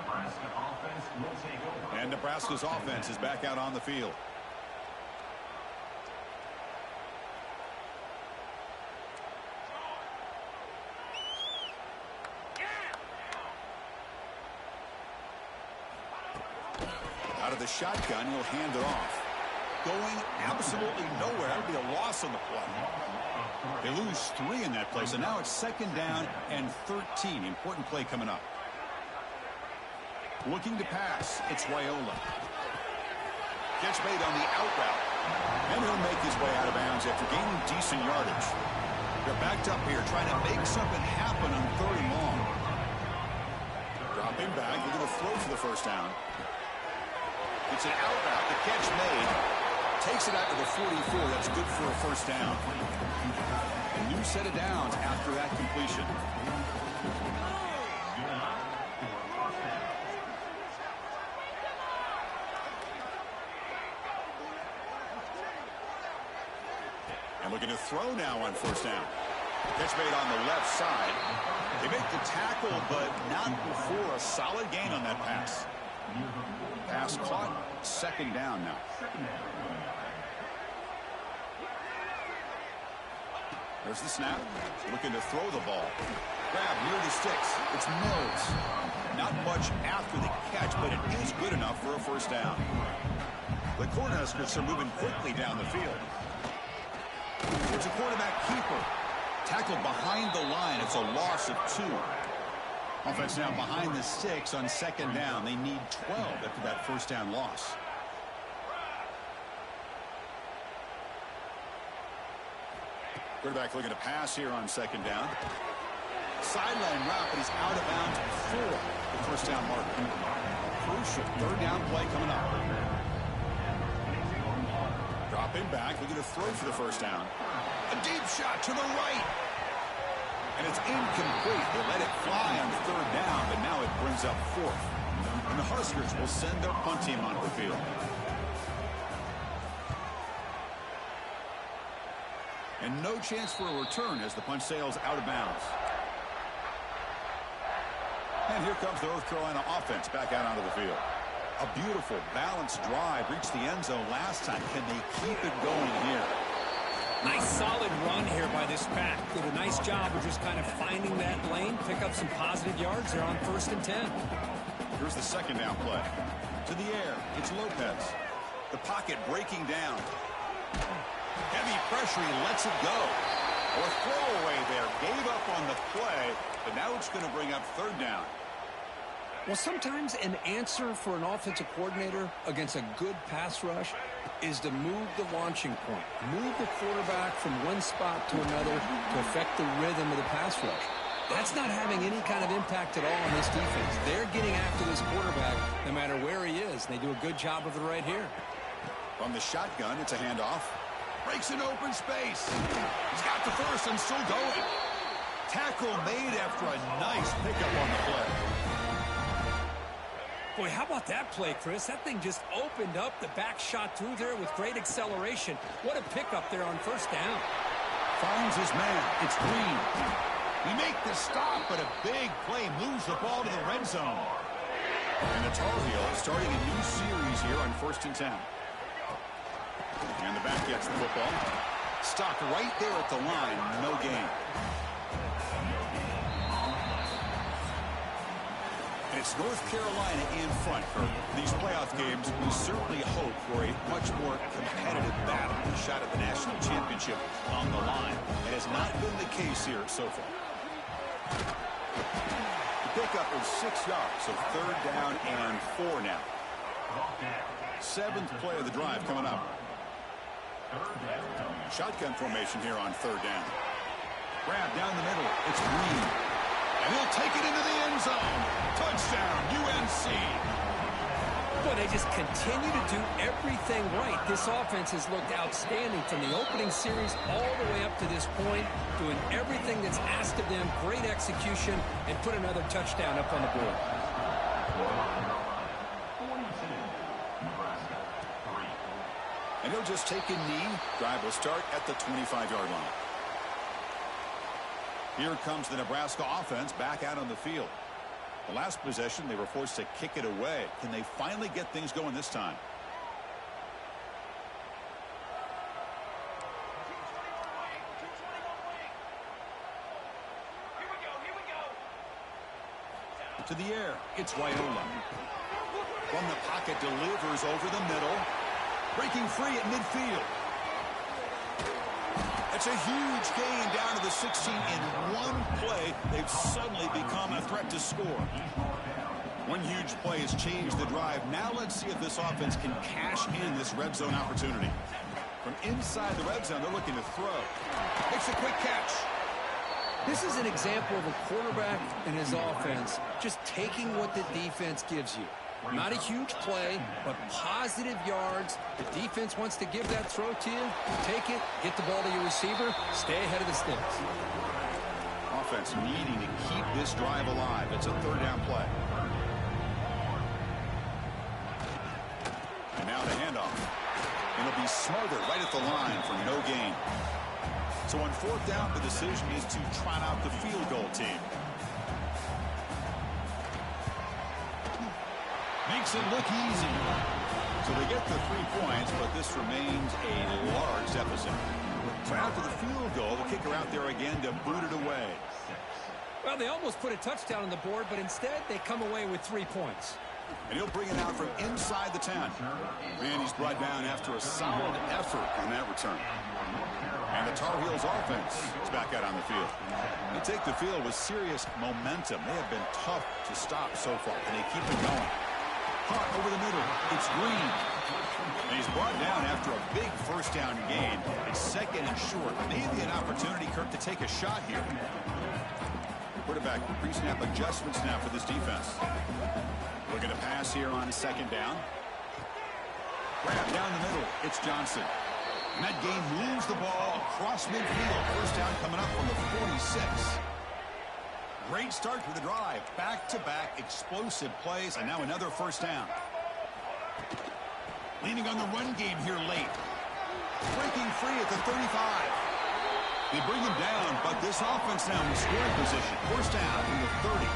S7: And Nebraska's offense is back out on the field. Out of the shotgun, he'll hand it off. Going absolutely nowhere. That would be a loss on the play. They lose 3 in that play, so now it's 2nd down and 13. Important play coming up. Looking to pass. It's Raiola. Catch made on the out route. And he'll make his way out of bounds after gaining decent yardage. They're backed up here trying to make something happen on 3rd and long. Dropping back. They're going to throw for the first down. It's an out route. The catch made. Takes it out to the 44. That's good for a first down. A new set of downs after that completion. And looking to throw now on first down. Catch made on the left side. They make the tackle, but not before a solid gain on that pass. Pass caught. 2nd down now. There's the snap. Looking to throw the ball. Grab near the sticks. It's Mills. Not much after the catch, but it is good enough for a first down. The Cornhuskers are moving quickly down the field. It's a quarterback keeper. Tackled behind the line. It's a loss of 2. Offense now behind the sticks on 2nd down. They need 12 after that first down loss. Quarterback looking to pass here on 2nd down. Sideline route, but he's out of bounds before the first down marker. Crucial 3rd down play coming up. Dropping back, looking to throw for the first down. A deep shot to the right. And it's incomplete. They let it fly on 3rd down, but now it brings up 4th. And the Huskers will send their punt team onto the field. And no chance for a return as the punt sails out of bounds. And here comes the North Carolina offense back out onto the field. A beautiful, balanced drive reached the end zone last time. Can they keep it going here?
S8: Nice solid run here by this pack. Did a nice job of just kind of finding that lane, pick up some positive yards there on 1st and 10.
S7: Here's the 2nd down play. To the air, it's Lopez. The pocket breaking down. Heavy pressure, he lets it go. Or a throwaway there. Gave up on the play, but now it's going to bring up 3rd down.
S8: Well, sometimes an answer for an offensive coordinator against a good pass rush is to move the launching point. Move the quarterback from one spot to another to affect the rhythm of the pass rush. That's not having any kind of impact at all on this defense. They're getting after this quarterback no matter where he is. They do a good job of it right here.
S7: From the shotgun, it's a handoff. Breaks an open space. He's got the first and still going. Tackle made after a nice pickup on the play.
S8: Boy, how about that play, Chris? That thing just opened up. The back shot through there with great acceleration. What a pickup there on first down.
S7: Finds his man. It's Green. He make the stop, but a big play moves the ball to the red zone. And the Tar Heels starting a new series here on 1st and 10. And the back gets the football. Stopped right there at the line. No gain. And it's North Carolina in front, Kirk. These playoff games, we certainly hope for a much more competitive battle. A shot at the national championship on the line. It has not been the case here so far. The pickup is 6 yards, so 3rd down and 4 now. 7th play of the drive coming up. Shotgun formation here on 3rd down. Grab down the middle. It's Green. And he'll take it into the end zone. Touchdown, UNC.
S8: Boy, they just continue to do everything right. This offense has looked outstanding from the opening series all the way up to this point, doing everything that's asked of them, great execution, and put another touchdown up on the board.
S7: And he'll just take a knee. Drive will start at the 25-yard line. Here comes the Nebraska offense back out on the field. The last possession, they were forced to kick it away. Can they finally get things going this time? To the air, it's Wyola. From the pocket, delivers over the middle. Breaking free at midfield. It's a huge gain down to the 16 in one play. They've suddenly become a threat to score. One huge play has changed the drive. Now let's see if this offense can cash in this red zone opportunity. From inside the red zone, they're looking to throw. Makes a quick catch.
S8: This is an example of a quarterback and his offense just taking what the defense gives you. Not a huge play, but positive yards. The defense wants to give that throw to you. Take it, get the ball to your receiver, stay ahead of the sticks.
S7: Offense needing to keep this drive alive. It's a 3rd down play. And now the handoff. And it'll be smothered right at the line for no gain. So on 4th down, the decision is to trot out the field goal team. Makes it look easy. So they get the 3 points, but this remains a large deficit. So after the field goal, the kicker out there again to boot it away.
S8: Well, they almost put a touchdown on the board, but instead they come away with 3 points.
S7: And he'll bring it out from inside the 10. And he's brought down after a solid effort on that return. And the Tar Heels offense is back out on the field. They take the field with serious momentum. They have been tough to stop so far, and they keep it going. Caught over the middle. It's Green. And he's brought down after a big 1st down gain. It's 2nd and short. Maybe an opportunity, Kirk, to take a shot here. Quarterback pre-snap adjustments now for this defense. Looking to pass here on 2nd down. Grab down the middle. It's Johnson. And that gain moves the ball across midfield. 1st down coming up from the 46. Great start for the drive. Back-to-back explosive plays, and now another 1st down. Leaning on the run game here late. Breaking free at the 35. They bring him down, but this offense now in scoring position. 1st down from the 30.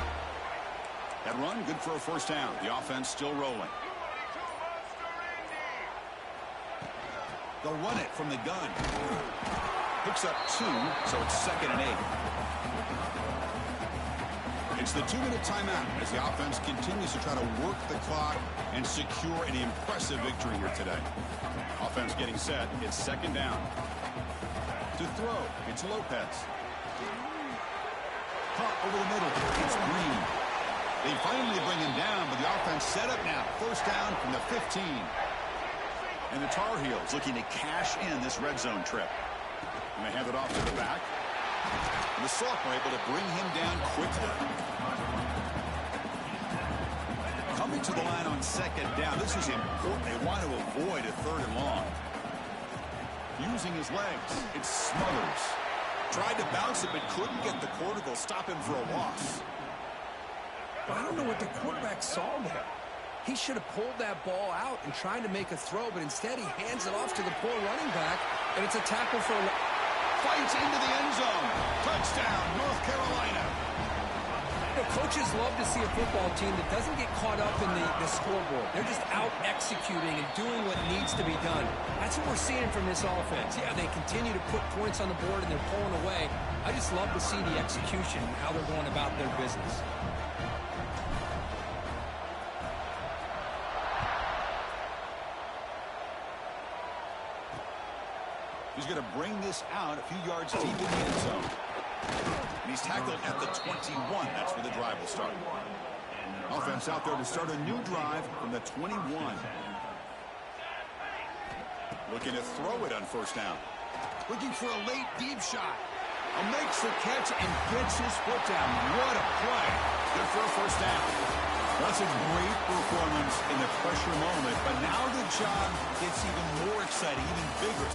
S7: That run, good for a 1st down. The offense still rolling. They'll run it from the gun. Picks up 2, so it's 2nd and 8. It's the 2-minute timeout as the offense continues to try to work the clock and secure an impressive victory here today. Offense getting set. It's 2nd down. To throw, it's Lopez. Caught over the middle. It's Green. They finally bring him down, but the offense set up now. 1st down from the 15. And the Tar Heels looking to cash in this red zone trip. And they hand it off to the back. And the sophomore able to bring him down quickly. Coming to the line on second down. This is important. They want to avoid a third and long. Using his legs. It's Smothers. Tried to bounce it, but couldn't get the quarter. They'll stop him for a loss.
S8: I don't know what the quarterback saw there. He should have pulled that ball out and tried to make a throw, but instead he hands it off to the poor running back, and it's a tackle for...
S7: Fights into the end zone. Touchdown, North Carolina.
S8: You know, coaches love to see a football team that doesn't get caught up in the scoreboard. They're just out executing and doing what needs to be done. That's what we're seeing from this offense. Yeah, they continue to put points on the board and they're pulling away. I just love to see the execution and how they're going about their business.
S7: He's going to bring this out a few yards deep in the end zone. And he's tackled at the 21. That's where the drive will start. Offense out there to start a new drive from the 21. Looking to throw it on first down. Looking for a late deep shot. Makes the catch and gets his foot down. What a play. Good for a first down. That's a great performance in the pressure moment. But now the job gets even more exciting, even bigger.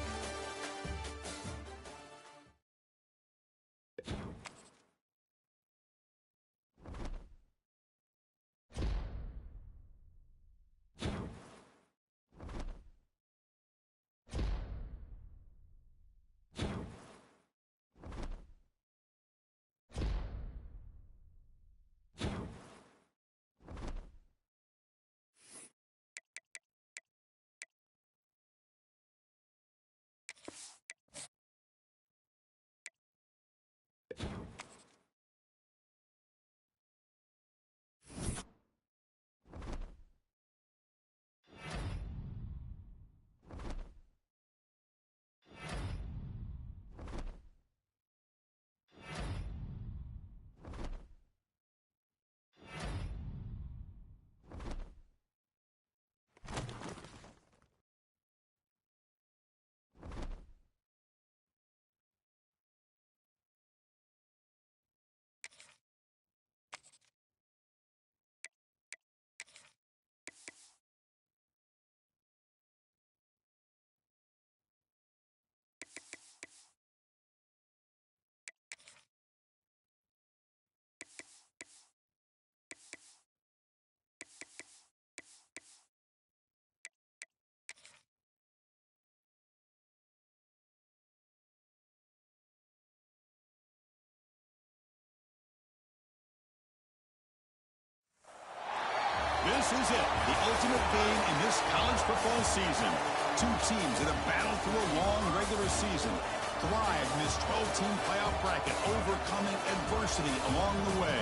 S7: This is it, the ultimate game in this college football season. Two teams that have battled through a long regular season, thrived in this 12-team playoff bracket, overcoming adversity along the way.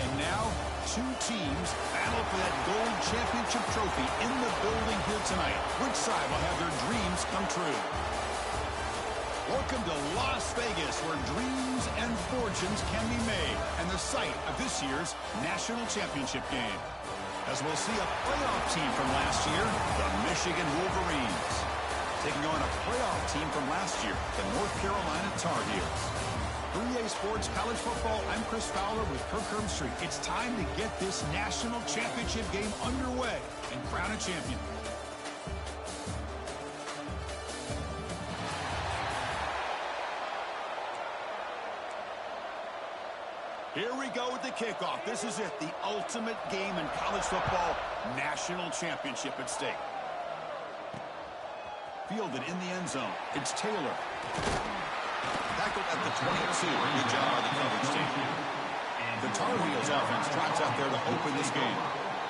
S7: And now, two teams battle for that gold championship trophy in the building here tonight. Which side will have their dreams come true? Welcome to Las Vegas, where dreams and fortunes can be made, and the site of this year's national championship game. As we'll see a playoff team from last year, the Michigan Wolverines, taking on a playoff team from last year, the North Carolina Tar Heels. 3A Sports College Football, I'm Chris Fowler with Kirk Herbstreit. It's time to get this national championship game underway and crown a champion. Here we go with the kickoff. This is it, the ultimate game in college football, national championship at stake. Fielded in the end zone. It's Taylor. Tackled at the 22. Good job by the coverage team. The Tar Heels offense trots out there to open this game.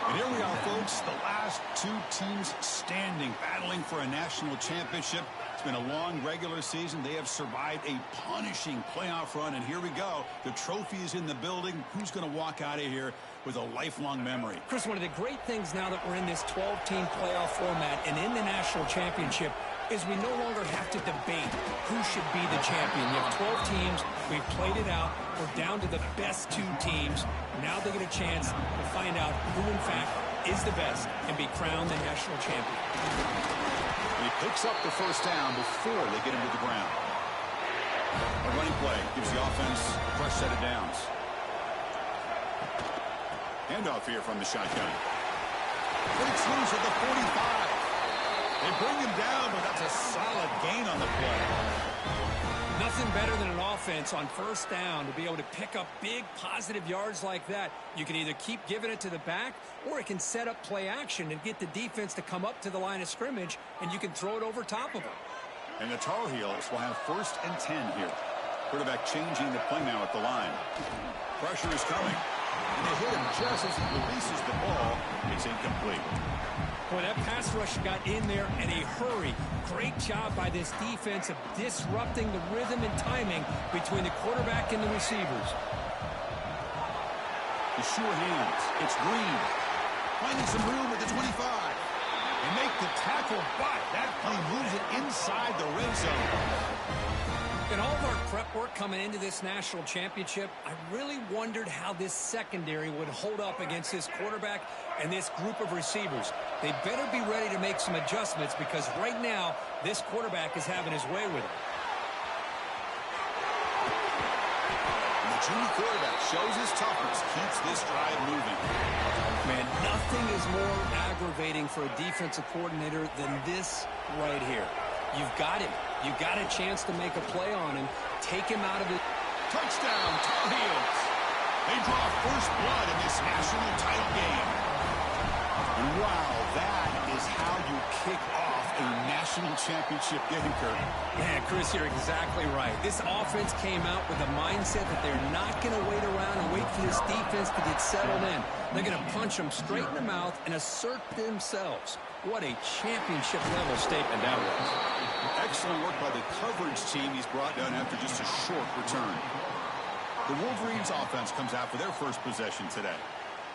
S7: And here we are, folks, the last two teams standing, battling for a national championship. It's been a long regular season. They have survived a punishing playoff run, and here we go. The trophy is in the building. Who's going to walk out of here with a lifelong memory?
S8: Chris, one of the great things now that we're in this 12-team playoff format and in the national championship is we no longer have to debate who should be the champion. You have 12 teams. We've played it out. We're down to the best two teams. Now they get a chance to find out who, in fact, is the best and be crowned the national champion.
S7: He picks up the first down before they get him to the ground. A running play gives the offense a fresh set of downs. Handoff here from the shotgun. Breaks loose at the 45. They bring him down, but that's a solid gain on the play.
S8: Nothing better than an offense on first down to be able to pick up big positive yards like that. You can either keep giving it to the back, or it can set up play action and get the defense to come up to the line of scrimmage, and you can throw it over top of them.
S7: And the Tar Heels will have 1st and 10 here. Quarterback changing the play now at the line. Pressure is coming. And they hit him just as he releases the ball. It's incomplete.
S8: Boy, that pass rush got in there in a hurry. Great job by this defense of disrupting the rhythm and timing between the quarterback and the receivers.
S7: The sure hands. It's Green. Finding some room at the 25. They make the tackle, but that play moves it inside the red zone.
S8: In all of our prep work coming into this national championship, I really wondered how this secondary would hold up against this quarterback and this group of receivers. They better be ready to make some adjustments because right now, this quarterback is having his way with it.
S7: And the junior quarterback shows his toughness, keeps this drive moving.
S8: Man, nothing is more aggravating for a defensive coordinator than this right here. You've got him. You got a chance to make a play on him. Take him out of it.
S7: Touchdown, Tar Heels. They draw first blood in this national title game. And wow, that is how you kick off a national championship game, Kurt.
S8: Yeah, Chris, you're exactly right. This offense came out with a mindset that they're not going to wait around and wait for this defense to get settled in. They're going to punch them straight in the mouth and assert themselves. What a championship-level statement that was.
S7: Excellent work by the coverage team he's brought down after just a short return. The Wolverines offense comes out for their first possession today.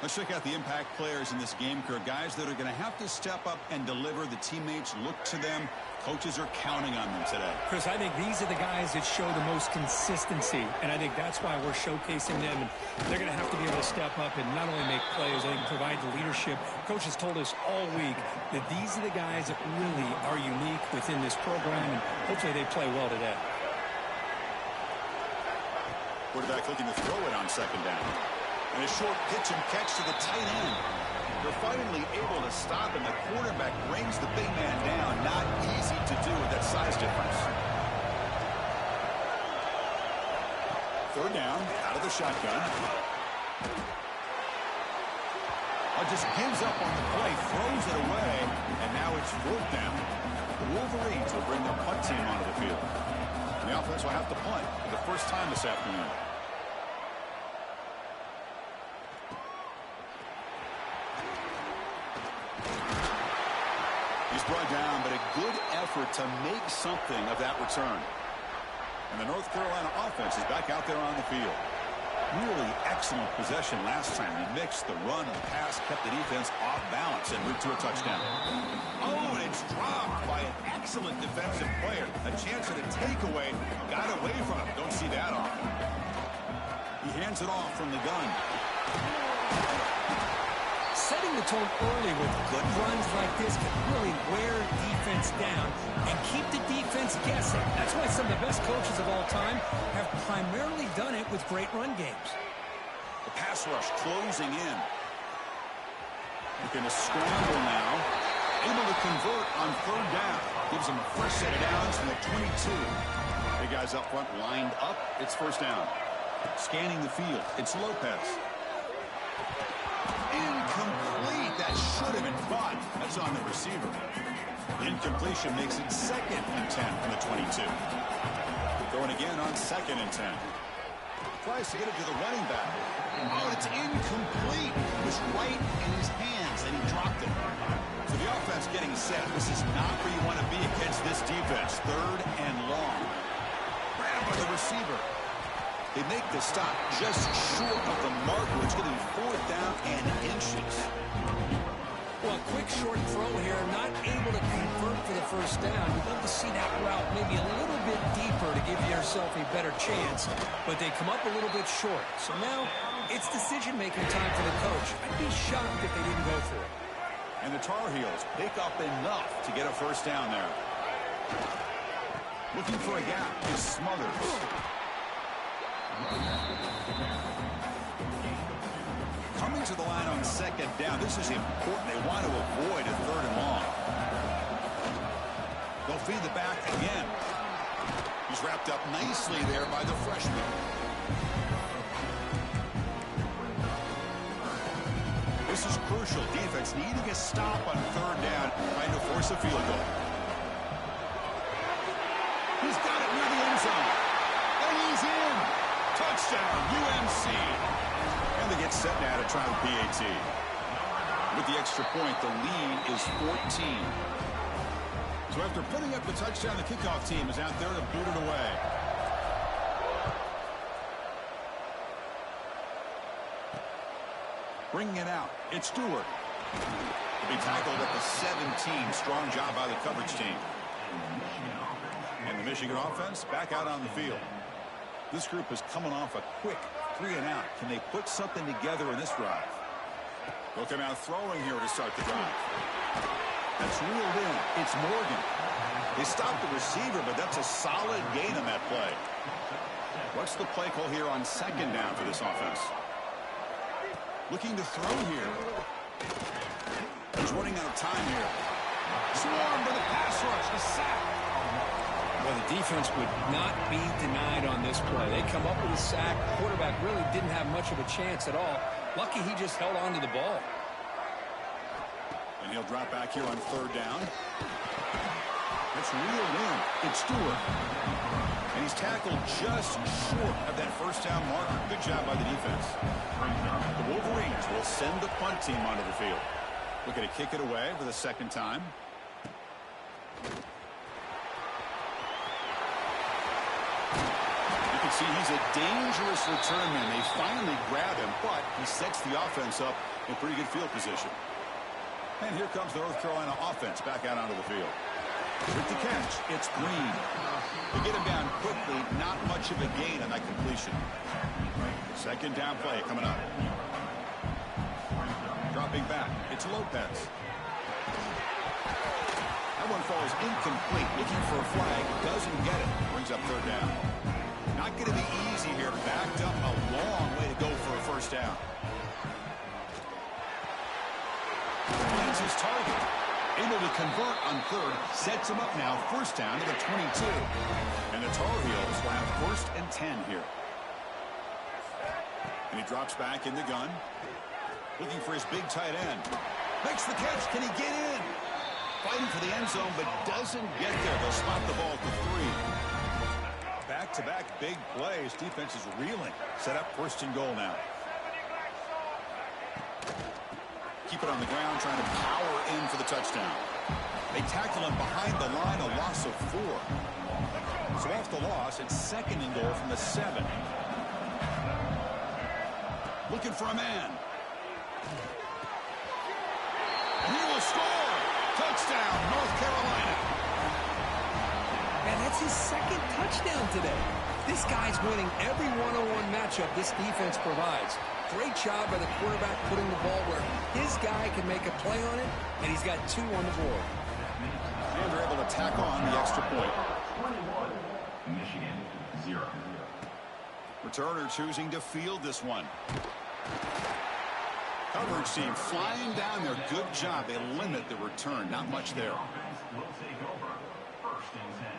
S7: Let's check out the impact players in this game, Kurt. Guys that are going to have to step up and deliver. The teammates look to them. Coaches are counting on them today.
S8: Chris, I think these are the guys that show the most consistency, and I think that's why we're showcasing them. And they're going to have to be able to step up and not only make plays, I think provide the leadership. Coach has told us all week that these are the guys that really are unique within this program, and hopefully they play well today.
S7: Quarterback looking to throw it on 2nd down. And a short pitch and catch to the tight end. They're finally able to stop, and the quarterback brings the big man down. Not easy to do with that size difference. 3rd down, out of the shotgun. Just gives up on the play, throws it away, and now it's 4th down. The Wolverines will bring their punt team onto the field. And the offense will have to punt for the first time this afternoon. He's brought down, but a good effort to make something of that return. And the North Carolina offense is back out there on the field. Really excellent possession last time. He mixed the run and pass, kept the defense off balance, and moved to a touchdown. Oh, and it's dropped by an excellent defensive player. A chance at a takeaway. Got away from him. Don't see that often. He hands it off from the gun.
S8: Setting the tone early with good runs like this can really wear defense down and keep the defense guessing. That's why some of the best coaches of all time have primarily done it with great run games.
S7: The pass rush closing in. Looking to scramble now. Able to convert on 3rd down. Gives him a fresh set of downs from the 22. The guys up front lined up. It's 1st down. Scanning the field. It's Lopez. Incomplete. That should have been caught. That's on the receiver. Incompletion makes it 2nd and 10 from the 22. Going again on 2nd and 10. Tries to get it to the running back. Oh, it's incomplete. It was right in his hands, and he dropped it. So the offense getting set. This is not where you want to be against this defense. 3rd and long. Grabbed by the receiver. They make the stop just short of the marker. It's going to be 4th down and inches.
S8: Well, quick short throw here, not able to convert for the 1st down. You'd love to see that route maybe a little bit deeper to give yourself a better chance, but they come up a little bit short. So now it's decision-making time for the coach. I'd be shocked if they didn't go for it. And the Tar Heels pick up enough to get a 1st down there.
S7: Looking for a gap is Smothers. Coming to the line on second down. This is important. They want to avoid a 3rd and long. They'll feed the back again. He's wrapped up nicely there by the freshman. This is crucial. Defense needing a stop on 3rd down, trying to force a field goal. He's got it near the end zone. And he's in. Touchdown, UMC. And they get set now to try the PAT. With the extra point, the lead is 14. So after putting up the touchdown, the kickoff team is out there to boot it away. Bringing it out, it's Stewart. To be tackled at the 17. Strong job by the coverage team. And the Michigan offense back out on the field. This group is coming off a quick 3-and-out. Can they put something together in this drive? They'll come out throwing here to start the drive. That's reeled in. It's Morgan. They stopped the receiver, but that's a solid gain on that play. What's the play call here on 2nd down for this offense? Looking to throw here. He's running out of time here. Swarm for the pass rush. A sack.
S8: Well, the defense would not be denied on this play. They come up with a sack. The quarterback really didn't have much of a chance at all. Lucky he just held on to the ball.
S7: And he'll drop back here on 3rd down. It's reeled in. It's Stewart. And he's tackled just short of that 1st down marker. Good job by the defense. The Wolverines will send the punt team onto the field. Looking to kick it away for the 2nd time. You can see he's a dangerous return man. They finally grab him, but he sets the offense up in pretty good field position. And here comes the North Carolina offense back out onto the field. With the catch, it's Green. They get him down quickly, not much of a gain on that completion. 2nd down play coming up. Dropping back, it's Lopez. That one falls incomplete, looking for a flag, doesn't get it. Brings up 3rd down. Not going to be easy here, backed up a long way to go for a 1st down. Finds his target. Able to convert on 3rd, sets him up now, 1st down to the 22. And the Tar Heels will have 1st and 10 here. And he drops back in the gun. Looking for his big tight end. Makes the catch. Can he get in? Fighting for the end zone, but doesn't get there. They'll spot the ball to 3. Back-to-back big plays. Defense is reeling. Set up 1st and goal now. Keep it on the ground, trying to power in for the touchdown. They tackle him behind the line, a loss of 4. So off the loss, it's 2nd and goal from the 7. Looking for a man. And he will score. Touchdown, North Carolina.
S8: And that's his 2nd touchdown today. This guy's winning every one-on-one matchup this defense provides. Great job by the quarterback putting the ball where his guy can make a play on it, and he's got 2 on the board.
S7: And they're able to tack on the extra point.
S2: 21, Michigan, 0.
S7: Returner choosing to field this one. Coverage team flying down there. Good job. They limit the return. Not much there.
S2: Will take over. 1st and 10.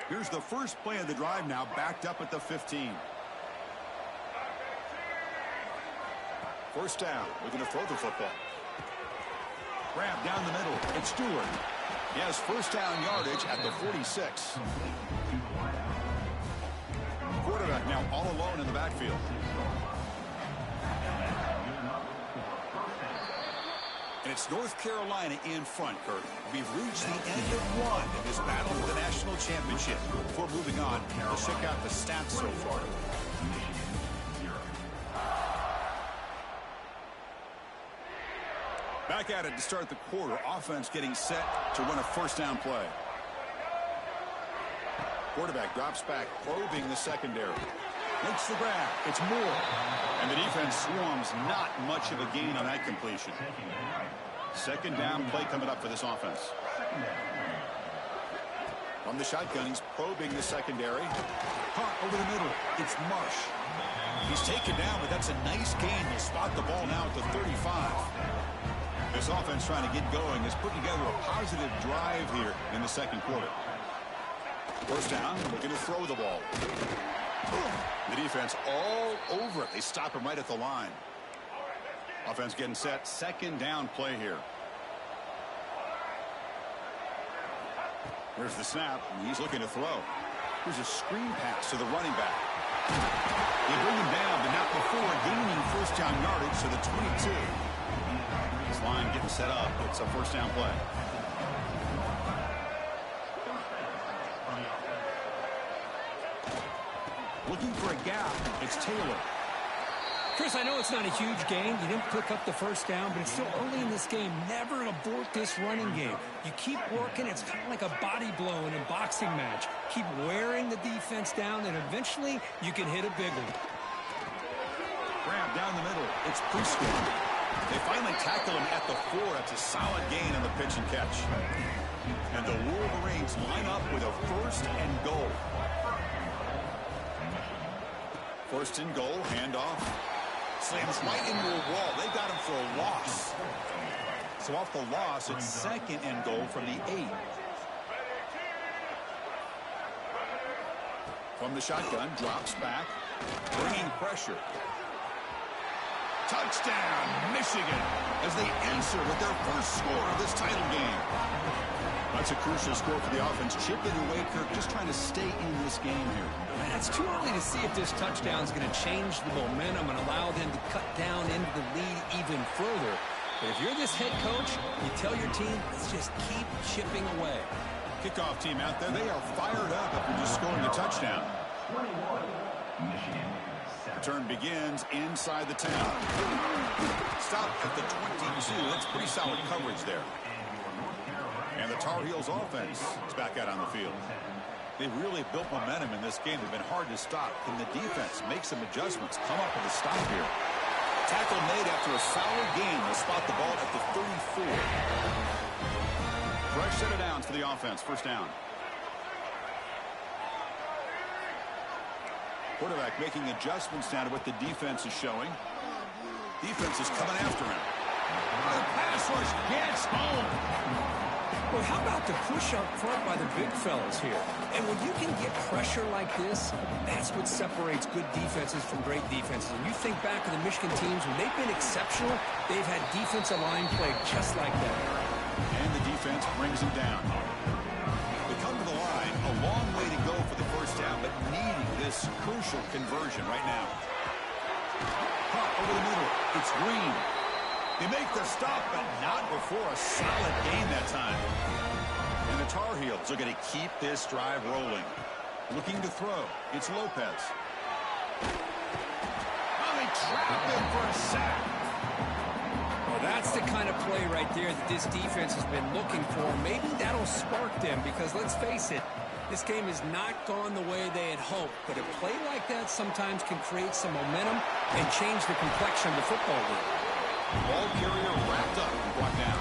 S7: Here's the first play of the drive now, backed up at the 15. 1st down. We're going to throw the football. Grab down the middle. It's Stewart. He has 1st down yardage at the 46. Quarterback now all alone in the backfield. And it's North Carolina in front, Kurt. We've reached the end of one of this battle for the national championship. Before moving on, let's check out the stats so far. Back at it to start the quarter. Offense getting set to run a 1st down play. Quarterback drops back, probing the secondary. Makes the grab. It's Moore. And the defense swarms. Not much of a gain on that completion. 2nd down play coming up for this offense. From the shotgun, he's probing the secondary. Caught over the middle. It's Marsh. He's taken down, but that's a nice gain. He'll spot the ball now at the 35. This offense trying to get going has put together a positive drive here in the second quarter. First down, looking to throw the ball. The defense all over it. They stop him right at the line. Offense getting set. Second down play here. Here's the snap. He's looking to throw. Here's a screen pass to the running back. They bring him down, but not before gaining first down yardage to the 22. This line getting set up. It's a first down play. Looking for a gap. It's Taylor.
S8: Chris, I know it's not a huge gain. You didn't pick up the first down, but it's still early in this game. Never abort this running game. You keep working. It's kind of like a body blow in a boxing match. Keep wearing the defense down, and eventually you can hit a big one.
S7: Grab down the middle. It's Prescott. They finally tackle him at the 4. That's a solid gain on the pitch and catch. And the Wolverines line up with a first and goal. First and goal, handoff. Slams right into a wall. They got him for a loss. So off the loss, it's second and goal from the 8. From the shotgun, drops back, bringing pressure. Touchdown, Michigan, as they answer with their first score of this title game. That's a crucial score for the offense. Chipping away, Kirk, just trying to stay in this game here.
S8: Man, it's too early to see if this touchdown is going to change the momentum and allow them to cut down into the lead even further. But if you're this head coach, you tell your team, let's just keep chipping away.
S7: Kickoff team out there, they are fired up after just scoring a touchdown. Return begins inside the 10. Stop at the 22. That's pretty solid coverage there. And the Tar Heels offense is back out on the field. They really built momentum in this game. They've been hard to stop. Can the defense make some adjustments? Come up with a stop here. Tackle made after a solid gain. They'll spot the ball at the 34. Fresh set of downs for the offense. First down. Quarterback making adjustments now to what the defense is showing. Defense is coming after him. The pass rush gets home.
S8: Well, how about the push up front by the big fellas here? And when you can get pressure like this, that's what separates good defenses from great defenses. And you think back to the Michigan teams, when they've been exceptional, they've had defensive line play just like that.
S7: And the defense brings him down. They come to the line, a long way to go for the first down, but needing this crucial conversion right now. Caught over the middle. It's Green. They make the stop, but not before a solid gain that time. And the Tar Heels are going to keep this drive rolling. Looking to throw. It's Lopez. Oh, they trap him for a sack.
S8: Well, that's the kind of play right there that this defense has been looking for. Maybe that'll spark them because, let's face it, this game has not gone the way they had hoped. But a play like that sometimes can create some momentum and change the complexion of the football game.
S7: Ball carrier wrapped up and brought down.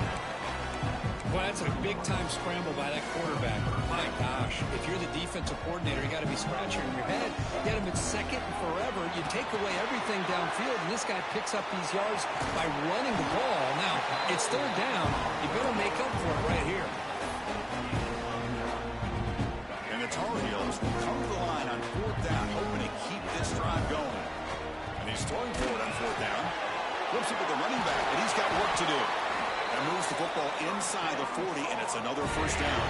S8: Well, that's a big-time scramble by that quarterback. My gosh, if you're the defensive coordinator, you got to be scratching your head. You had him at second and forever. You take away everything downfield, and this guy picks up these yards by running the ball. Now, it's third down. You better make up for it right here.
S7: And the Tar Heels will come to the line on fourth down, hoping to keep this drive going. And he's throwing for it on fourth down. Flips it with the running back, and he's got work to do. And moves the football inside the 40, and it's another first down.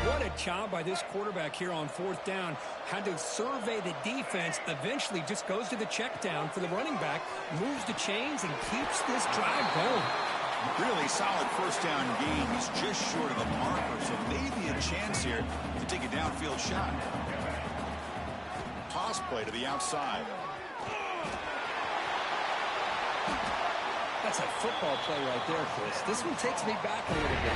S8: What a job by this quarterback here on fourth down. Had to survey the defense, eventually just goes to the check down for the running back, moves the chains, and keeps this drive going.
S7: Really solid first down gain. He's just short of the marker, so maybe a chance here to take a downfield shot. Toss play to the outside.
S8: That's a football play right there, Chris. This one takes me back a little bit.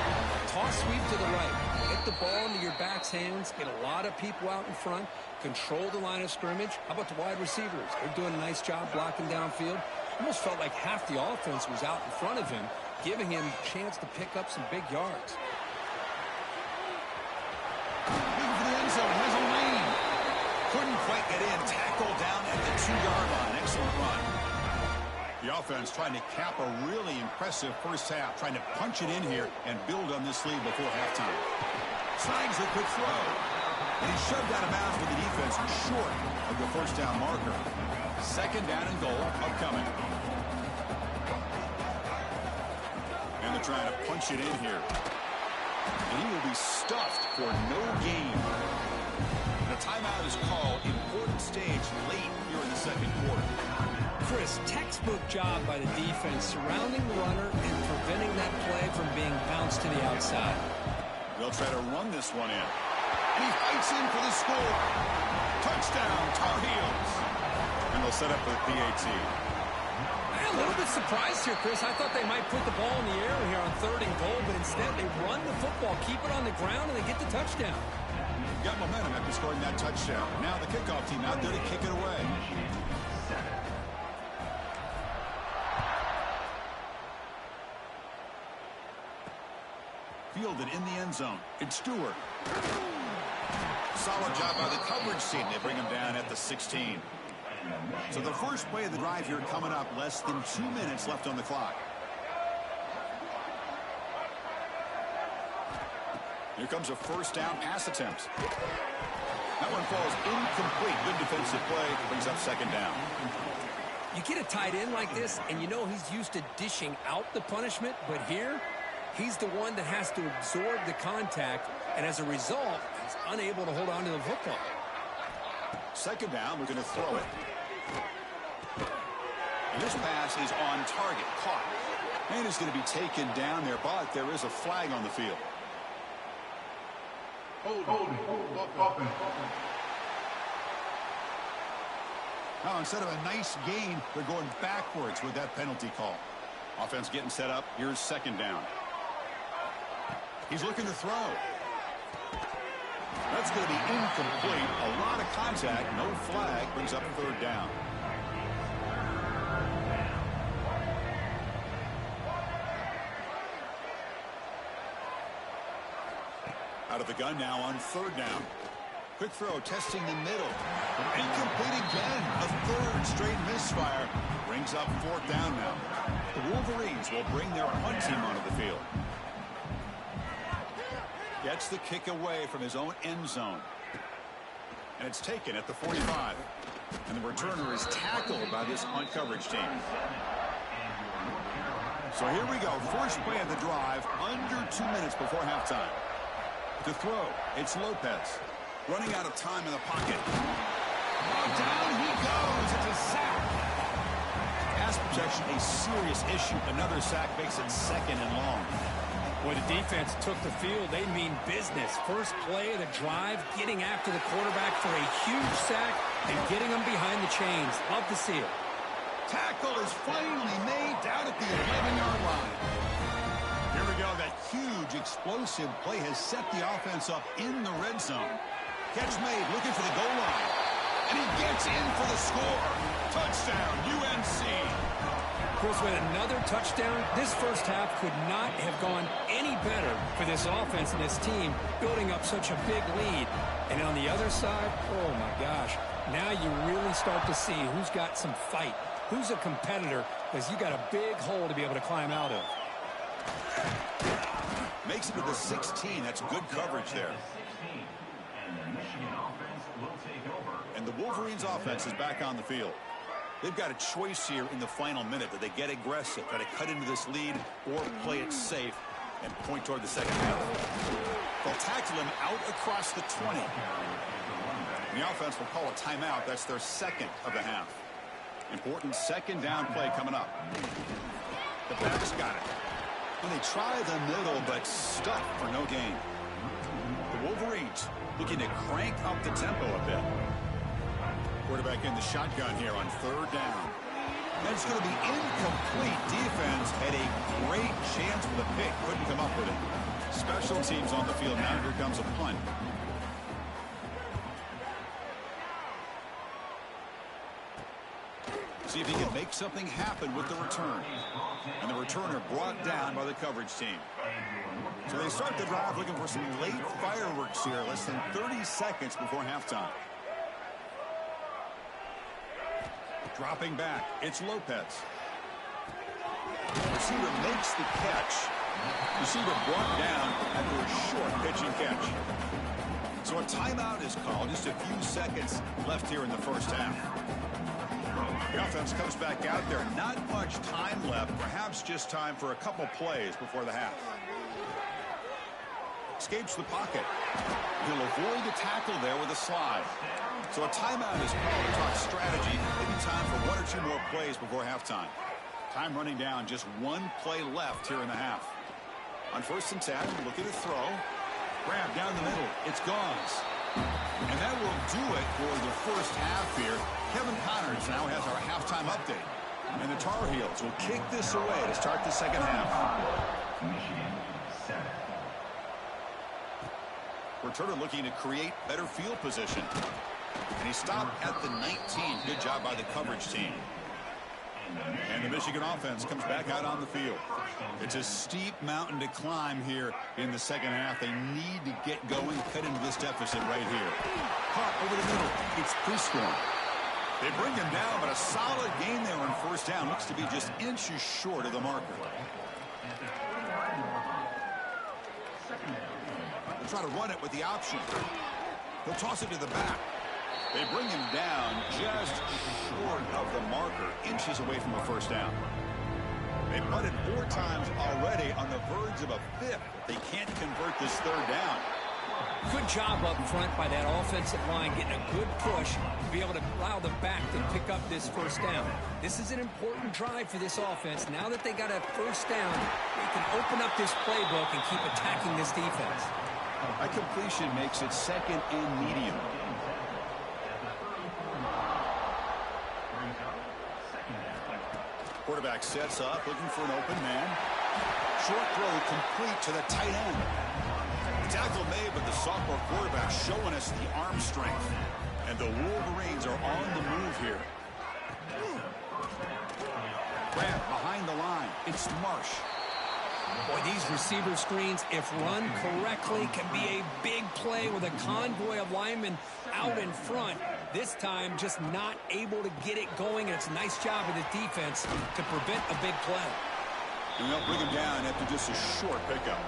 S8: Toss sweep to the right. Get the ball into your back's hands. Get a lot of people out in front. Control the line of scrimmage. How about the wide receivers? They're doing a nice job blocking downfield. Almost felt like half the offense was out in front of him, giving him a chance to pick up some big yards.
S7: Looking for the end zone. Has a lane. Couldn't quite get in. Tackle down at the 2-yard line. Excellent run. The offense trying to cap a really impressive first half, trying to punch it in here and build on this lead before halftime. Snags a quick throw. And he's shoved out of bounds with the defense short of the first down marker. Second down and goal upcoming. And they're trying to punch it in here. And he will be stuffed for no gain. The timeout is called. Important stage late here in the second quarter.
S8: Chris, textbook job by the defense surrounding the runner and preventing that play from being bounced to the outside.
S7: They'll try to run this one in. And he fights in for the score. Touchdown, Tar Heels. And they'll set up for the PAT.
S8: I'm a little bit surprised here, Chris. I thought they might put the ball in the air here on 3rd and goal, but instead they run the football, keep it on the ground, and they get the touchdown.
S7: Got momentum after scoring that touchdown. Now the kickoff team out there to kick it away. Fielded in the end zone. It's Stewart. Solid job by the coverage team. They bring him down at the 16. So the first play of the drive here coming up. Less than 2 minutes left on the clock. Here comes a first down pass attempt. That one falls incomplete. Good defensive play. Brings up second down.
S8: You get a tight end like this, and you know he's used to dishing out the punishment, but here, he's the one that has to absorb the contact, and as a result, he's unable to hold on to the football.
S7: Second down, we're going to throw it. And this pass is on target, caught. And it's going to be taken down there, but there is a flag on the field.
S2: Holding.
S7: Now, instead of a nice gain, they're going backwards with that penalty call. Offense getting set up. Here's second down. He's looking to throw. That's going to be incomplete. A lot of contact. No flag. Brings up third down. Out of the gun now on third down. Quick throw testing the middle. Incomplete again. A third straight misfire. Brings up fourth down now. The Wolverines will bring their punt team onto the field. Gets the kick away from his own end zone. And it's taken at the 45. And the returner is tackled by this punt coverage team. So here we go. First play of the drive. Under 2 minutes before halftime. To throw, it's Lopez. Running out of time in the pocket. Oh, down he goes. It's a sack. Pass protection, a serious issue. Another sack makes it second and long.
S8: Boy, the defense took the field. They mean business. First play of the drive, getting after the quarterback for a huge sack and getting him behind the chains. Love to see it.
S7: Tackle is finally made down at the 11-yard line. Here we go. That huge, explosive play has set the offense up in the red zone. Catch made, looking for the goal line. And he gets in for the score. Touchdown, UNC.
S8: Chris, with another touchdown, this first half could not have gone any better for this offense and this team, building up such a big lead. And on the other side, oh my gosh, now you really start to see who's got some fight, who's a competitor, because you got a big hole to be able to climb out of.
S7: Makes it to the 16. That's good coverage there. And the Wolverines offense is back on the field. They've got a choice here in the final minute that they get aggressive, try to cut into this lead, or play it safe and point toward the second half. They'll tackle him out across the 20. And the offense will call a timeout. That's their second of the half. Important second down play coming up. The backs got it. And they try the middle, but stuck for no gain. The Wolverines looking to crank up the tempo a bit. Quarterback in the shotgun here on third down. And it's going to be incomplete. Defense had a great chance for the pick. Couldn't come up with it. Special teams on the field. Now here comes a punt. See if he can make something happen with the return. And the returner brought down by the coverage team. So they start the drive looking for some late fireworks here, less than 30 seconds before halftime. Dropping back, it's Lopez. Receiver makes the catch. Receiver brought down after a short pitching catch. So a timeout is called. Just a few seconds left here in the first half. The offense comes back out there. Not much time left. Perhaps just time for a couple plays before the half. Escapes the pocket. He'll avoid the tackle there with a slide. So a timeout is called to talk strategy. Maybe time for one or two more plays before halftime. Time running down. Just one play left here in the half. On 1st and 10, looking to throw. Grab down the middle. It's Gauze. And that will do it for the first half here. Kevin Connors now has our halftime update. And the Tar Heels will kick this away to start the second half. Returner looking to create better field position. And he stopped at the 19. Good job by the coverage team. And the Michigan offense comes back out on the field. It's a steep mountain to climb here in the second half. They need to get going, cut into this deficit right here. Caught over the middle. It's Prescorn. They bring him down, but a solid game there on 1st down. Looks to be just inches short of the marker. They'll try to run it with the option. They'll toss it to the back. They bring him down just short of the marker, inches away from a 1st down. They punted 4 times already, on the verge of a 5th. They can't convert this 3rd down.
S8: Good job up front by that offensive line, getting a good push to be able to allow the back to pick up this 1st down. This is an important drive for this offense. Now that they got a 1st down, they can open up this playbook and keep attacking this defense.
S7: A completion makes it 2nd and medium. Quarterback sets up, looking for an open man. Short throw complete to the tight end. Tackle made, but the sophomore quarterback showing us the arm strength. And the Wolverines are on the move here. Grab behind the line. It's Marsh.
S8: Boy, these receiver screens, if run correctly, can be a big play with a convoy of linemen out in front. This time, just not able to get it going, and it's a nice job of the defense to prevent a big play.
S7: And they'll bring him down after just a short pickup.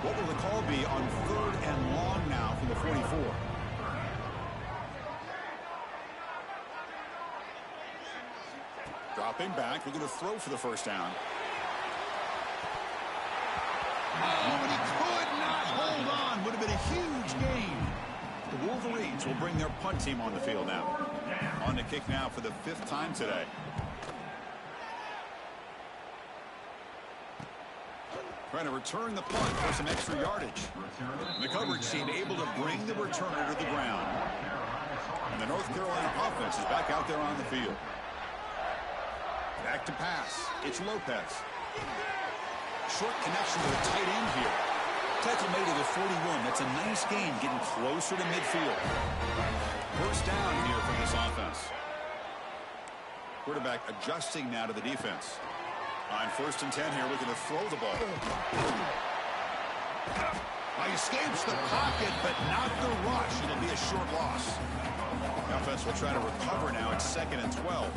S7: What will the call be on 3rd and long now from the 44? Dropping back, looking to throw for the 1st down. Oh, and he could not hold on. Would have been a huge gain. The Wolverines will bring their punt team on the field now. On the kick now for the 5th time today. Trying to return the punt for some extra yardage. And the coverage team able to bring the returner to the ground. And the North Carolina offense is back out there on the field. Back to pass. It's Lopez. Short connection to the tight end here. Tackle made to the 41. That's a nice gain, getting closer to midfield. 1st down here for this offense. Quarterback adjusting now to the defense. On 1st and 10 here, looking to throw the ball. He escapes the pocket, but not the rush. It'll be a short loss. The offense will try to recover now. It's 2nd and 12.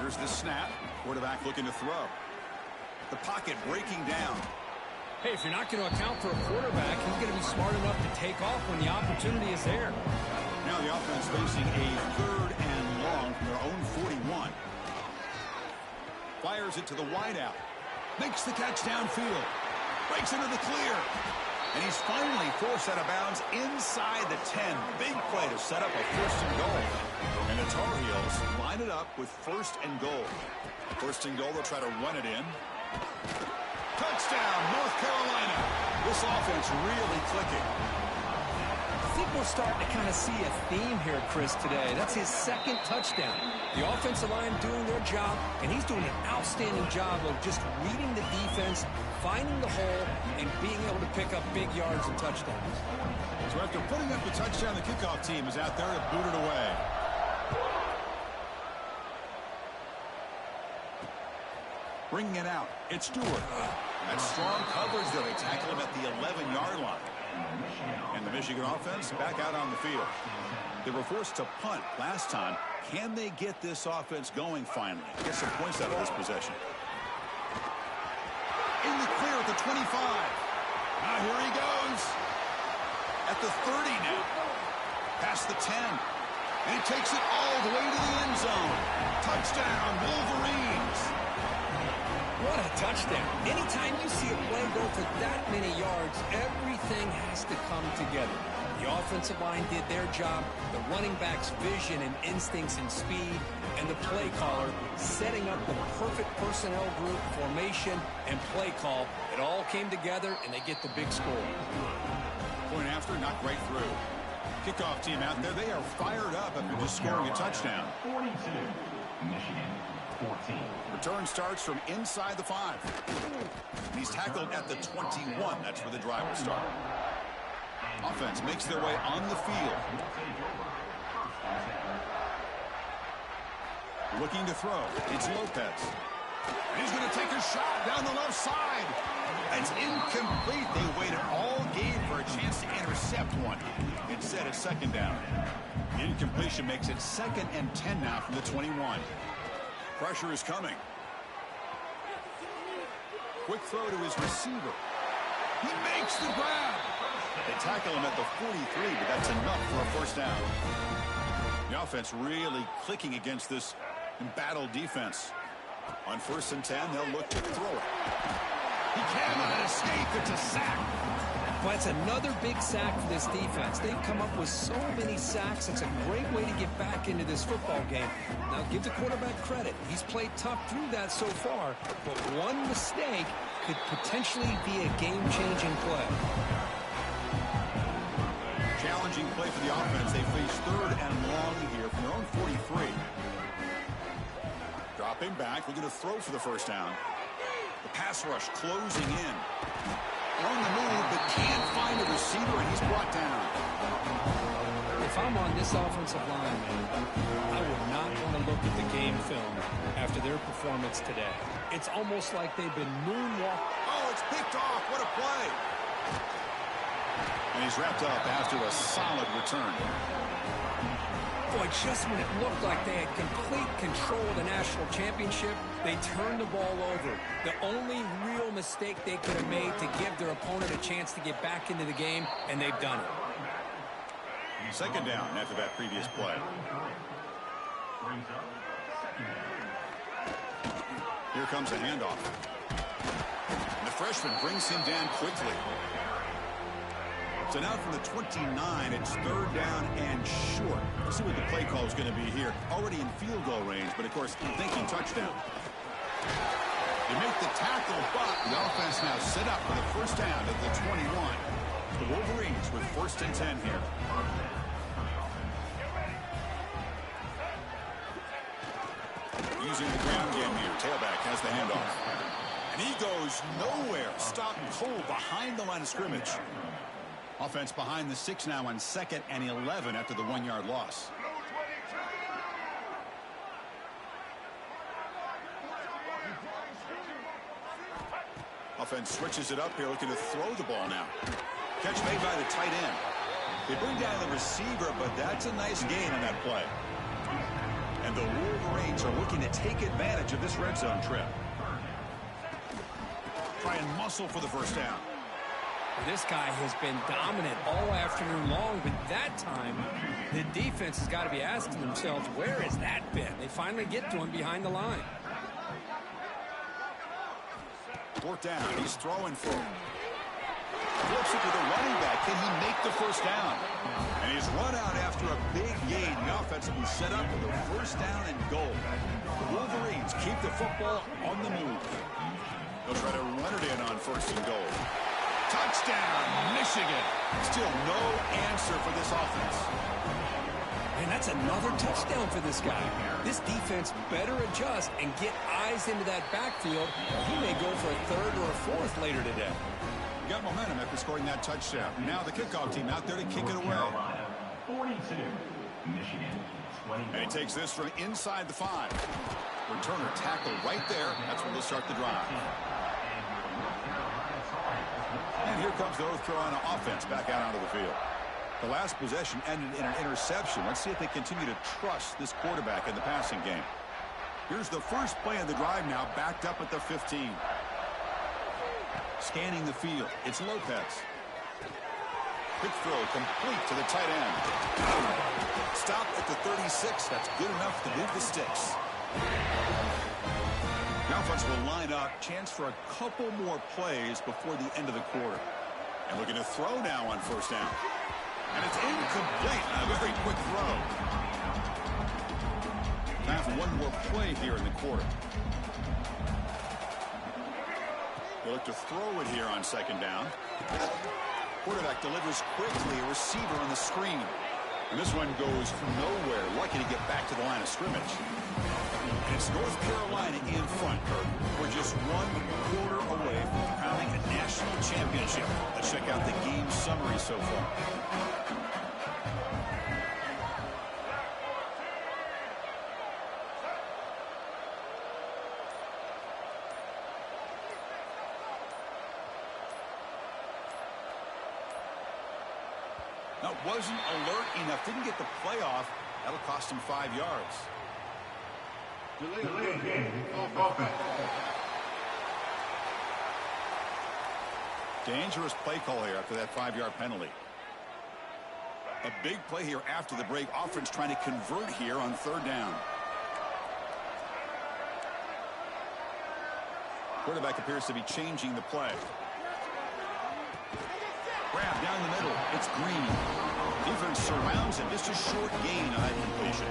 S7: Here's the snap. Quarterback looking to throw. The pocket breaking down.
S8: Hey, if you're not going to account for a quarterback, he's going to be smart enough to take off when the opportunity is there.
S7: Now the offense facing a 3rd and long from their own 41. Fires it to the wideout. Makes the catch downfield. Breaks into the clear. And he's finally forced out of bounds inside the 10. Big play to set up a 1st and goal. And the Tar Heels line it up with 1st and goal. 1st and goal, they'll try to run it in. Touchdown, North Carolina. This offense really clicking.
S8: I think we're starting to kind of see a theme here, Chris, today. That's his 2nd touchdown. The offensive line doing their job, and he's doing an outstanding job of just reading the defense, finding the hole, and being able to pick up big yards and touchdowns.
S7: So after putting up the touchdown, the kickoff team is out there to boot it away. Bringing it out, it's Stewart. That's strong coverage there. They tackle him at the 11-yard line. And the Michigan offense back out on the field. They were forced to punt last time. Can they get this offense going finally? Get some points out of this possession. In the clear at the 25. Now here he goes. At the 30 now. Past the 10. And he takes it all the way to the end zone. Touchdown, Wolverines.
S8: What a touchdown. Anytime you see a play go for that many yards, everything has to come together. The offensive line did their job, the running back's vision and instincts and speed, and the play caller setting up the perfect personnel group, formation, and play call. It all came together, and they get the big score.
S7: Point after, knocked right through. Kickoff team out there, they are fired up after just scoring a touchdown.
S2: 42, Michigan, 14.
S7: Return starts from inside the 5. He's tackled at the 21. That's where the drive will start. Offense makes their way on the field. Looking to throw. It's Lopez. And he's going to take a shot down the left side. It's incomplete. They waited all game for a chance to intercept one. Instead, it's second down. The incompletion makes it 2nd and 10 now from the 21. Pressure is coming. Quick throw to his receiver. He makes the grab. They tackle him at the 43, but that's enough for a first down. The offense really clicking against this embattled defense. On 1st and 10, they'll look to throw it. He cannot escape. It's a sack.
S8: Well, that's another big sack for this defense. They've come up with so many sacks. It's a great way to get back into this football game. Now, give the quarterback credit. He's played tough through that so far, but one mistake could potentially be a game-changing play.
S7: Challenging play for the offense. They face 3rd and long here from their own 43. Dropping back, looking to throw for the first down. The pass rush closing in. On the move, but can't find a receiver, and he's brought down.
S8: If I'm on this offensive line, I would not want to look at the game film after their performance today. It's almost like they've been moonwalking.
S7: Oh, it's picked off. What a play. And he's wrapped up after a solid return.
S8: Boy, just when it looked like they had complete control of the national championship, they turned the ball over. The only real mistake they could have made to give their opponent a chance to get back into the game, and they've done it.
S7: Second down after that previous play. Here comes a handoff. And the freshman brings him down quickly. So now from the 29, it's 3rd down and short. Let's see what the play call is going to be here. Already in field goal range, but of course thinking touchdown. They make the tackle, but the offense now set up for the first down at the 21. The Wolverines with 1st and 10 here. Using the ground game here. Tailback has the handoff. And he goes nowhere. Stopped cold behind the line of scrimmage. Offense behind the 6 now on 2nd and 11 after the 1-yard loss. Offense switches it up here, looking to throw the ball now. Catch made by the tight end. They bring down the receiver, but that's a nice gain on that play. And the Wolverines are looking to take advantage of this red zone trip. Try and muscle for the first down.
S8: This guy has been dominant all afternoon long, but that time, the defense has got to be asking themselves, where has that been? They finally get to him behind the line.
S7: 4th down. He's throwing for it. Flips it to the running back. Can he make the first down? And he's run out after a big gain. The offense will be set up for the first down and goal. The Wolverines keep the football on the move. They'll try to run it in on 1st and goal. Touchdown, Michigan. Still no answer for this offense.
S8: And that's another touchdown for this guy. This defense better adjust and get eyes into that backfield. He may go for a 3rd or a 4th later today.
S7: You got momentum after scoring that touchdown. Now the kickoff team out there to kick it away.
S2: 42, Michigan, 20.
S7: And he takes this from inside the 5. Returner tackle right there. That's when they'll start the drive. comes the North Carolina offense back out onto the field. The last possession ended in an interception. Let's see if they continue to trust this quarterback in the passing game. Here's the first play of the drive now, backed up at the 15. Scanning the field, it's Lopez. Quick throw complete to the tight end. Stop at the 36. That's good enough to move the sticks. Now offense will line up. Chance for a couple more plays before the end of the quarter. And looking to throw now on first down. And it's incomplete. A very quick throw. Time for one more play here in the quarter. They look to throw it here on second down. Quarterback delivers quickly. A receiver on the screen. And this one goes from nowhere. Lucky to get back to the line of scrimmage. And it's North Carolina in front, Kirk. We're just 1 quarter away from crowning a national championship. Let's check out the game summary so far. That wasn't alert enough. Didn't get the play off. That'll cost him 5 yards.
S2: Delay game. Offense.
S7: Dangerous play call here after that 5-yard penalty. A big play here after the break. Offense trying to convert here on third down. Quarterback appears to be changing the play. Grab down the middle. It's Green. Defense surrounds him. Just a short gain on that completion.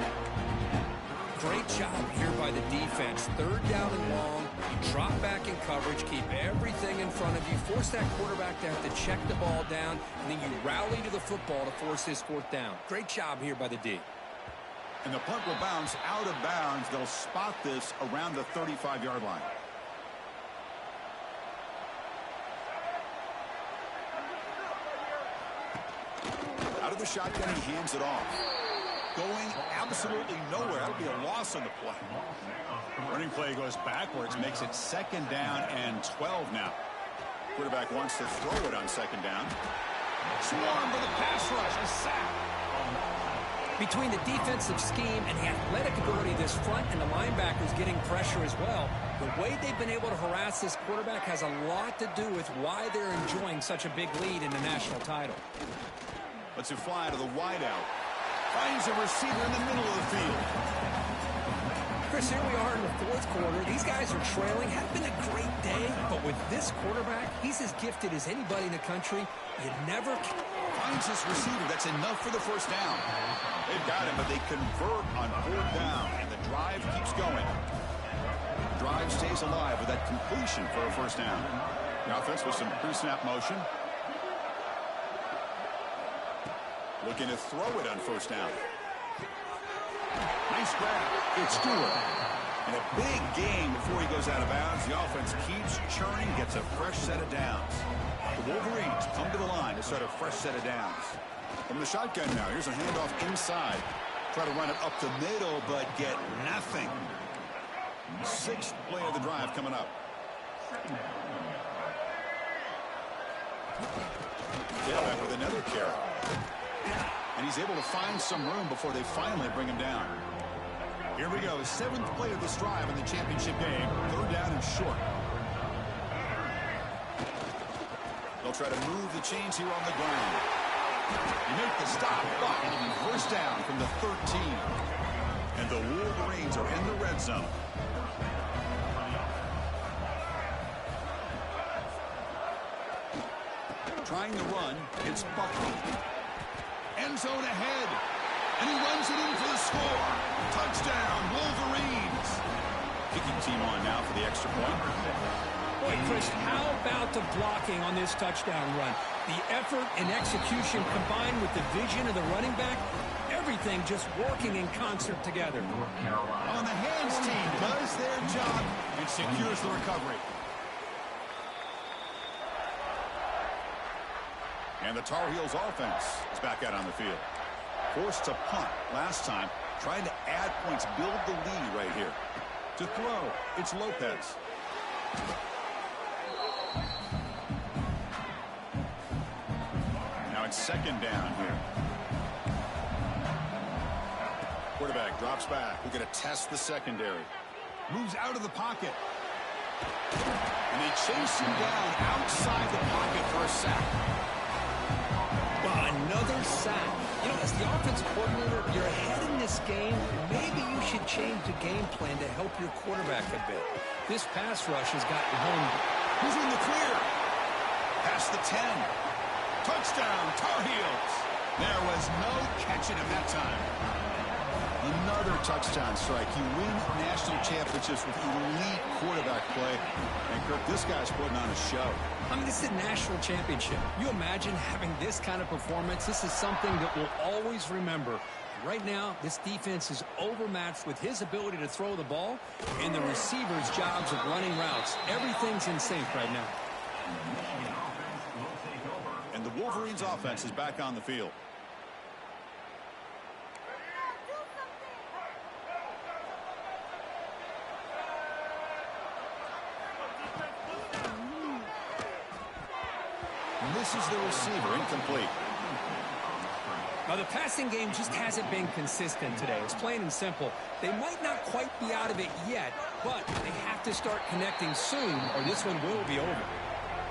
S8: Great job here by the defense. Third down and long. You drop back in coverage, keep everything in front of you, force that quarterback to have to check the ball down, and then you rally to the football to force this fourth down. Great job here by the D.
S7: And the punt will bounce out of bounds. They'll spot this around the 35-yard line. Out of the shotgun, he hands it off. Going absolutely nowhere. That'll be a loss on the play. Running play goes backwards, makes it second down and 12 now. Quarterback wants to throw it on second down. Swarm for the pass rush. A sack.
S8: Between the defensive scheme and the athletic ability of this front and the linebackers getting pressure as well, the way they've been able to harass this quarterback has a lot to do with why they're enjoying such a big lead in the national title.
S7: Let's it fly to the wideout. Finds a receiver in the middle of the field.
S8: Chris, here we are in the fourth quarter. These guys are trailing. Had been a great day, but with this quarterback, he's as gifted as anybody in the country. You never
S7: finds this receiver. That's enough for the first down. They've got him, but they convert on fourth down, and the drive keeps going. The drive stays alive with that completion for a first down. The offense with some pre-snap motion. Looking to throw it on first down. Nice grab. It's Stewart. And a big gain before he goes out of bounds. The offense keeps churning, gets a fresh set of downs. The Wolverines come to the line to start a fresh set of downs. From the shotgun now, here's a handoff inside. Try to run it up the middle, but get nothing. Sixth play of the drive coming up. Tailback with another carry. And he's able to find some room before they finally bring him down. Here we go. Seventh play of this drive in the championship game. Third down and short. They'll try to move the chains here on the ground. You make the stop, but it'll be first down from the 13. And the Wolverines are in the red zone. Trying to run. It's Buckley. End zone ahead. And he runs it in for the score. Touchdown, Wolverines. Kicking team on now for the extra point.
S8: Boy, Chris, how about the blocking on this touchdown run? The effort and execution combined with the vision of the running back, everything just working in concert together.
S7: On the hands team does their job and secures the recovery. And the Tar Heels offense is back out on the field. Forced to punt last time, trying to add points, build the lead right here. To throw, it's Lopez. It's second down here. Quarterback drops back. We're going to test the secondary. Moves out of the pocket. And they chase him down outside the pocket for a sack.
S8: Well, another sack. You know, as the offensive coordinator, you're ahead in this game. Maybe you should change the game plan to help your quarterback a bit. This pass rush has gotten home.
S7: Who's in the clear? Past the 10. Touchdown, Tar Heels. There was no catching him that time. Another touchdown strike. You win national championships with elite quarterback play. And, Kirk, this guy's putting on a show.
S8: I mean, this is a national championship. You imagine having this kind of performance? This is something that we'll always remember. Right now, this defense is overmatched with his ability to throw the ball and the receivers' jobs of running routes. Everything's in sync right now.
S7: And the Wolverines' offense is back on the field. Misses the receiver, incomplete.
S8: Now, the passing game just hasn't been consistent today. It's plain and simple. They might not quite be out of it yet, but they have to start connecting soon, or this one will be over.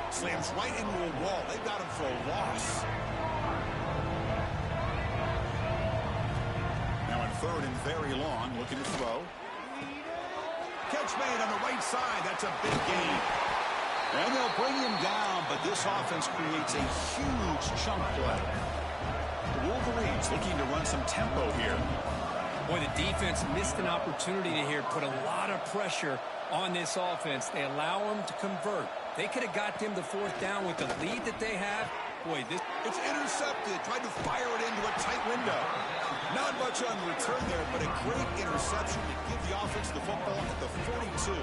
S7: Slams right into a wall. They've got him for a loss. Now in third and very long, looking to throw. Catch made on the right side. That's a big gain. And they'll bring him down, but this offense creates a huge chunk play. The Wolverines looking to run some tempo here.
S8: Boy, the defense missed an opportunity to here, put a lot of pressure on this offense. They allow them to convert. They could have got them the fourth down with the lead that they have. Boy, this...
S7: It's intercepted. Tried to fire it into a tight window. Not much on the return there, but a great interception to give the offense the football at the 42.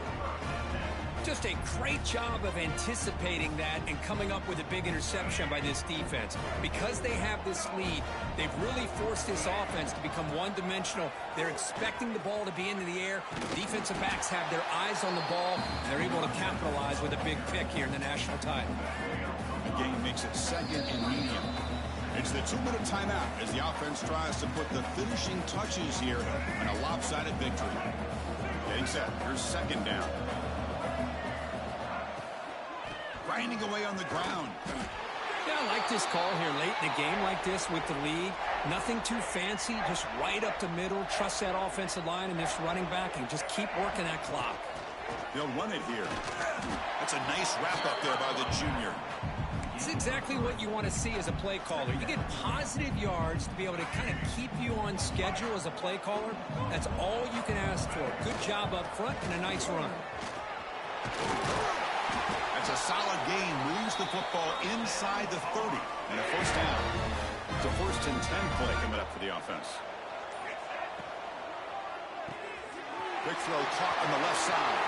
S8: Just a great job of anticipating that and coming up with a big interception by this defense. Because they have this lead, they've really forced this offense to become one-dimensional. They're expecting the ball to be into the air. Defensive backs have their eyes on the ball. They're able to capitalize with a big pick here in the national title.
S7: The game makes it second and medium. It's the 2-minute timeout as the offense tries to put the finishing touches here in a lopsided victory. Getting set. Here's second down. Grinding away on the ground.
S8: Yeah, I like this call here late in the game like this with the lead. Nothing too fancy, just right up the middle. Trust that offensive line and this running back and just keep working that clock.
S7: They'll run it here. That's a nice wrap up there by the junior.
S8: It's exactly what you want to see as a play caller. You get positive yards to be able to kind of keep you on schedule as a play caller. That's all you can ask for. Good job up front and a nice run.
S7: That's a solid gain. Moves the football inside the 30. And a first down. It's a 1st and 10 play coming up for the offense. Quick throw caught on the left side.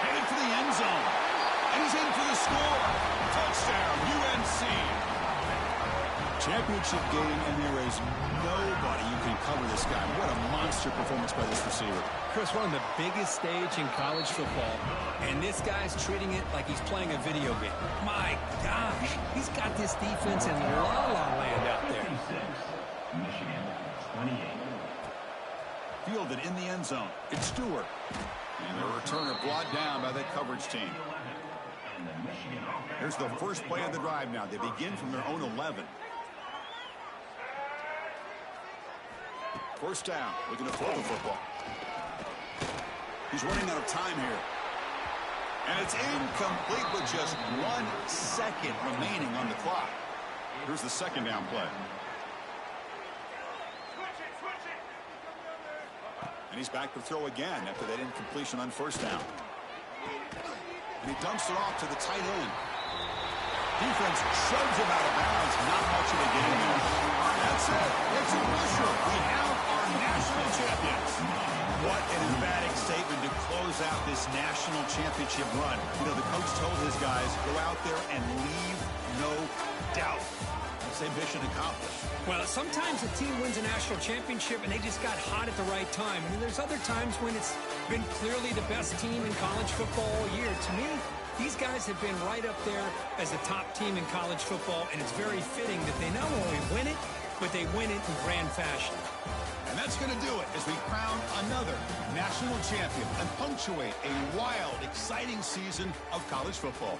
S7: Headed for the end zone. And he's in for the score. Touchdown, UNC. Championship game, and there is nobody who can cover this guy. What a monster performance by this receiver.
S8: Chris, we're on the biggest stage in college football, and this guy's treating it like he's playing a video game. My gosh, he's got this defense in la-la land out there.
S2: Michigan, 28.
S7: Fielded in the end zone. It's Stewart. And the returner brought down by that coverage team. Here's the first play of the drive now. They begin from their own 11. First down. Looking to throw the football. He's running out of time here. And it's incomplete with just 1 second remaining on the clock. Here's the second down play. And he's back to throw again after that incompletion on first down. And he dumps it off to the tight end. Defense shoves him out of bounds. Not much of a game there. That's it. It's a rusher. We have our national champions. What an emphatic statement to close out this national championship run. You know, the coach told his guys, go out there and leave no doubt. Say mission accomplished.
S8: Well, sometimes a team wins a national championship and they just got hot at the right time. I mean, there's other times when it's been clearly the best team in college football all year. To me, These guys have been right up there as a top team in college football, and it's very fitting that they not only win it, but they win it in grand fashion.
S7: And that's going to do it as we crown another national champion and punctuate a wild, exciting season of college football.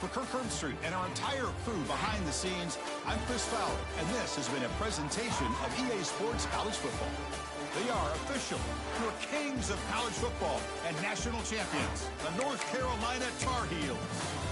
S7: For Kirk Herbstreit and our entire crew behind the scenes, I'm Chris Fowler, and this has been a presentation of EA Sports College Football. They are official, your kings of college football and national champions, the North Carolina Tar Heels.